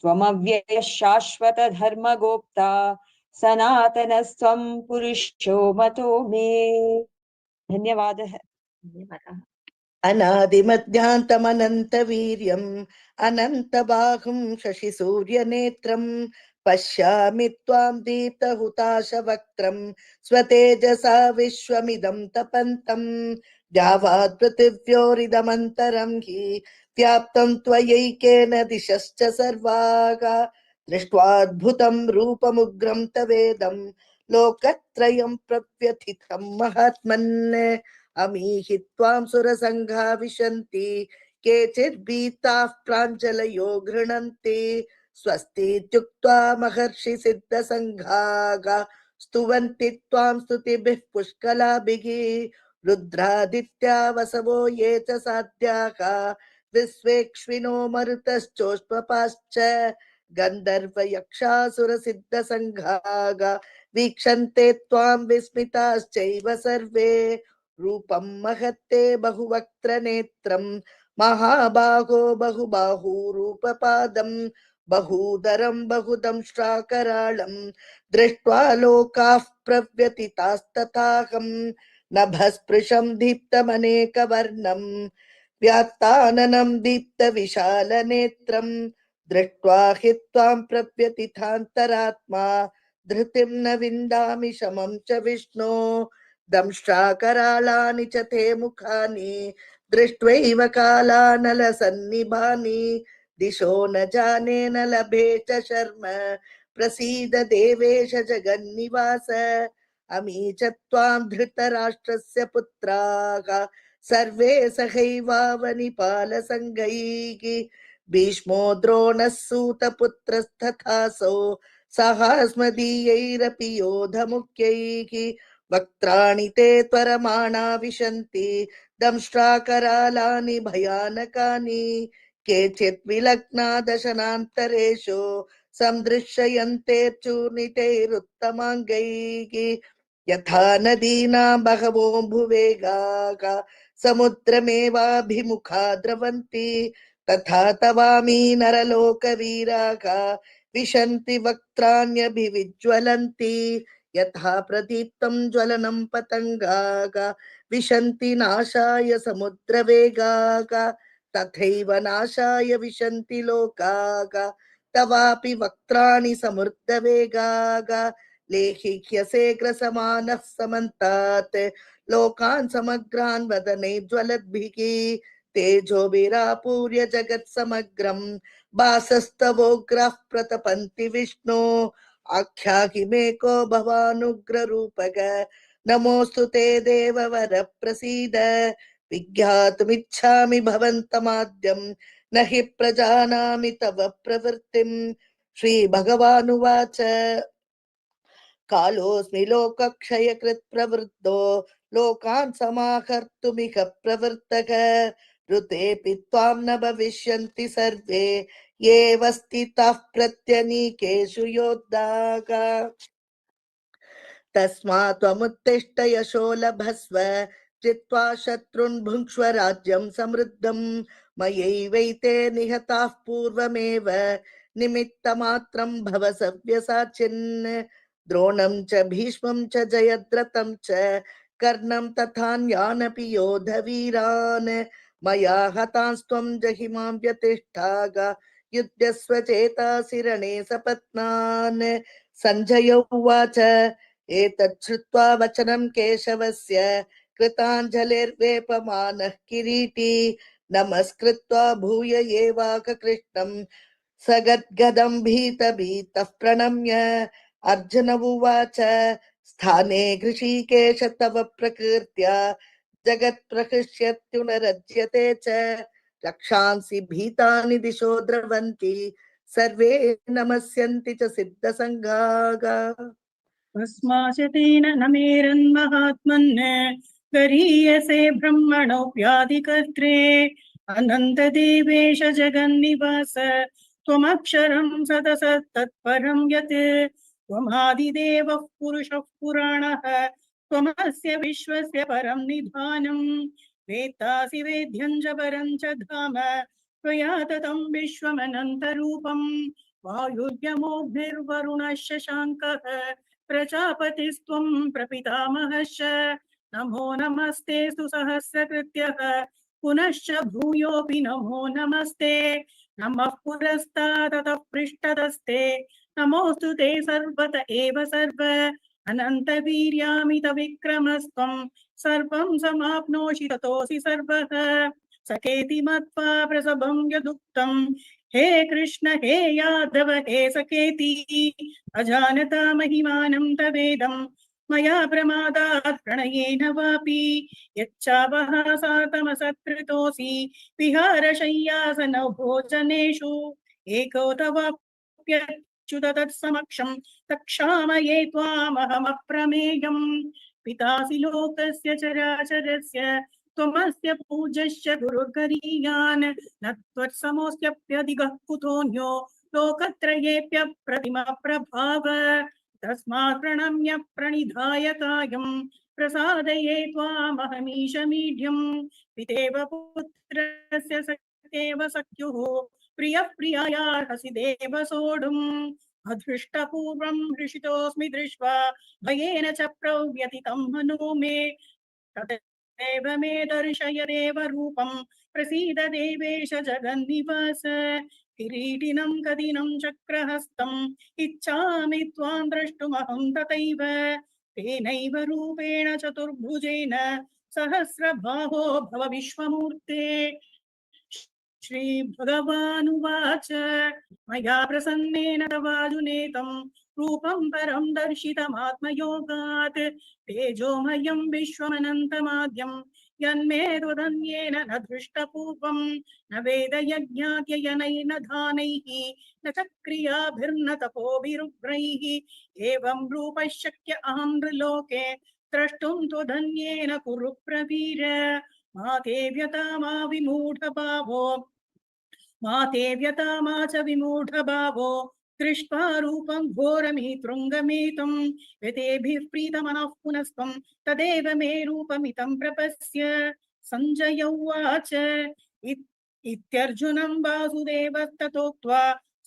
त्वमव्ययः शाश्वत धर्मगोप्ता सनातनस्त्वं पुरुषो मतो मे। धन्यवादः। अनादिमध्यान्तमनन्तवीर्यम् अनन्तबाहुं शशिसूर्यनेत्रम् पश्यामि त्वां दीप्तहुताशवक्त्रं स्वतेजसा विश्वमिदं तपन्तम् द्यावात् पृथिव्योरिदमन्तरं हि व्याप्तं त्वयैकेन दिशश्च सर्वाः दृष्ट्वाद्भुतं रूपमुग्रं तवेदं लोकत्रयं प्रव्यथितं महात्मन् अमीहि त्वां सुरसङ्घा विशन्ति केचिद्भीताः प्राञ्जलयो गृह्णन्ति स्वस्तीत्युक्त्वा महर्षि सिद्धसङ्घाः स्तुवन्ति त्वां स्तुतिभिः पुष्कलाभिः रुद्रादित्या वसवो ये च साध्याः विश्वेक्ष्विनो मरुतश्चोष्मपाश्च गन्धर्वयक्षासुरसिद्धसङ्घाः वीक्षन्ते त्वां विस्मिताश्चैव सर्वे रूपं महत्ते बहुवक्त्र नेत्रं महाबाहो बहुबाहूरूपपादं बहूदरं बहुदंष्ट्राकराळं दृष्ट्वा लोकाः प्रव्यथितास्तथाहं नभस्पृशं दीप्तमनेकवर्णं व्यात्ताननं दीप्तविशालनेत्रं दृष्ट्वा हि त्वां प्रव्यथितान्तरात्मा धृतिं न विन्दामि शमं च विष्णो दंष्ट्राकराळानि च ते मुखानि दृष्ट्वैव कालानलसन्निभानि दिशो न जाने न लभे च शर्म प्रसीद देवेश जगन्निवास अमी च त्वां धृतराष्ट्रस्य पुत्राः सर्वे सहैवावनिपालसङ्घैः भीष्मो द्रोणः सूतपुत्रस्तथासौ साहास्मदीयैरपि योधमुख्यैः वक्त्राणि ते त्वरमाणा विशन्ति दंष्ट्राकरालानि भयानकानि केचित् विलग्ना दशनान्तरेषु सन्दृश्यन्ते चूर्णितैरुत्तमाङ्गैः यथा नदीनां बहवोऽम्बुवेगाः समुद्रमेवाभिमुखा द्रवन्ति तथा तवामी नरलोकवीराः विशन्ति वक्त्राण्यभिविज्वलन्ति यथा प्रदीप्तं ज्वलनं पतङ्गाः विशन्ति नाशाय समुद्रवेगाः तथैव नाशाय विशन्ति लोकाः तवापि वक्त्राणि समृद्धवेगाः लेखिह्यसेग्रसमानः समन्तात् लोकान् समग्रान् वदने ज्वलद्भिः तेजोभिरापूर्य जगत्समग्रं भासस्तवोग्रः प्रतपन्ति विष्णो आख्याहि मे को भवानुग्ररूपग नमोऽस्तु ते देववर प्रसीद विज्ञातुमिच्छामि भवन्तमाद्यं न हि प्रजानामि तव प्रवृत्तिं श्रीभगवानुवाच कालोऽस्मि लोकक्षयकृत् प्रवृद्धो लोकान् समाहर्तुमिह प्रवृत्तः ऋतेऽपि त्वां न भविष्यन्ति सर्वे येव स्थिताः प्रत्यनीकेषु योद्धाः तस्मात् त्वमुत्तिष्ठ यशो लभस्व जित्वा शत्रुन् भुङ्क्ष्व राज्यं समृद्धं मयैवैते निहताः पूर्वमेव निमित्तमात्रं भव सव्यसाचिन् द्रोणं च भीष्मं च जयद्रथं च कर्णं तथान्यानपि योधवीरान् मया हतांस्त्वं जहिमां व्यतिष्ठागा युध्यस्व चेतासि रणे सपत्नान् सञ्जय उवाच एतत् श्रुत्वा वचनं केशवस्य कृताञ्जलिर्वेपमानः किरीटी नमस्कृत्वा भूय एवाककृष्णं सगद्गदं भीतः प्रणम्य अर्जुन उवाच स्थाने ऋषिकेश तव प्रकृत्या जगत्प्रहृष्यत्युनरज्यते च रक्षांसि भीतानि दिशो द्रवन्ति सर्वे नमस्यन्ति च सिद्धसङ्घाः भस्माशतेन न मेरन्महात्मन् गरीयसे ब्रह्मणोऽप्यादिकर्त्रे अनन्तदेवेश जगन्निवास त्वमक्षरं सदसत्तत्परं यत् त्वमादिदेवः पुरुषः पुराणः त्वमस्य विश्वस्य परं निधानम् वेत्तासि वेद्यं च परं च धाम त्वया ततं विश्वमनन्तरूपम् वायुर्यमोऽग्निर्वरुणः शशाङ्कः प्रजापतिस्त्वं प्रपितामहश्च नमो नमस्ते सुसहस्रकृत्यः पुनश्च भूयोऽपि नमो नमस्ते नमः पुरस्तादतः पृष्ठतस्ते नमोऽस्तु ते सर्वत एव सर्व अनन्तवीर्यामितविक्रमस्त्वं सर्वं समाप्नोषि ततोऽसि सर्वः सखेति मत्वा प्रसभं यदुक्तं हे कृष्ण हे यादव हे सखेति अजानता महिमानं तवेदं मया प्रमादात् प्रणयेन वापि यच्चावः सातमसत्कृतोऽसि विहारशय्यासनौ भोजनेषु एको तवाप्यच्युत तत्समक्षं तक्षामये त्वामहमप्रमेयम् पितासि लोकस्य चराचरस्य त्वमस्य पूज्यश्च गुरुर्गरीयान् न त्वत्समोऽस्त्यप्यधिकः कुतोऽन्यो लोकत्रयेऽप्यप्रतिमप्रभाव तस्मात् प्रणम्य प्रणिधाय कायं प्रसादये त्वामहमीशमीढ्यम् पितेव पुत्रस्य सखेव सख्युः प्रियः प्रियायार्हसि देव सोढुम् अदृष्टपूर्वं हृषितोऽस्मि दृष्ट्वा भयेन च प्रव्यथितं मनो मे तदेव मे दर्शय देव रूपं प्रसीद देवेश जगन्निवास किरीटिनं कदिनं चक्रहस्तम् इच्छामि त्वां द्रष्टुमहं तथैव तेनैव रूपेण चतुर्भुजेन सहस्रबाहो भव विश्वमूर्ते श्रीभगवानुवाच मया प्रसन्नेन तवाजुनेतं रूपं परं दर्शितमात्मयोगात् तेजोमयं विश्वमनन्तमाद्यं यन्मे त्वदन्येन न दृष्टपूर्वं न वेदयज्ञात्ययनैर्न दानैः न च क्रियाभिर्न तपोभिरुग्रैः एवं रूपः शक्य अहं नृलोके द्रष्टुं त्वदन्येन कुरु प्रवीर मा ते व्यथा मा विमूढभावो मा ते व्यथा मा च विमूढभावो दृष्ट्वा रूपं घोरमितृङ्गमेतं यतेभिः प्रीतमनः पुनस्त्वं तदेव मे रूपमितं प्रपश्य सञ्जय उवाच इत्यर्जुनं वासुदेवस्ततोक्त्वा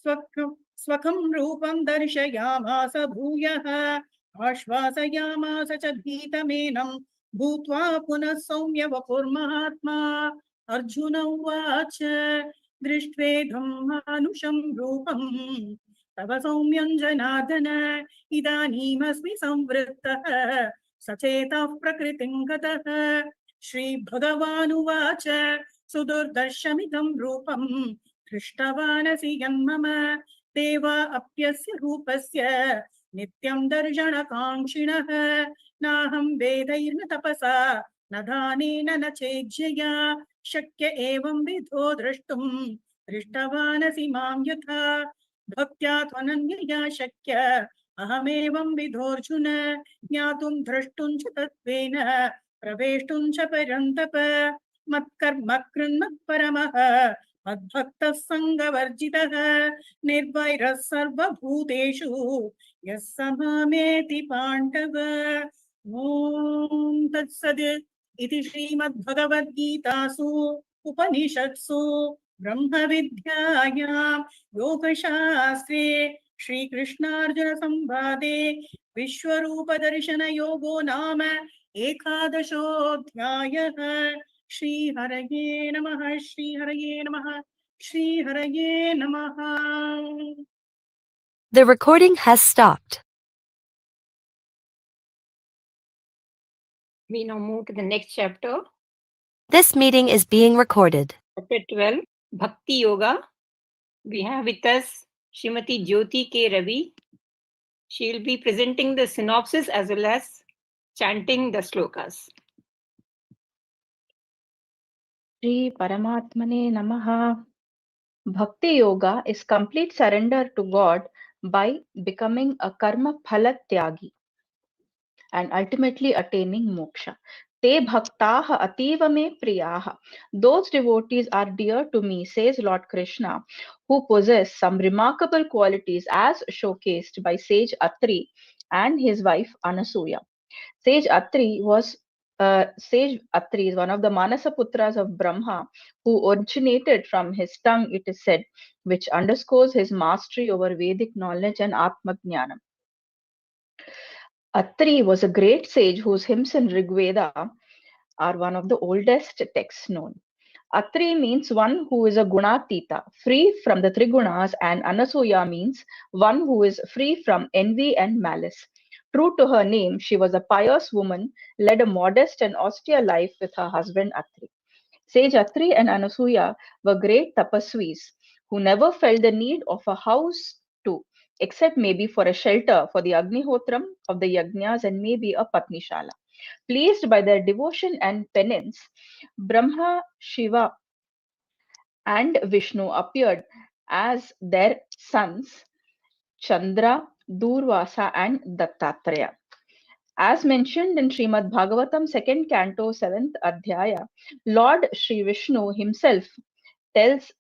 स्वकं रूपं दर्शयामास भूयः आश्वासयामास च भीतमेनं भूत्वा पुनः सौम्य वपुर्महात्मा अर्जुन उवाच दृष्ट्वेदं मानुषं रूपं तव सौम्यं जनार्दन इदानीमस्मि संवृत्तः सचेतः प्रकृतिं गतः श्रीभगवानुवाच सुदुर्दर्शमिदं रूपं दृष्टवानसि यन्मम देवा अप्यस्य रूपस्य नित्यं दर्शनकाङ्क्षिणः नाहं वेदैर्न तपसा न दानेन न चेज्यया शक्य एवं विधो द्रष्टुं दृष्टवानसि मां यथा भक्त्या त्वनन्यया शक्य अहमेवं विधोऽर्जुन ज्ञातुं द्रष्टुं च तत्त्वेन प्रवेष्टुं च परन्तप मत्कर्म कृन्मत्परमः मद्भक्तः सङ्गवर्जितः निर्वैरः सर्वभूतेषु यः स मामेति पाण्डव ॐ तत्सद् इति श्रीमद्भगवद्गीतासु उपनिषत्सु ब्रह्मविद्यायां योगशास्त्रे श्रीकृष्णार्जुनसंवादे विश्वरूपदर्शनयोगो नाम एकादशोऽध्यायः। श्रीहरये नमः। श्रीहरये नमः। श्रीहरये नमः। The recording has stopped. We now move to the next chapter. This meeting is being recorded. Chapter 12, Bhakti Yoga. We have with us Srimati Jyoti K. Ravi. She will be presenting the synopsis as well as chanting the slokas. Shri Paramatmane Namaha. Bhakti Yoga is complete surrender to God by becoming a karma phala tyagi and ultimately attaining moksha. Te bhaktaha ativa me priyaha. Those devotees are dear to me, says Lord Krishna, who possess some remarkable qualities as showcased by sage Atri and his wife Anasuya. Sage Atri is one of the Manasa Putras of Brahma, who originated from his tongue, it is said, which underscores his mastery over Vedic knowledge and Atma Jnanam. Atri was a great sage whose hymns in Rig Veda are one of the oldest texts known. Atri means one who is a gunatita, free from the three gunas, and Anasuya means one who is free from envy and malice. True to her name, she was a pious woman, led a modest and austere life with her husband Atri. Sage Atri and Anasuya were great tapasvis who never felt the need of a house too, except maybe for a shelter for the Agnihotram of the Yajnas and maybe a Patnishala. Pleased by their devotion and penance, Brahma, Shiva, and Vishnu appeared as their sons, Chandra, Durvasa, and Dattatreya. As mentioned in Srimad Bhagavatam 2nd Canto 7th Adhyaya, Lord Sri Vishnu himself tells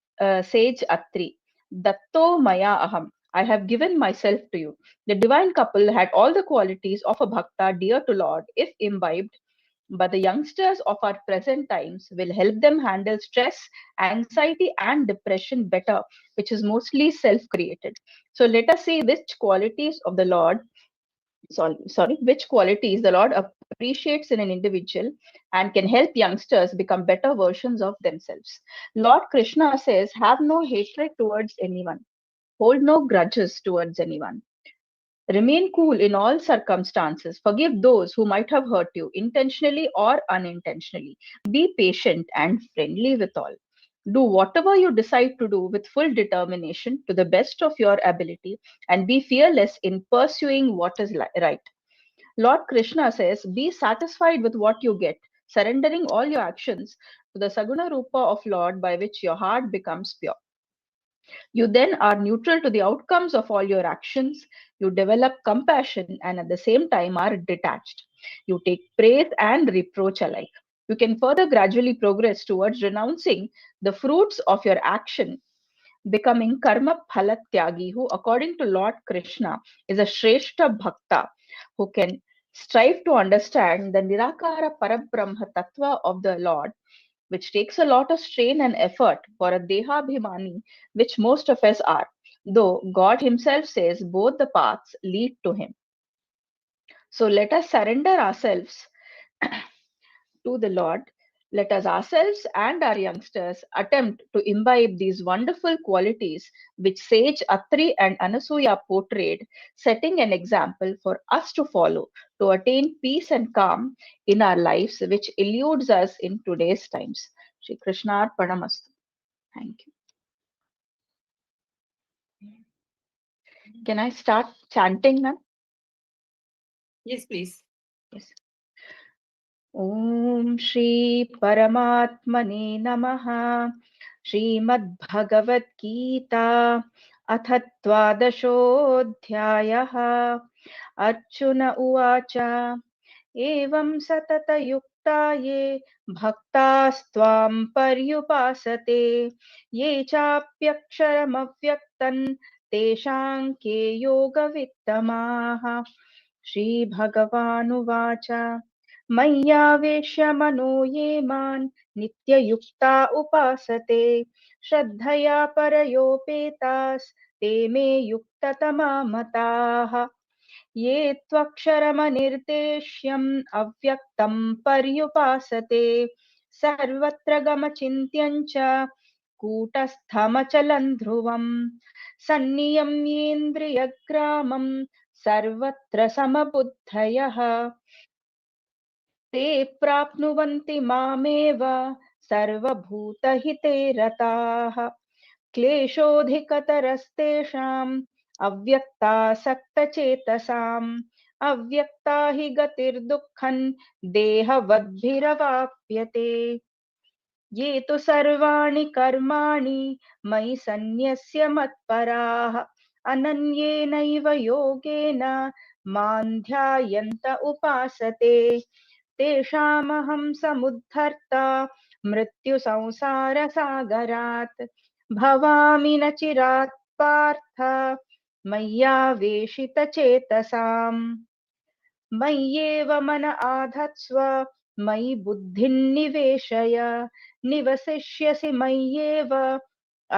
sage Atri, Datto Maya Aham, I have given myself to you. The divine couple had all the qualities of a bhakta dear to Lord if imbibed, but the youngsters of our present times will help them handle stress, anxiety, and depression better, which is mostly self-created. So let us see which qualities of the Lord which qualities the Lord appreciates in an individual and can help youngsters become better versions of themselves. Lord Krishna says, have no hatred towards anyone, hold no grudges towards anyone. Remain cool in all circumstances. Forgive those who might have hurt you intentionally or unintentionally. Be patient and friendly with all. Do whatever you decide to do with full determination to the best of your ability and be fearless in pursuing what is right. Lord Krishna says, be satisfied with what you get, surrendering all your actions to the Saguna Rupa of Lord by which your heart becomes pure. You then are neutral to the outcomes of all your actions. You develop compassion and at the same time are detached. You take praise and reproach alike. You can further gradually progress towards renouncing the fruits of your action, becoming karma phala tyagi, who according to Lord Krishna is a Shrestha Bhakta who can strive to understand the Nirakara Parabrahma Tattva of the Lord, which takes a lot of strain and effort for a Dehabhimani, which most of us are, though God himself says both the paths lead to him. So let us surrender ourselves to the Lord. Let us ourselves and our youngsters attempt to imbibe these wonderful qualities which sage Atri and Anasuya portrayed, setting an example for us to follow to attain peace and calm in our lives, which eludes us in today's times. Shri Krishna Arpanamastu. Thank you. Can I start chanting now? Yes, please. Yes. Om Shri Paramatmane Namaha. Srimad Bhagavad Gita Athattvadashodhyayaha. Arjuna Uvacha Evam Satata Yukta Ye Bhaktas Paryupasate Ye Chapyaksharam Avyaktan Teshang Ke Yoga Vittamaha. Shri Bhagavan Uvacha Maya Vesha Mano Ye Man नित्ययुक्ता उपासते श्रद्धया परयोपेतास् ते मे युक्ततमा मताः ये त्वक्षरमनिर्देश्यम् अव्यक्तं पर्युपासते सर्वत्र गमचिन्त्यं च कूटस्थमचलं ध्रुवम् सन्नियम्येन्द्रियग्रामं सर्वत्र समबुद्धयः ते प्राप्नुवन्ति मामेव सर्वभूतहिते रताः क्लेशोऽधिकतरस्तेषाम् अव्यक्तासक्तचेतसाम् अव्यक्ता हि गतिर्दुःखं देहवद्भिरवाप्यते ये तु सर्वाणि कर्माणि मयि सन्न्यस्य मत्पराः अनन्येनैव योगेन मां ध्यायन्त उपासते तेषामहं समुद्धर्ता मृत्युसंसारसागरात् भवामि न चिरात् पार्थ मय्यावेशितचेतसाम् मय्येव मन आधत्स्व मयि बुद्धिं निवेशय निवसिष्यसि मय्येव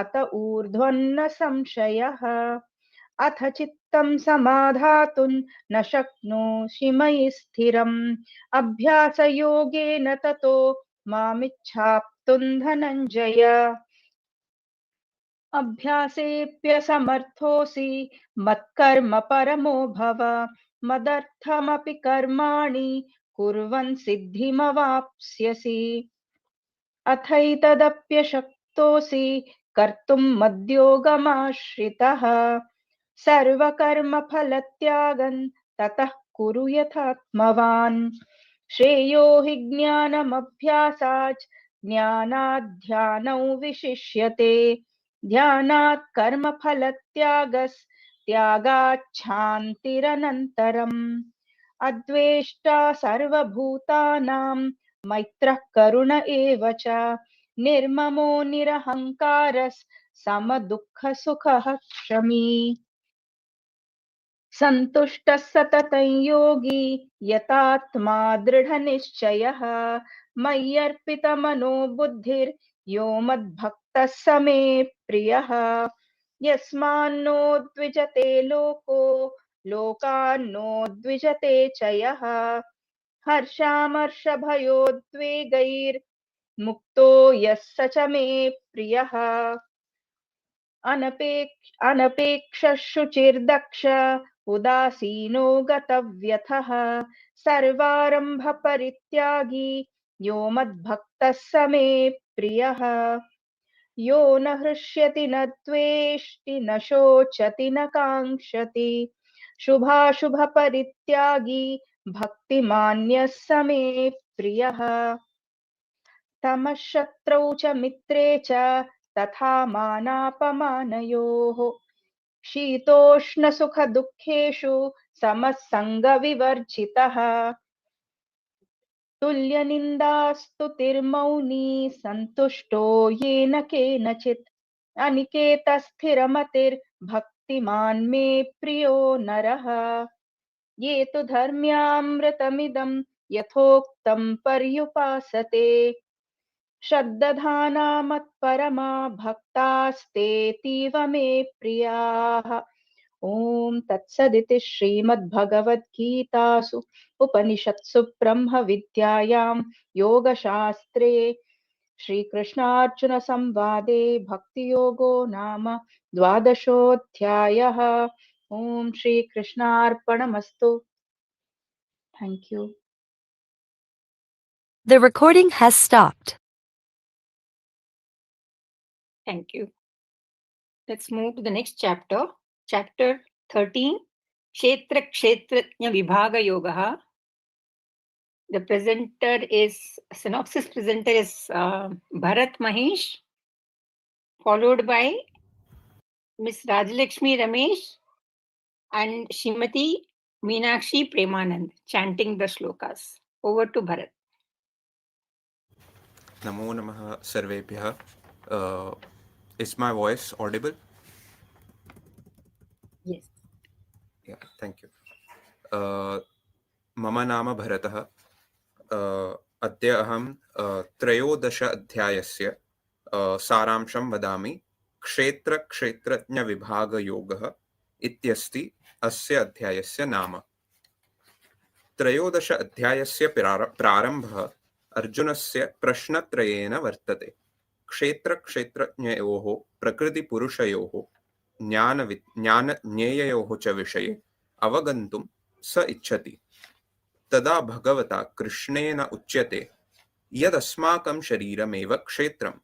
अत ऊर्ध्वन्न संशयः अथ चित्तं समाधातुं न शक्नोषि मयि स्थिरम् अभ्यासयोगेन ततो मामिच्छाप्तुं धनञ्जय अभ्यासेऽप्यसमर्थोऽसि मत्कर्म परमो भव मदर्थमपि कर्माणि कुर्वन् सिद्धिमवाप्स्यसि अथैतदप्यशक्तोऽसि कर्तुं मद्योगमाश्रितः सर्वकर्मफलत्यागं ततः कुरु यथात्मवान् श्रेयो हि ज्ञानमभ्यासाच् ज्ञानात् ध्यानौ विशिष्यते ध्यानात् कर्मफलत्यागस्त्यागाच्छान्तिरनन्तरम् अद्वेष्टा सर्वभूतानां मैत्रः करुण एव च निर्ममो निरहङ्कारः समदुःखसुखः क्षमी सन्तुष्टः सततं योगी यतात्मा दृढनिश्चयः मय्यर्पितमनो बुद्धिर्यो मद्भक्तः स मे प्रियः यस्मान्नो द्विजते लोको लोकान्नो द्विजते च यः हर्षामर्षभयोद्वेगैर्मुक्तो यः स च मे प्रियः अनपेक्षः शुचिर्दक्ष उदासीनो गतव्यथः सर्वारम्भपरित्यागी यो मद्भक्तः स मे प्रियः यो न हृष्यति न द्वेष्टि न शोचति न काङ्क्षति शुभाशुभपरित्यागी भक्तिमान्यः स मे प्रियः तमः शत्रौ च मित्रे च तथा मानापमानयोः शीतोष्णसुखदुःखेषु समः सङ्गविवर्जितः तुल्यनिन्दास्तुतिर्मौनी सन्तुष्टो येन केनचित् अनिकेतस्थिरमतिर्भक्तिमान् मे प्रियो नरः ये तु धर्म्यामृतमिदं यथोक्तं पर्युपासते श्रद्दधाना मत्परमा भक्तास्तेतीव मे प्रियाः ॐ तत्सदिति श्रीमद्भगवद्गीतासु उपनिषत्सु ब्रह्मविद्यायां योगशास्त्रे श्रीकृष्णार्जुनसंवादे भक्तियोगो नाम द्वादशोऽध्यायः ॐ श्रीकृष्णार्पणमस्तु। Thank you. The recording has stopped. Thank you. Let's move to the next chapter. Chapter 13. Kshetra Kshetrajna Vibhaga Yogaha. The synopsis presenter is Bharat Mahesh, followed by Miss Rajalakshmi Ramesh and Shrimati Meenakshi Premanand chanting the shlokas. Over to Bharat. Namo Namaha Sarvebhyah. Is my voice audible? Yes. Yeah, thank you. Mama Nama Bharatah. अद्य अहं त्रयोदश अध्यायस्य सारांशं वदामि। क्षेत्रक्षेत्रज्ञविभागयोगः इत्यस्ति अस्य अध्यायस्य नाम। त्रयोदश अध्यायस्य प्रारम्भः अर्जुनस्य प्रश्नत्रयेन वर्तते। क्षेत्रक्षेत्रज्ञयोः प्रकृतिपुरुषयोः ज्ञानज्ञेययोः च विषये अवगन्तुं स इच्छति। तदा भगवता कृष्णेन उच्यते यदस्माकं शरीरमेव क्षेत्रम्,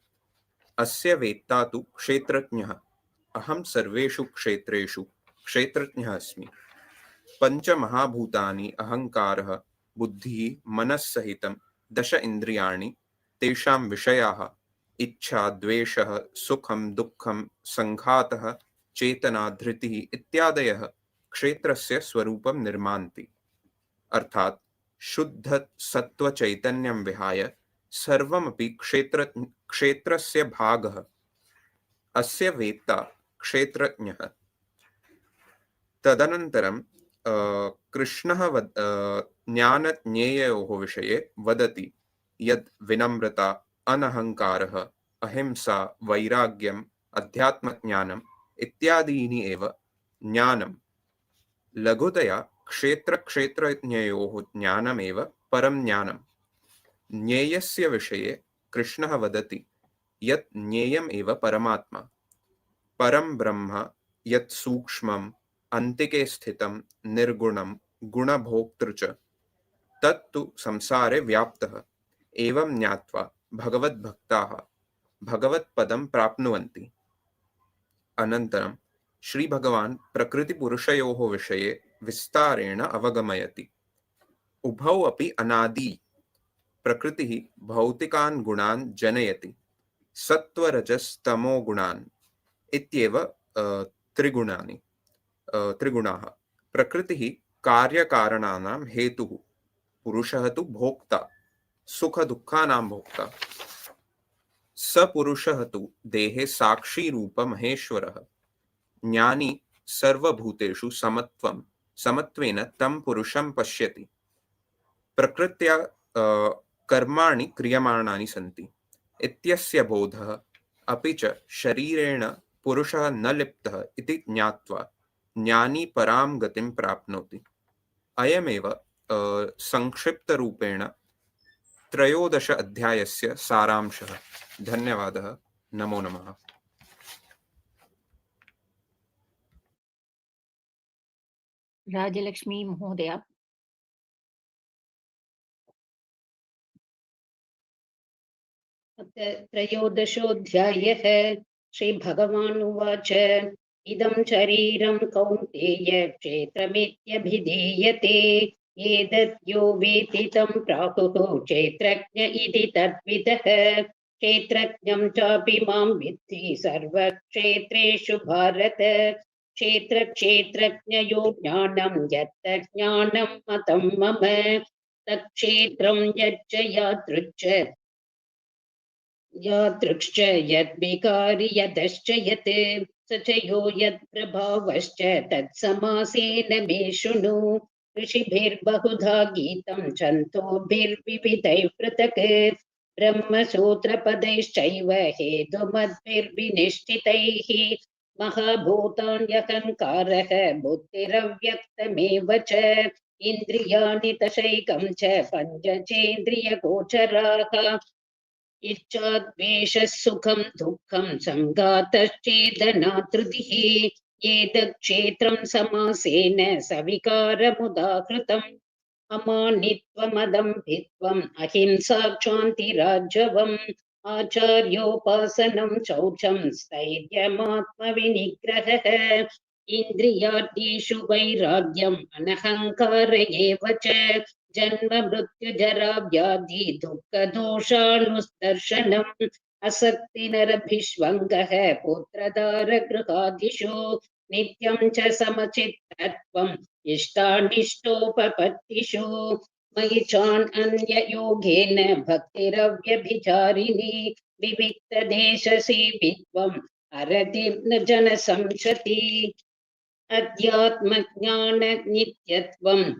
अस्य वेत्ता तु क्षेत्रज्ञः। अहं सर्वेषु क्षेत्रेषु क्षेत्रज्ञः अस्मि। पंचमहाभूतानि अहंकारः, बुद्धिः, मनस्सहितं 10 इन्द्रियाणि, तेषां विषयाः इच्छा, द्वेषः, सुखं, दुःखं, संघातः, चेतना, धृतिः इत्यादयः क्षेत्रस्य स्वरूपं निर्मान्ति। अर्थात् शुद्ध सत्व चैतन्यं विहाय सर्वमपि क्षेत्रस्य भागः। अस्य वेत्ता क्षेत्रज्ञः। तदनन्तरं कृष्णः ज्ञानज्ञेययोः विषये वदति यत् विनम्रता, अनहंकारः, अहिंसा, वैराग्यम्, अध्यात्मज्ञानम् इत्यादीनि एव ज्ञानं। लघुतया क्षेत्रक्षेत्रज्ञयोः ज्ञानमेव परं ज्ञानम्। ज्ञेयस्य विषये कृष्णः वदति यत् ज्ञेयम् एव परमात्मा, परं ब्रह्म, यत् सूक्ष्मम्, अन्तिके स्थितं, निर्गुणं, गुणभोक्तृ च, तत्तु संसारे व्याप्तः। एवं ज्ञात्वा भगवद्भक्ताः भगवत्पदं प्राप्नुवन्ति। अनन्तरं श्री भगवान् प्रकृतिपुरुषयोः विषये विस्तारेण अवगमयति। उभौ अपि अनादि। प्रकृतिः भौतिकान् गुणान् जनयति, सत्त्वरजस्तमो गुणान् इत्येव त्रिगुणाः। प्रकृतिः कार्यकारणानां हेतुः, पुरुषः तु भोक्ता, सुखदुःखानां भोक्ता। स पुरुषः तु देहे साक्षी रूप महेश्वरः। ज्ञानी सर्वभूतेषु समत्वेन तं पुरुषं पश्यति। प्रकृत्या कर्माणि क्रियमाणानि सन्ति इत्यस्य बोधः, अपि च शरीरेण पुरुषः न लिप्तः इति ज्ञात्वा ज्ञानी परां गतिं प्राप्नोति। अयमेव संक्षिप्तरूपेण त्रयोदश अध्यायस्य सारांशः। धन्यवादः। नमो नमः। राजलक्ष्मी महोदया। त्रयोदशोऽध्यायः। श्रीभगवानुवाच इदं शरीरं कौन्तेय क्षेत्रमित्यभिधीयते। एतद् यो वेत्ति तं प्राहुः क्षेत्रज्ञ इति तद्विदः। क्षेत्रज्ञं चापि मां विद्धि सर्वक्षेत्रेषु भारत। क्षेत्रक्षेत्रज्ञयो ज्ञानं यत् ज्ञानं मतं मम। तत्क्षेत्रं यच्च यादृक्श्च यद्विकारि यदश्च यत् स च यो यत्प्रभावश्च तत्समासेन मे शृणु। ऋषिभिर्बहुधा गीतं छन्दोभिर्विविधैः पृथक्। ब्रह्मसूत्रपदैश्चैव हेतुमद्भिर्विनिश्चितैः। महाभूतान्यहङ्कारः बुद्धिरव्यक्तमेव च। इन्द्रियाणि दशैकं च पञ्चचेन्द्रियगोचराः। इच्छा, द्वेषः, सुखं, दुःखं, सङ्घातश्चेदना, धृतिः। एतत् क्षेत्रं समासेन सविकारमुदाहृतम्। अमानित्वमदम्भित्वम्, अहिंसा, क्षान्तिरार्जवम्, आचार्योपासनं, शौचं, स्थैर्यमात्मविनिग्रहः। इन्द्रियार्थेषु वैराग्यम्, अनहङ्कार एव च। जन्म मृत्यु जरा व्याधि दुःखदोषानुदर्शनम्। असक्तिनरभिष्वङ्गः पुत्रदार गृहादिषु। नित्यं च समचित्तत्वम्, इष्टानिष्टोपपत्तिषु। मयि चानन्ययोगेन भक्तिरव्यभिचारिणी। विविक्तदेशसेवित्वम्, अरतिं न जनसंसति। अध्यात्मज्ञाननित्यत्वम्,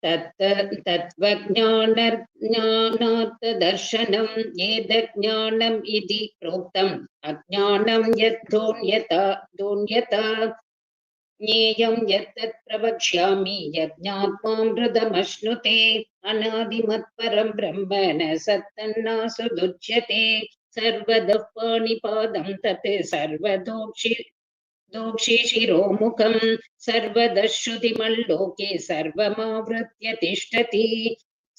तत्त्वज्ञानार्थदर्शनं एतज्ज्ञानम् इति प्रोक्तम् अज्ञानं यद्धोन्यता ज्ञेयं यत्तत् प्रवक्ष्यामि यज्ञात्मामृतमश्नुते अनादिमत्परं ब्रह्म न सत्तन्नासुदुच्यते सर्वतः पाणिपादं तत् सर्वदोक्षि शिरोमुखं सर्वतः श्रुतिमल्लोके सर्वमावृत्य तिष्ठति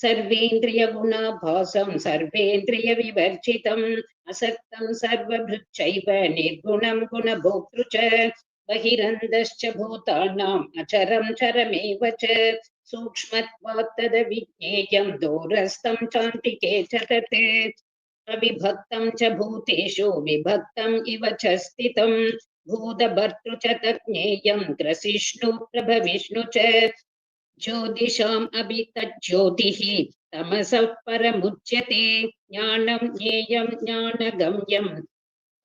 सर्वेन्द्रियगुणाभासं सर्वेन्द्रियविवर्जितम् असक्तं सर्वभृच्चैव निर्गुणं गुणभोक्तृ च बहिरन्तश्च भूतानाम् अचरं चरमेव च सूक्ष्मत्वात् तद्विज्ञेयं दूरस्थं चान्तिके च तत् अविभक्तं च भूतेषु विभक्तम् इव च स्थितं भूतभर्तृ च तज्ज्ञेयं ग्रसिष्णु प्रभविष्णु च ज्योतिषाम् अपि तज्ज्योतिः तमसः परमुच्यते ज्ञानं ज्ञेयं ज्ञानगम्यं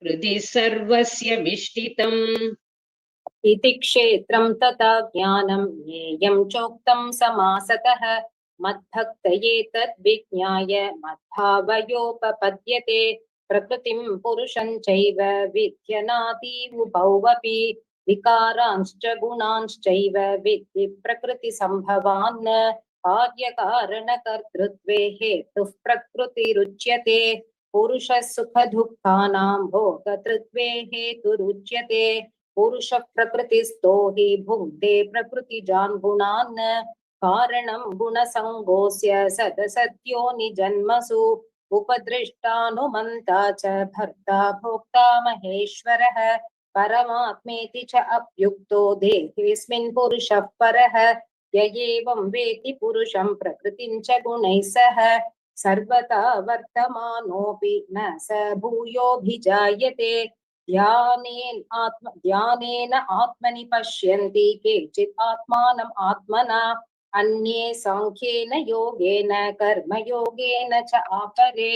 हृदि सर्वस्य विष्टितम् इति क्षेत्रं तथा ज्ञानं ज्ञेयं चोक्तं समासतः मद्भक्तये तद्विज्ञाय मद्भावयोपपद्यते प्रकृतिं पुरुषं चैव विद्यनादीवुभौवपि विकारांश्च गुणांश्चैव विद्धि प्रकृतिसम्भवान् कार्यकारणकर्तृत्वे हेतुः प्रकृतिरुच्यते पुरुषः सुखदुःखानां भोक्तृत्वे हेतुरुच्यते पुरुष प्रकृतिस्थो हि भुङ्क्ते प्रकृतिजान् गुणान् कारणं गुणसङ्गोऽस्य सदसत्यो निजन्मसु उपदृष्टानुमन्ता च भर्ता भोक्ता महेश्वरः परमात्मेति च अप्युक्तो देहेऽस्मिन् पुरुषः परः य एवं वेति पुरुषं प्रकृतिं च गुणैः सह सर्वथा वर्तमानोऽपि न स भूयोऽभिजायते ध्यानेन आत्मनि पश्यन्ति केचित् आत्मानम् आत्मना अन्ये साङ्ख्येन योगेन कर्मयोगेन च आपरे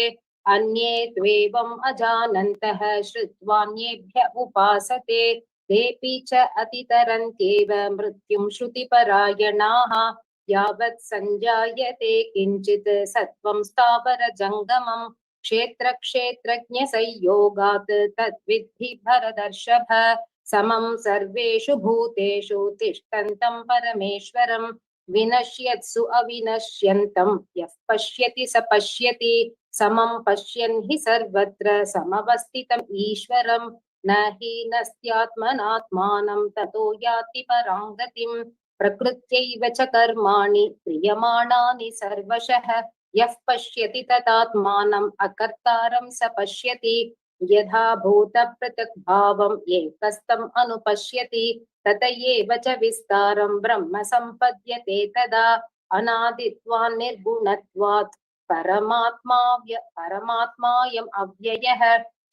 अन्ये त्वेवम् अजानन्तः श्रुत्वान्येभ्य उपासते तेऽपि च अतितरन्त्येव मृत्युं श्रुतिपरायणाः यावत् सञ्जायते किञ्चित् सत्त्वं स्थावरजङ्गमम् क्षेत्रक्षेत्रज्ञसंयोगात् तद्विद्धि भरतर्षभ समं सर्वेषु भूतेषु तिष्ठन्तं परमेश्वरं विनश्यत्सु अविनश्यन्तं यः पश्यति स पश्यति समं पश्यन् हि सर्वत्र समवस्थितम् ईश्वरं न हीनस्त्यात्मनात्मानं ततो याति परां गतिम् प्रकृत्यैव च कर्माणि क्रियमाणानि सर्वशः यः पश्यति तदात्मानम् अकर्तारं स पश्यति यथा भूतपृथक्भावम् एकस्तम् अनुपश्यति तत एव च विस्तारं ब्रह्म सम्पद्यते तदा अनादित्वान् निर्गुणत्वात् परमात्मायम् अव्ययः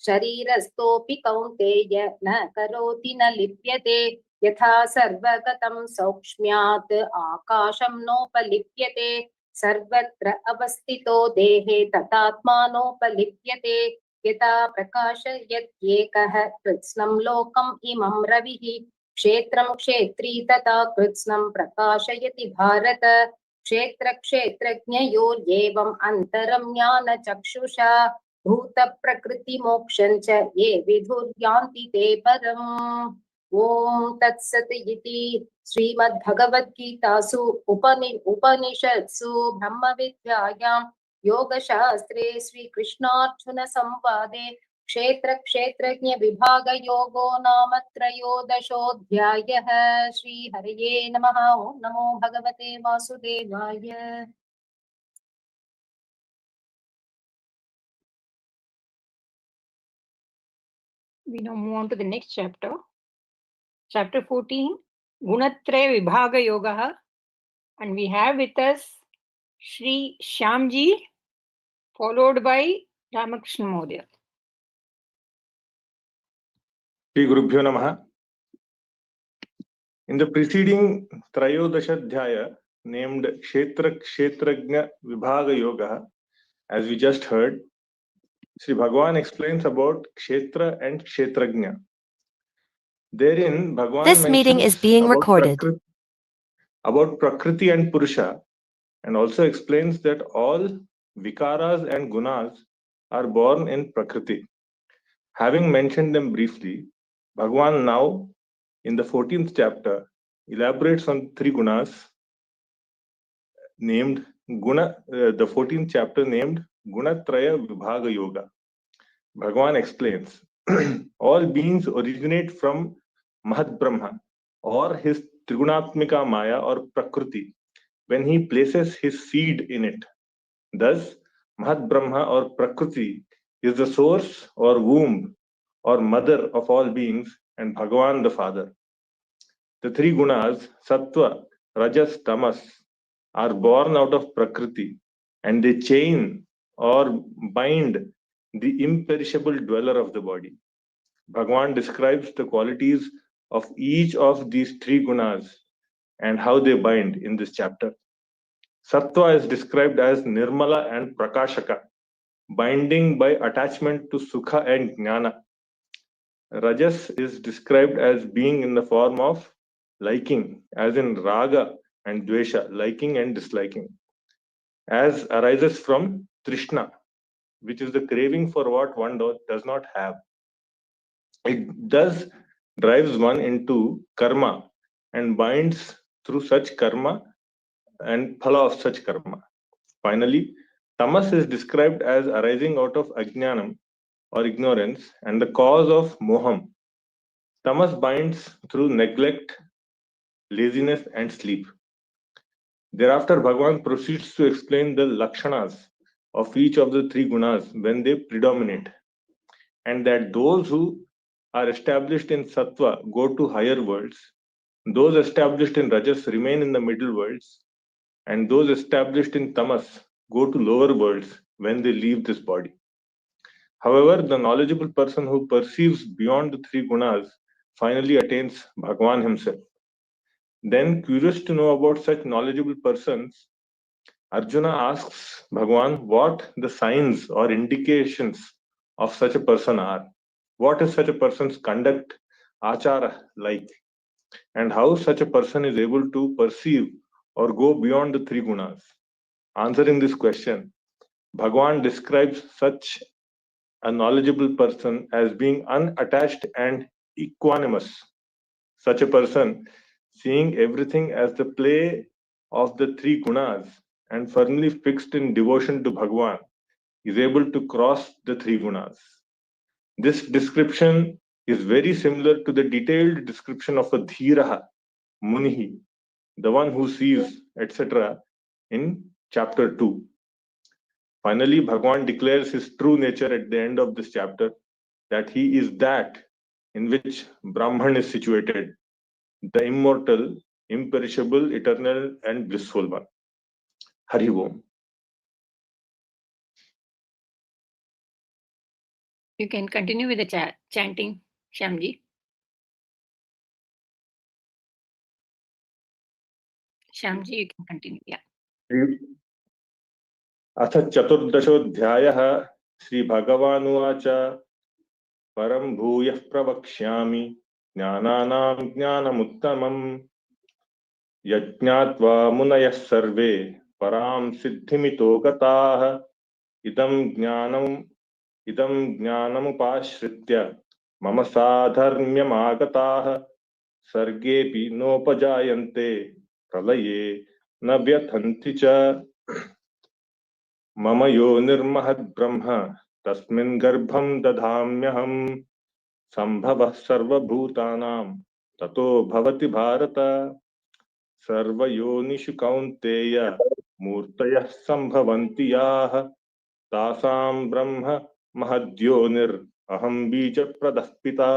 शरीरस्थोऽपि कौन्तेय न करोति न लिप्यते यथा सर्वगतं सौक्ष्म्यात् आकाशं नोपलिप्यते सर्वत्र अवस्थितो देहे तथात्मानोपलिप्यते यथा प्रकाशयत्येकः कृत्स्नं लोकम् इमं रविः क्षेत्रं क्षेत्री तथा कृत्स्नं प्रकाशयति भारत क्षेत्रक्षेत्रज्ञयोर्येवम् अन्तरं ज्ञानचक्षुषा भूतप्रकृतिमोक्षं च ये विदुर्यान्ति ते परम् ओम तत्सत् इति श्रीमद्भगवद्गीतासु उपनिषत्सु ब्रह्मविद्यायां योगशास्त्रे श्रीकृष्णार्जुन संवादे क्षेत्रक्षेत्रज्ञ विभागयोगो नाम त्रयोदशोऽध्यायः। श्रीहरये नमः। ओं नमो भगवते वासुदेवाय। We now move on to the next chapter. Chapter 14, Gunatraya Vibhaga Yoga, and we have with us Shri Shyamji, followed by Ramakrishna Modaya. Shri Gurubhyo Namaha. In the preceding Trayodashadhyaya, named Kshetra Kshetrajna Vibhaga Yoga, as we just heard, Sri Bhagavan explains about Kshetra and Kshetrajna. Therein, Bhagavan This meeting is being recorded. About Prakriti and Purusha, and also explains that all vikaras and gunas are born in Prakriti. Having mentioned them briefly, Bhagavan now in the 14th chapter elaborates on three gunas named the 14th chapter named Gunatraya Vibhaga Yoga. Bhagavan explains, all beings originate from Mahad Brahma or his Trigunatmika Maya or Prakriti when he places his seed in it. Thus, Mahad Brahma or Prakriti is the source or womb or mother of all beings and Bhagavan the Father. The three gunas, Sattva, Rajas, Tamas, are born out of Prakriti and they chain or bind the imperishable dweller of the body. Bhagavan describes the qualities of each of these three gunas and how they bind in this chapter. Sattva is described as Nirmala and Prakashaka, binding by attachment to Sukha and Jnana. Rajas is described as being in the form of liking, as in Raga and Dvesha, liking and disliking, as arises from Trishna, which is the craving for what one does not have. It thus drives one into karma and binds through such karma and phala of such karma. Finally, tamas is described as arising out of ajnanam or ignorance and the cause of moham. Tamas binds through neglect, laziness and sleep. Thereafter, Bhagavan proceeds to explain the lakshanas of each of the three gunas when they predominate, and that those who are established in sattva go to higher worlds, those established in rajas remain in the middle worlds, and those established in tamas go to lower worlds when they leave this body. However, the knowledgeable person who perceives beyond the three gunas finally attains Bhagavan himself. Then, curious to know about such knowledgeable persons, Arjuna asks Bhagavan what the signs or indications of such a person are. What is such a person's conduct, achara, like? And how such a person is able to perceive or go beyond the three gunas? Answering this question, Bhagavan describes such a knowledgeable person as being unattached and equanimous. Such a person, seeing everything as the play of the three gunas and firmly fixed in devotion to Bhagavan, is able to cross the three gunas. This description is very similar to the detailed description of a dhiraha, munihi, the one who sees, etc., in chapter 2. Finally, Bhagavan declares his true nature at the end of this chapter, that he is that in which Brahman is situated, the immortal, imperishable, eternal, and blissful one. Hari Om. You can continue with the chanting, Shyamji. Shyamji, you can continue. Yeah. अथ चतुर्दशोऽध्यायः श्रीभगवानुवाच परं भूयः प्रवक्ष्यामि ज्ञानानां ज्ञानमुत्तमम् यज्ञात्वा मुनयः सर्वे परां सिद्धिमितो गताः इदं ज्ञानमुपाश्रित्य मम साधर्म्यमागताः सर्गेऽपि नोपजायन्ते प्रलये न व्यथन्ति च मम यो निर्महद् ब्रह्म तस्मिन् गर्भं दधाम्यहम् सम्भवः सर्वभूतानां ततो भवति भारत सर्वयोनिषु कौन्तेय मूर्तयः सम्भवन्ति याः तासां ब्रह्म महद्योनिर् अहं बीजप्रदः पिता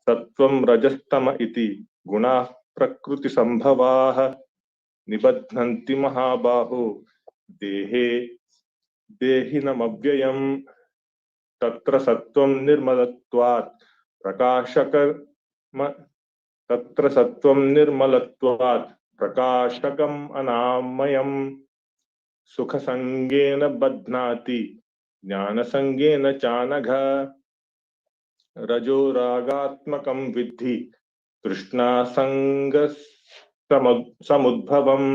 सत्त्वं रजस्तम इति गुणाः प्रकृतिसम्भवाः निबध्नन्ति महाबाहो देहे देहिनमव्ययम् तत्र सत्त्वं निर्मलत्वात् प्रकाशकम् अनामयम् सुखसंगेन बध्नाति ज्ञानसंगेन चानघ रजो रागात्मकं विद्धि तृष्णासंग समुद्भवम्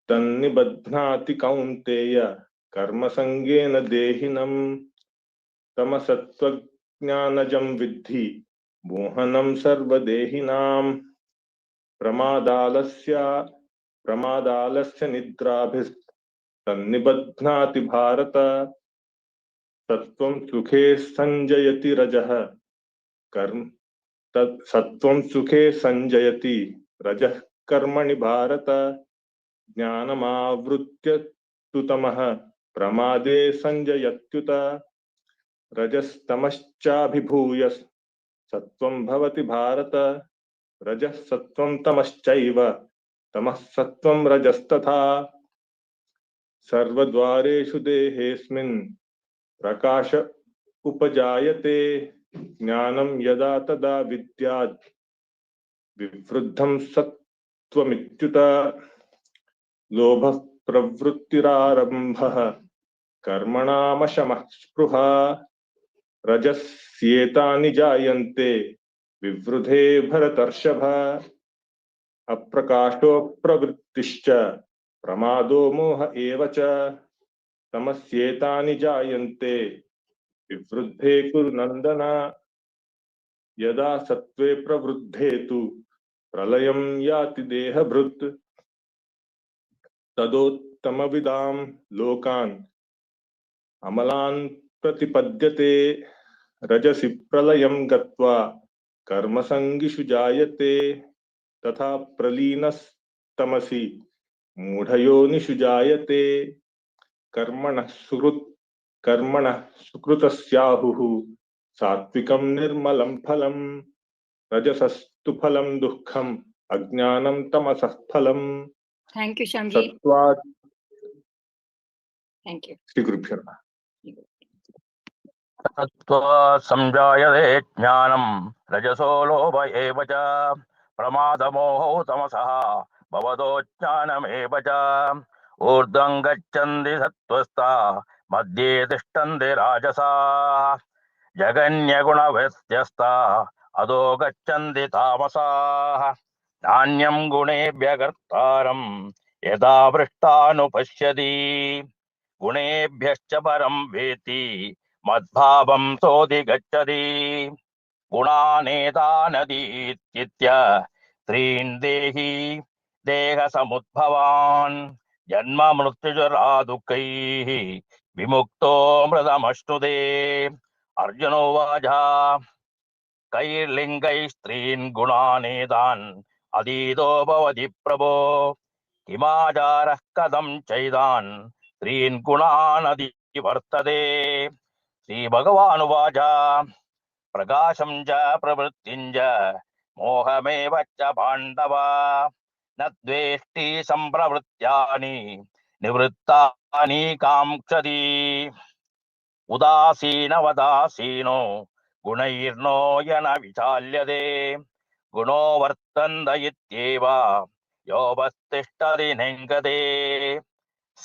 तन्निबध्नाति कौन्तेय कर्मसंगेन देहिनम् तमसत्त्वज्ञानजं विद्धि मोहनं सर्वदेहिनां प्रमादालस्य निद्राभिस्तन्निबध्नाति भारत सत्त्वं सुखे संजयति रजः सत्त्वं सुखे संजयति रजः कर्मणि भारत ज्ञानमावृत्य तु तमः प्रमादे संजयत्युत रजस्तमश्चाभिभूय सत्त्वं भवति भारत रजः सत्त्वं तमश्चैव तमः सत्त्वं रजस्तथा सर्वद्वारेषु देहेऽस्मिन् प्रकाश उपजायते ज्ञानं यदा तदा विद्यात् विवृद्धं सत्त्वमित्युत लोभः प्रवृत्तिरारम्भः कर्मणामशमः स्पृहा रजस्येतानि जायन्ते विवृधे भरतर्षभ अप्रकाशो प्रवृत्तिश्च प्रमादो मोह एव च तमस्येतानि जायन्ते विवृद्धे कुरु नन्दन यदा सत्त्वे प्रवृद्धे तु प्रलयं याति देहभृत् तदोत्तमविदां लोकान् अमलान् प्रतिपद्यते रजसि प्रलयं गत्वा कर्मसंगिषु जायते तथा प्रलीनस्तमसि मूढयोनिषु जायते कर्मणः सुकृतस्याहुः सात्विकं निर्मलं फलं रजसस्तु फलं दुःखम् अज्ञानं तमसः फलम् Thank you, Shamji. सत्त्वात् Thank you. Shri गुरुभ्यो नमः सत्त्वा संजायते ज्ञानं रजसो लोभ एव च प्रमादमोहो तमसः भवतो ज्ञानमेव च ऊर्ध्वं गच्छन्ति सत्त्वस्ता मध्ये तिष्ठन्ति राजसाः जगन्यगुणव्यत्यस्ता अधो गच्छन्ति तामसाः नान्यं गुणेभ्यः कर्तारं यदा वृष्टानुपश्यति गुणेभ्यश्च परं वेति मद्भावं सोऽधिगच्छति गुणानेतानतीत्य त्रीन् देहि देहसमुद्भवान् जन्म मृत्युजरा दुःखैः विमुक्तो मृतमश्नुते अर्जुनोवाच कैर्लिङ्गैस्त्रीन् गुणानेतान् अधीतो भवति प्रभो किमाचारः कथं चैतान् त्रीन् गुणान् अधिवर्तते श्रीभगवानुवाच प्रकाशं च प्रवृत्तिं च मोहमेव च पाण्डव न द्वेष्टि सम्प्रवृत्तानि निवृत्तानि काङ्क्षति उदासीनवदासीनो गुणैर्नो यन विचाल्यते गुणो वर्तन्त इत्येव योऽवस्थिष्ठति नेङ्गते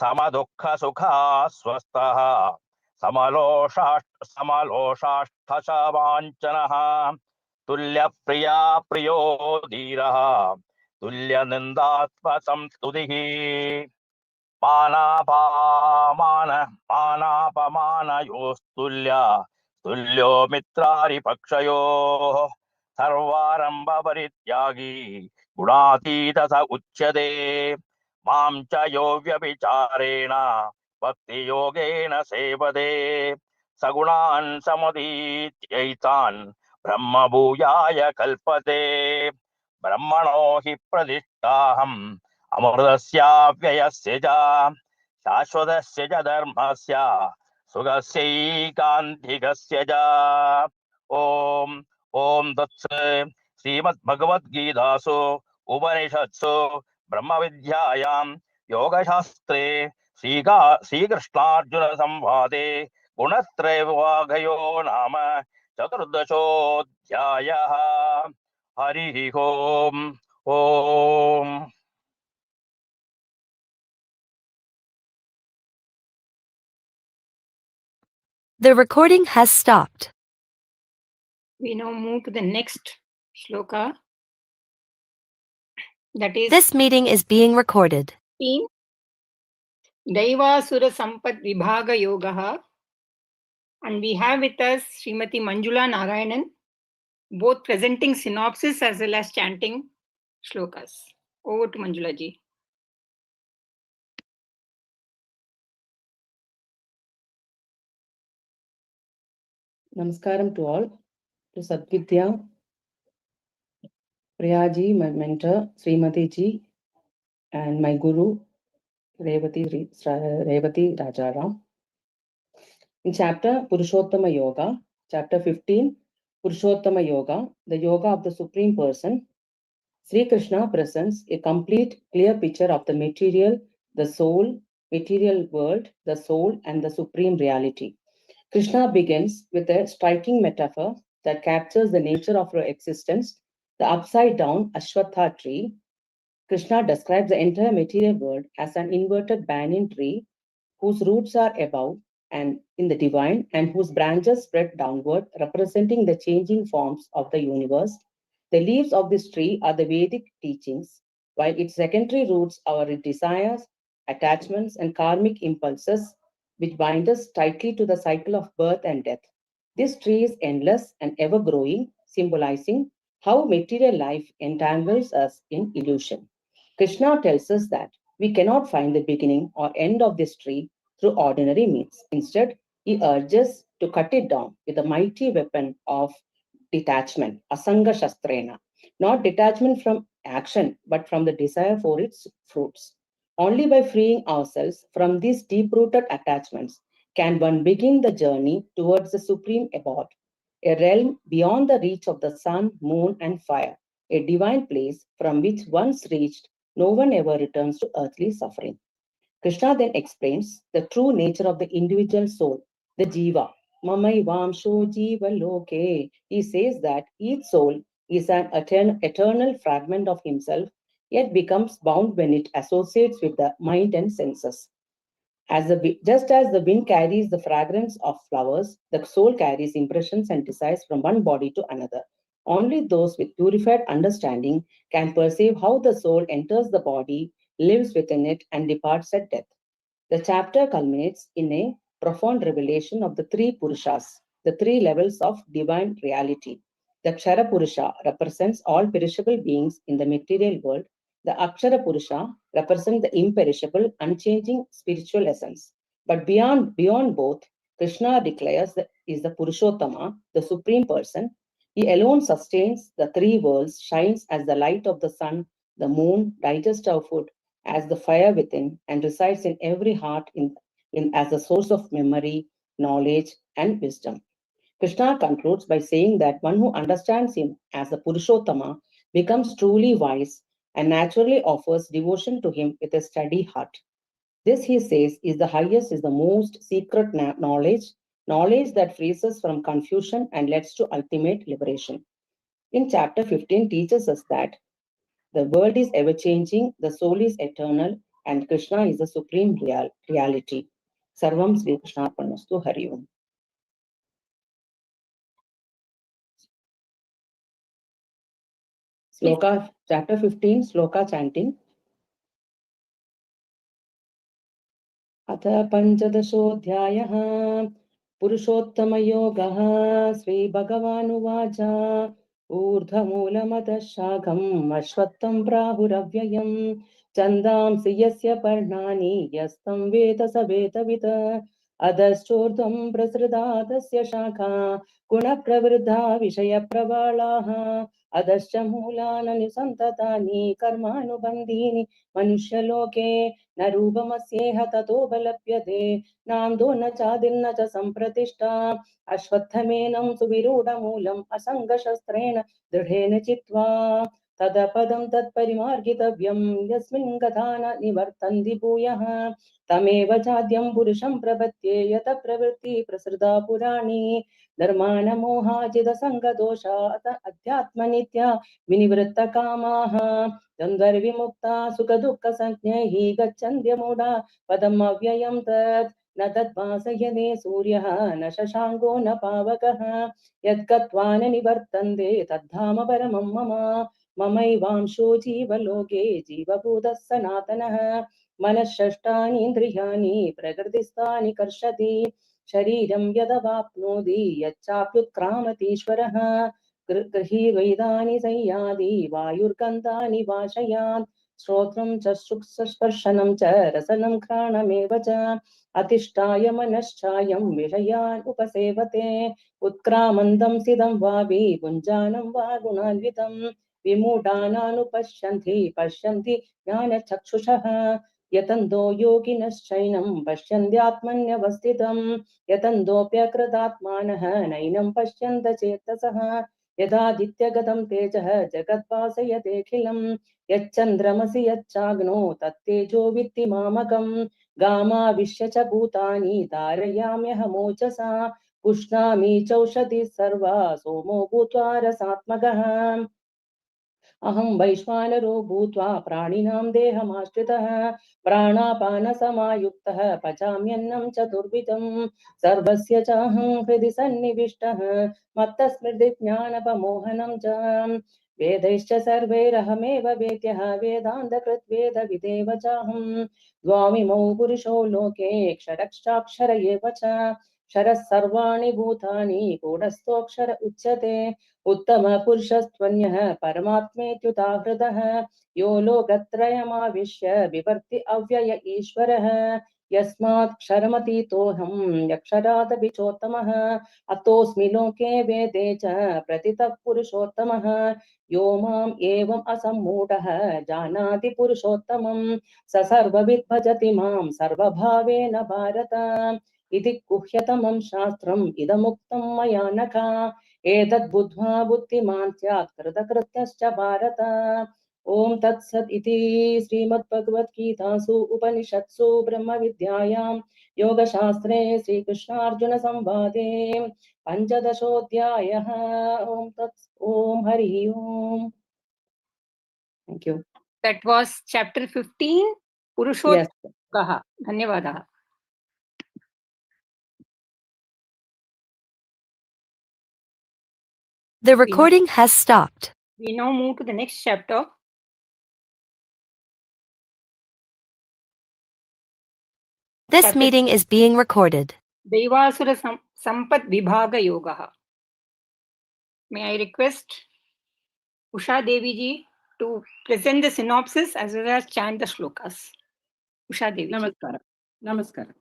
समदुःखसुखा स्वस्थः समलोषाष्टशवाञ्चनः तुल्यप्रिया प्रियो धीरः तुल्यनिन्दात्मसंस्तुतिः मानापमानयोस्तुल्य तुल्यो मित्रारिपक्षयोः सर्वारम्भपरित्यागी गुणातीत स उच्यते मां च यो व्यभिचारेण भक्तियोगेन सेवते सगुणान् समुदीत्यैतान् ब्रह्मभूयाय कल्पते ब्रह्मणो हि प्रतिष्ठाहम् अमृतस्याव्ययस्य च शाश्वतस्य च धर्मस्य सुखस्यैकान्तिकस्य च ॐ तत्सत् श्रीमद्भगवद्गीतासु उपनिषत्सु ब्रह्मविद्यायां योगशास्त्रे श्रीकृष्णार्जुनसंवादे गुणत्रयविभागयो नाम चतुर्दशोऽध्यायः हरिः ओम् The recording has stopped. We now move to the next shloka. That is, This meeting is being recorded. Daivasura Sampat Vibhaga Yogaha. And we have with us Srimati Manjula Narayanan, both presenting synopsis as well as chanting shlokas. Over to Manjula ji. Namaskaram to all. To SA槤VIÐYA, Priyaji, my mentor, Srimati ji, and my guru, Revati Rajaram. In chapter Purushottama Yoga, chapter 15, Purushottama Yoga, the yoga of the Supreme Person, Sri Krishna presents a complete, clear picture of the material, the soul, material world, the soul, and the supreme reality. Krishna begins with a striking metaphor that captures the nature of our existence, the upside-down Ashwatha tree. Krishna describes the entire material world as an inverted banyan tree whose roots are above and in the divine and whose branches spread downward, representing the changing forms of the universe. The leaves of this tree are the Vedic teachings, while its secondary roots are desires, attachments, and karmic impulses, which bind us tightly to the cycle of birth and death. This tree is endless and ever-growing, symbolizing how material life entangles us in illusion. Krishna tells us that we cannot find the beginning or end of this tree through ordinary means. Instead, he urges to cut it down with the mighty weapon of detachment, asanga shastrena, not detachment from action, but from the desire for its fruits. Only by freeing ourselves from these deep-rooted attachments can one begin the journey towards the supreme abode, a realm beyond the reach of the sun, moon, and fire, a divine place from which once reached, no one ever returns to earthly suffering. Krishna then explains the true nature of the individual soul, the jiva. Mamai vamsho jiva loke. He says that each soul is an eternal fragment of himself, yet becomes bound when it associates with the mind and senses. Just as the wind carries the fragrance of flowers, the soul carries impressions and desires from one body to another. Only those with purified understanding can perceive how the soul enters the body, lives within it, and departs at death. The chapter culminates in a profound revelation of the three Purushas, the three levels of divine reality. The Kshara Purusha represents all perishable beings in the material world. The Akshara Purusha represents the imperishable, unchanging spiritual essence. But beyond both, Krishna declares that is the Purushottama, the Supreme Person. He alone sustains the three worlds, shines as the light of the sun, the moon, digests our food as the fire within, and resides in every heart as a source of memory, knowledge, and wisdom. Krishna concludes by saying that one who understands him as the Purushottama becomes truly wise and naturally offers devotion to him with a steady heart. This, he says, is the highest, is the most secret knowledge that frees us from confusion and leads to ultimate liberation. In chapter 15 teaches us that the world is ever-changing, the soul is eternal, and Krishna is the supreme reality. Sarvam Sri Krishna Arpanastu Hari Om. Sloka, chapter 15, Sloka chanting. Atha Panchadashodhyayah Purushottama Yogaha Sri Bhagavanu Vaja Urdhamulamatah Shakam Ashwattam Prahuravyayam Chandamsi Yasya Parnani Yastam Veta Saveta Vita Adashchordam Prasridadasya Shakha Guna Pravriddha Vishaya Pravalaha Adascha Mulana Nisantatani Karmanubandhini Manushaloke Narupamasyeha Tato Balapyate Namdo na Chadinna Cha Sampratishta Ashwatthamenam Suviruda Moolam Asanga Shastrena Dridhena Chitva Tadapadam Tat Parimargitavyam Yasmin Gathana Nivartandi Bhuyaha Tameva Chadyam Purusham Prabhatye Yata Pravritti Prasrida Purani Dharmana Moha Chida Sanga Dosha Adhyatma Nitya Vinivritta Kamaha Dandar Vimukta Sukha Dukkha Sanyaihi Gachandya Moda Padamavyayam Tat Natat Vasayane Suryaha Nashashango Napavakaha Yadgatwana Nivartande Tadhama Paramam Mama Mamai Vamsho Jiva Loke Jiva Buddha Sanatanaha मनःषष्ठानि इन्द्रियाणि प्रकृतिस्थानि कर्षति शरीरं यदवाप्नोति यच्चाप्युत्क्रामतीश्वरः गृहीर्वेदानि संयाति वायुर्गन्धानि वाशयात् श्रोत्रं चक्षुस्पर्शनं च रसनं घ्राणमेव च अधिष्ठाय मनश्चायं विषयान् उपसेवते उत्क्रामन्तं सिदं वापि पुञ्जानं वा गुणान्वितं विमूढानानुपश्यन्ति पश्यन्ति ज्ञानचक्षुषः यतन्तो योगिनश्चैनं पश्यन्त्यात्मन्यवस्थितं यतन्तोऽप्यकृतात्मानः नैनं पश्यन्त चेतसः यदादित्यगतं तेजः जगद्भासयतेऽखिलं यच्चन्द्रमसि यच्चाग्नो तत्तेजो वित्ति मामकम् गामाविश्य च भूतानि धारयाम्यहमोजसा पुष्णामि चौषधिः सर्वा सोमो भूत्वा रसात्मकः अहं वैश्वानरो भूत्वा प्राणिनां देहमाश्रितः प्राणापानसमायुक्तः पचाम्यन्नं चतुर्विधं सर्वस्य चाहं हृदि सन्निविष्टः मत्तस्मृतिज्ञानपमोहनं च वेदैश्च सर्वैरहमेव वेद्यः वेदान्तकृद्वेदविदेव चाहं द्वामिमौ पुरुषो लोके क्षरश्चाक्षर एव च क्षरः सर्वाणि भूतानि गूढस्थोऽक्षर उच्यते उत्तमपुरुषस्त्वन्यः परमात्मेत्युदाहृतः यो लोकत्रयमाविश्य बिभर्ति अव्यय ईश्वरः यस्मात् क्षरमतीतोऽहं यक्षरादपि चोत्तमः अतोऽस्मि लोके वेदे च प्रतितः पुरुषोत्तमः यो माम् एवम् असम्मूढः जानाति पुरुषोत्तमं स सर्वविद् भजति मां सर्वभावेन भारत इति गुह्यतमं शास्त्रम् इदमुक्तं मया नखा एतद् बुद्ध्वा बुद्धिमान् स्यात् कृतकृत्यश्च भारत ओम तत्सत् इति श्रीमद्भगवद्गीतासु उपनिषत्सु ब्रह्मविद्यायां योगशास्त्रे श्रीकृष्णार्जुनसंवादे पञ्चदशोऽध्यायः ओम हरि ओम. Thank you. That was chapter 15, Purushottamah. Dhanyavadah. The recording has stopped. We now move to the next chapter. This meeting is being recorded. Devasura Sampat Vibhaga Yoga. May I request Usha Devi ji to present the synopsis as well as chant the shlokas. Usha Devi. Namaskara. Namaskara.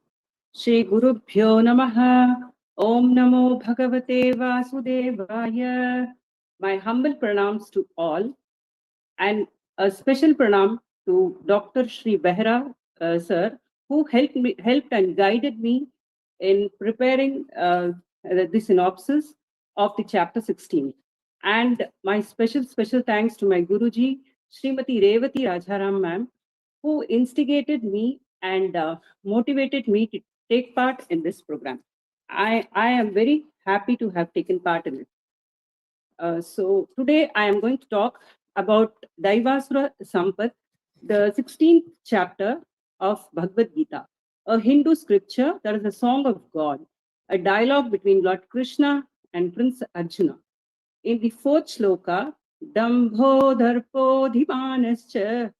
Shri Gurubhyo Namaha. Om Namo Bhagavate Vasudevaya. My humble pranams to all, and a special pranam to Dr. Shri Behra sir, who helped and guided me in preparing the synopsis of the chapter 16. And my special thanks to my Guruji, Srimati Revati Rajaram ma'am, who instigated me and motivated me to take part in this program. I am very happy to have taken part in it. So today I am going to talk about Daivasura Sampat, the 16th chapter of Bhagavad Gita, a Hindu scripture that is a song of God, a dialogue between Lord Krishna and Prince Arjuna. In the 4th shloka, Dambho Dharpo Dhimanascha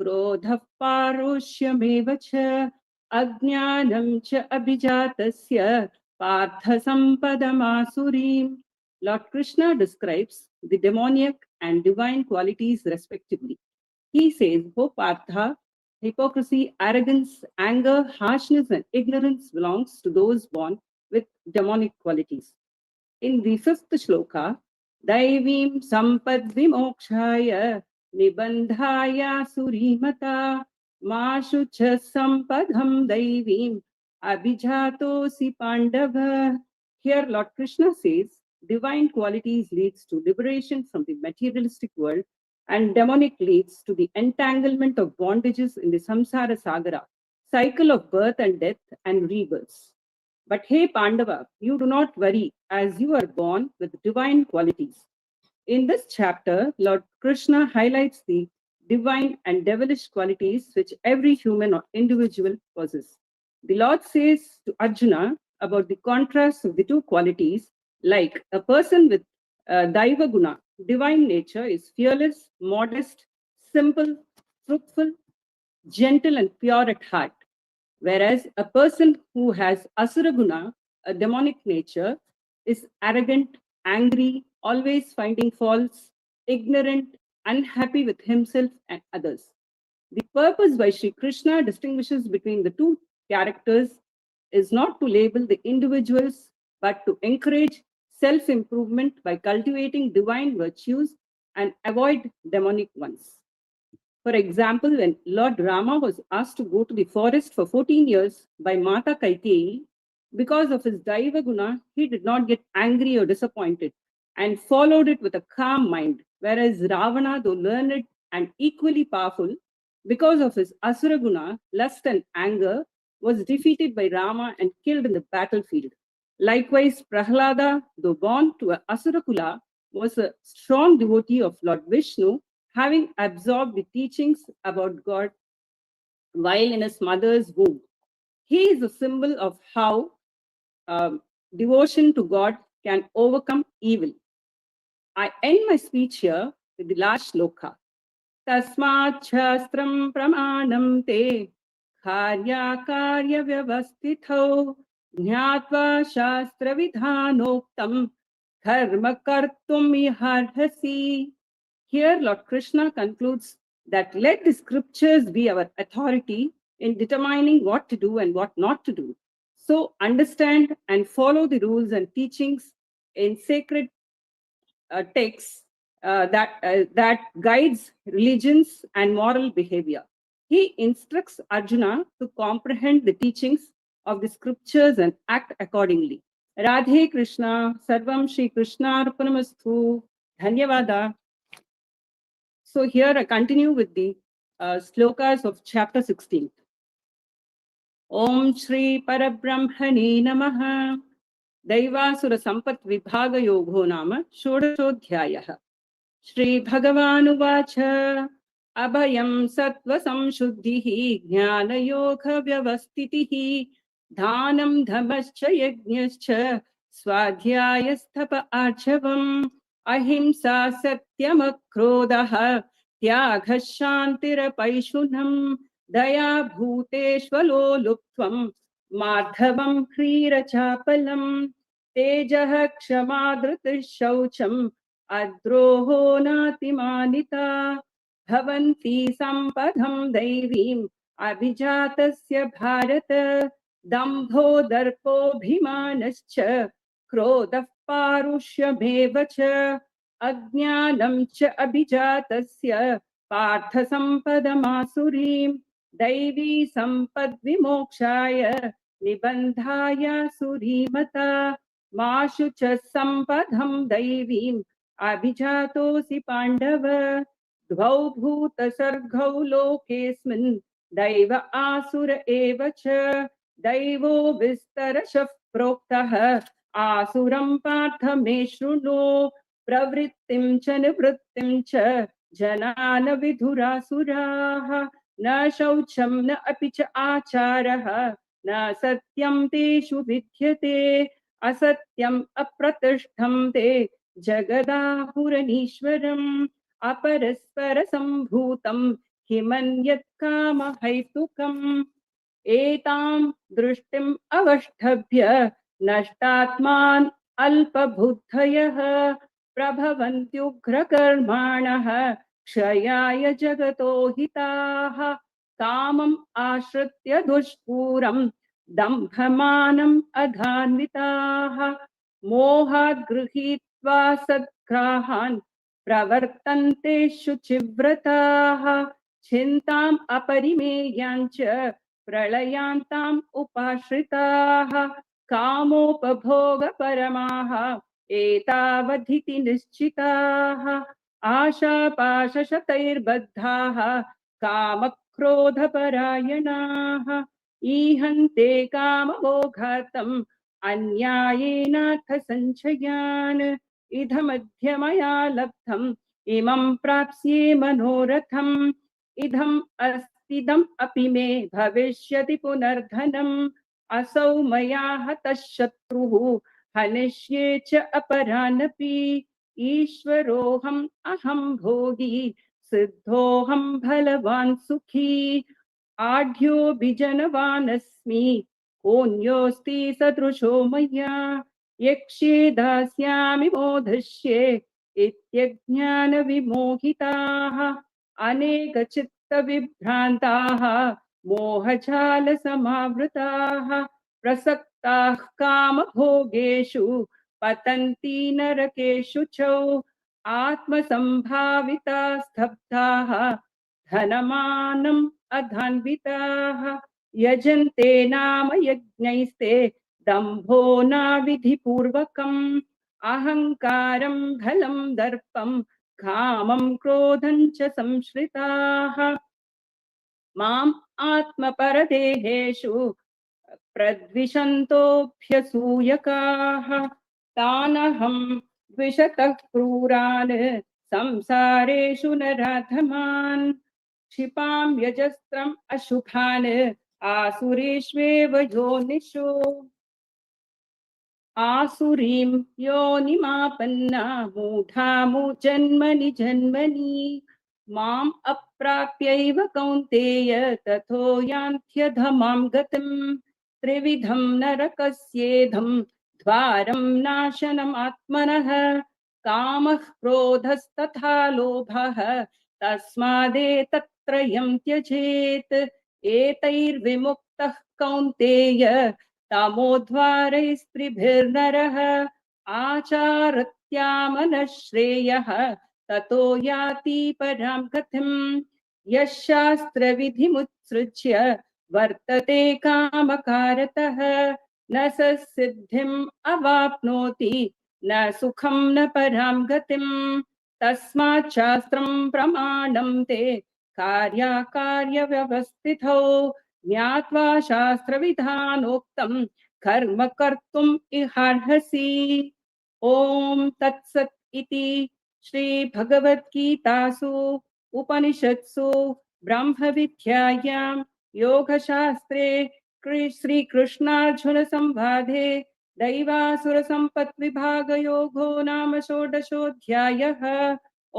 Krodha Parushyameva cha Ajnanam cha Abhijatasya Partha Sampadamasurim. Lord Krishna describes the demoniac and divine qualities respectively. He says, "O Partha, hypocrisy, arrogance, anger, harshness, and ignorance belongs to those born with demonic qualities." In the 5th shloka, Daivim Sampad Vimokshaya Nibandhaya Surimata Mashucha Sampadham Daivim Abhijatosi Pandava. Here Lord Krishna says, divine qualities leads to liberation from the materialistic world, and demonic leads to the entanglement of bondages in the samsara sagara, cycle of birth and death and rebirths. But hey Pandava, you do not worry, as you are born with divine qualities. In this chapter, Lord Krishna highlights the divine and devilish qualities which every human or individual possesses. The Lord says to Arjuna about the contrast of the two qualities, like a person with Daiva Guna, divine nature, is fearless, modest, simple, truthful, gentle and pure at heart. Whereas a person who has asura guna, a demonic nature, is arrogant, angry, always finding faults, ignorant, unhappy with himself and others. The purpose why Sri Krishna distinguishes between the two characters is not to label the individuals, but to encourage self-improvement by cultivating divine virtues and avoid demonic ones. For example, when Lord Rama was asked to go to the forest for 14 years by Mata Kaikeyi, because of his Daiva Guna, he did not get angry or disappointed and followed it with a calm mind. Whereas Ravana, though learned and equally powerful, because of his Asura Guna, lust and anger, was defeated by Rama and killed in the battlefield. Likewise, Prahlada, though born to an Asura Kula, was a strong devotee of Lord Vishnu, having absorbed the teachings about God while in his mother's womb. He is a symbol of how devotion to God can overcome evil. I end my speech here with the last shloka. Tasmat shastram pramanam te karya karya vyavastithau jnatva shastra vidhanoktam karma kartum iharhasi. Here Lord Krishna concludes that let the scriptures be our authority in determining what to do and what not to do. So understand and follow the rules and teachings in sacred texts that guides religions and moral behavior. He instructs Arjuna to comprehend the teachings of the scriptures and act accordingly. Radhe Krishna, Sarvam Shri Krishna Arpanamastu, Dhanyavada. So here I continue with the slokas of chapter 16. Om Shri Parabrahmane Namaha. Daivasura Sampat Vibhaga Yogo Nama Shodashodhyayah. Shri Bhagavanuvacha Abhayam Sattva Samshuddhihi Jnana Yoga Vyavastitihi Dhanam Dhamascha Yajñascha Swadhyayasthapa Archavam Ahimsa Satyam Akrodaha Tyagha Shantirapaishunam Daya Bhuteshvalo Luptvam Madhavam Krira Chapalam Tejaha Kshamadrita Shaucham Adroho Natimanita Bhavanti Sampadham Daivim Abhijatasya Bharata Dambho Darpo Bhimanascha Krodaf Parushya Mevacha Ajnanam Cha Abhijatasya Partha Sampadamasurim Daivi Sampad Vimokshaya Nibandhaya Surimata Mashucha Sampadham Daivim Abhijatosi Pandava Dvau Bhuta Sarghau Lokesmin Daiva Asura Evacha Daivo Vistarashaf Proktaha Asuram Partha Meshruno Pravrittim Cha Nivrittim Cha Janana Vidhurasuraha Na Shaucham Na Apicha Acharaha Na Satyam Teshu Vidhyate Asatyam Apratishtham Te Jagadahuranishwaram Aparaspara Sambhutam Himanyat Kama Haitukam Etam Drushtim Avashthabhya Nashtatman Alpabhuddhayah Prabhavantyugra Karmanaha Kshayaya Jagato Hitaha Kamam Ashritya Dushpuram Dambhamanam Adhanvitaha Mohat Gruhitva Sadgrahan Pravartante Shuchivrataha Chintam Aparimeyancha Pralayantam Upashritaha Kamopabhoga Paramaha Etavadhiti Nischitaha Asha Pasha Shatair Baddhaha Kamakrodha Parayanaha Ihante Kamaboghatam Anyayena Sanchayan Idhamadhyamaya Labdham Imam Prapsye Manoratham Idham Astidam Apime Bhavishyati Punardhanam Asau Maya Hatashatruhu Hanishye Cha Aparanapi Ishvaroham Aham Bhogi Siddhoham Bhalavan Sukhi आढ्योऽभिजनवानस्मि कोऽन्योऽस्ति सदृशो मया यक्ष्ये दास्यामि मोदश्ये इत्यज्ञानविमोहिताः अनेकचित्तविभ्रान्ताः मोहजालसमावृताः प्रसक्ताः कामभोगेषु पतन्ति नरकेषु च आत्मसम्भाविता स्तब्धाः धनमानम् अधान्विताः यजन्ते नाम यज्ञैस्ते दम्भो नाविधिपूर्वकम् अहङ्कारं बलं दर्पं कामं क्रोधं च संश्रिताः माम् आत्मपरदेहेषु प्रद्विषन्तोऽभ्यसूयकाः तानहं द्विषतः क्रूरान् संसारेषु नराधमान् क्षिपां यजस्त्रम् अशुभान् आसुरेष्वेव योनिषु आसुरीं योनिमापन्ना मूढा जन्मनि जन्मनि माम् अप्राप्यैव कौन्तेय ततो यान्त्यधमां गतिम् त्रिविधं नरकस्येधं द्वारं नाशनम् आत्मनः कामः क्रोधस्तथा लोभः तस्मादेतत्त्रयं त्यजेत् एतैर्विमुक्तः कौन्तेय तमोद्वारैस्त्रिभिर्नरः आचारत्यामनः श्रेयः ततो याति परां गतिम् यः शास्त्रविधिमुत्सृज्य वर्तते कामकारतः न स सिद्धिम् अवाप्नोति न सुखं न परां गतिम् तस्मात् शास्त्रं प्रमाणं ते कार्याकार्यव्यवस्थितौ ज्ञात्वा शास्त्रविधानोक्तं कर्म कर्तुम् इहार्हसि। ओम तत्सत् इति श्री भगवद्गीतासु उपनिषत्सु ब्रह्मविद्यायां योगशास्त्रे श्री कृष्णार्जुन संवादे दैवासुरसम्पद्विभागयोगो नाम षोडशोऽध्यायः।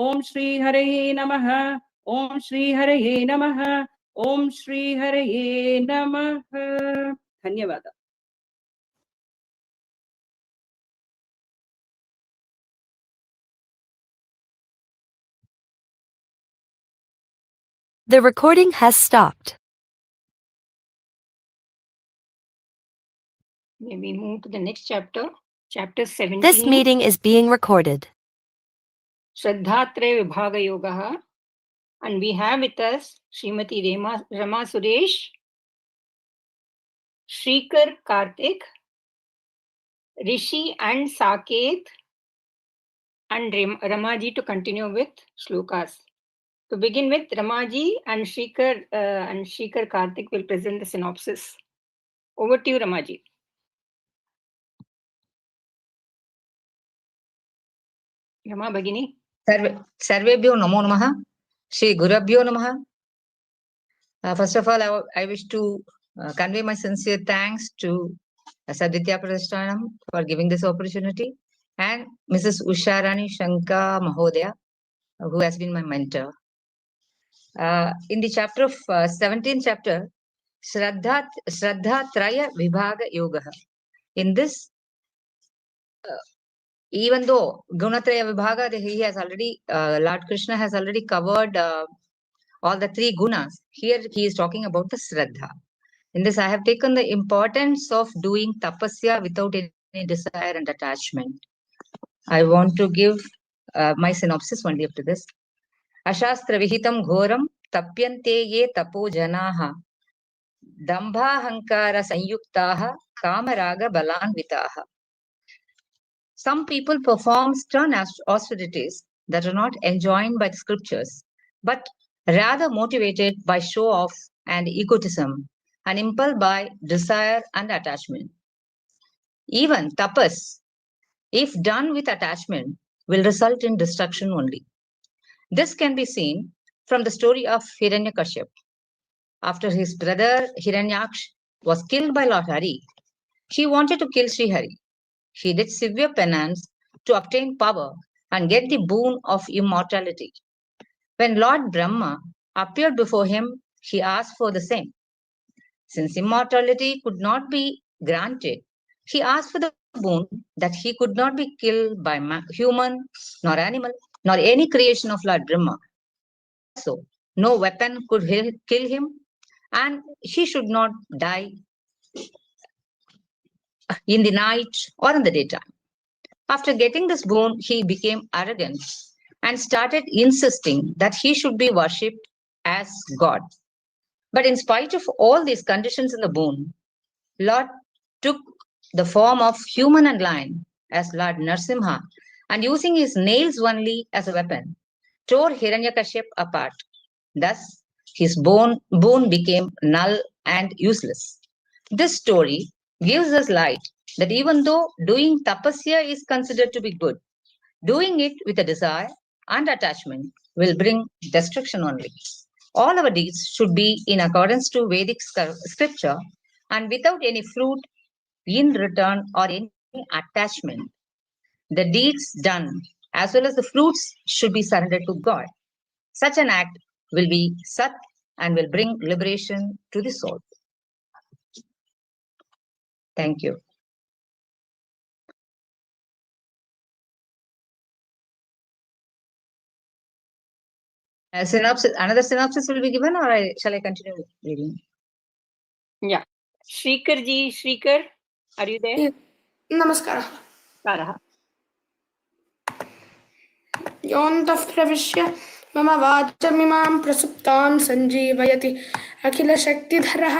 ओम श्री हरये नमः। ओम श्री हरये नमः। ओम श्री हरये नमः। धन्यवाद। The recording has stopped. May we move to the next chapter, chapter 17. This meeting is being recorded. Shraddhatraya Vibhaga Yoga, and we have with us Srimati Rama Suresh, Shrikar Karthik, Rishi and Saket, and Ramaji to continue with shlokas. To begin with, Ramaji and Shrikar Karthik will present the synopsis. Over to you, Ramaji. Rama Bhagini. Sarvebhyo Namo Namaha. Shri Gurabhyo Namaha. First of all, I wish to convey my sincere thanks to SRIMAD PHAGAVAD for giving this opportunity, and Mrs. Usharani Shanka Mahodaya, who has been my mentor. In the chapter of 17th chapter, Shraddhatraya Vibhaga Yoga. In this, even though Gunatraya Vibhaga, he has already, Lord Krishna has already covered all the three gunas. Here he is talking about the Shraddha. In this, I have taken the importance of doing tapasya without any desire and attachment. I want to give my synopsis only after this. Ashastra vihitam ghoram tapyante ye tapo janaha dambha hankara sanyuktaha kamaraga balanvitaha. Some people perform stern austerities that are not enjoined by the scriptures, but rather motivated by show-off and egotism and impelled by desire and attachment. Even tapas, if done with attachment, will result in destruction only. This can be seen from the story of Hiranyakashyap. After his brother Hiranyaksh was killed by Lord Hari, he wanted to kill Sri Hari. He did severe penance to obtain power and get the boon of immortality. When Lord Brahma appeared before him, he asked for the same. Since immortality could not be granted, he asked for the boon that he could not be killed by human, nor animal, nor any creation of Lord Brahma. So, no weapon could kill him, and he should not die in the night or in the daytime. After getting this boon, he became arrogant and started insisting that he should be worshipped as God. But in spite of all these conditions in the boon, Lord took the form of human and lion as Lord Narasimha, and using his nails only as a weapon, tore Hiranyakashipu apart. Thus, his boon became null and useless. This story gives us light that even though doing tapasya is considered to be good, doing it with a desire and attachment will bring destruction only. All our deeds should be in accordance to Vedic scripture and without any fruit in return or any attachment. The deeds done as well as the fruits should be surrendered to God. Such an act will be Sat and will bring liberation to the soul. Thank you. Another synopsis will be given, or shall I continue reading? Yeah. Shrikar ji, Shrikar, are you there? Namaskara. Namaskara. योऽन्तः प्रविश्य मम वाचमिमां प्रसुप्तां सञ्जीवयति अखिलशक्तिधरः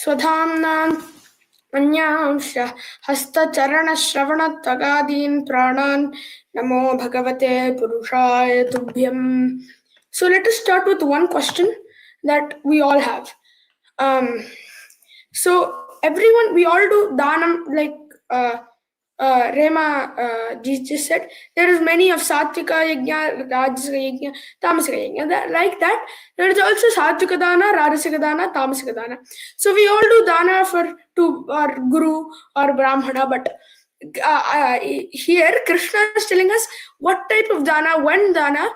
स्वधाम्नाम् अन्यांश हस्तचरणश्रवणत्वगादीन् प्राणान् नमो भगवते पुरुषाय तुभ्यम्. So let us start with one question that we all have. So everyone, we all do dhanam, like Rema just said, there is many of Sattvika Yajna, Rajasika Yajna, Tamasika Yajna. Like that, there is also Sattvika Dana, Rajasika Dana, Tamasika Dana. So we all do dana to our Guru or Brahmana, but here Krishna is telling us what type of dana, when dana,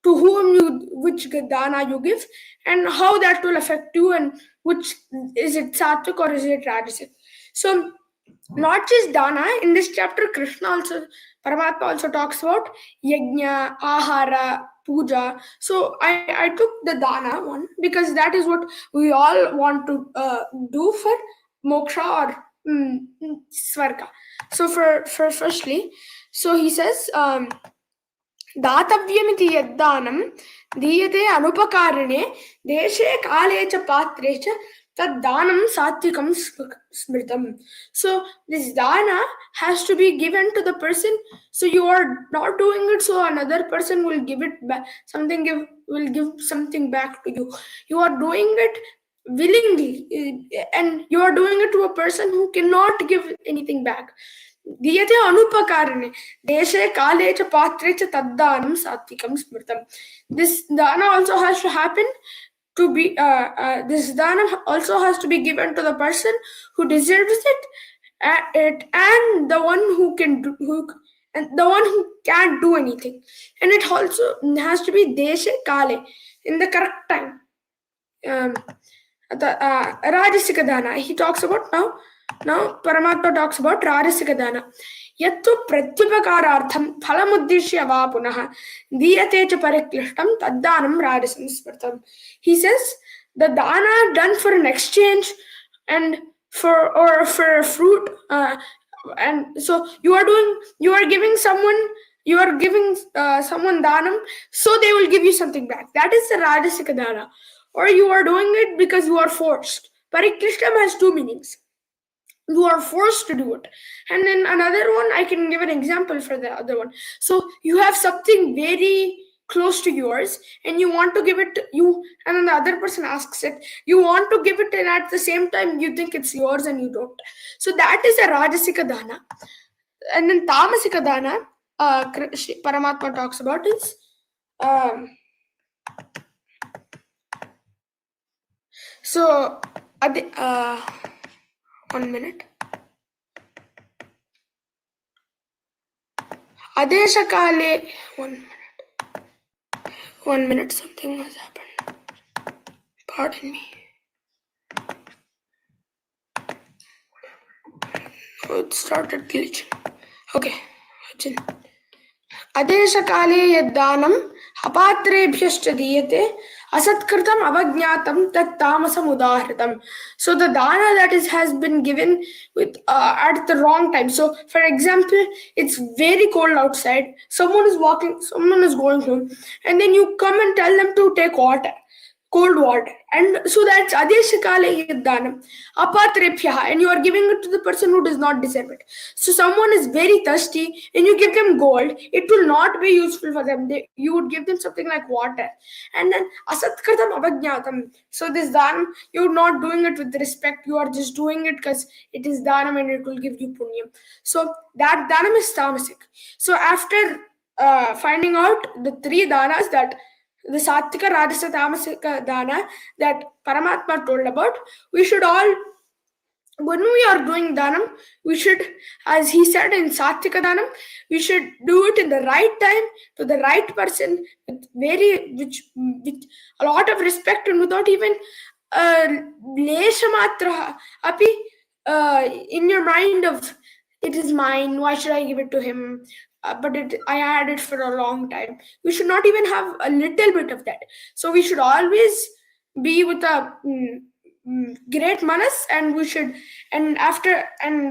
to whom which dana you give, and how that will affect you, and which is it Sattvik or is it Rajasic. So not just dana, in this chapter Krishna also, Paramatma also talks about yajna, ahara, puja. So I took the dana one because that is what we all want to do for moksha or svarga. So for firstly, so he says दातव्यमिति यद्दानं दीयते अनुपकारणे देशे काले च पात्रे च तद्दानं सात्विकं स्मृतम्. So this dana has to be given to the person. So you are not doing it so another person will give it back, will give something back to you. You are doing it willingly, and you are doing it to a person who cannot give anything back. Diyate anupakarane deshe kale cha patre cha taddanam satvikam smritam. This dana also has to happen to be this dana also has to be given to the person who deserves it, and the one who can do, and the one who can't do anything. And it also has to be deshe kale, in the correct time. Rajasika dana he talks about now Paramatma talks about Rajasika dana. Yattu pratyupakarartham phalamuddishya va punah diyate cha pariklishtam taddanam rajasam smritam. He says the dana done for an exchange and for a fruit, and so you are giving someone danam, so they will give you something back. That is the Rajasika dana. Or you are doing it because you are forced. Pariklishtam has two meanings. You are forced to do it. And then another one, I can give an example for the other one. So you have something very close to yours and you want to give it to you, and then the other person asks it. You want to give it, and at the same time you think it's yours and you don't. So that is a Rajasika dana. And then Tamasika dana, Paramatma talks about is so, 1 minute. Adesha kale, 1 minute. 1 minute, something has happened. Pardon me. Oh, it started glitching. Okay. अदेशकाले यद्दानम् अपात्रेभ्यश्च दीयते असत्कृतम् अवज्ञातं तत् तामसम् उदाहृतम्. So the dana that has been given with at the wrong time. So for example, it's very cold outside. Someone is going home, and then you come and tell them to take water. Cold water, and so that's adeshakale yaddanam apatrebhyah, and you are giving it to the person who does not deserve it. So someone is very thirsty and you give them gold, it will not be useful for them. You would give them something like water. And then asatkartam avajnatam, so this dhanam, you're not doing it with respect, you are just doing it because it is dhanam and it will give you punyam. So that dhanam is tamasic. So after finding out the three dhanas, that the Sattvika, Rajasa, Tamasika dana that Paramatma told about, we should all, when we are doing danam, we should, as he said in Sattvika danam, we should do it in the right time, to the right person, with a lot of respect and without even leshamatra api in your mind of, it is mine, why should I give it to him? But I had it for a long time. We should not even have a little bit of that. So we should always be with a great manas, and we should, and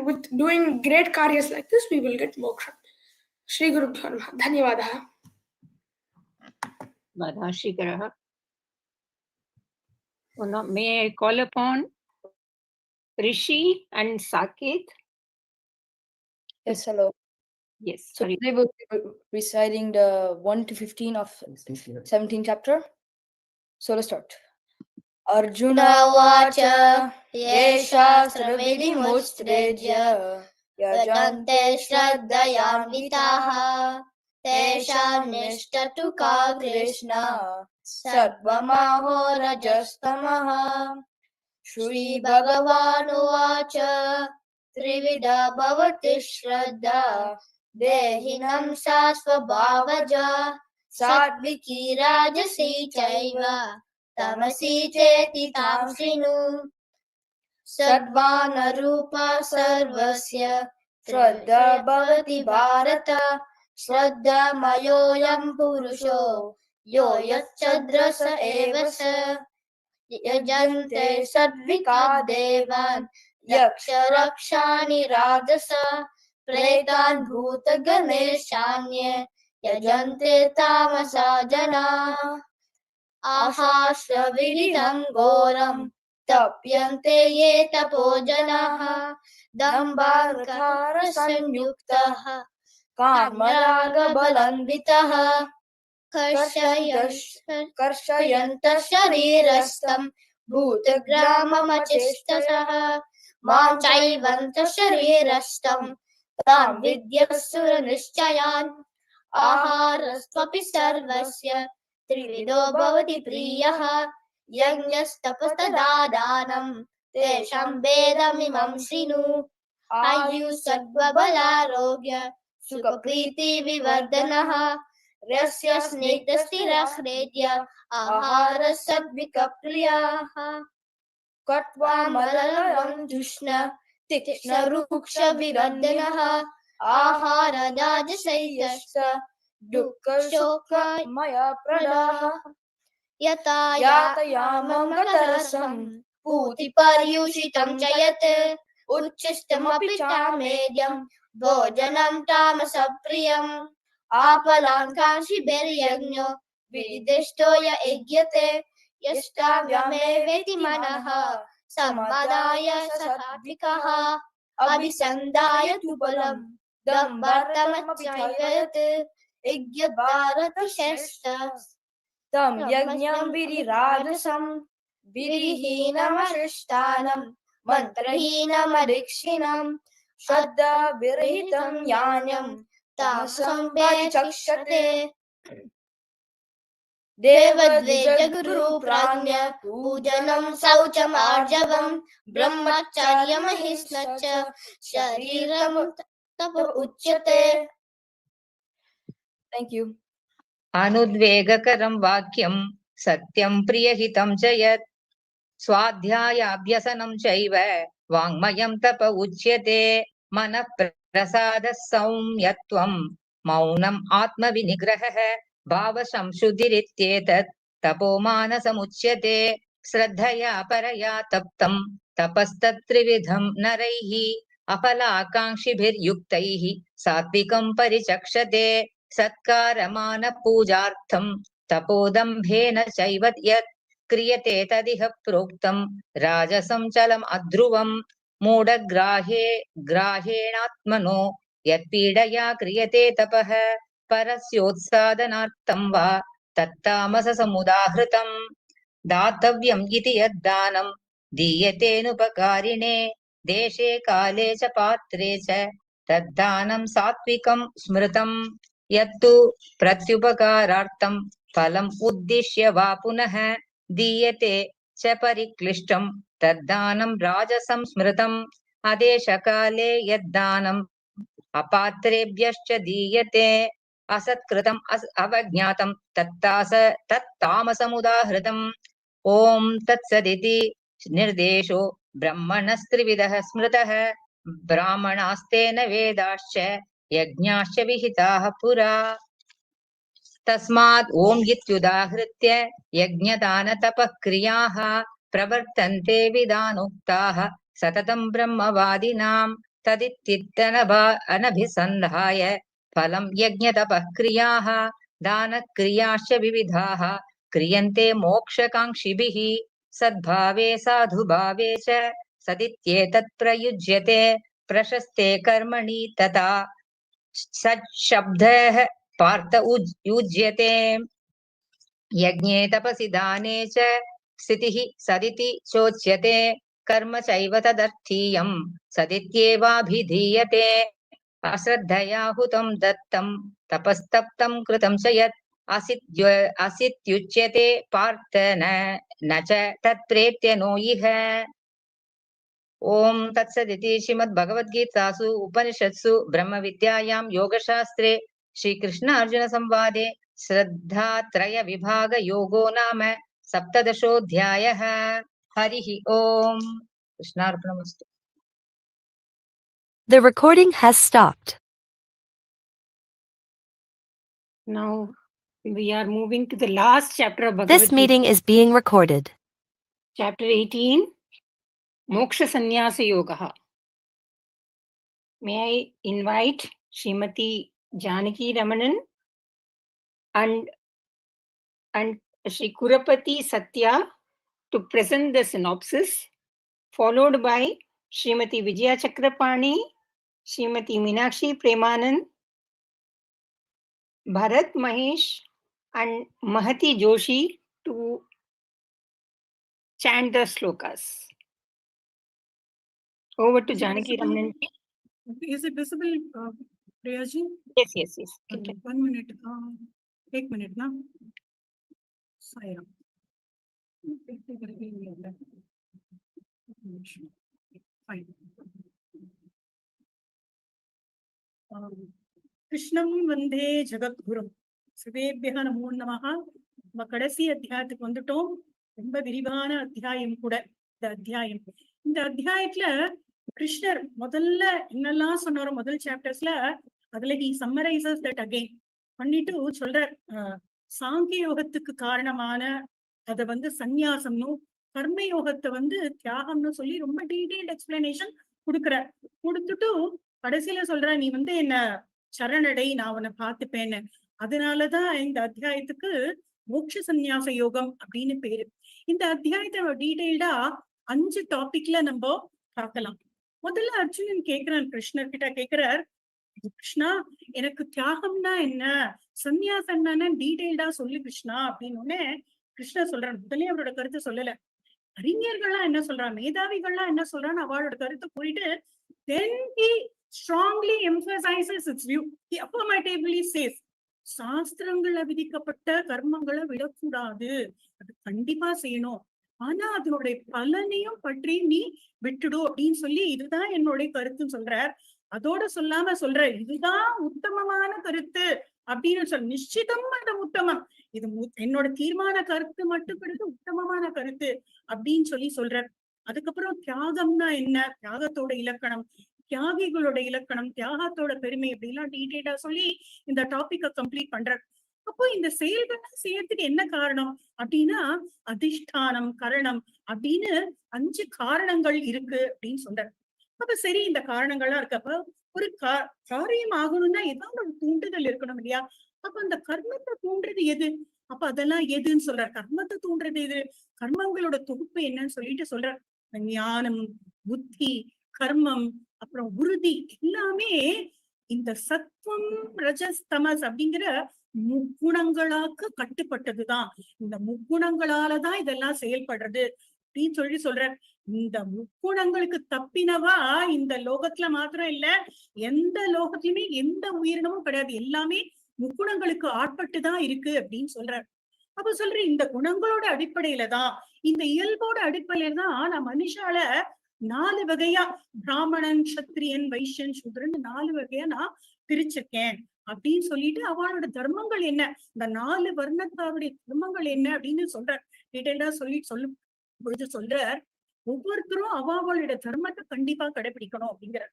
with doing great karyas like this, we will get moksha. Shri Guru Bhyo Namaha. Dhanyavadaha. Shikaraha. May I call upon Rishi and Saket? Yes, hello. Yes, So sorry. today we'll be reciting the 1 to 15 of 17th chapter. So let's start. Arjuna vacha yesha sarvedi mustreja yajante shraddhayanvitaha tesham nishtatu ka Krishna sarvamaho rajastamaha. Shri Bhagavanu vacha trivida bhavati shraddha dehinam sasvabhavaja satviki rajasi chaiva tamasi cheti tamsinu sadvana rupa sarvasya shraddha bhavati bharata shraddha mayoyam purusho yo yacchadrasa evasa yajante sadvika devan yaksha rakshani rajasa pretan bhuta ganeshanye yajante tamasa jana ahasra viridam goram tapyante ye tapojanaha dambhakara sanyuktaha kamaraga balanvitaha karshayanta sharirastam bhutagramamachestasah mam chaivanta sharirastam tam vidyasura nishchayan aharastvapi sarvasya trivido bhavati priyaha yajnastapastadadanam tesham vedamimam shrinu ayu sattva balarogya sukha priti vivardanaha rasya snigdha sthira hredya ahara satvika priyaha katva malalam dushna tikshna ruksha viradanaha ahara dajasayasya dukkha shokha maya pradaha yata yatayamam gatarasam puti paryushitam chayate uchchistamapi chamedyam bhojanam tamasapriyam apalankanshi beryagno vidishtoya egyate yastavyameveti manaha sammadaya satvikaha abhisandaya tupalam dambhartamachayayate yajnabharata shestas tam yajnam virirajasam virihinamashishtanam mantrahinamarikshinam shraddha virhitam yanyam tamasam chakshate devadveja guru pranya pujanam saucham arjavam brahmacharyam ahisnacha shariram tapa uchyate. Thank you. Anudvegakaram vakyam satyam priyahitam jayat स्वाध्यायाभ्यसनं चैव वाङ्मयं तप उच्यते मनः प्रसादः सौम्यत्वं मौनम् आत्मविनिग्रहः भावसंशुद्धिरित्येतत् तपोमानसमुच्यते श्रद्धया परया तप्तं तपस्तत्त्रिविधं नरैः अफलाकाङ्क्षिभिर्युक्तैः सात्विकं परिचक्षते सत्कारमानपूजार्थं तपोदम्भेन चैव यत् क्रियते तदिह प्रोक्तं राजसं चलम् अध्रुवं ग्राहेणात्मनो यत्पीडया क्रियते तपः परस्योत्सादनार्थं वा तत्तामससमुदाहृतं दातव्यम् इति यद्दानं दीयतेनुपकारिणे देशे काले च पात्रे च तद्दानं सात्विकं स्मृतं यत्तु प्रत्युपकारार्थं फलम् उद्दिश्य वा पुनः दीयते च परिक्लिष्टं तद्दानं राजसं स्मृतम् अदेशकाले यद्दानम् अपात्रेभ्यश्च दीयते असत्कृतम् अवज्ञातं तत्तामसमुदाहृतम् ॐ तत्सदिति निर्देशो ब्रह्मणस्त्रिविधः स्मृतः ब्राह्मणास्तेन वेदाश्च यज्ञाश्च विहिताः पुरा तस्मात् ॐ इत्युदाहृत्य यज्ञदानतपक्रियाः प्रवर्तन्ते विधानोक्ताः सततं ब्रह्मवादिनां तदित्यनभिसन्धाय फलं यज्ञतपक्रियाः दानक्रियाश्च विविधाः क्रियन्ते मोक्षकाङ्क्षिभिः सद्भावे साधुभावे च सदित्येतत् प्रयुज्यते प्रशस्ते कर्मणि तथा सच्छब्दः पार्थ युज्यते यज्ञे तपसि दाने च स्थितिः सदिति चोच्यते कर्म चैव तदर्थीयं सदित्येवाभिधीयते अश्रद्धया हुतं दत्तं तपस्तप्तं कृतं च यत् असित्युच्यते पार्थ न च तत्प्रेत्य नो इह ओम तत्सदिति श्रीमद्भगवद्गीतासु उपनिषत्सु ब्रह्मविद्यायां योगशास्त्रे श्रीकृष्ण अर्जुन संवादे श्रद्धात्रय विभाग योगो नाम सप्तदशोऽध्यायः हरिः ओम कृष्णार्पणमस्तु। The recording has stopped. Now we are moving to the last chapter of Bhagavad This meeting Gita. is being recorded. Chapter 18, Moksha Sannyasa Yoga. May I invite Srimati Janaki Ramanan and Sri Kurapati Satya to present the synopsis, followed by Srimati Vijaya Chakrapani, Srimati Meenakshi Premanand, Bharat Mahesh and Mahati Joshi to chant the slokas. Over to Janaki Ramanan. Is it visible, Priyaji? Yes. Okay. 1 minute. 1 minute now. Sairam. Fine. Krishnam Vande Jagadgurum. Srivebhyaha Namo Namaha. நம்ம கடைசி அத்தியாயத்துக்கு வந்துட்டோம். ரொம்ப விரிவான அத்தியாயம் கூட இந்த அத்தியாயம். இந்த அத்தியாயத்துல கிருஷ்ணர் முதல்ல என்னெல்லாம் சொன்னாரோ முதல் சாப்டர்ஸ்ல அதுல he summarizes that again பண்ணிட்டு சொல்றார் சாங்கிய யோகத்துக்கு காரணமான அதை சந்நியாசம்னும் கர்ம யோகத்தை தியாகம்னு சொல்லி ரொம்ப டீடைல்ட் எக்ஸ்பிளனேஷன் கொடுக்குறார். கொடுத்துட்டு கடைசியில சொல்ற நீ என்ன சரணடை நான் உன்னை பார்த்துப்பேன்னு. அதனாலதான் இந்த அத்தியாயத்துக்கு மோட்ச சந்நியாச யோகம் அப்படின்னு பேரு. இந்த அத்தியாயத்தை டீடைல்டா 5 டாபிக்ல நம்ம பார்க்கலாம். முதல்ல அர்ஜுனன் கேக்குறான், கிருஷ்ணர் கிட்ட கேக்குறார், கிருஷ்ணா எனக்கு தியாகம்னா என்ன, சந்நியாசம் என்னன்னு டீடைல்டா சொல்லு கிருஷ்ணா அப்படின்னு. கிருஷ்ணர் சொல்றான், முதலே அவரோட கருத்தை சொல்லல. அறிஞர்கள்லாம் என்ன சொல்றான், மேதாவிகள்லாம் என்ன சொல்றான்னு அவளோட கருத்தை கூறிட்டு then he strongly emphasizes its view. He affirmatively says, சாஸ்திரங்கள்ல விதிக்கப்பட்ட கர்மங்களை விடக்கூடாது, அது கண்டிப்பா செய்யணும், ஆனா அதனுடைய பலனையும் பற்றி நீ விட்டுடும் அப்படின்னு சொல்லி இதுதான் என்னுடைய கருத்துன்னு சொல்றார். அதோட சொல்லாம சொல்ற இதுதான் உத்தமமான கருத்து அப்படின்னு சொல்ல நிச்சிதம் அது உத்தமம். இது என்னோட தீர்மான கருத்து மட்டும் கிடையாது, உத்தமமான கருத்து அப்படின்னு சொல்றார். அதுக்கப்புறம் தியாகம்னா என்ன, தியாகத்தோட இலக்கணம், தியாகிகளோட இலக்கணம், தியாகத்தோட பெருமை அப்படிலாம் டீட்டெயிலா சொல்லி இந்த டாபிக்கை கம்ப்ளீட் பண்றார். அப்போ இந்த செயல்கள் செய்யறதுக்கு என்ன காரணம் அப்படின்னா அதிஷ்டானம், கரணம் அப்படின்னு 5 காரணங்கள் இருக்கு அப்படின்னு சொல்றார். அப்ப சரி, இந்த காரணங்கள்லாம் இருக்கப்ப ஒரு காரியம் ஆகணும்னா ஏதாவது ஒரு தூண்டுதல் இருக்கணும் இல்லையா? அப்ப அந்த கர்மத்தை தூண்டுறது எது? அப்ப அதெல்லாம் எதுன்னு சொல்றார். கர்மத்தை தூண்டுறது எது, கர்மங்களோட தொகுப்பு என்னன்னு சொல்லிட்டு சொல்றார். ஞானம், புத்தி, கர்மம், அப்புறம் உறுதி எல்லாமே இந்த சத்வம், ரஜஸ், தமஸ் அப்படிங்கிற முக்குணங்களாக்கு கட்டுப்பட்டதுதான். இந்த முக்குணங்களாலதான் இதெல்லாம் செயல்படுறது அப்படின்னு சொல்றார். இந்த முக்குணங்களுக்கு தப்பினவா இந்த லோகத்துல மாத்திரம் இல்ல, எந்த லோகத்திலுமே எந்த உயிரினமும் கிடையாது. எல்லாமே முக்குணங்களுக்கு ஆட்பட்டுதான் இருக்கு அப்படின்னு சொல்றார். அப்ப சொல்றேன், இந்த குணங்களோட அடிப்படையில தான், இந்த இயல்போட அடிப்படையில தான் நான் மனுஷால 4 வகையா, பிராமணன், சத்திரியன், வைஷ்யன், சூத்ரன் 4 வகையா நான் பிரிச்சிருக்கேன் அப்படின்னு சொல்லிட்டு அவளோட தர்மங்கள் என்ன, இந்த 4 வர்ணத்தாருடைய தர்மங்கள் என்ன அப்படின்னு சொல்றார். டீட்டெயிலா சொல்லும் பொழுது சொல்றார், ஒவ்வொருத்தரும் அவளோட தர்மத்தை கண்டிப்பா கடைபிடிக்கணும் அப்படிங்கிற.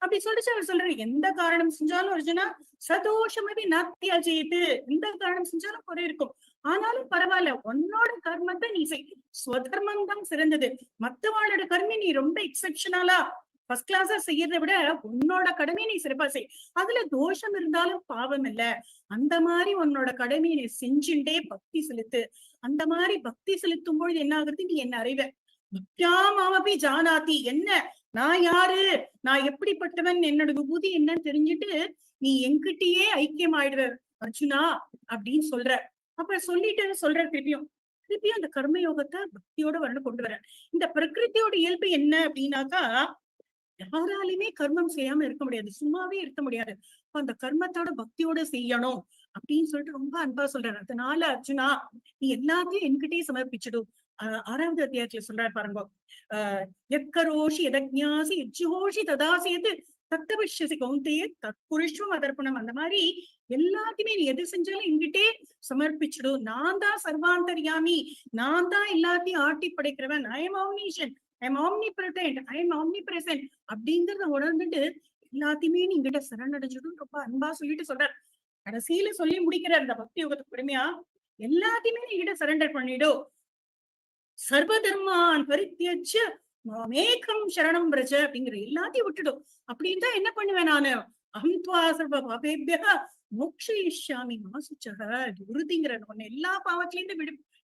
அப்படி சொல்லிச்சு அவர் சொல்றாரு, எந்த காரணம் செஞ்சாலும் அர்ஜுனா சதோஷமே நாத்தியா செய்து, எந்த காரணம் செஞ்சாலும் குறை இருக்கும், ஆனாலும் பரவாயில்ல, உன்னோட கர்மத்தை நீ செய், ஸ்வதர்மம் தான் சிறந்தது. மத்தவாளோட கர்மி நீ ரொம்ப எக்ஸெப்ஷனலா ஃபர்ஸ்ட் கிளாஸா செய்யறதை விட உன்னோட கடமையை நீ சிறப்பா செய், அதுல தோஷம் இருந்தாலும் பாவம் இல்ல, அந்த மாதிரி உன்னோட கடமையை நீ செஞ்சுட்டே பக்தி செலுத்து. அந்த மாதிரி பக்தி செலுத்தும் பொழுது என்ன ஆகுறது, நீ என்ன அறிவ. பக்தியாமாவபி ஜானாதி, என்ன நான் யாரு, நான் எப்படிப்பட்டவன், என்னோட விபூதி என்னன்னு தெரிஞ்சுட்டு நீ என்கிட்டயே ஐக்கியம் ஆயிடுவ அர்ஜுனா அப்படின்னு சொல்ற. அப்ப சொல்லிட்டு சொல்ற திருப்பியும் அந்த கர்மயோகத்தை பக்தியோட வரணும் கொண்டு வர. இந்த பிரகிருதியோட இயல்பு என்ன அப்படின்னாக்கா, யாராலுமே கர்மம் செய்யாம இருக்க முடியாது, சும்மாவே இருக்க முடியாது. அந்த கர்மத்தோட பக்தியோட செய்யணும் அப்படின்னு சொல்லிட்டு ரொம்ப அன்பா சொல்றாரு. அதனால அர்ஜுனா நீ எல்லாத்தையும் என்கிட்டயே சமர்ப்பிச்சிடும். 6வது அத்தியாயத்துல சொல்றாரு பாருங்க, எக்கரோஷி எதஜ்ஞாசி எஜ்ஜுஹோஷி ததாசியது தத்தவிஷ்யசி கௌந்தேய தற்குருஷ்வம் அதர்ப்பணம். அந்த மாதிரி எல்லாத்தையுமே நீ எது செஞ்சாலும் என்கிட்டே சமர்ப்பிச்சிடும். நான் தான் சர்வாந்தர்யாமி, நான் தான் எல்லாத்தையும் ஆட்டி படைக்கிறவன், I am omniscient, I am omnipresent, I am omnipresent அப்படிங்கறத உணர்ந்துட்டு எல்லாத்தையுமே நீ கிட்ட சரணடைஞ்சிடும் ரொம்ப அன்பா சொல்லிட்டு சொல்றார். கடைசியில சொல்லி முடிக்கிற அந்த பக்தி யோகத்துக்கு பெருமையா, எல்லாத்தையுமே நீ கிட்ட சரண்டர் பண்ணிடும். சர்வ தர்மான் பரித்யஜ்ய மாமேகம் சரணம் பிரஜ அப்படிங்கிற, எல்லாத்தையும் விட்டுடும். அப்படின்னு தான் என்ன பண்ணுவேன் நானு, அஹம் த்வா சர்வ பாபேப்யஹ மோக்ஷயிஷ்யாமி மா சுச்சஹ, உறுதிங்கிற உன்னை எல்லா பாவத்திலேருந்து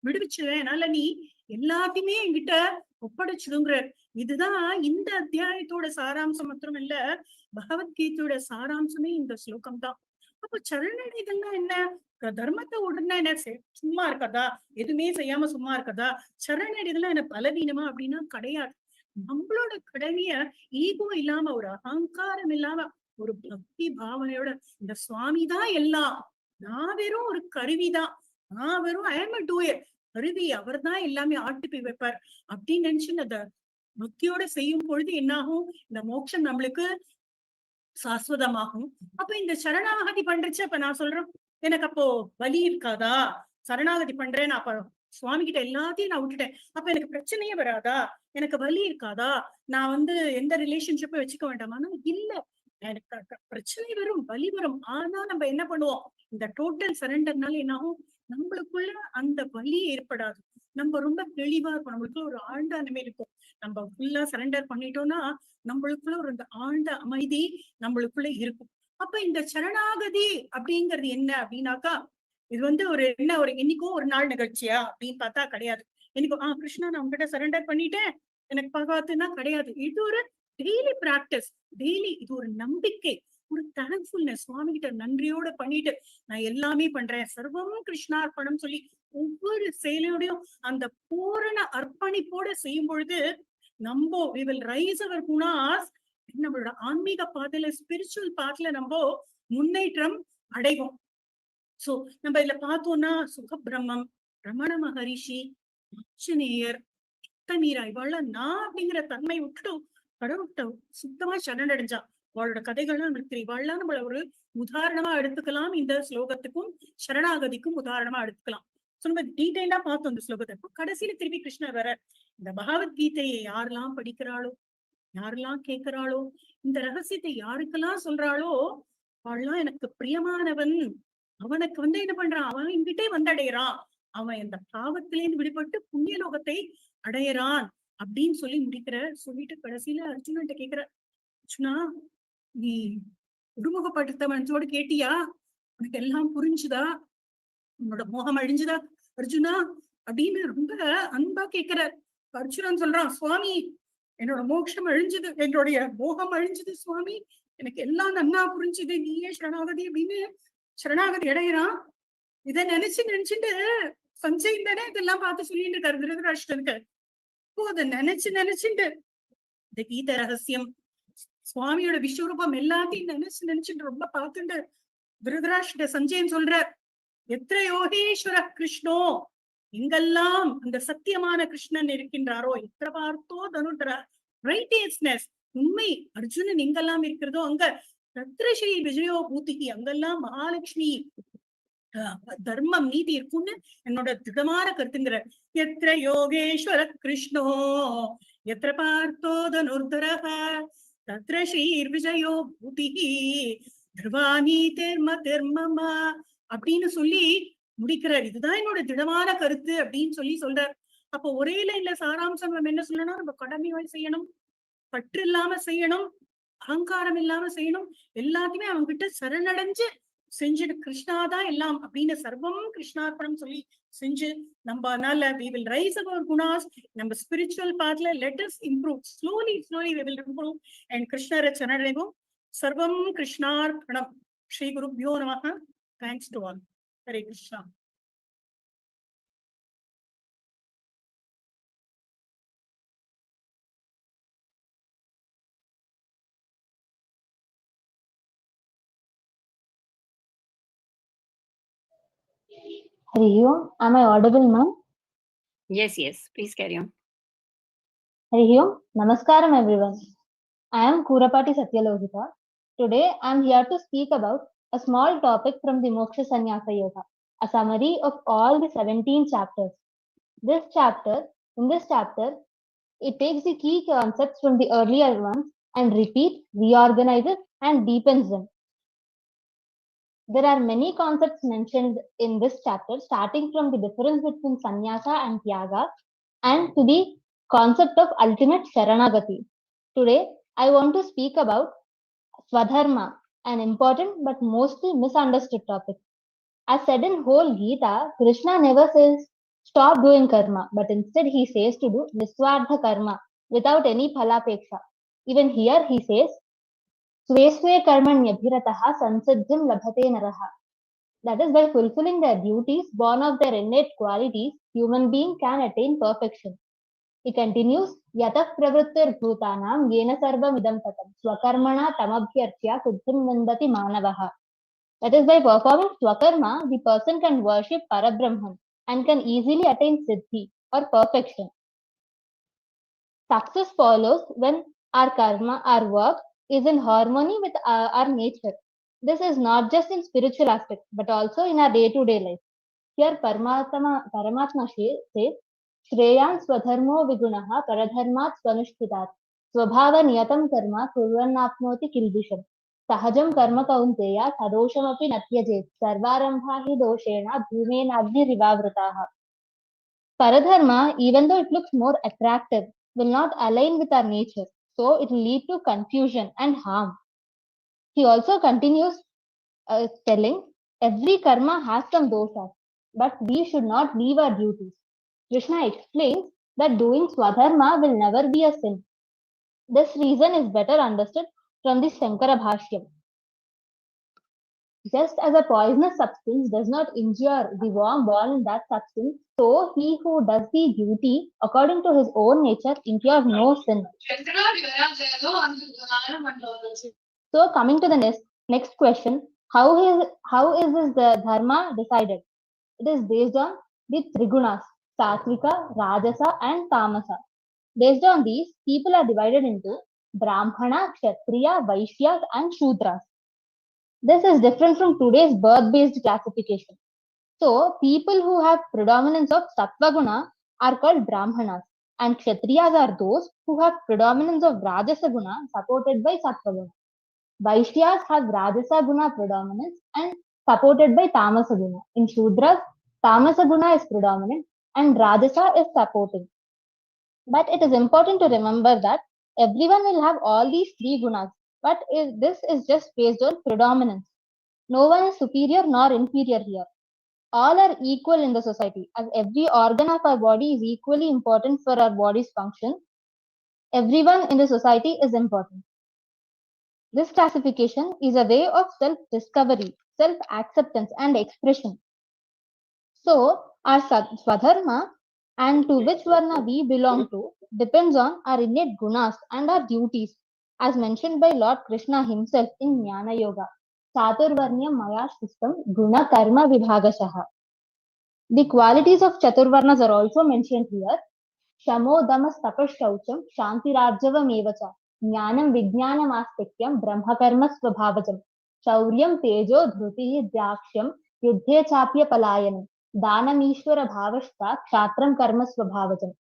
விடுவிச்சுவேன், அதனால நீ எல்லாத்தையுமே என்கிட்ட ஒப்படைச்சிடுங்கிற. இதுதான் இந்த அத்தியாயத்தோட சாராம்சம் மாத்திரம் இல்ல, பகவத்கீதையோட சாராம்சமே இந்த ஸ்லோகம் தான். அப்ப சரணடைதல்னா என்ன, தர்மத்தை உடனே என்ன சும்மா இருக்கதா, எதுவுமே செய்யாம சும்மா இருக்கதா, சரணடைதெல்லாம் என்ன பலவீனமா அப்படின்னா கிடையாது. நம்மளோட கடமைய ஈகோ இல்லாம, ஒரு அகங்காரம் இல்லாம, ஒரு பக்தி பாவனையோட, இந்த சுவாமி தான் எல்லாம், நான் வெறும் ஒரு கருவிதான், நான் வெறும் ஐ எம் எ டூயர், கருவி அவர் தான் எல்லாமே ஆட்டி வைப்பார் அப்படின்னு நினைச்சு அந்த பக்தியோட செய்யும் பொழுது என்னாகும், இந்த மோட்சம் நம்மளுக்கு சாஸ்வதமாகும். அப்ப இந்த சரணாகதி பண்றச்சு, அப்ப நான் சொல்றேன், எனக்கு அப்போ வலி இருக்காதா, சரணாகதி பண்றேன், அப்ப சுவாமி கிட்ட எல்லாத்தையும் நான் விட்டுட்டேன், அப்ப எனக்கு பிரச்சனையே வராதா, எனக்கு வலி இருக்காதா, நான் எந்த ரிலேஷன்ஷிப்பை வச்சுக்க வேண்டாமான்னு இல்ல, எனக்கு பிரச்சனை வரும், வலி வரும். ஆனா நம்ம என்ன பண்ணுவோம், இந்த டோட்டல் சரண்டர்னால என்ன ஆகும், நம்மளுக்குள்ள அந்த வலி ஏற்படாது, நம்ம ரொம்ப தெளிவா இருக்கும், நம்மளுக்குள்ள ஒரு ஆழ்ந்த அனுமதி இருக்கும். நம்ம ஃபுல்லா சரண்டர் பண்ணிட்டோம்னா நம்மளுக்குள்ள ஒரு ஆழ்ந்த அமைதி நம்மளுக்குள்ள இருக்கும். அப்ப இந்த சரணாகதி அப்படிங்கிறது என்ன அப்படின்னாக்கா, இது ஒரு என்னைக்கோ ஒரு நாள் நிகழ்ச்சியா அப்படின்னு பார்த்தா கிடையாது. எனக்கு கிருஷ்ணா நான் உங்ககிட்ட சரண்டர் பண்ணிட்டேன் எனக்கு பகவத்துனா கிடையாது. இது ஒரு டெய்லி பிராக்டிஸ், டெய்லி இது ஒரு நம்பிக்கை, ஒரு தேங்க்ஃபுல்னஸ், சுவாமி கிட்ட நன்றியோட பண்ணிட்டு நான் எல்லாமே பண்றேன், சர்வம் கிருஷ்ணார்ப்பணம் சொல்லி ஒவ்வொரு செயலையோடையும் அந்த பூரண அர்ப்பணிப்போட செய்யும் பொழுது நம்ம we will rise our gunas, நம்மளோட ஆன்மீக பாதையில, ஸ்பிரிச்சுவல் பாத்துல நம்ம முன்னேற்றம் அடைவோம். சோ நம்ம இதுல பார்த்தோம்னா சுகபிரம்மம், ரமண மகரிஷி, ஆஞ்சநேயர், மீரா, இவாள நான் அப்படிங்கிற தன்மை விட்டுட்டு கடவுள்கிட்ட சுத்தமா சரணடைஞ்சா, அவளோட கதைகள்லாம் நமக்கு தெரியும். இவாள்லாம் நம்மள ஒரு உதாரணமா எடுத்துக்கலாம். இந்த ஸ்லோகத்துக்கும் சரணாகதிக்கும் உதாரணமா எடுத்துக்கலாம். சோ நம்ம டீடைலா பார்த்தோம் இந்த ஸ்லோகத்தை. கடைசியில திருப்பி கிருஷ்ணர் வர இந்த பகவத்கீதையை யாரெல்லாம் படிக்கிறாளோ, யாரெல்லாம் கேட்கிறாளோ, இந்த ரகசியத்தை யாருக்கெல்லாம் சொல்றாளோ, அவள்லாம் எனக்கு பிரியமானவன். அவனுக்கு என்ன பண்றான், அவன் என்கிட்டே வந்தடைகிறான், அவன் இந்த பாவத்திலேருந்து விடுபட்டு புண்ணிய லோகத்தை அடையறான் அப்படின்னு சொல்லி சொல்லிட்டு கடைசியில அர்ஜுனன்ட்ட கேக்குற, அர்ஜுனா நீ உடுமுகப்பட்ட மனசோடு கேட்டியா? உனக்கு எல்லாம் புரிஞ்சுதா? உன்னோட மோகம் அழிஞ்சுதா அர்ஜுனா அப்படின்னு ரொம்ப அன்பா கேக்குற. அர்ஜுனன் சொல்றான், சுவாமி என்னோட மோட்சம் அழிஞ்சது, என்னுடைய மோகம் அழிஞ்சது சுவாமி, எனக்கு எல்லாம் நன்னா புரிஞ்சுது, நீயே சரணாகதி அப்படின்னு சரணாகதி அடைகிறான். இதை நினைச்சுட்டு சஞ்சய் தானே இதெல்லாம் பார்த்து சொல்லிட்டு இருக்காரு திருதராஷ்டிரனுக்கு. இப்போ அதை நினைச்சுட்டு இந்த கீத ரகசியம் சுவாமியோட விஸ்வரூபம் எல்லாத்தையும் நினைச்சுட்டு ரொம்ப பார்த்துட்டு திருதராஷ்டிர சஞ்சயன் சொல்ற, எத்திர யோகேஸ்வர கிருஷ்ணோ, எங்கெல்லாம் அந்த சத்தியமான கிருஷ்ணன் இருக்கின்றாரோ, எத்திர பார்த்தோ தனுட்ர ரைட்டியஸ்னஸ், உண்மை அர்ஜுனன் எங்கெல்லாம் இருக்கிறதோ அங்க தத்ர ஸ்ரீ விஜயோ பூதிகி, அங்கெல்லாம் மகாலட்சுமி தர்மம் நீதி இருக்கும்னு என்னோட திடமான கருத்துங்கிற. எத்திர யோகேஸ்வர கிருஷ்ணோ எத்திர பார்த்தோ தனுர்தரஹ தத்ர ஸ்ரீ விஜயோ பூதிகி தர்வாணி தெர்மமா அப்படின்னு சொல்லி முடிக்கிறார். இதுதான் என்னோட திடமான கருத்து அப்படின்னு சொல்றார். அப்போ ஒரே லைன்ல சாராம்சம் நம்ம என்ன சொல்லணும், நம்ம கடமையாய் செய்யணும், பற்று இல்லாம செய்யணும், அகங்காரம் இல்லாம செய்யணும், எல்லாத்தையுமே அவங்க கிட்ட சரணடைஞ்சு செஞ்சுட்டு கிருஷ்ணாதான் எல்லாம் அப்படின்னு சர்வம் கிருஷ்ணார்ப்பணம் சொல்லி செஞ்சு நம்மனால we will rise our gunas, நம்ம spiritual pathல let us improve slowly we will improve and கிருஷ்ணரை சரணடைவோம். சர்வம் கிருஷ்ணார்ப்பணம். ஸ்ரீ குருப்யோ நமஹ. Thanks to all. Hare Krishna. Hari Om. Am I audible, ma'am? Yes, please carry on. Hari Om. Namaskaram, everyone. I am Kurapati Satyalohita. Today, I am here to speak about a small topic from the Moksha Sannyasa Yoga, a summary of all the 17 chapters. In this chapter, it takes the key concepts from the earlier ones and repeats, reorganizes, and deepens them. There are many concepts mentioned in this chapter, starting from the difference between sannyasa and tyaga and to the concept of ultimate sharanagati. Today, I want to speak about Swadharma, an important but mostly misunderstood topic. As said in whole Gita, Krishna never says stop doing karma, but instead he says to do niswardha karma without any phalapeksha. Even here he says, Sweswe karmanyabhirataha sansajjam labhate naraha. That is, by fulfilling their duties born of their innate qualities, human being can attain perfection. He continues, Yatah pravrittir bhutanam yena sarvam idam tatam swakarmana tamabhyarchya siddhim vindati manavaha. That is, by performing swakarma, the person can worship Parabrahman and can easily attain siddhi or perfection. Success follows when our karma, our work, is in harmony with our nature. This is not just in spiritual aspect, but also in our day-to-day life. Here Paramatma says, Shreyan swadharmo vigunaha paradharmat swanushthitat swabhava niyatam karma kurvannapnoti kilbisham sahajam karma kaunteya sadoshamapi natyajet sarvarambha hi doshena bhumenagni rivavrataha. Paradharma, even though it looks more attractive, will not align with our nature, so it will lead to confusion and harm. He also continues telling, every karma has some doshas, but we should not leave our duties. Krishna explains that doing swadharma will never be a sin. This reason is better understood from the Shankara Bhashyam. Just as a poisonous substance does not injure the worm born in that substance, so he who does the duty according to his own nature incurs no sin. So coming to the next question, how is this dharma decided? It is based on the trigunas, satvika, rajasa and tamasa. Based on these, people are divided into Brahmana, Kshatriya, Vaishyas and Shudras. This is different from today's birth-based classification. So, people who have predominance of Sattva Guna are called Brahmanas, and Kshatriyas are those who have predominance of Rajasa Guna supported by Sattva Guna. Vaishyas have Rajasa Guna predominance and supported by Tamasa Guna. In Shudras, Tamasa Guna is predominant and Rajasa is supporting. But it is important to remember that everyone will have all these three gunas, but this is just based on predominance. No one is superior nor inferior here. All are equal in the society, as every organ of our body is equally important for our body's function. Everyone in the society is important. This classification is a way of self-discovery, self-acceptance and expression. So, our Swadharma and to which Varna we belong to depends on our innate gunas and our duties, as mentioned by Lord Krishna himself in Jnana Yoga. Chaturvarnya Maya System Guna Karma Vibhagashaha. The qualities of Chaturvarnas are also mentioned here. Shamo Damas Tapas Shaucham Shanti Rajava Mevacha Jnanam Vijnanam Astikyam Brahma Karma Swabhavajam Shauryam Tejo Dhruti Dhyaksham Yudhe Chapya Palayanam Danam Ishvara Bhavashta Kshatram Karma Swabhavajam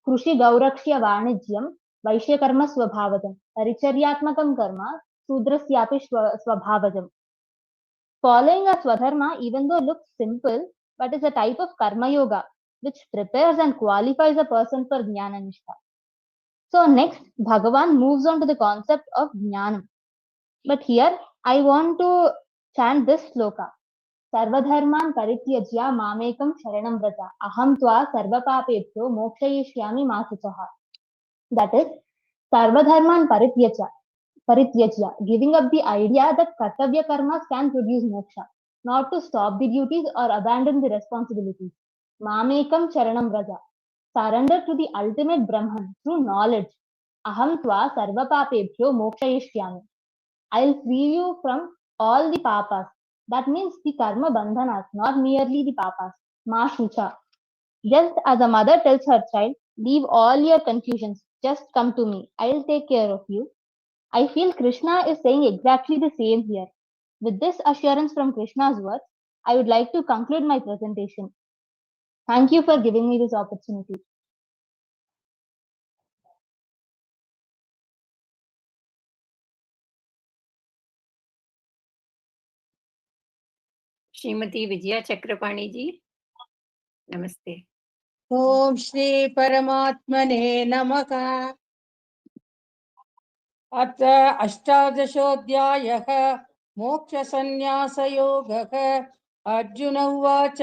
Krushi Gaurakshya Vanijyam Vaishya Karma Swabhavajam Paricharyatmakam Karma Sudrasyapi Swabhavajam. Following a Swadharma, even though looks simple, but is a type of Karma Yoga which prepares and qualifies a person for Jnana Nishtha. So next, Bhagavan moves on to the concept of Jnanam. But here, I want to chant this sloka. Sarvadharman parityajya mamekam sharanam vrata aham tva sarvapapebhyo mokshayishyami ma suchaha. That is, Sarvadharman parityajya, giving up the idea that kartavya karmas can produce moksha, not to stop the duties or abandon the responsibilities. Mamekam charanam vraja, surrender to the ultimate Brahman through knowledge. Aham tva sarvapapebhyo mokshayishyami. I'll free you from all the papas. That means the karma bandhanas, not merely the papas. Ma shucha. Just as a mother tells her child, leave all your confusions, just come to me. I'll take care of you. I feel Krishna is saying exactly the same here. With this assurance from Krishna's words, I would like to conclude my presentation. Thank you for giving me this opportunity. Shrimati Vijaya Chakrapani जी, नमस्ते। ओम श्री परमात्मने नमः। अथ अष्टादशोऽध्यायः मोक्षसंन्यासयोगः। अर्जुन उवाच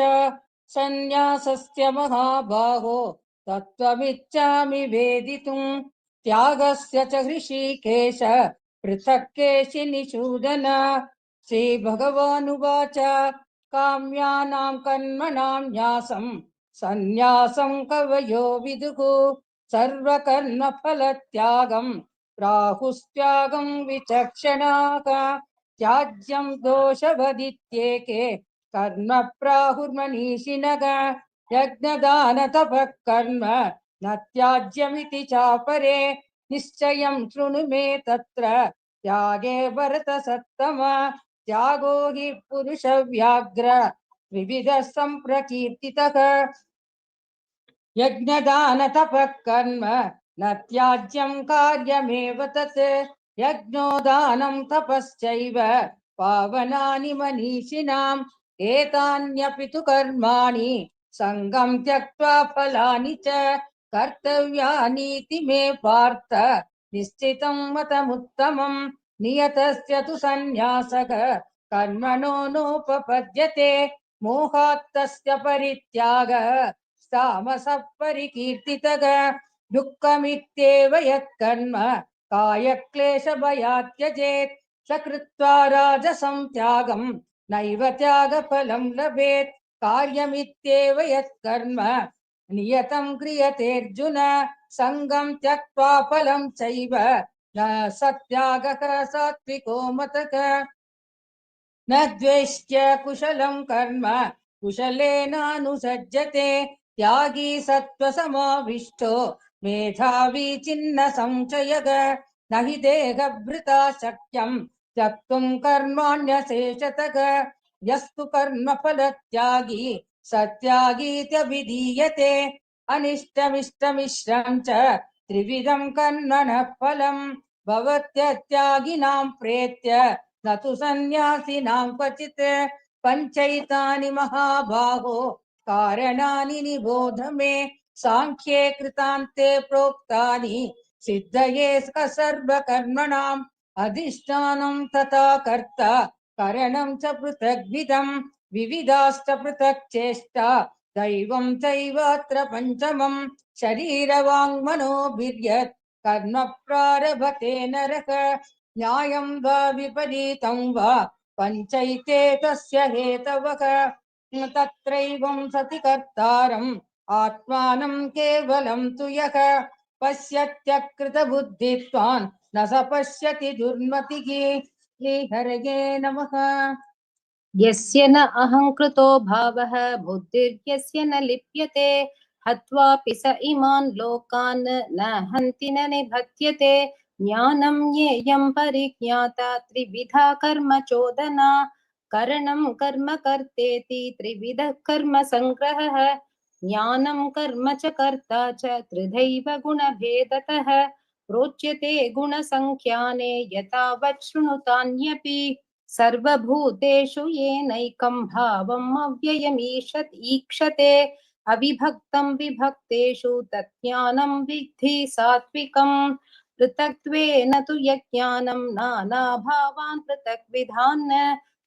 संन्यासस्य महाबाहो तत्त्वमिच्छामि वेदितुं त्यागस्य च हृषीकेश पृथक् केशिनिषूदन। श्रीभगवानुवाच काम्यानां कर्मणां न्यासं संन्यासं कवयो विदुः सर्वकर्मफलत्यागं प्राहुस्त्यागं विचक्षणाः। त्याज्यं दोषवदित्येके कर्म प्राहुर्मनीषिणः। यज्ञदानतपः कर्म न त्याज्यमिति चापरे निश्चयं शृणु मे तत्र त्यागे भरतसत्तम। त्यागो हि पुरुषव्याघ्र विविधः सम्प्रकीर्तितः। यज्ञदानतपः कर्म न त्याज्यं कार्यमेव तत्। यज्ञोदानं तपश्चैव पावनानि मनीषिणाम्। एतान्यपि तु कर्माणि सङ्गं त्यक्त्वा फलानि च कर्तव्यानीति मे पार्थ निश्चितं मतमुत्तमम्। नियतस्य तु सन्न्यासः कर्मणो नोपपद्यते मोहात् तस्य परित्यागः तामसः परिकीर्तितः। दुःखमित्येव यत्कर्म कायक्लेशभयात् त्यजेत् स कृत्वा राजसं त्यागं नैव त्यागफलं लभेत्। कार्यमित्येव यत्कर्म नियतं क्रियतेऽर्जुन सङ्गं त्यक्त्वा फलं चैव न सत्यागः सात्विको मतः। न द्वेष्ट्य कुशलं कर्म कुशलेनानुसज्जते त्यागी सत्त्वसमाविष्टो मेधावी चिन्न संशयः। न हि देहभृता शक्यं त्यक्तुं कर्माण्यशेषतः यस्तु कर्मफलत्यागी सत्यागीत्यभिधीयते अनिष्टमिष्टमिश्रं च त्रिविधं कर्मणः फलं भवत्यत्यागिनां प्रेत्य न तु सन्न्यासिनां क्वचित् पञ्चैतानि महाबाहो कारणानि निबोध मे सांख्ये कृतान्ते प्रोक्तानि सिद्धये सर्वकर्मणाम् अधिष्ठानं तथा कर्ता करणं च पृथग्विधं विविधाश्च पृथक् चेष्टा दैवं चैवात्र पञ्चमं शरीरवाङ्मनोभिर्यत् कर्म प्रारभते नरः न्यायं वा विपरीतं वा पञ्चैते तस्य हेतवः तत्रैवं सति कर्तारम् आत्मानं केवलं तु यः पश्यत्यकृतबुद्धित्वान् न स पश्यति दुर्मतिः श्रीहरये नमः। यस्य न अहङ्कृतो भावः बुद्धिर्यस्य न लिप्यते हत्वापि स इमान् लोकान् न हन्ति न निबध्यते ज्ञानं ज्ञेयं परिज्ञाता त्रिविधा कर्म चोदना करणं कर्म कर्तेति त्रिविधः कर्म संग्रहः ज्ञानं कर्म च कर्ता च त्रिधैव गुणभेदतः प्रोच्यते गुणसंख्याने यथावत् शृणुतान्यपि सर्वभूतेषु येनैकं भावम् अव्ययमीशत् ईक्षते अविभक्तं विभक्तेषु तज्ज्ञानं विद्धि सात्विकम् पृथक्त्वेन तु यज्ञानं नानाभावान् पृथग्विधान्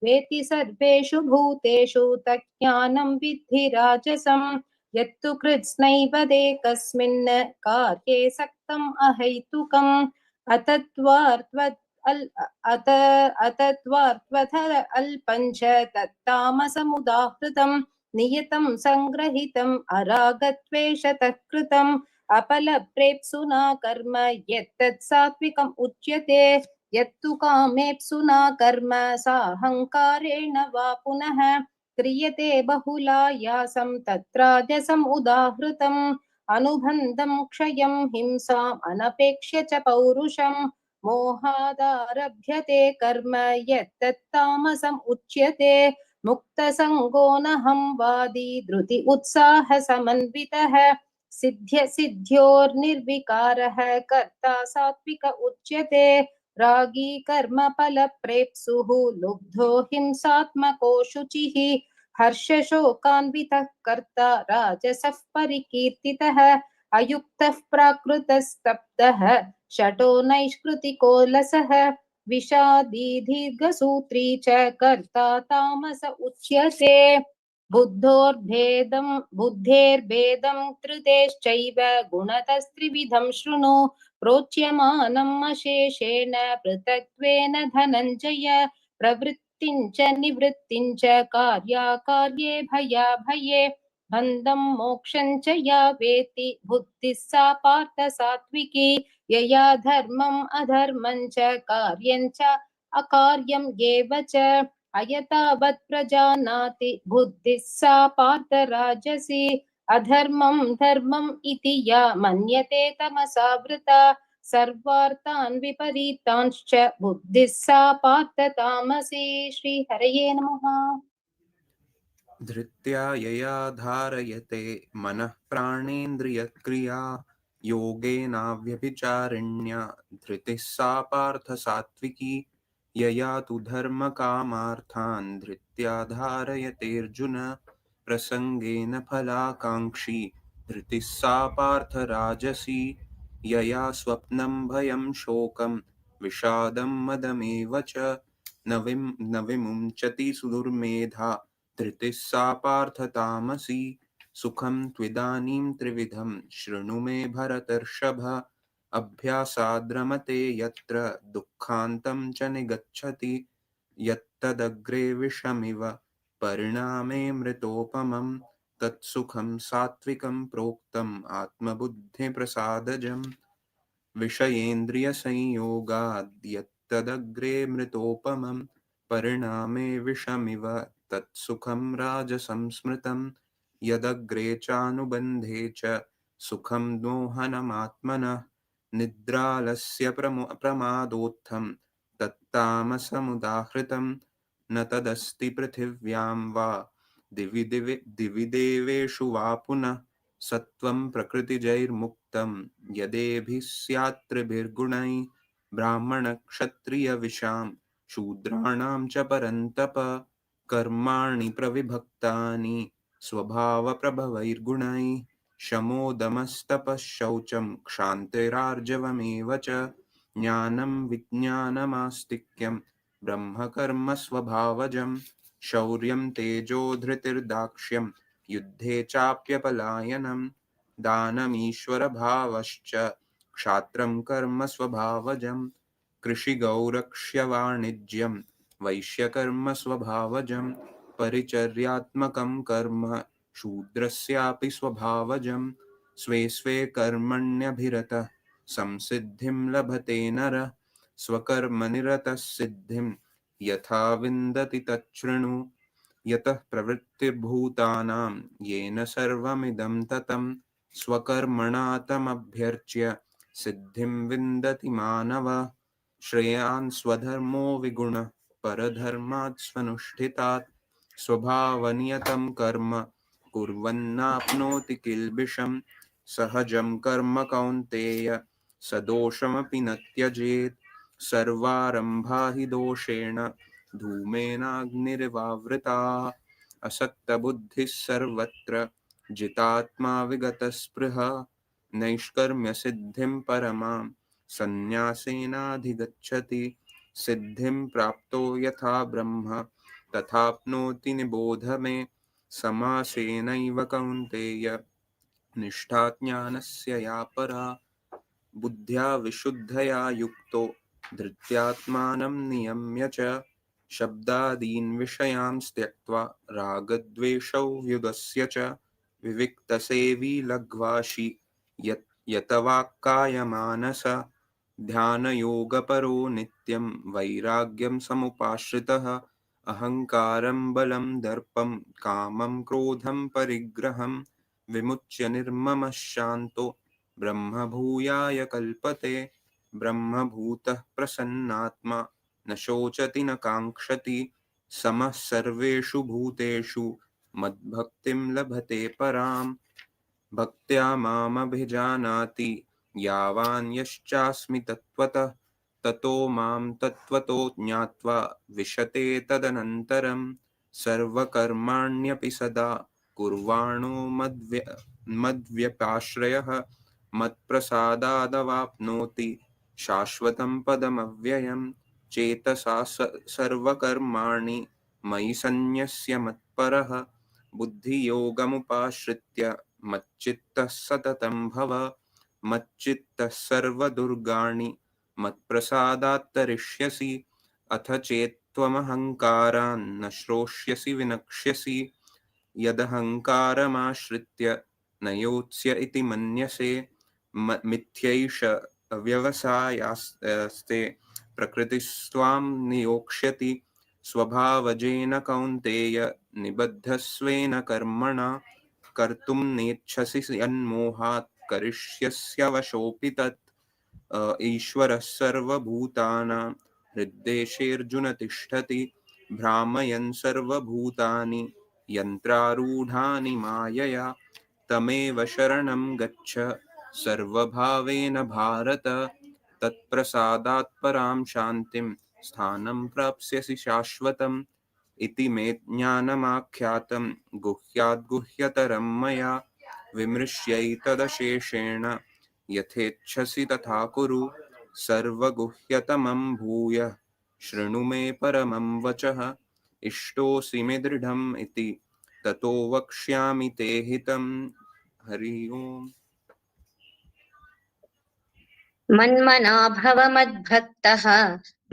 वेति सर्वेषु भूतेषु तज्ज्ञानं विद्धि राजसम् यत्तु कृत्स्नैव देकस्मिन् कार्ये सक्तम् अहैतुकम् अतत्वार्थवथ अल्पञ्च तत्तामसमुदाहृतं नियतं संग्रहितम् अरागत्वेषतः कृतम् अपलप्रेप्सुना कर्म यत्तत् सात्विकम् उच्यते यत्तु कामेप्सुना कर्म साहङ्कारेण वा पुनः क्रियते बहुलायासं तत्राजसम् उदाहृतम् अनुबन्धं क्षयं हिंसाम् अनपेक्ष्य च पौरुषम् मोहादारभ्यते कर्म यत्तत्तामसम् उच्यते मुक्तसङ्गो नहं वादी धृति उत्साह समन्वितः सिद्ध्योर्निर्विकारः कर्ता सात्विक उच्यते रागी कर्म फलप्रेप्सुः लुब्धो हिंसात्मको शुचिः हर्षशोकान्वितः कर्ता राजसः परिकीर्तितः अयुक्तः प्राकृतस्तब्धः शठो नैष्कृतिको लसः विषादी दीर्घसूत्री च कर्ता तामस उच्यते बुद्धेर्भेदं त्रिदेश्चैव गुणतस्त्रिविधं शृणु प्रोच्यमानम् अशेषेण पृथक्त्वेन धनञ्जय प्रवृत्तिं च निवृत्तिं च कार्याकार्ये भयाभये बन्धं मोक्षं च या वेत्ति बुद्धिः सा पार्थ सात्विकी यया धर्मम् अधर्मं च कार्यं च अकार्यं एव च अयतावत् प्रजानाति बुद्धिः सा पार्थ राजसी अधर्मं धर्मम् इति या मन्यते तमसा वृता सर्वार्थान् विपरीतांश्च बुद्धिः सा पार्थ तामसी। श्री हरये नमः। धृत्या यया धारयते मनः प्राणेन्द्रियक्रिया योगेनाव्यभिचारिण्या धृतिः सा पार्थ सात्विकी यया तु धर्मकामार्थान् धृत्या धारयतेऽर्जुन प्रसंगेन फलाकाङ्क्षी धृतिः सा पार्थ राजसी यया स्वप्नं भयं शोकं विषादं मदमेव च न विमुञ्चति सुदुर्मेधा धृतिः सा पार्थ तामसी सुखं त्विदानीं त्रिविधं शृणु मे भरतर्षभ अभ्यासाद्रमते यत्र दुःखान्तं च निगच्छति यत्तदग्रे विषमिव परिणामे मृतोपमं तत्सुखं सात्विकं प्रोक्तम् आत्मबुद्धिप्रसादजम् विषयेन्द्रियसंयोगाद् यत्तदग्रे मृतोपमं परिणामे विषमिव तत्सुखं राजसं स्मृतं यदग्रे चानुबन्धे च सुखं मोहनमात्मनः निद्रालस्य प्रमादोत्थं तत्तामसमुदाहृतं न तदस्ति पृथिव्यां वा दिवि देवेषु वा पुनः सत्वं प्रकृतिजैर्मुक्तं यदेभिः स्यात्रिभिर्गुणैः ब्राह्मणक्षत्रियविशां शूद्राणां च परन्तप कर्माणि प्रविभक्तानि स्वभावप्रभवैर्गुणैः शमोदमस्तपः शौचं क्षान्तिरार्जवमेव च ज्ञानं विज्ञानमास्तिक्यं ब्रह्मकर्म स्वभावजं शौर्यं तेजो धृतिर्दाक्ष्यं युद्धे चाप्यपलायनं दानमीश्वरभावश्च क्षात्रं कर्म स्वभावजं कृषिगौरक्ष्यवाणिज्यं वैश्यकर्म स्वभावजं परिचर्यात्मकं कर्म शूद्रस्यापि स्वभावजं स्वे स्वे कर्मण्यभिरतः संसिद्धिं लभते नरः स्वकर्मनिरतः सिद्धिं यथा विन्दति तच्छृणु यतः प्रवृत्तिर्भूतानां येन सर्वमिदं ततं स्वकर्मणा तमभ्यर्च्य सिद्धिं विन्दति मानवः श्रेयान् स्वधर्मो विगुणः परधर्मात् स्वनुष्ठितात् स्वभावनियतं कर्म कुर्वन्नाप्नोति किल्बिषं सहजं कर्म कौन्तेय सदोषमपि न त्यजेत् सर्वारम्भा हि दोषेण धूमेनाग्निरिवावृताः असक्तबुद्धिः सर्वत्र जितात्मा विगतस्पृहः नैष्कर्म्यसिद्धिं परमां सन्न्यासेनाधिगच्छति सिद्धिं प्राप्तो यथा ब्रह्म तथाप्नोति निबोध मे समासेनैव कौन्तेय निष्ठा ज्ञानस्य या परा बुद्ध्या विशुद्धया युक्तो धृत्यात्मानं नियम्य च शब्दादीन् विषयान् त्यक्त्वा रागद्वेषौ व्युदस्य च विविक्तसेवी लघ्वाशी यतवाक्कायमानस ध्यानयोगपरो नित्यं वैराग्यं समुपाश्रितः अहङ्कारं बलं दर्पं कामं क्रोधं परिग्रहं विमुच्य निर्ममः शान्तो ब्रह्मभूयाय कल्पते ब्रह्मभूतः प्रसन्नात्मा न शोचति न काङ्क्षति समः सर्वेषु भूतेषु मद्भक्तिं लभते परां भक्त्या मामभिजानाति यावान् यश्चास्मि तत्त्वतः ततो मां तत्त्वतो ज्ञात्वा विशते तदनन्तरं सर्वकर्माण्यपि सदा कुर्वाणो मद्व्यपाश्रयः मत्प्रसादादवाप्नोति शाश्वतं पदमव्ययं चेतसा सर्वकर्माणि मयि सन्न्यस्य मत्परः बुद्धियोगमुपाश्रित्य मच्चित्तः सततं भव मच्चित्तः सर्वदुर्गाणि मत्प्रसादात् तरिष्यसि अथ चेत्त्वमहङ्कारान् न श्रोष्यसि विनक्ष्यसि यदहङ्कारमाश्रित्य न योत्स्य इति मन्यसे मिथ्यैष व्यवसायास्ते प्रकृतिस्त्वां नियोक्ष्यति स्वभावजेन कौन्तेय निबद्धस्वेन कर्मणा कर्तुं नेच्छसि यन्मोहात् करिष्यस्यवशोऽपि तत् ईश्वरः सर्वभूतानां हृद्देशेऽर्जुन तिष्ठति भ्रामयन् सर्वभूतानि यन्त्रारूढानि मायया तमेव शरणं गच्छ सर्वभावेन भारत तत्प्रसादात् परां शान्तिं स्थानं प्राप्स्यसि शाश्वतम् इति मे ज्ञानमाख्यातं गुह्याद्गुह्यतरं मया विमृश्यैतदशेषेण यथेच्छसि तथा कुरु सर्वगुह्यतमं भूयः शृणु मे परमं वचः इष्टोऽसि मे दृढम् इति ततो वक्ष्यामि ते हितं हरि ओम् मन्मना भव मद्भक्तः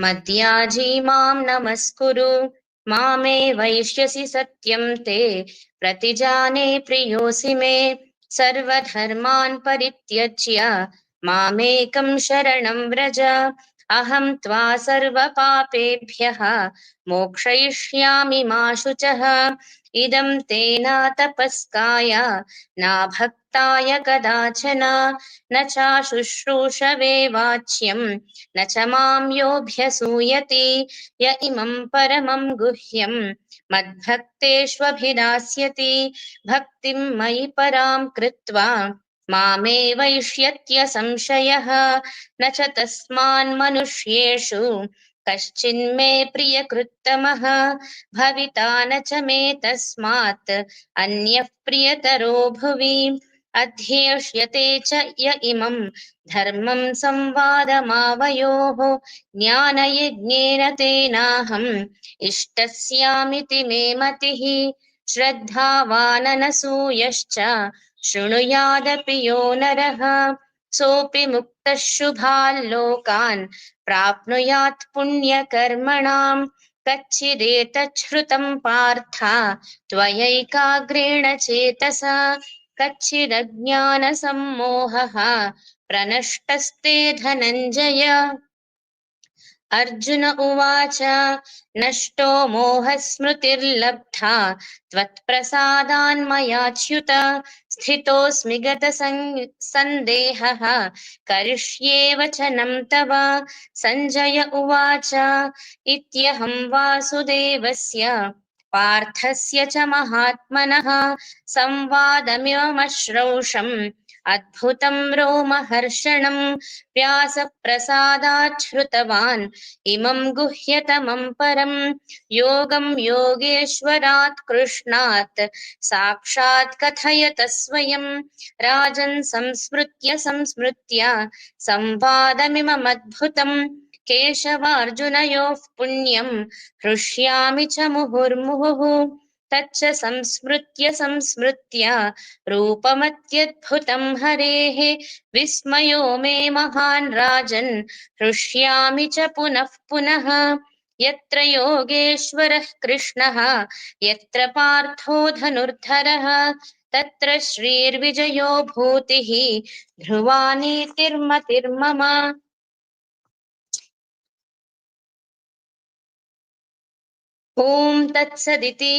मद्याजी मां नमस्कुरु मामे वैष्यसि सत्यं ते प्रतिजाने प्रियोऽसि मे सर्वधर्मान् परित्यज्य मामेकं शरणं व्रज अहं त्वा सर्वपापेभ्यः मोक्षयिष्यामि मा शुचः इदं ते न तपस्काय न भक्ताय कदाचन न चाशुश्रूषवे वाच्यं न च मां योऽभ्यसूयति य इमं परमं गुह्यं मद्भक्तेष्वभिधास्यति भक्तिं मयि परां कृत्वा मामे वैष्यत्य संशयः न च तस्मान्मनुष्येषु कश्चिन्मे प्रियकृत्तमः भविता न च मे तस्मात् अन्यः प्रियतरो भुवि अध्येष्यते च य इमं धर्मं संवादमावयोः ज्ञानयज्ञेन तेनाहम् इष्टस्यामिति मे मतिः श्रद्धावाननसूयश्च शृणुयादपि यो नरः सोऽपि मुक्तः शुभाल्लोकान् प्राप्नुयात् पुण्यकर्मणाम् कच्चिदेतच्छ्रुतं पार्थ त्वयैकाग्रेण चेतसा कच्चिदज्ञानसम्मोहः प्रनष्टस्ते धनञ्जय अर्जुन उवाच नष्टो मोहस्मृतिर्लब्धा त्वत्प्रसादान्मयाच्युत स्थितोऽस्मि गतसन्देहः करिष्ये वचनं तव सञ्जय उवाच इत्यहं वासुदेवस्य पार्थस्य च महात्मनः संवादमिममश्रौषम् अद्भुतं रोमहर्षणं व्यासप्रसादात् श्रुतवान् इमं गुह्यतमं परं योगं योगेश्वरात् कृष्णात् साक्षात् कथयत स्वयं राजन् संस्मृत्य संवादमिममद्भुतं केशवार्जुनयोः पुण्यं हृष्यामि च मुहुर्मुहुः तच्च संस्मृत्य रूपमत्यद्भुतं हरेः विस्मयो मे महान् राजन् हृष्यामि च पुनः पुनः यत्र योगेश्वरः कृष्णः यत्र पार्थो धनुर्धरः तत्र श्रीर्विजयो भूतिः ध्रुवा नीतिर्मतिर्मम ॐ तत्सदिति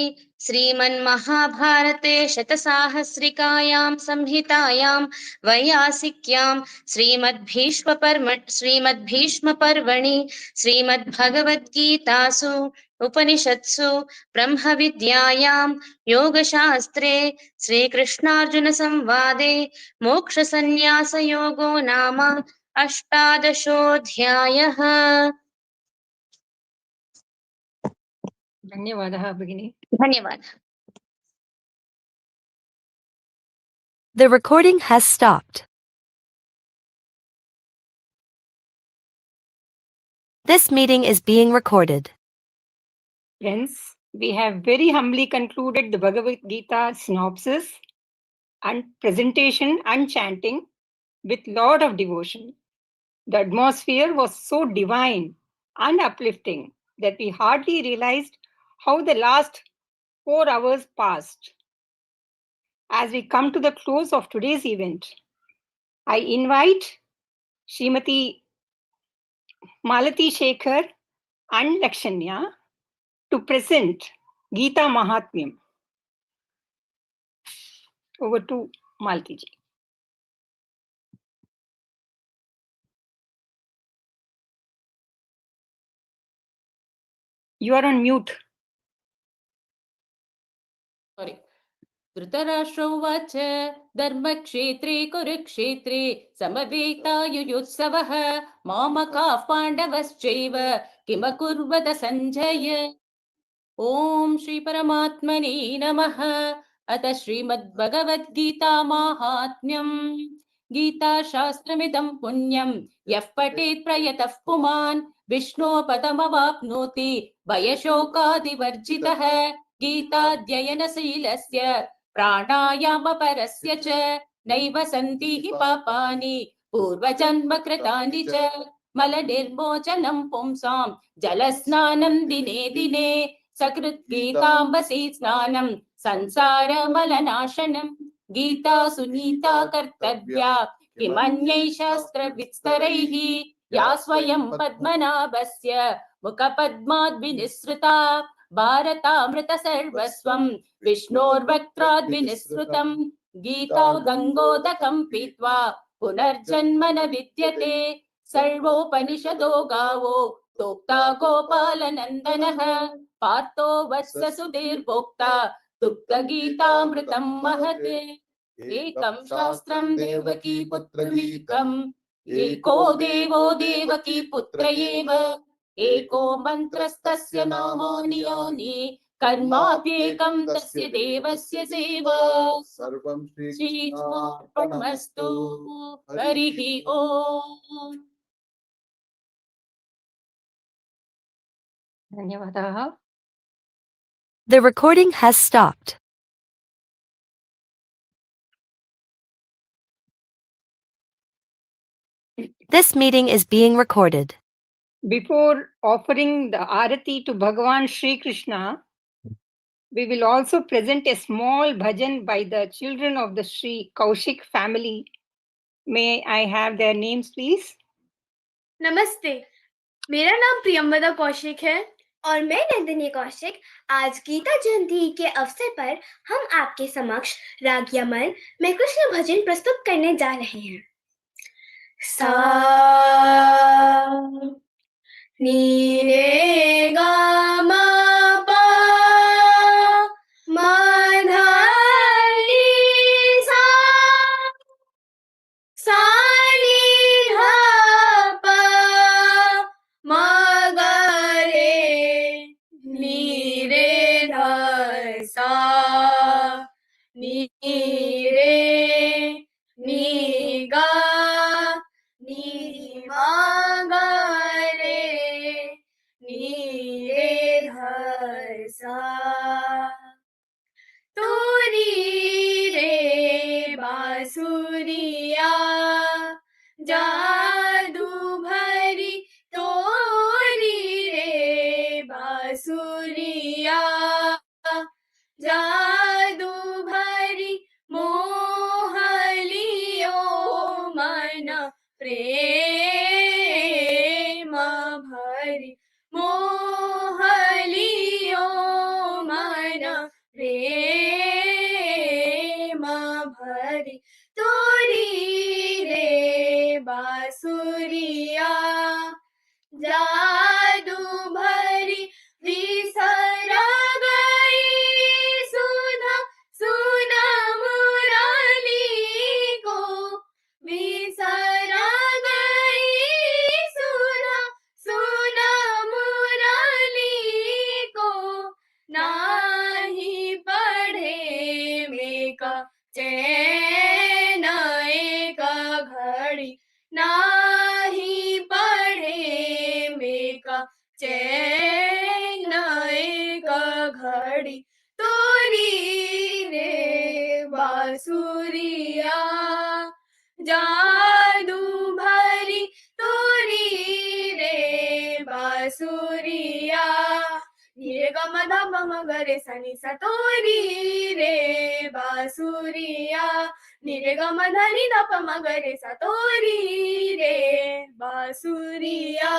श्रीमन्महाभारते शतसाहस्रिकायां संहितायां वैयासिक्यां श्रीमद्भीष्मपर्वणि श्रीमद्भगवद्गीतासु उपनिषत्सु ब्रह्मविद्यायां योगशास्त्रे श्रीकृष्णार्जुनसंवादे मोक्षसंन्यासयोगो नाम अष्टादशोऽध्यायः। धन्यवादः भगिनी। धन्यवादः। The recording has stopped. This meeting is being recorded. Friends, we have very humbly concluded the Bhagavad Gita synopsis and presentation and chanting with lot of devotion. The atmosphere was so divine and uplifting that we hardly realized how the last 4 hours passed. As we come to the close of today's event, I invite Srimati Malati Shekhar and Lakshanya to present Gita Mahatmyam. Over to Malati ji. You are on mute. Sorry. Dhritarashtra उवाच धर्मक्षेत्रे कुरुक्षेत्रे समवेतायुयुत्सवः मामकाः पाण्डवश्चैव किमकुर्वत सञ्जय। ॐ श्रीपरमात्मने नमः। अथ श्रीमद्भगवद्गीता माहात्म्यम्। गीताशास्त्रमिदं पुण्यं यः पठेत् प्रयतः पुमान् विष्णोपदमवाप्नोति भयशोकादिवर्जितः। गीताध्ययनशीलस्य प्राणायामपरस्य च नैव सन्ति हि पापानि पूर्वजन्मकृतानि च। मलनिर्मोचनं पुंसां जलस्नानं दिने दिने सकृद्गीताम्बसी स्नानं संसारमलनाशनं। गीता सुनीता कर्तव्या किमन्यै शास्त्रविस्तरैः या स्वयं पद्मनाभस्य मुखपद्माद्विनिसृता भारतामृत सर्वस्वं विष्णोर्वक्त्राद्विनिसृतं गीता गंगोदकं पीत्वा पुनर्जन्म न विद्यते सर्वोपनिषदो गावो तोक्ता गोपालनन्दनः पार्थो वत्ससुधीर्भोक्ता दुग्धगीतामृतं महते एकं शास्त्रं देवकी पुत्रवीकम् एको देवो देवकी पुत्र एव एको मन्त्रस्तस्य नामानि यानि कर्माप्येकं तस्य देवस्य सेवा सर्वं श्रीकृष्णार्पणमस्तु हरिः ओम्। धन्यवादाः। The recording has stopped. This meeting is being recorded. Before offering the Arati to Bhagavan Shri Krishna, we will also present a small bhajan by the children of the Shri Kaushik family. May I have their names, please? नमस्ते, मेरा नाम प्रियंवदा कौशिक है और मैं नंदिनी कौशिक। आज गीता जयंती के अवसर पर हम आपके समक्ष राग यमन में कृष्ण भजन प्रस्तुत करने जा रहे हैं। सा नी रे गा मा पा मा धा नी सा सा नी धा पा मा गा रे नी रे धा सा नी रे नी गा नी मा गा रे नी रे धा सा तोरी रे बांसुरिया जादू भरी तोरी रे बांसुरिया जादू भरी मोहलियो मन प्रेम भरी मोहलियो मन प्रेम भरी तोरी रे बांसुरिया जादू भरी विसरा गई सुधा सुना मुरली को विसरा गई सुधा सुना मुरली को नाही पढ़े में का चैन एक घड़ी नाही पढ़े में का चैन एक घड़ी तोरी रे बांसुरिया जादू भरी तोरी रे बांसुरिया नीरे ग म ध प म ग रे सा नी सा तोरी रे बांसुरिया नीरे ग म ध नि ध प म ग रे सा तोरी रे बांसुरिया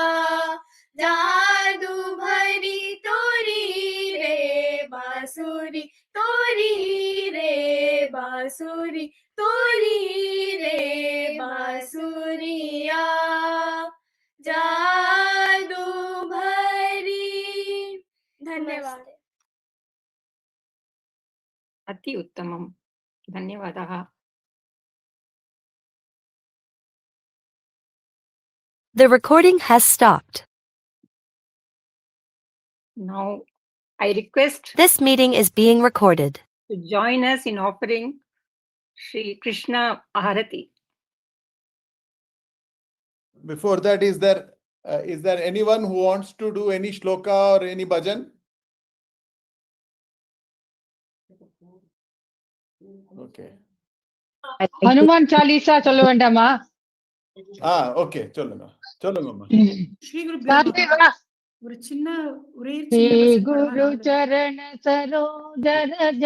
जादू भरी तोरी रे बांसुरी तोरी रे बांसुरी तोरी रे बांसुरिया जादू भरी। धन्यवाद। अति उत्तमं। धन्यवादाः। The recording has stopped. Now I request This meeting is being recorded. to join us in offering Shri Krishna Arati. Before that, is there anyone who wants to do any shloka or any bhajan? Okay. Hanuman Chalisa चलो वेंडामा Okay, சொல்லுங்க ஸ்ரீ குரு ஒரு சின்ன ஒரே श्री गुरु चरण सरोज रज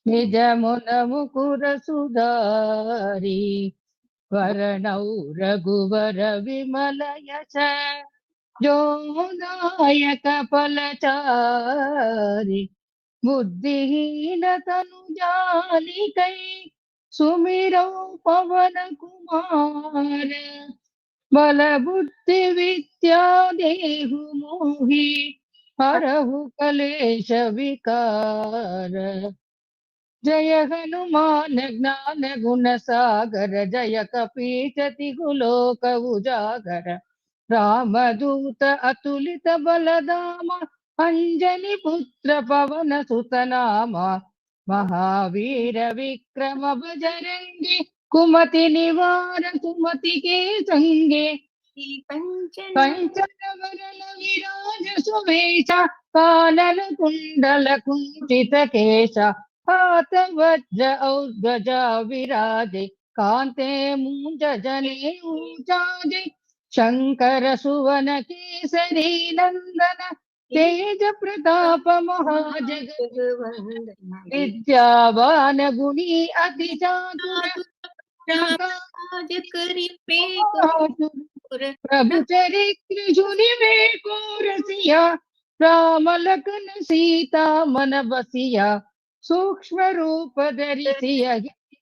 निज मुन मुकुर सुधारी वरणौ रघुवर विमल यश जोदायक फलचारि बुद्धिहीन तनु जानिकै सुमिरौ पवन कुमार बल बुद्धि विद्या देहु मोहि हरहु कलेश विकार जय हनुमान ज्ञान गुण सागर जय कपीशति गुलोक उजागर रामदूत अतुलित बलधाम अंजनी पुत्र पवन सुत नामा महावीर विक्रम बजरंगी कुमति निवार सुमति के संगे कंचन वरन विराज सुवेश कानन कुंडल कुंचित केश हाथ वज्र औध्वजा विराजे कांते मूंज जनेऊ जाजे शंकर सुवन केसरी नंदन तेज प्रताप महाजगवंदन विद्यावान गुणी अति चातुर प्रभु चरित्र सुनिवे को रसिया राम लखन सीता मन बसिया सूक्ष्म रूप धरि सिया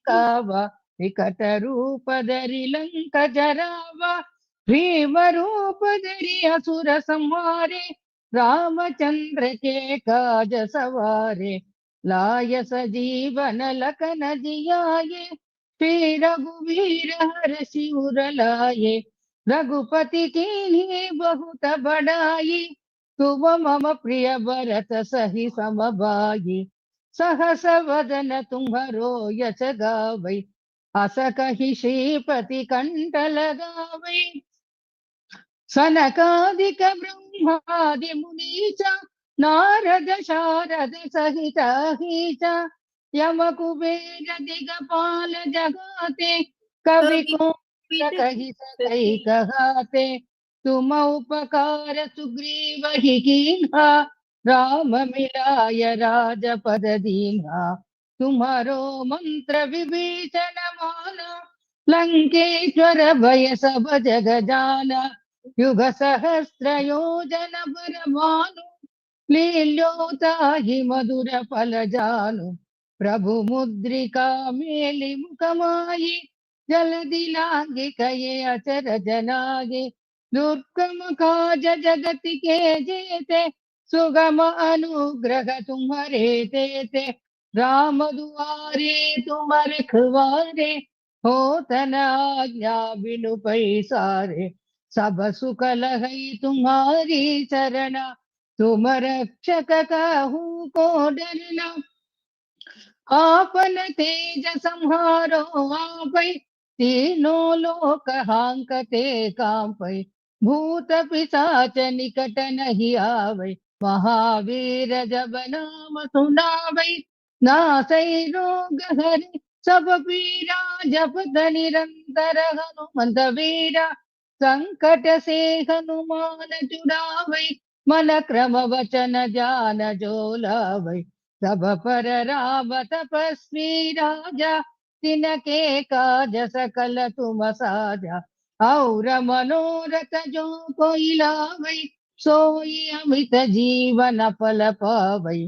कावा विकट रूप धरि लंक जरावा भीम रूप धरि असुर संहारे रामचंद्र के काज सवारे लाय सजीवन लखन जियाये श्री रघुवीर हर्षि उर लाये रघुपति कीन्ही बहुत बड़ाई तुम मम प्रिय भरत सहि समभाई सहस वदन तुम्हरो यश गावै हस कहि श्रीपति कंठ लगावै सनकादिक ब्रह्मादि मुनीच नारद शारद सहित अहीच यम कुबेर दिगपाल जगाते कवि को कहि सकै कहाते तुम उपकार सुग्रीव ही कीन्हा राम मिलाय राजपद दीन्हा तुम्हारो मंत्र विभीषण माना लंकेश्वर भय सब जग जाना युग सहस्र योजन पर भानु लील्योताहि मधुर फल जानु प्रभु मुद्रिका मेलि मुख माहि जलधि लांघि कये अचरज नागे दुर्गम काज जगत के जेते सुगम अनुग्रह तुम्हारे तेते राम दुआरे तुम रखवारे हो तना आज्ञा बिनु पैसारे सब सुख लहै तुम्हारी चरणा तुम रक्षक काहू को डरना आपन तेज संहारो आपै तीनों लोक हांकते कांपै भूत पिशाच निकट नहीं आवै महावीर जब नाम सुनावै नासै रोग हरि सब पीरा जपत निरंतर हनुमंत वीरा संकट से हनुमान छुड़ावै मन क्रम वचन ध्यान जो लावै सब पर राम तपस्वी राजा तिनके काज सकल तुम साजा और मनोरथ जो कोई लावै सोई अमित जीवन फल पावै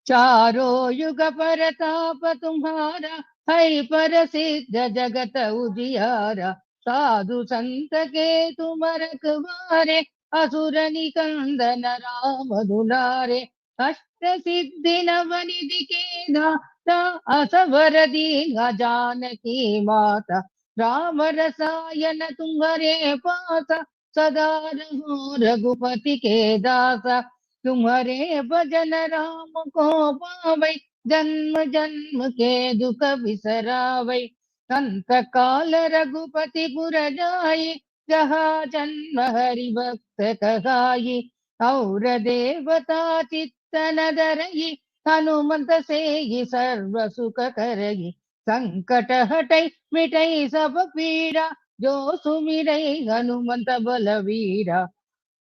चारों युग परताप तुम्हारा है प्रसिद्ध जगत उजियारा साधु संत के तुम रखवारे असुर निकंदन राम दुलारे अष्ट सिद्धि नवनिधि के दाता असवर दीन्हा जानकी माता राम रसायन तुम्हारे पासा सदा रहो रघुपति के दासा तुम्हारे भजन राम को पावै जन्म जन्म के दुख बिसरावै अंत काल रघुपति पुर जाई जहाँ जन्म हरि भक्त कहाई और देवता चित्तन धरई हनुमंत से ही सर्व सुख करई संकट हटई मिटई सब पीड़ा जो सुमिरई हनुमंत बलवीरा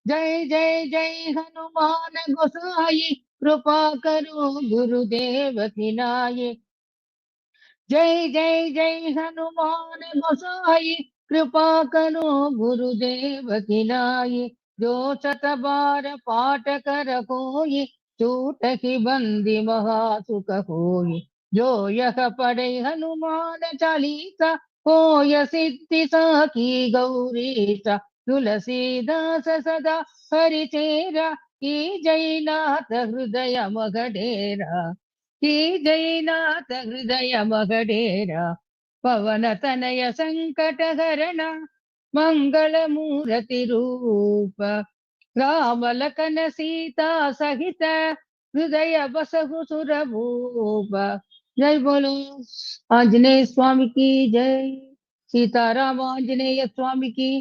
जय जय जय हनुमान गोसाई कृपा करो गुरुदेव की नाई जय जय जय हनुमान गोसाई कृपा करो गुरुदेव की नाई। जो सत बार पाठ कर कोई छूट ही बंदी महा सुख होई। जो यह पढ़े हनुमान चालीसा होय सिद्धि साखी गौरीसा। तुलसीदास सदा हरिचेरा की जयनाथ हृदय मगडेरा। की जयनाथ हृदय मगडेरा। पवन तनय संकट हरण मंगल मूर्ति रूप। राम लखन सीता सहित हृदय बसहु सुर भूप। जय बोलो आंजनेय स्वामी की जय। सीताराम आंजनेय स्वामी की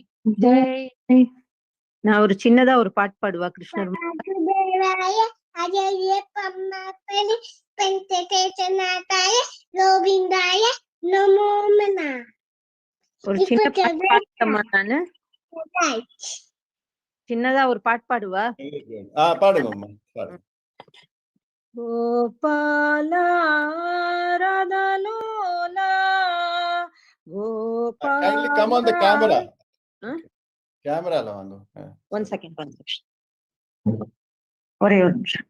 जय. நான் ஒரு சின்னதா ஒரு பாட்டு பாடுவா கிருஷ்ணர். ஒரு சின்ன பாட்டு பாடுமா நானு? சின்னதா ஒரு பாட்டு பாடுவா? பாடுங்க பாடுங்க. Gopala ராதலோலா Gopala. Kindly come on the camera. Camera la vaanga. One second. ஒரே ஒரு நிமிஷம்.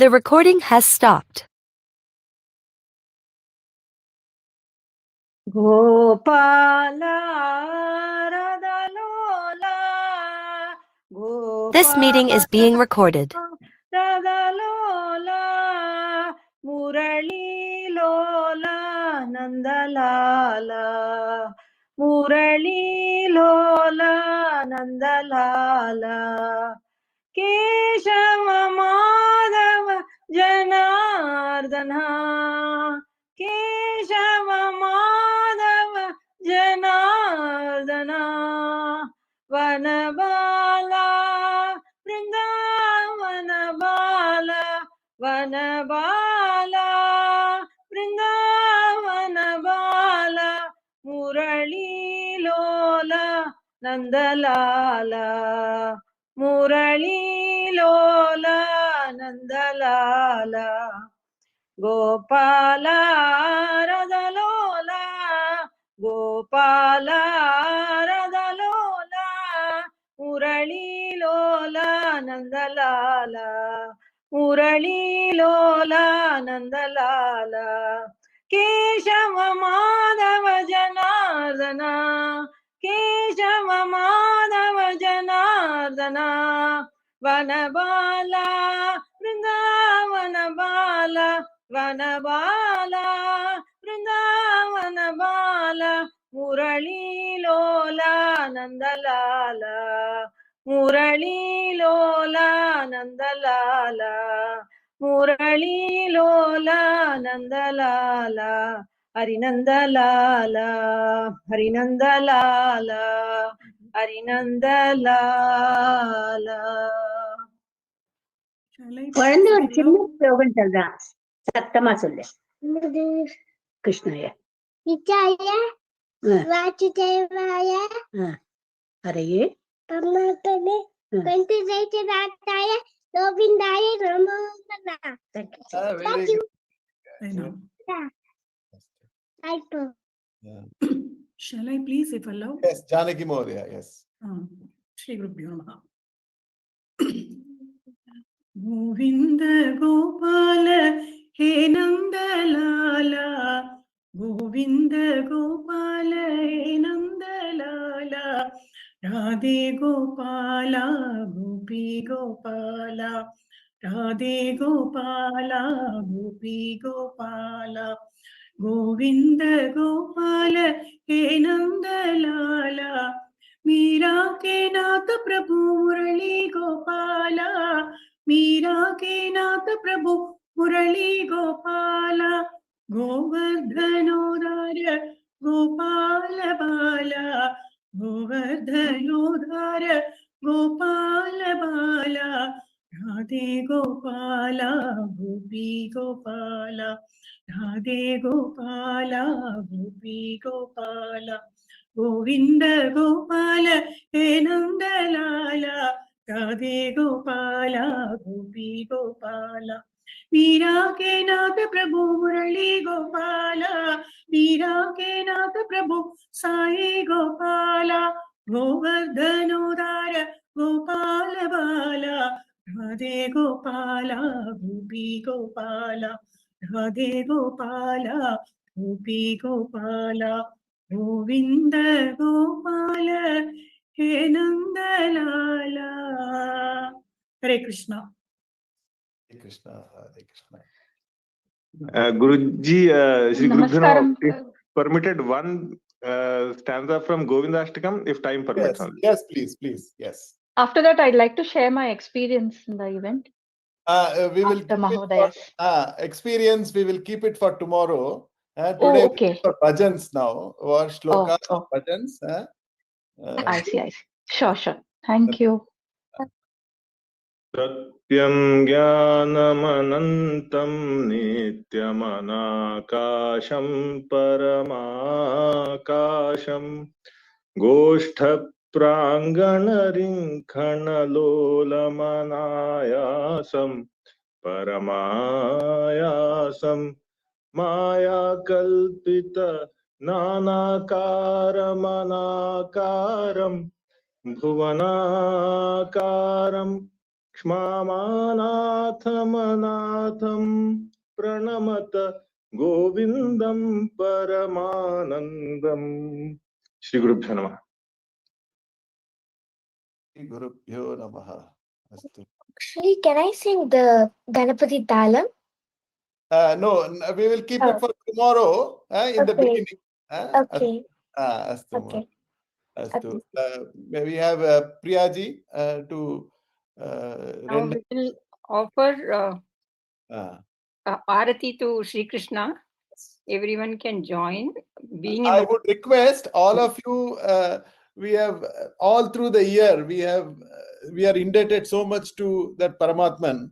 The recording has stopped. Gopala Radalola Gopala. This meeting is being recorded. Radalola Murali Lola Nandalala Murali Lola Nandalala Keshava Madhava Janardana Keshava Madhava Janardana Vanabala Vrindavana Bala Vanabala Vrindavana Bala Murali Lola Nandalala Murali Lola Nandalala Gopala Radalola Gopala Radalola Murali Lola Nandalala Murali Lola Nandalala Keshava Madhava Janardana Keshava Madhava Janardana Vanabala Vrindavana Bala Vanabala Vrindavana Bala Murali Lola Nandalala Murali Lola Nandalala Murali Lola Nandalala Harinandalala Harinandalala Harinandalala. குழந்தை ஒரு சின்ன ஸ்லோகம் சொல்றான், சத்தமா சொல்லு. கிருஷ்ணாய வாசுதேவாய ஹரயே வெங்கடேசனாய கோவிந்தாய நமோ நமः. Thank you. Shall I please, if allowed? Yes, Janaki Maurya, yes. Shri Gurubhyo Namaha. Govinda Gopala He Nandalala Govinda Gopala He Nandalala Radhe Gopala Gopi Gopala Radhe Gopala Gopi Gopala Govinda Gopala He Nandalala Meera के नाथ प्रभु मुरली गोपाला मीरा के नाथ प्रभु मुरली गोपाला गोवर्धनोदार गोपाल बाला गोवर्धनोदार गोपाल बाला राधे गोपाला गोपी गोपाला राधे गोपाला गोपी गोपाला गोविंद गोपाल हे नंदलाला राधे गोपाल गोपी गोपाल वीरा के नाथ प्रभु मुरली गोपाल वीरा के नाथ प्रभु साई गोपाल गोवर्धनोदार गोपाल बाला राधे गोपाल गोपी गोपाल राधे गोपाल गोपी गोपाल गोविंद गोपाल हे नंदलाला। हरे Krishna. Hare Krishna, Hare Krishna. Guruji, Shri Namaskaram. Gurudhana, if permitted one stanza from Govindashtakam, if time permits. Yes, yes, please, yes. After that, I'd like to share my experience in the event. We will After keep it Mahodaya's. experience. We will keep it for tomorrow. Today, Oh, okay. for bhajans now, or shlokas, Oh. bhajans. I see. Sure. Thank you. Satyam Jnanamanantam Nityamanakasham Paramakasham Goshtha Pranganarinkhanalolamanayasam Paramayasam Maya Kalpita Nanakaram Bhuvanakaram Kshmamanathamanatham Pranamata Govindam Paramanandam. Shri Gurubhyo Namaha. Shri Gurubhyo Namaha. Astu. Shri, can I sing the Ganapati Talam? No, we will keep it for tomorrow in the beginning. Okay. Astu. Okay. Astu. We have Priyaji to Now we will offer Arati to Shri Krishna. Everyone can join. I would request all of you. We have all through the year. We are indebted so much to that Paramatman,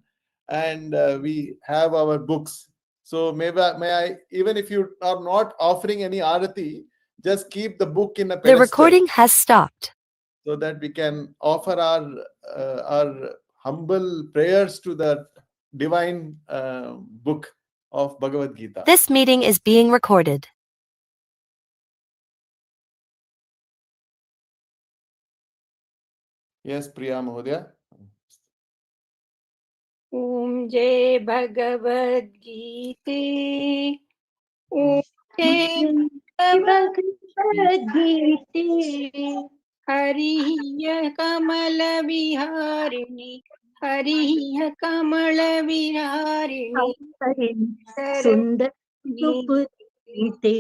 and we have our books. So may I, even if you are not offering any Arati, just keep the book in a pedestal. The recording has stopped. So that we can offer our humble prayers to the divine book of Bhagavad Gita. This meeting is being recorded. Yes, Priya Mahodaya. Om Jai Bhagavad Gita. Om Jai Bhagavad Gita. Hariya Kamala Viharini. Hariya Kamala Viharini. Sundar Gite.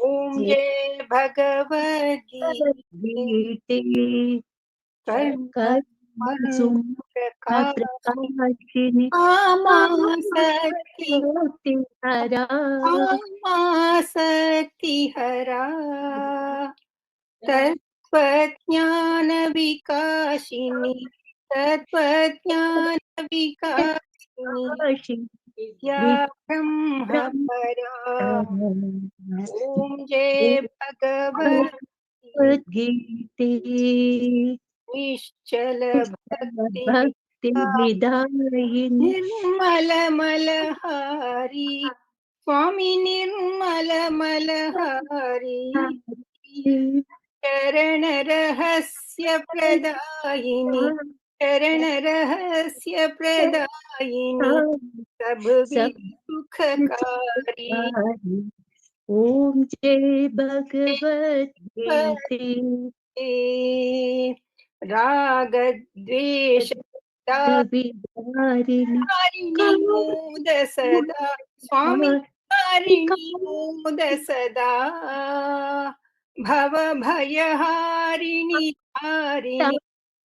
Om Jai Bhagavad Gita. Prakashini Sakti Hara Tattvajnana Vikashini Vidya Brahma Para. Om Jai Bhagavad Gita. Nishchala Bhakti Vidayini Nirmala Malahari Swami Nirmala Malahari Charana Rahasya Pradayini Charana Rahasya Pradayini Sabhavid Sukhakari. Om Jai Bhagavad Gita. Ragadvesha Harini Muda Sada Swami Harini Muda Sada Bhava Bhaya Harini Harini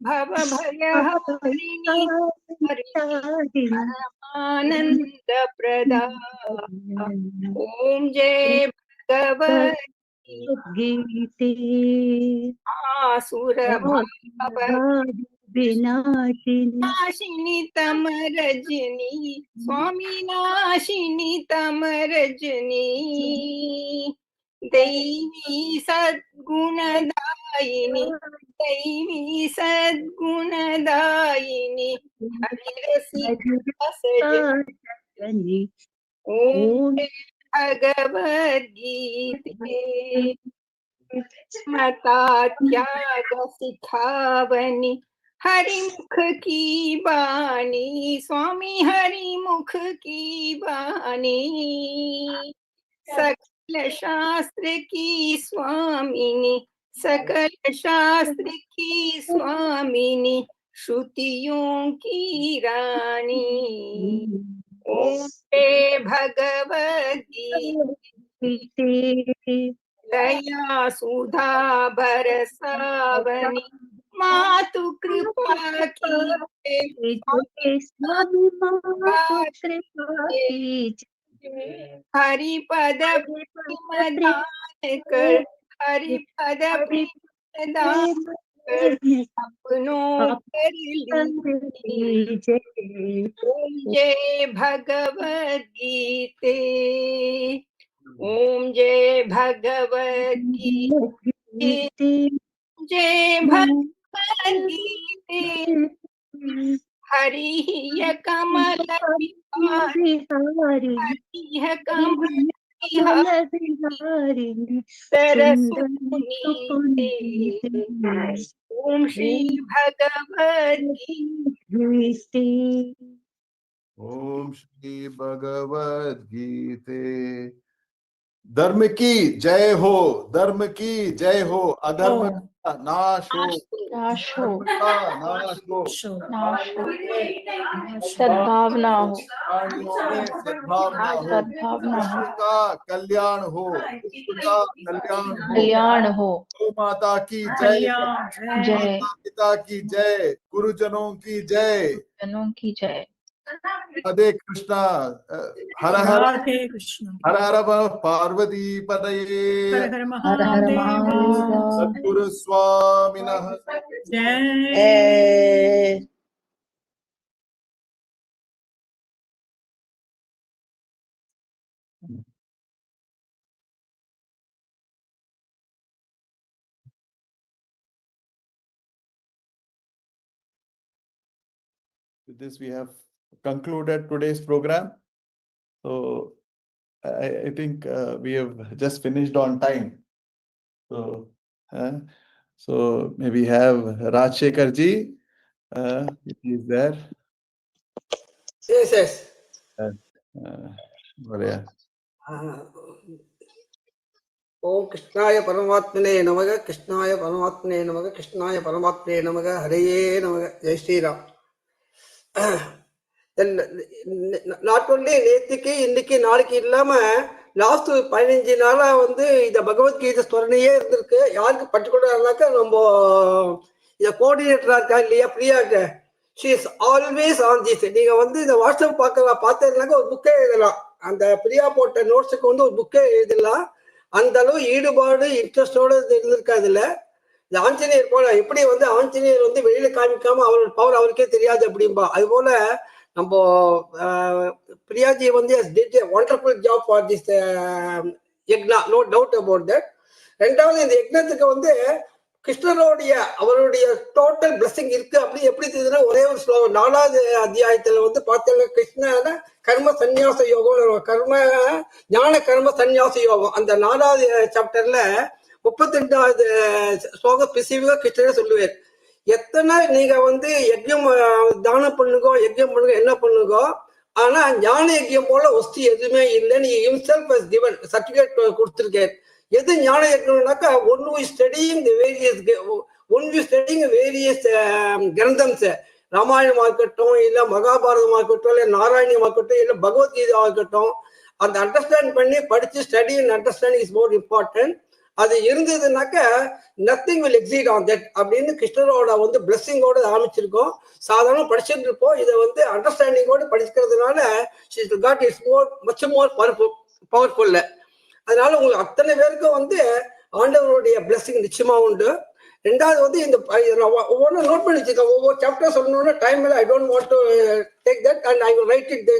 Bhava Bhaya Harini Harini Paramananda Prada. Om Jai Bhagavad Gita. Asura Bhava Nashini Tamarajini Swami Nashini Tamarajini दैवी सद्गुणदायिनी दैवी सद्गुणदायिनी हरिरसिका सजनी ओम भगवद्गीते मता त्याग सिखावनी हरिमुख की बानी स्वामी हरिमुख की बानी सकल शास्त्र की स्वामिनी सकल शास्त्र की स्वामिनी श्रुतियों की रानी ओम भगवद गीता दया सुधा बरसावनी मातु कृपा की हरिपद दान कर हरिपद दान कर अपनों कर लीजिए ओम जय भगवद गीते ओम जय भगवद गीते जय भगवद गीते हरि कमल बिहारी हरि कमल बिहारी सरस्वती ओम श्री भगवद गीते ओम श्री भगवद गीते। धर्म की जय हो, धर्म की जय हो, अधर्म का नाश हो, नाश हो, नाश हो, सद्भावना हो, सद्भावना हो, सद्भावना हो, का कल्याण हो, का कल्याण हो। गौ माता की जय, माता पिता की जय, गुरुजनों की जय, जनों की जय। हरे कृष्णा। हर हर हर हर पार्वती पतये, हर हर हर हर महादेव सद्गुरु स्वामिनः जय। With this, we have concluded today's program. So I think we have just finished on time. So may we have Rajshekhar ji? He is there. Yes, yes. ओम कृष्णाय परमात्मने नमः, कृष्णाय परमात्मने नमः, कृष्णाय परमात्मने नमः, हरे नमः। जय श्री राम। நாட் ஒன்லி நேற்றுக்கு இன்னைக்கு நாளைக்கு இல்லாம லாஸ்ட் 15 நாளா வந்து இந்த பகவத்கீதை ஸ்மரணையே இருந்திருக்கு. யாருக்கு பர்டிகுலரானாக்கா நம்ம இந்த கோஆர்டினேட்டரா இருக்கா இல்லையா பிரியாக்கு, she is always on this. நீங்க வந்து இந்த வாட்ஸ்அப் பார்த்தீங்கன்னாக்கா ஒரு புக்கே எழுதலாம். அந்த பிரியா போட்ட நோட்ஸுக்கு வந்து ஒரு புக்கே எழுதலாம். அந்த அளவு ஈடுபாடு இன்ட்ரெஸ்டோட இருந்திருக்கா. இதுல இந்த ஆஞ்சநேயர் போல எப்படி வந்து ஆஞ்சநேயர் வந்து வெளியில காமிக்காம அவரோட பவர் அவருக்கே தெரியாது அப்படின்பா, அது போல நம்ம பிரியாஜி வந்து wonderful job for this yagna, no doubt about that. ரெண்டாவது இந்த யக்னத்துக்கு வந்து கிருஷ்ணருடைய அவருடைய டோட்டல் பிளஸிங் இருக்கு. அப்படி எப்படி தெரியுதுன்னா ஒரே ஒரு ஸ்லோகம் 4வது அத்தியாயத்துல வந்து பார்த்தீங்கன்னா கிருஷ்ண கர்ம சந்நியாச யோகம், கர்ம ஞான கர்ம சந்நியாச யோகம், அந்த 4வது சாப்டர்ல 32வது ஸ்லோகம் ஸ்பெசிஃபிக்கா கிருஷ்ணரே சொல்லுவார். எத்தனை நீங்க வந்து யஜ்யம் தானம் பண்ணுங்கோ, யஜ்யம் பண்ணுங்க, என்ன பண்ணுங்கோ, ஆனா ஞான யஜ்யம் போல வஸ்து எதுவுமே இல்லை. நீ himself has given சர்டிபிகேட் கொடுத்திருக்கேன். எது ஞான யஜ்யம்னாக்கா one we studying the various granthams, ராமாயணமா இருக்கட்டும், இல்ல மகாபாரதமா இருக்கட்டும், இல்ல நாராயணியமா இருக்கட்டும், இல்ல பகவத்கீதா இருக்கட்டும், அந்த அண்டர்ஸ்டாண்ட் பண்ணி படிச்சு study and understanding is more important. அது இருந்ததுனாக்க nothing will exceed on that அப்படின்னு கிருஷ்ணரோட வந்து பிளெஸிங்கோட ஆரம்பிச்சிருக்கோம். சாதாரண படிச்சுட்டு இருப்போம். இதை வந்து அண்டர்ஸ்டாண்டிங்கோட படிக்கிறதுனால மச் மோர் பவர்ஃபுல். அதனால உங்களுக்கு அத்தனை பேருக்கும் வந்து ஆண்டவருடைய பிளெஸிங் நிச்சயமா உண்டு. ரெண்டாவது வந்து இந்த ஒவ்வொன்றும் நோட் பண்ணி வச்சுக்கோங்க. ஒவ்வொரு சாப்டர் சொல்லணும்னா டைம் இல்லை. I don't want to take that and I will write it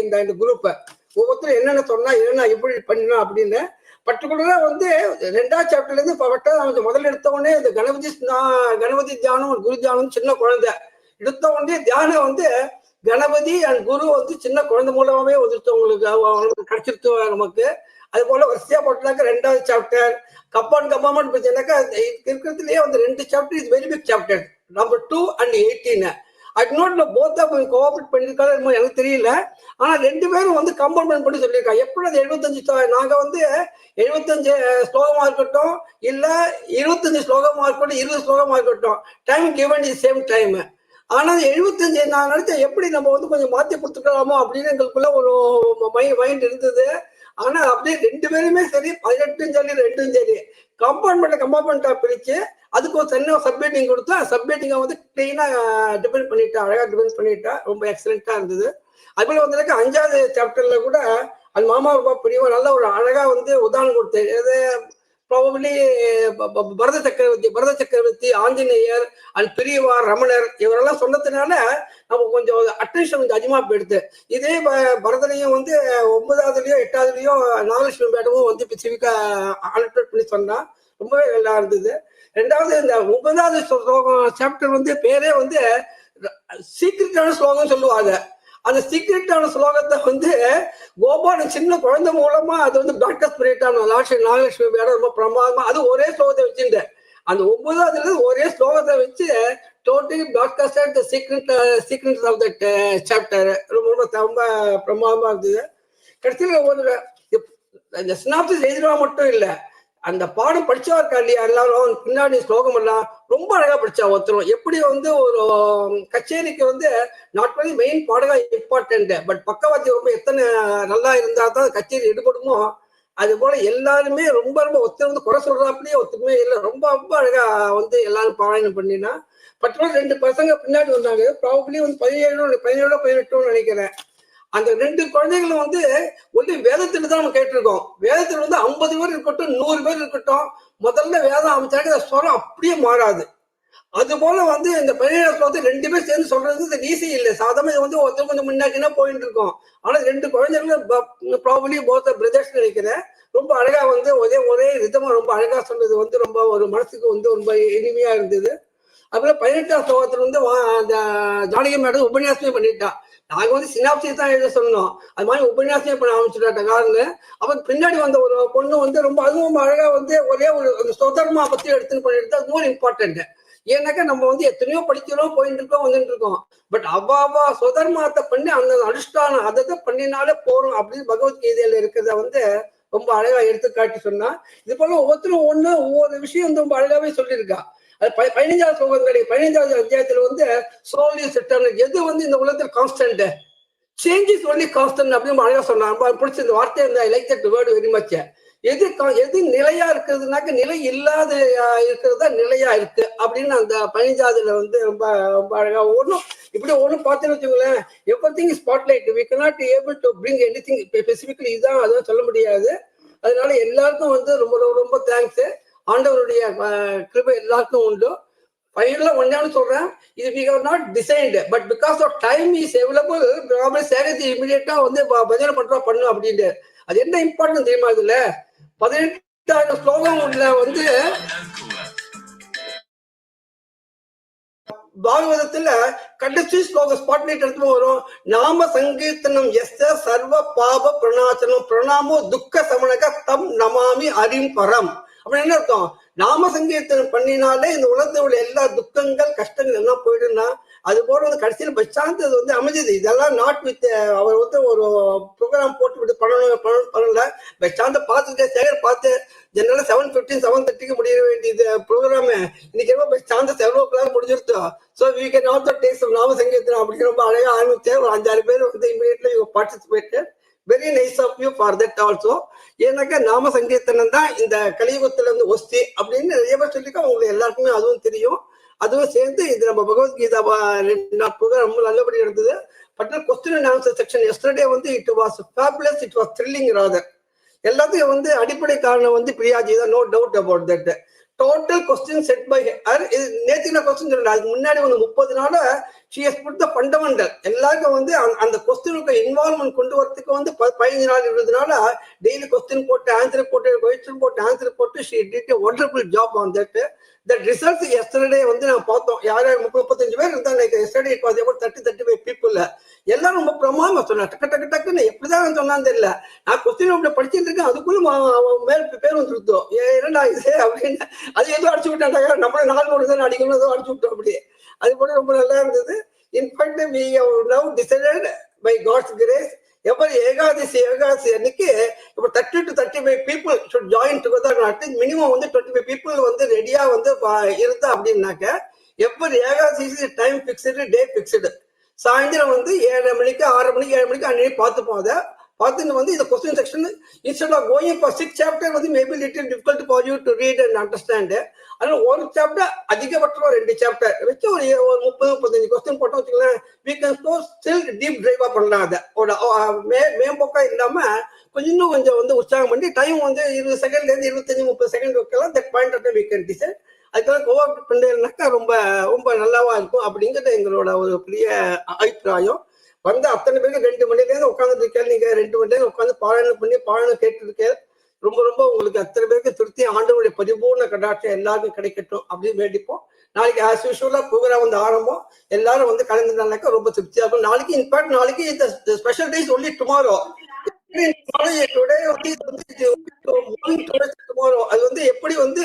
இந்த குரூப்பை. ஒவ்வொருத்தரும் என்னென்ன சொன்னா என்னென்ன எப்படி பண்ணணும் அப்படின்னு பர்டிகுலரா வந்து 2வது சாப்டர்ல இருந்து முதல்ல எடுத்த உடனே இந்த கணபதி தியானம் குரு தியானம் சின்ன குழந்தை எடுத்த உடனே தியானம் வந்து கணபதி அண்ட் குரு வந்து சின்ன குழந்தை மூலமாவே அவங்களுக்கு கிடைச்சிருத்து நமக்கு. அது போல வரிசையா போட்டாக்க 2வது சாப்டர் கப்பான் கப்பாமன் பார்த்தீங்கன்னாக்கா இருக்கிறதுலயே வந்து 2 chapter is very big chapter, number 2 and 18. அது நோட்ல போத்தா கோஆபரேட் பண்ணிருக்காங்க எனக்கு தெரியல. ஆனா 2 பேரும் வந்து கம்பவுண்ட் பண்ணி சொல்லியிருக்காங்க. எப்படி அது 75 நாங்க வந்து 75 ஸ்லோகமா இருக்கட்டும் இல்ல 25 ஸ்லோகமா இருக்கட்டும் 20 ஸ்லோகமா இருக்கட்டும் time given is same time. ஆனா 75 நான் நினைச்சேன் எப்படி நம்ம வந்து கொஞ்சம் மாத்தி கொடுத்துக்கலாமோ அப்படின்னு எங்களுக்குள்ள ஒரு மைண்ட் இருந்தது. ஆனா அப்படியே 2 பேருமே சரி 18 சரி 2 சரி கம்பார்ட்மெண்டா பிரிச்சு அதுக்கு ஒரு தனியாக சப்மிட்டிங் கொடுத்தா சப்மிட்டிங்கை வந்து கிளீனா டிபெண்ட் பண்ணிட்டா, அழகா டிபெண்ட் பண்ணிட்டா, ரொம்ப எக்ஸலண்டா இருந்தது. அதுபோல வந்து 5வது சாப்டர்ல கூட அது மாமா ரொம்ப பெரிய நல்ல ஒரு அழகா வந்து உதாரணம் கொடுத்து எது ப்ராபபிளி பரத சக்கரவர்த்தி ஆஞ்சநேயர் அண்ட் பெரியவார் ரமணர் இவரெல்லாம் சொன்னதுனால நம்ம கொஞ்சம் அட்டென்ஷன் கொஞ்சம் அதிகமா போயிடுது. இதே பரதனையும் வந்து 9வதுலயோ 8வதுலயோ நாகலட்சுமி மேடமும் வந்து ஸ்பெசிஃபிக்கா அனெக்டேட் பண்ணி சொன்னா ரொம்பவே நல்லா இருந்தது. 2வது இந்த 9வது சாப்டர் வந்து பேரே வந்து சீக்ரெட்டான ஸ்லோகம் சொல்லுவாங்க. அந்த சீக்ரெட்டான ஸ்லோகத்தை வந்து கோபாலன் சின்ன குழந்தை மூலமா அது வந்து ப்ராட்காஸ்ட் பண்ணிட்டாங்க. நாகலட்சுமி மேடம் ரொம்ப பிரமாதமா அது ஒரே ஸ்லோகத்தை வச்சுட்டு அந்த 9வதுல ஒரே ஸ்லோகத்தை வச்சு totally broadcast secrets of that chapter ரொம்ப ரொம்ப பிரமாதமா இருந்தது. கடைசியில் ஒரு இந்த சினாப்சிஸ் எழுதுவா மட்டும் இல்லை, அந்த பாடம் படிச்சா இருக்கா இல்லையா எல்லாரும் பின்னாடி ஸ்லோகம் எல்லாம் ரொம்ப அழகா படிச்சா ஒருத்தரும். எப்படி வந்து ஒரு கச்சேரிக்கு வந்து நாட் ஒன்லி மெயின் பாடகா இம்பார்ட்டன்ட் பட் பக்கவாத்தியம் ரொம்ப எத்தனை நல்லா இருந்தா தான் கச்சேரி எடுபடுமோ அது போல எல்லாருமே ரொம்ப ரொம்ப ஒருத்தர் வந்து குறை சொல்றாப்படியே ஒருத்தருமே இல்லை, ரொம்ப ரொம்ப அழகா வந்து எல்லாரும் பாராயணம் பண்ணினா. பர்டிகுலர் 2 பசங்க பின்னாடி வந்தாங்க, ப்ராபபிளி வந்து 17 நினைக்கிறேன். அந்த 2 குழந்தைகளும் வந்து ஒன்லி வேதத்துல தான் நம்ம கேட்டிருக்கோம். வேதத்துல வந்து 50 பேர் இருக்கட்டும் 100 பேர் இருக்கட்டும் முதல்ல வேதம் அமைச்சாக்க ஸ்வரம் அப்படியே மாறாது. அது போல வந்து இந்த 17 வந்து 2 பேர் சேர்ந்து சொல்றது ஈஸி இல்லை. சாதாரண வந்து ஒருத்தர் கொஞ்சம் முன்னாடினா போயிட்டு இருக்கோம். ஆனா 2 குழந்தைகளும் ப்ராபபிளி போத்த பிரதர்ஸ் நினைக்கிறேன் ரொம்ப அழகா வந்து ஒரே ரிதமா ரொம்ப அழகா சொன்னது வந்து ரொம்ப ஒரு மனசுக்கு வந்து ரொம்ப இனிமையா இருந்தது. அப்புறம் 18ஆம் ஸ்லோகத்துல வந்து அந்த ஜானகி மேடம் உபன்யாசமே பண்ணிட்டா. நாங்க வந்து சினாப்சிஸ் தான் எழுத சொன்னோம், அது மாதிரி உபன்யாசமே பண்ண ஆரம்பிச்சுட்டாங்க காரணம். அப்ப பின்னாடி வந்த ஒரு பொண்ணு வந்து ரொம்ப அதுவும் அழகா வந்து ஒரே ஒரு சொதர்மா பத்தி எடுத்துன்னு பண்ணிட்டு அது மோர் இம்பார்ட்டன்ட். ஏன்னாக்கா நம்ம வந்து எத்தனையோ படிக்கிறோம் போயிட்டு இருக்கோம் வந்துட்டு இருக்கோம், பட் அவ்வாவா சொதர்மாத்தை பண்ணி அந்த அனுஷ்டானம் அதை பண்ணினாலே போறோம் அப்படின்னு பகவத்கீதையில இருக்கிறத வந்து ரொம்ப அழகா எடுத்துக்காட்டி சொன்னா. இது போல ஒவ்வொருத்தரும் ஒவ்வொரு விஷயம் வந்து ரொம்ப அழகாவே சொல்லியிருக்கா. அது 15வது ஸ்லோகம் கிடையாது. 15வது அத்தியாயத்துல வந்து சோலி செட்டர் எது வந்து இந்த உலகத்தில் கான்ஸ்டன்ட் சேஞ்சஸ் ஒன்லி கான்ஸ்டன்ட் அப்படின்னு அழகா சொன்னாங்க. பிடிச்ச இந்த வார்த்தை I like that word very much. எது நிலையா இருக்கிறதுனாக்க நிலை இல்லாத இருக்கிறதா நிலையா இருக்கு அப்படின்னு அந்த 15வதுல வந்து ரொம்ப ரொம்ப அழகா ஒன்றும் இப்படி ஒன்றும் பார்த்தேன்னு வச்சுக்கோங்களேன். Everything is spotlight, we cannot able to bring anything specifically இதுதான் அதான் சொல்ல முடியாது. அதனால எல்லாருக்கும் வந்து ரொம்ப ரொம்ப தேங்க்ஸ். ஆண்டவருடைய கிருபை எல்லாருக்கும் உண்டு. ஃபைனலா ஒன்னான்னு சொல்றேன், இது we have not designed but because of time is available probably சேகரித்து இமிடியேட்டா வந்து பஜனை பண்ணு அப்படின்ட்டு. அது என்ன இம்பார்ட்டன்ட் தெரியுமா? இதுல 18,000 ஸ்லோகம் உள்ள வந்து பாகவதத்துல கடைசி ஸ்லோகம் ஸ்பாட்லைட் எடுத்து வரும். நாம சங்கீர்த்தனம் எஸ்ஸ சர்வ பாப பிரணாச்சனம் பிரணாமோ துக்க சமணக தம் நமாமி அரிம் பரம் அப்படின்னு என்ன அர்த்தம்? நாம சங்கீர்த்தனம் பண்ணினாலே இந்த உலகத்தில் உள்ள எல்லா துக்கங்கள் கஷ்டங்கள் எல்லாம் போயிடும்னா அது போல வந்து கடைசியில் பச்சாந்து அது வந்து அமைஞ்சது. இதெல்லாம் நாட் வித் அவர் வந்து ஒரு ப்ரோக்ராம் போட்டு விட்டு பண்ணல. பச்சாந்த பார்த்துட்டு சேகர் பார்த்து ஜெனரலா 7:15 7:30 முடிய வேண்டியது ப்ரோக்ராமு இன்னைக்கு ரொம்ப பச்சாந்த 7 o'clock முடிஞ்சிருத்தோம். So we can also take some nama sankirtanam அப்படின்னு ரொம்ப அழகா ஆரம்பிச்சு ஒரு 5-6 பேர் வந்து immediately participate. Very nice of you for that also. ஏன்னாக்கா நாம சங்கீர்த்தனம் தான் இந்த கலியுகத்துல இருந்து ஒஸ்தி அப்படின்னு நிறைய பேர் சொல்லியிருக்கோம். உங்களுக்கு எல்லாருக்குமே அதுவும் தெரியும். அதுவும் சேர்ந்து இது நம்ம பகவத்கீதா ரொம்ப நல்லபடி இருந்தது. But question and answer section yesterday வந்து it was fabulous, it was thrilling rather. எல்லாத்துக்கும் வந்து அடிப்படை காரணம் வந்து பிரியாஜி தான், no doubt about that. Total question set by her. இது நேத்தின கொஸ்டின் சொல்லல, அதுக்கு முன்னாடி வந்து 30 நாள she has put the fundamental எல்லாருக்கும் வந்து அந்த கொஸ்டினுக்கு இன்வால்வ்மெண்ட் கொண்டு வரதுக்கு வந்து 15 நாள் 20 நாள daily question போட்டு answer போட்டு question போட்டு answer போட்டு she did a wonderful job on that. The results yesterday வந்து நான் பார்த்தோம். யார் 35 பேர் இருந்தாங்க. yesterday it was about 30-35 people. எல்லாரும் ரொம்ப பிரமாதமா சொன்னாங்க. டக்குன்னு எப்படிதான் சொன்னான்னு தெரியல. நான் கொஸ்டின் அப்படி படிச்சுட்டு இருக்கேன், அதுக்குள்ள மேல் பேர் வந்துருத்தோம். என்னடா இது அப்படின்னு அது ஏதோ அடிச்சு விட்டாங்க. நம்மள 4 தான் அடிக்கணும், ஏதோ அடிச்சு விட்டோம் அப்படியே. அது கூட ரொம்ப நல்லா இருந்தது. In fact we have now decided by God's grace every Ekadashi அன்னைக்கு இப்போ 30 to 35 people should join together. At least minimum வந்து 25 people வந்து ரெடியா வந்து இருந்தா அப்படின்னாக்க every Ekadashi time fixed, day fixed. சாயந்தரம் வந்து 7 மணிக்கு 6 மணிக்கு 7 மணிக்கு அன்னைக்கு பார்த்துப்போம். அதை பார்த்துன்னு வந்து இந்த question section instead of going for 6 chapter வந்து maybe little difficult for you to read and understand. அதனால ஒரு சாப்டர் அதிகபட்சம் 2 சாப்டர் வச்சு ஒரு 30-35 கொஸ்டின் போட்டோம் வச்சுக்கலாம். we can still deep dive பண்ணலாம். அதை மேம்போக்கா இல்லாம கொஞ்சம் வந்து உற்சாகம் பண்ணி டைம் வந்து 20 செகண்ட்லேருந்து 25-30 செகண்ட் வைக்கலாம். That point of we can decide. அதுக்காக கோஆப்ரேட் பண்ணேன்னாக்கா ரொம்ப ரொம்ப நல்லாவா இருக்கும் அப்படிங்கிறது எங்களோட ஒரு பெரிய அபிப்பிராயம். வந்து அத்தனை பேருக்கு 2 மணிலேருந்து உட்காந்து இருக்கேன். நீங்க 2 மணி நேரம் உட்காந்து பாராயணம் பண்ணி பாராயணம் கேட்டுருக்கேன். ரொம்ப ரொம்ப உங்களுக்கு அத்தனை பேருக்கு திருப்தி, ஆண்டவருடைய பரிபூர்ண கடாட்சம் எல்லாருக்கும் கிடைக்கட்டும் அப்படின்னு வேண்டிப்போம். நாளைக்கு ஆஸ் யூஷுவலா ப்ரோக்ராம் வந்து ஆரம்பம். எல்லாரும் வந்து கலந்துனாக்கா ரொம்ப திருப்தியா இருக்கும். நாளைக்கு இன்ஃபேக்ட் நாளைக்கு இந்த special days only tomorrow. Tomorrow அது வந்து எப்படி வந்து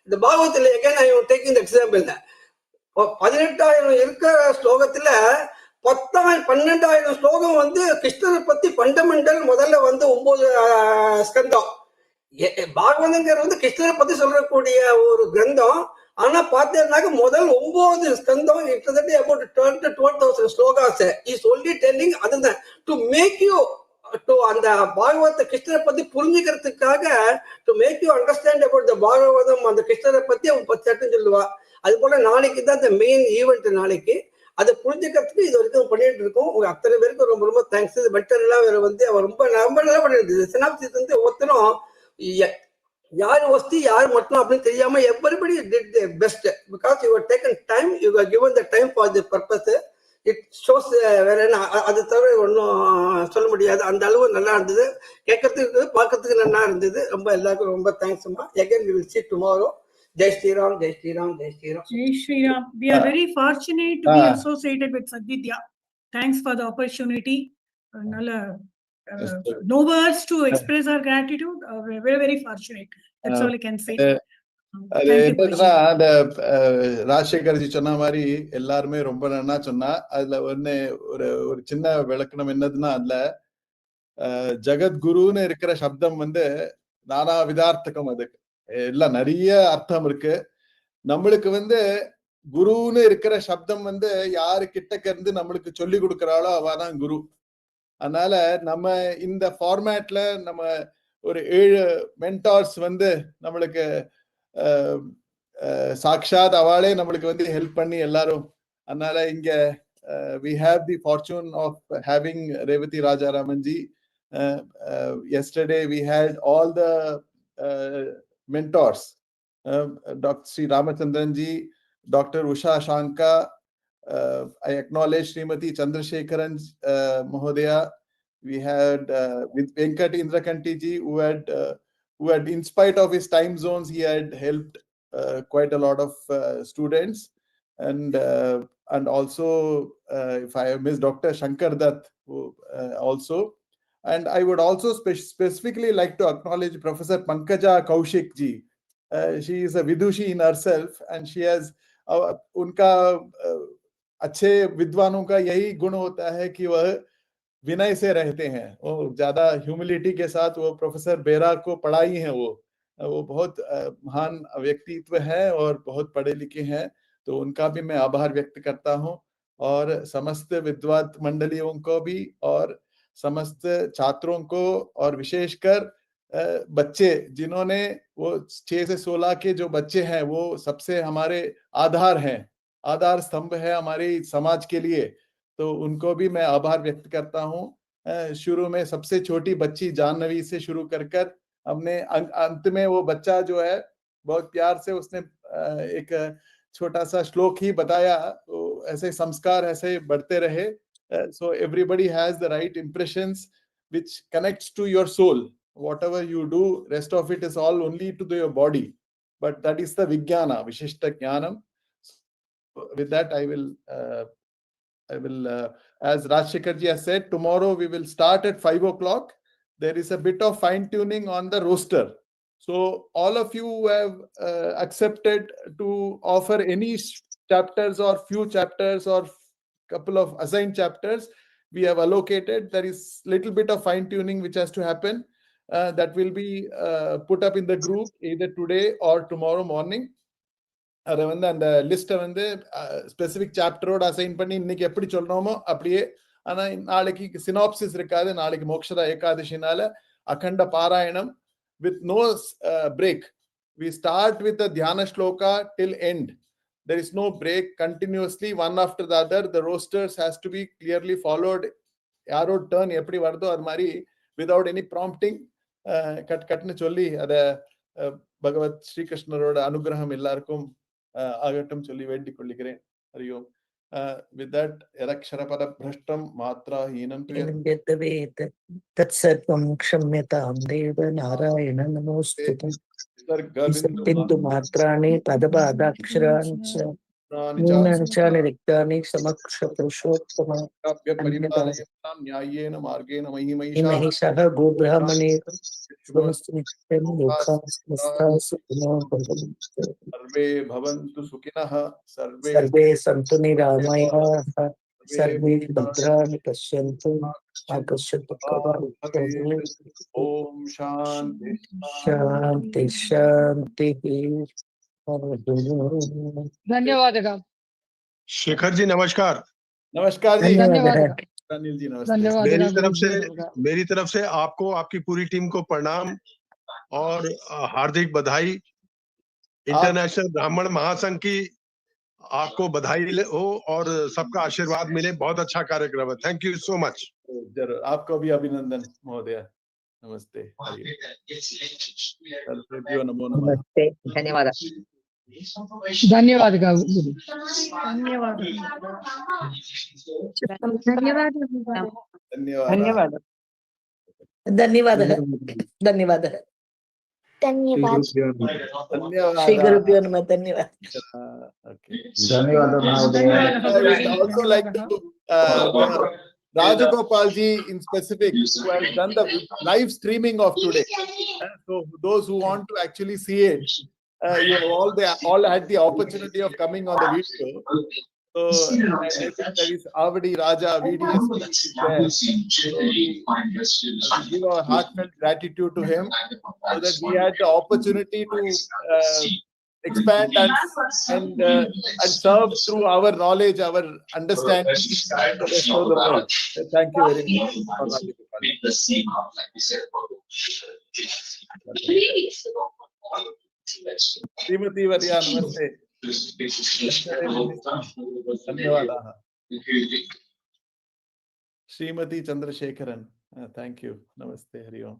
இந்த பாகவத்துல again I am taking the example. 18,000 இருக்கிற ஸ்லோகத்துல 12,000 ஸ்லோகம் வந்து கிருஷ்ணரை பத்தி ஃபண்டமெண்டல். முதல்ல வந்து 9 ஸ்கந்தம். பாகவதங்கிறது வந்து கிருஷ்ணரை பத்தி சொல்லக்கூடிய ஒரு கிரந்தம். ஆனா பார்த்தேன்னாக்க முதல் 9 ஸ்கந்தம் கிட்டத்தட்ட about 12,000 slokas is only telling அதுதான் டு மேக் யூ டு அந்த பாகவத கிருஷ்ணரை பத்தி புரிஞ்சுக்கிறதுக்காக to make you understand about the Bhagavatam. அந்த கிருஷ்ணரை பத்தி அவன் 10 சொல்லுவா. அது போல நாளைக்கு தான் இந்த மெயின் ஈவெண்ட். நாளைக்கு அதை புரிஞ்சுக்கிறதுக்கு இது வரைக்கும் பண்ணிட்டு இருக்கோம். உங்க அத்தனை பேருக்கு ரொம்ப ரொம்ப தேங்க்ஸ். இது பெட்டர் எல்லாம் வேற வந்து அவர் ரொம்ப நல்லா பண்ணிருந்தது. சினாப்சிஸ் வந்து ஒருத்தரும் யார் வஸ்தி யார் மட்டும் அப்படின்னு தெரியாம everybody did their best because you were taken time, you were given the time for the purpose. It shows வேற என்ன அது தவிர ஒன்றும் சொல்ல முடியாது. அந்த அளவு நல்லா இருந்தது. கேட்கறதுக்கு பார்க்கறதுக்கு நல்லா இருந்தது. ரொம்ப எல்லாருக்கும் ரொம்ப தேங்க்ஸ்மா. again we will see tomorrow. Jai Shri Ram, Jai Shri Ram, Jai Shri Ram. Jai Shri Ram. We are very fortunate to be associated with Sadvidya. Thanks for the opportunity. No words to express our gratitude. We're very, very fortunate. That's all I can say. அது என்னதுன்னா அந்த ராஜசேகர்ஜி சொன்ன மாதிரி எல்லாருமே ரொம்ப நல்லா சொன்னா. அதுல ஒரு சின்ன விளக்கணம் என்னதுன்னா, அதுல ஜகத்குருன்னு இருக்கிற சப்தம் வந்து நானா விதார்த்தகம். அதுக்கு எல்லாம் நிறைய அர்த்தம் இருக்கு. நம்மளுக்கு வந்து குருன்னு இருக்கிற சப்தம் வந்து யாரு கிட்டக்க இருந்து நம்மளுக்கு சொல்லி கொடுக்கறாளோ அவதான் குரு. அதனால நம்ம இந்த ஃபார்மேட்ல நம்ம ஒரு 7 மென்டார்ஸ் வந்து நம்மளுக்கு சாக்ஷாத் அவளே நம்மளுக்கு வந்து ஹெல்ப் பண்ணி எல்லாரும். அதனால இங்க we have the fortune of having Revati Rajaramanji. Yesterday we had all the mentors, Dr. Sri Ramachandranji, Dr. Usha Shanka. I acknowledge Srimati Chandrasekharan Mahodaya. We had with Venkat Indrakanti ji, who had in spite of his time zones, he had helped quite a lot of students. And also if I have missed Dr. Shankar Dutt also. And I would also specifically like to acknowledge Professor Pankaja Kaushik ji. She is a vidushi in herself, and she has unka अच्छे विद्वानों का यही गुण होता है कि वह विनय से रहते हैं. वो ज्यादा ह्यूमिलिटी के साथ वो प्रोफेसर बेरा को पढ़ाई हैं. वो बहुत महान व्यक्तित्व है और बहुत पढ़े लिखे हैं. तो उनका भी मैं आभार व्यक्त करता हूँ. और समस्त विद्वत मंडलियों को भी, और समस्त छात्रों को, और विशेषकर बच्चे जिन्होंने वो 6 से 16 के जो बच्चे हैं वो सबसे हमारे आधार हैं, आधार स्तंभ है हमारे समाज के लिए. तो उनको भी मैं आभार व्यक्त करता हूँ. शुरू में सबसे छोटी बच्ची जानवी से शुरू कर हमने अंत में वो बच्चा जो है बहुत प्यार से उसने एक छोटा सा श्लोक ही बताया. तो ऐसे संस्कार ऐसे बढ़ते रहे. So everybody has the right impressions which connects to your soul. whatever you do, rest of it is all only to your body. But that is the Vijnana, Vishishta Jnanam. With that, I will, as Rajshekhar has said, tomorrow we will start at 5 o'clock. There is a bit of fine tuning on the roster. So all of you who have accepted to offer any chapters or few chapters or couple of assigned chapters, we have allocated. There is little bit of fine tuning which has to happen. That will be put up in the group either today or tomorrow morning. அதை வந்து அந்த லிஸ்ட்டை வந்து specific சாப்டரோட assign பண்ணி இன்னைக்கு எப்படி சொல்றோமோ அப்படியே. ஆனா நாளைக்கு சினாப்சிஸ் இருக்காது. நாளைக்கு மோக்ஷதா ஏகாதசினால அகண்ட பாராயணம் with no break. We start with the dhyana shloka till end. There is no break, continuously one after the other. The rosters has to be clearly followed. Yaro turn eppadi varudho adu mari without any prompting katnu solli ada Bhagavad Sri Krishnaroda anugraham ellarkum agatum solli vendi kollikiren. Hariyom. With that, Yaraksharapada Bhrashtam Matra Heenam Tatsarvam Kshamyatam Deva Narayana Namostutam Bindu Matrani Padabadaksharancha Nunancha Niriktani Samaksha Purushottama Nyayena Margena Imahishaha Gobrahmane Svamastinityam Lokas Vastas Sarve Bhavantu Sukhinaha Sarve Santu Niramayah Sarve Bhadrani Pashyantu Akashyatu Kavayam Om Shanti Shanti Shanti धन्यवाद शेखर जी नमस्कार। नमस्कार जी। धन्यवाद अनिल जी नमस्ते। मेरी तरफ से आपको, आपकी पूरी team को प्रणाम और हार्दिक बधाई। इंटरनेशनल ब्राह्मण महासंघ की आपको बधाई हो और सबका आशीर्वाद मिले। बहुत अच्छा कार्यक्रम है। Thank you so much. जरूर, आपको भी अभिनंदन महोदय। नमस्ते। नमो नमः। धन्यवाद। धन्यवाद धन्यवाद। धन्यवाद धन्यवाद धन्यवाद श्री गुरुभ्यो नमः। धन्यवाद धन्यवाद महोदय। I would also like to Rajagopal ji in specific, who has done the live streaming of today. So those who want to actually see it, you all had the opportunity of coming on the video. So I think there is already Raja VDS there. So we give our heartfelt gratitude to him so that we had the opportunity to expand and serve through our knowledge, our understanding the rest of the world. Thank you very much. Srimati Varya, namaste. धन्यवादाः। Srimati Chandrasekharan, thank you. Namaste. Hari Om.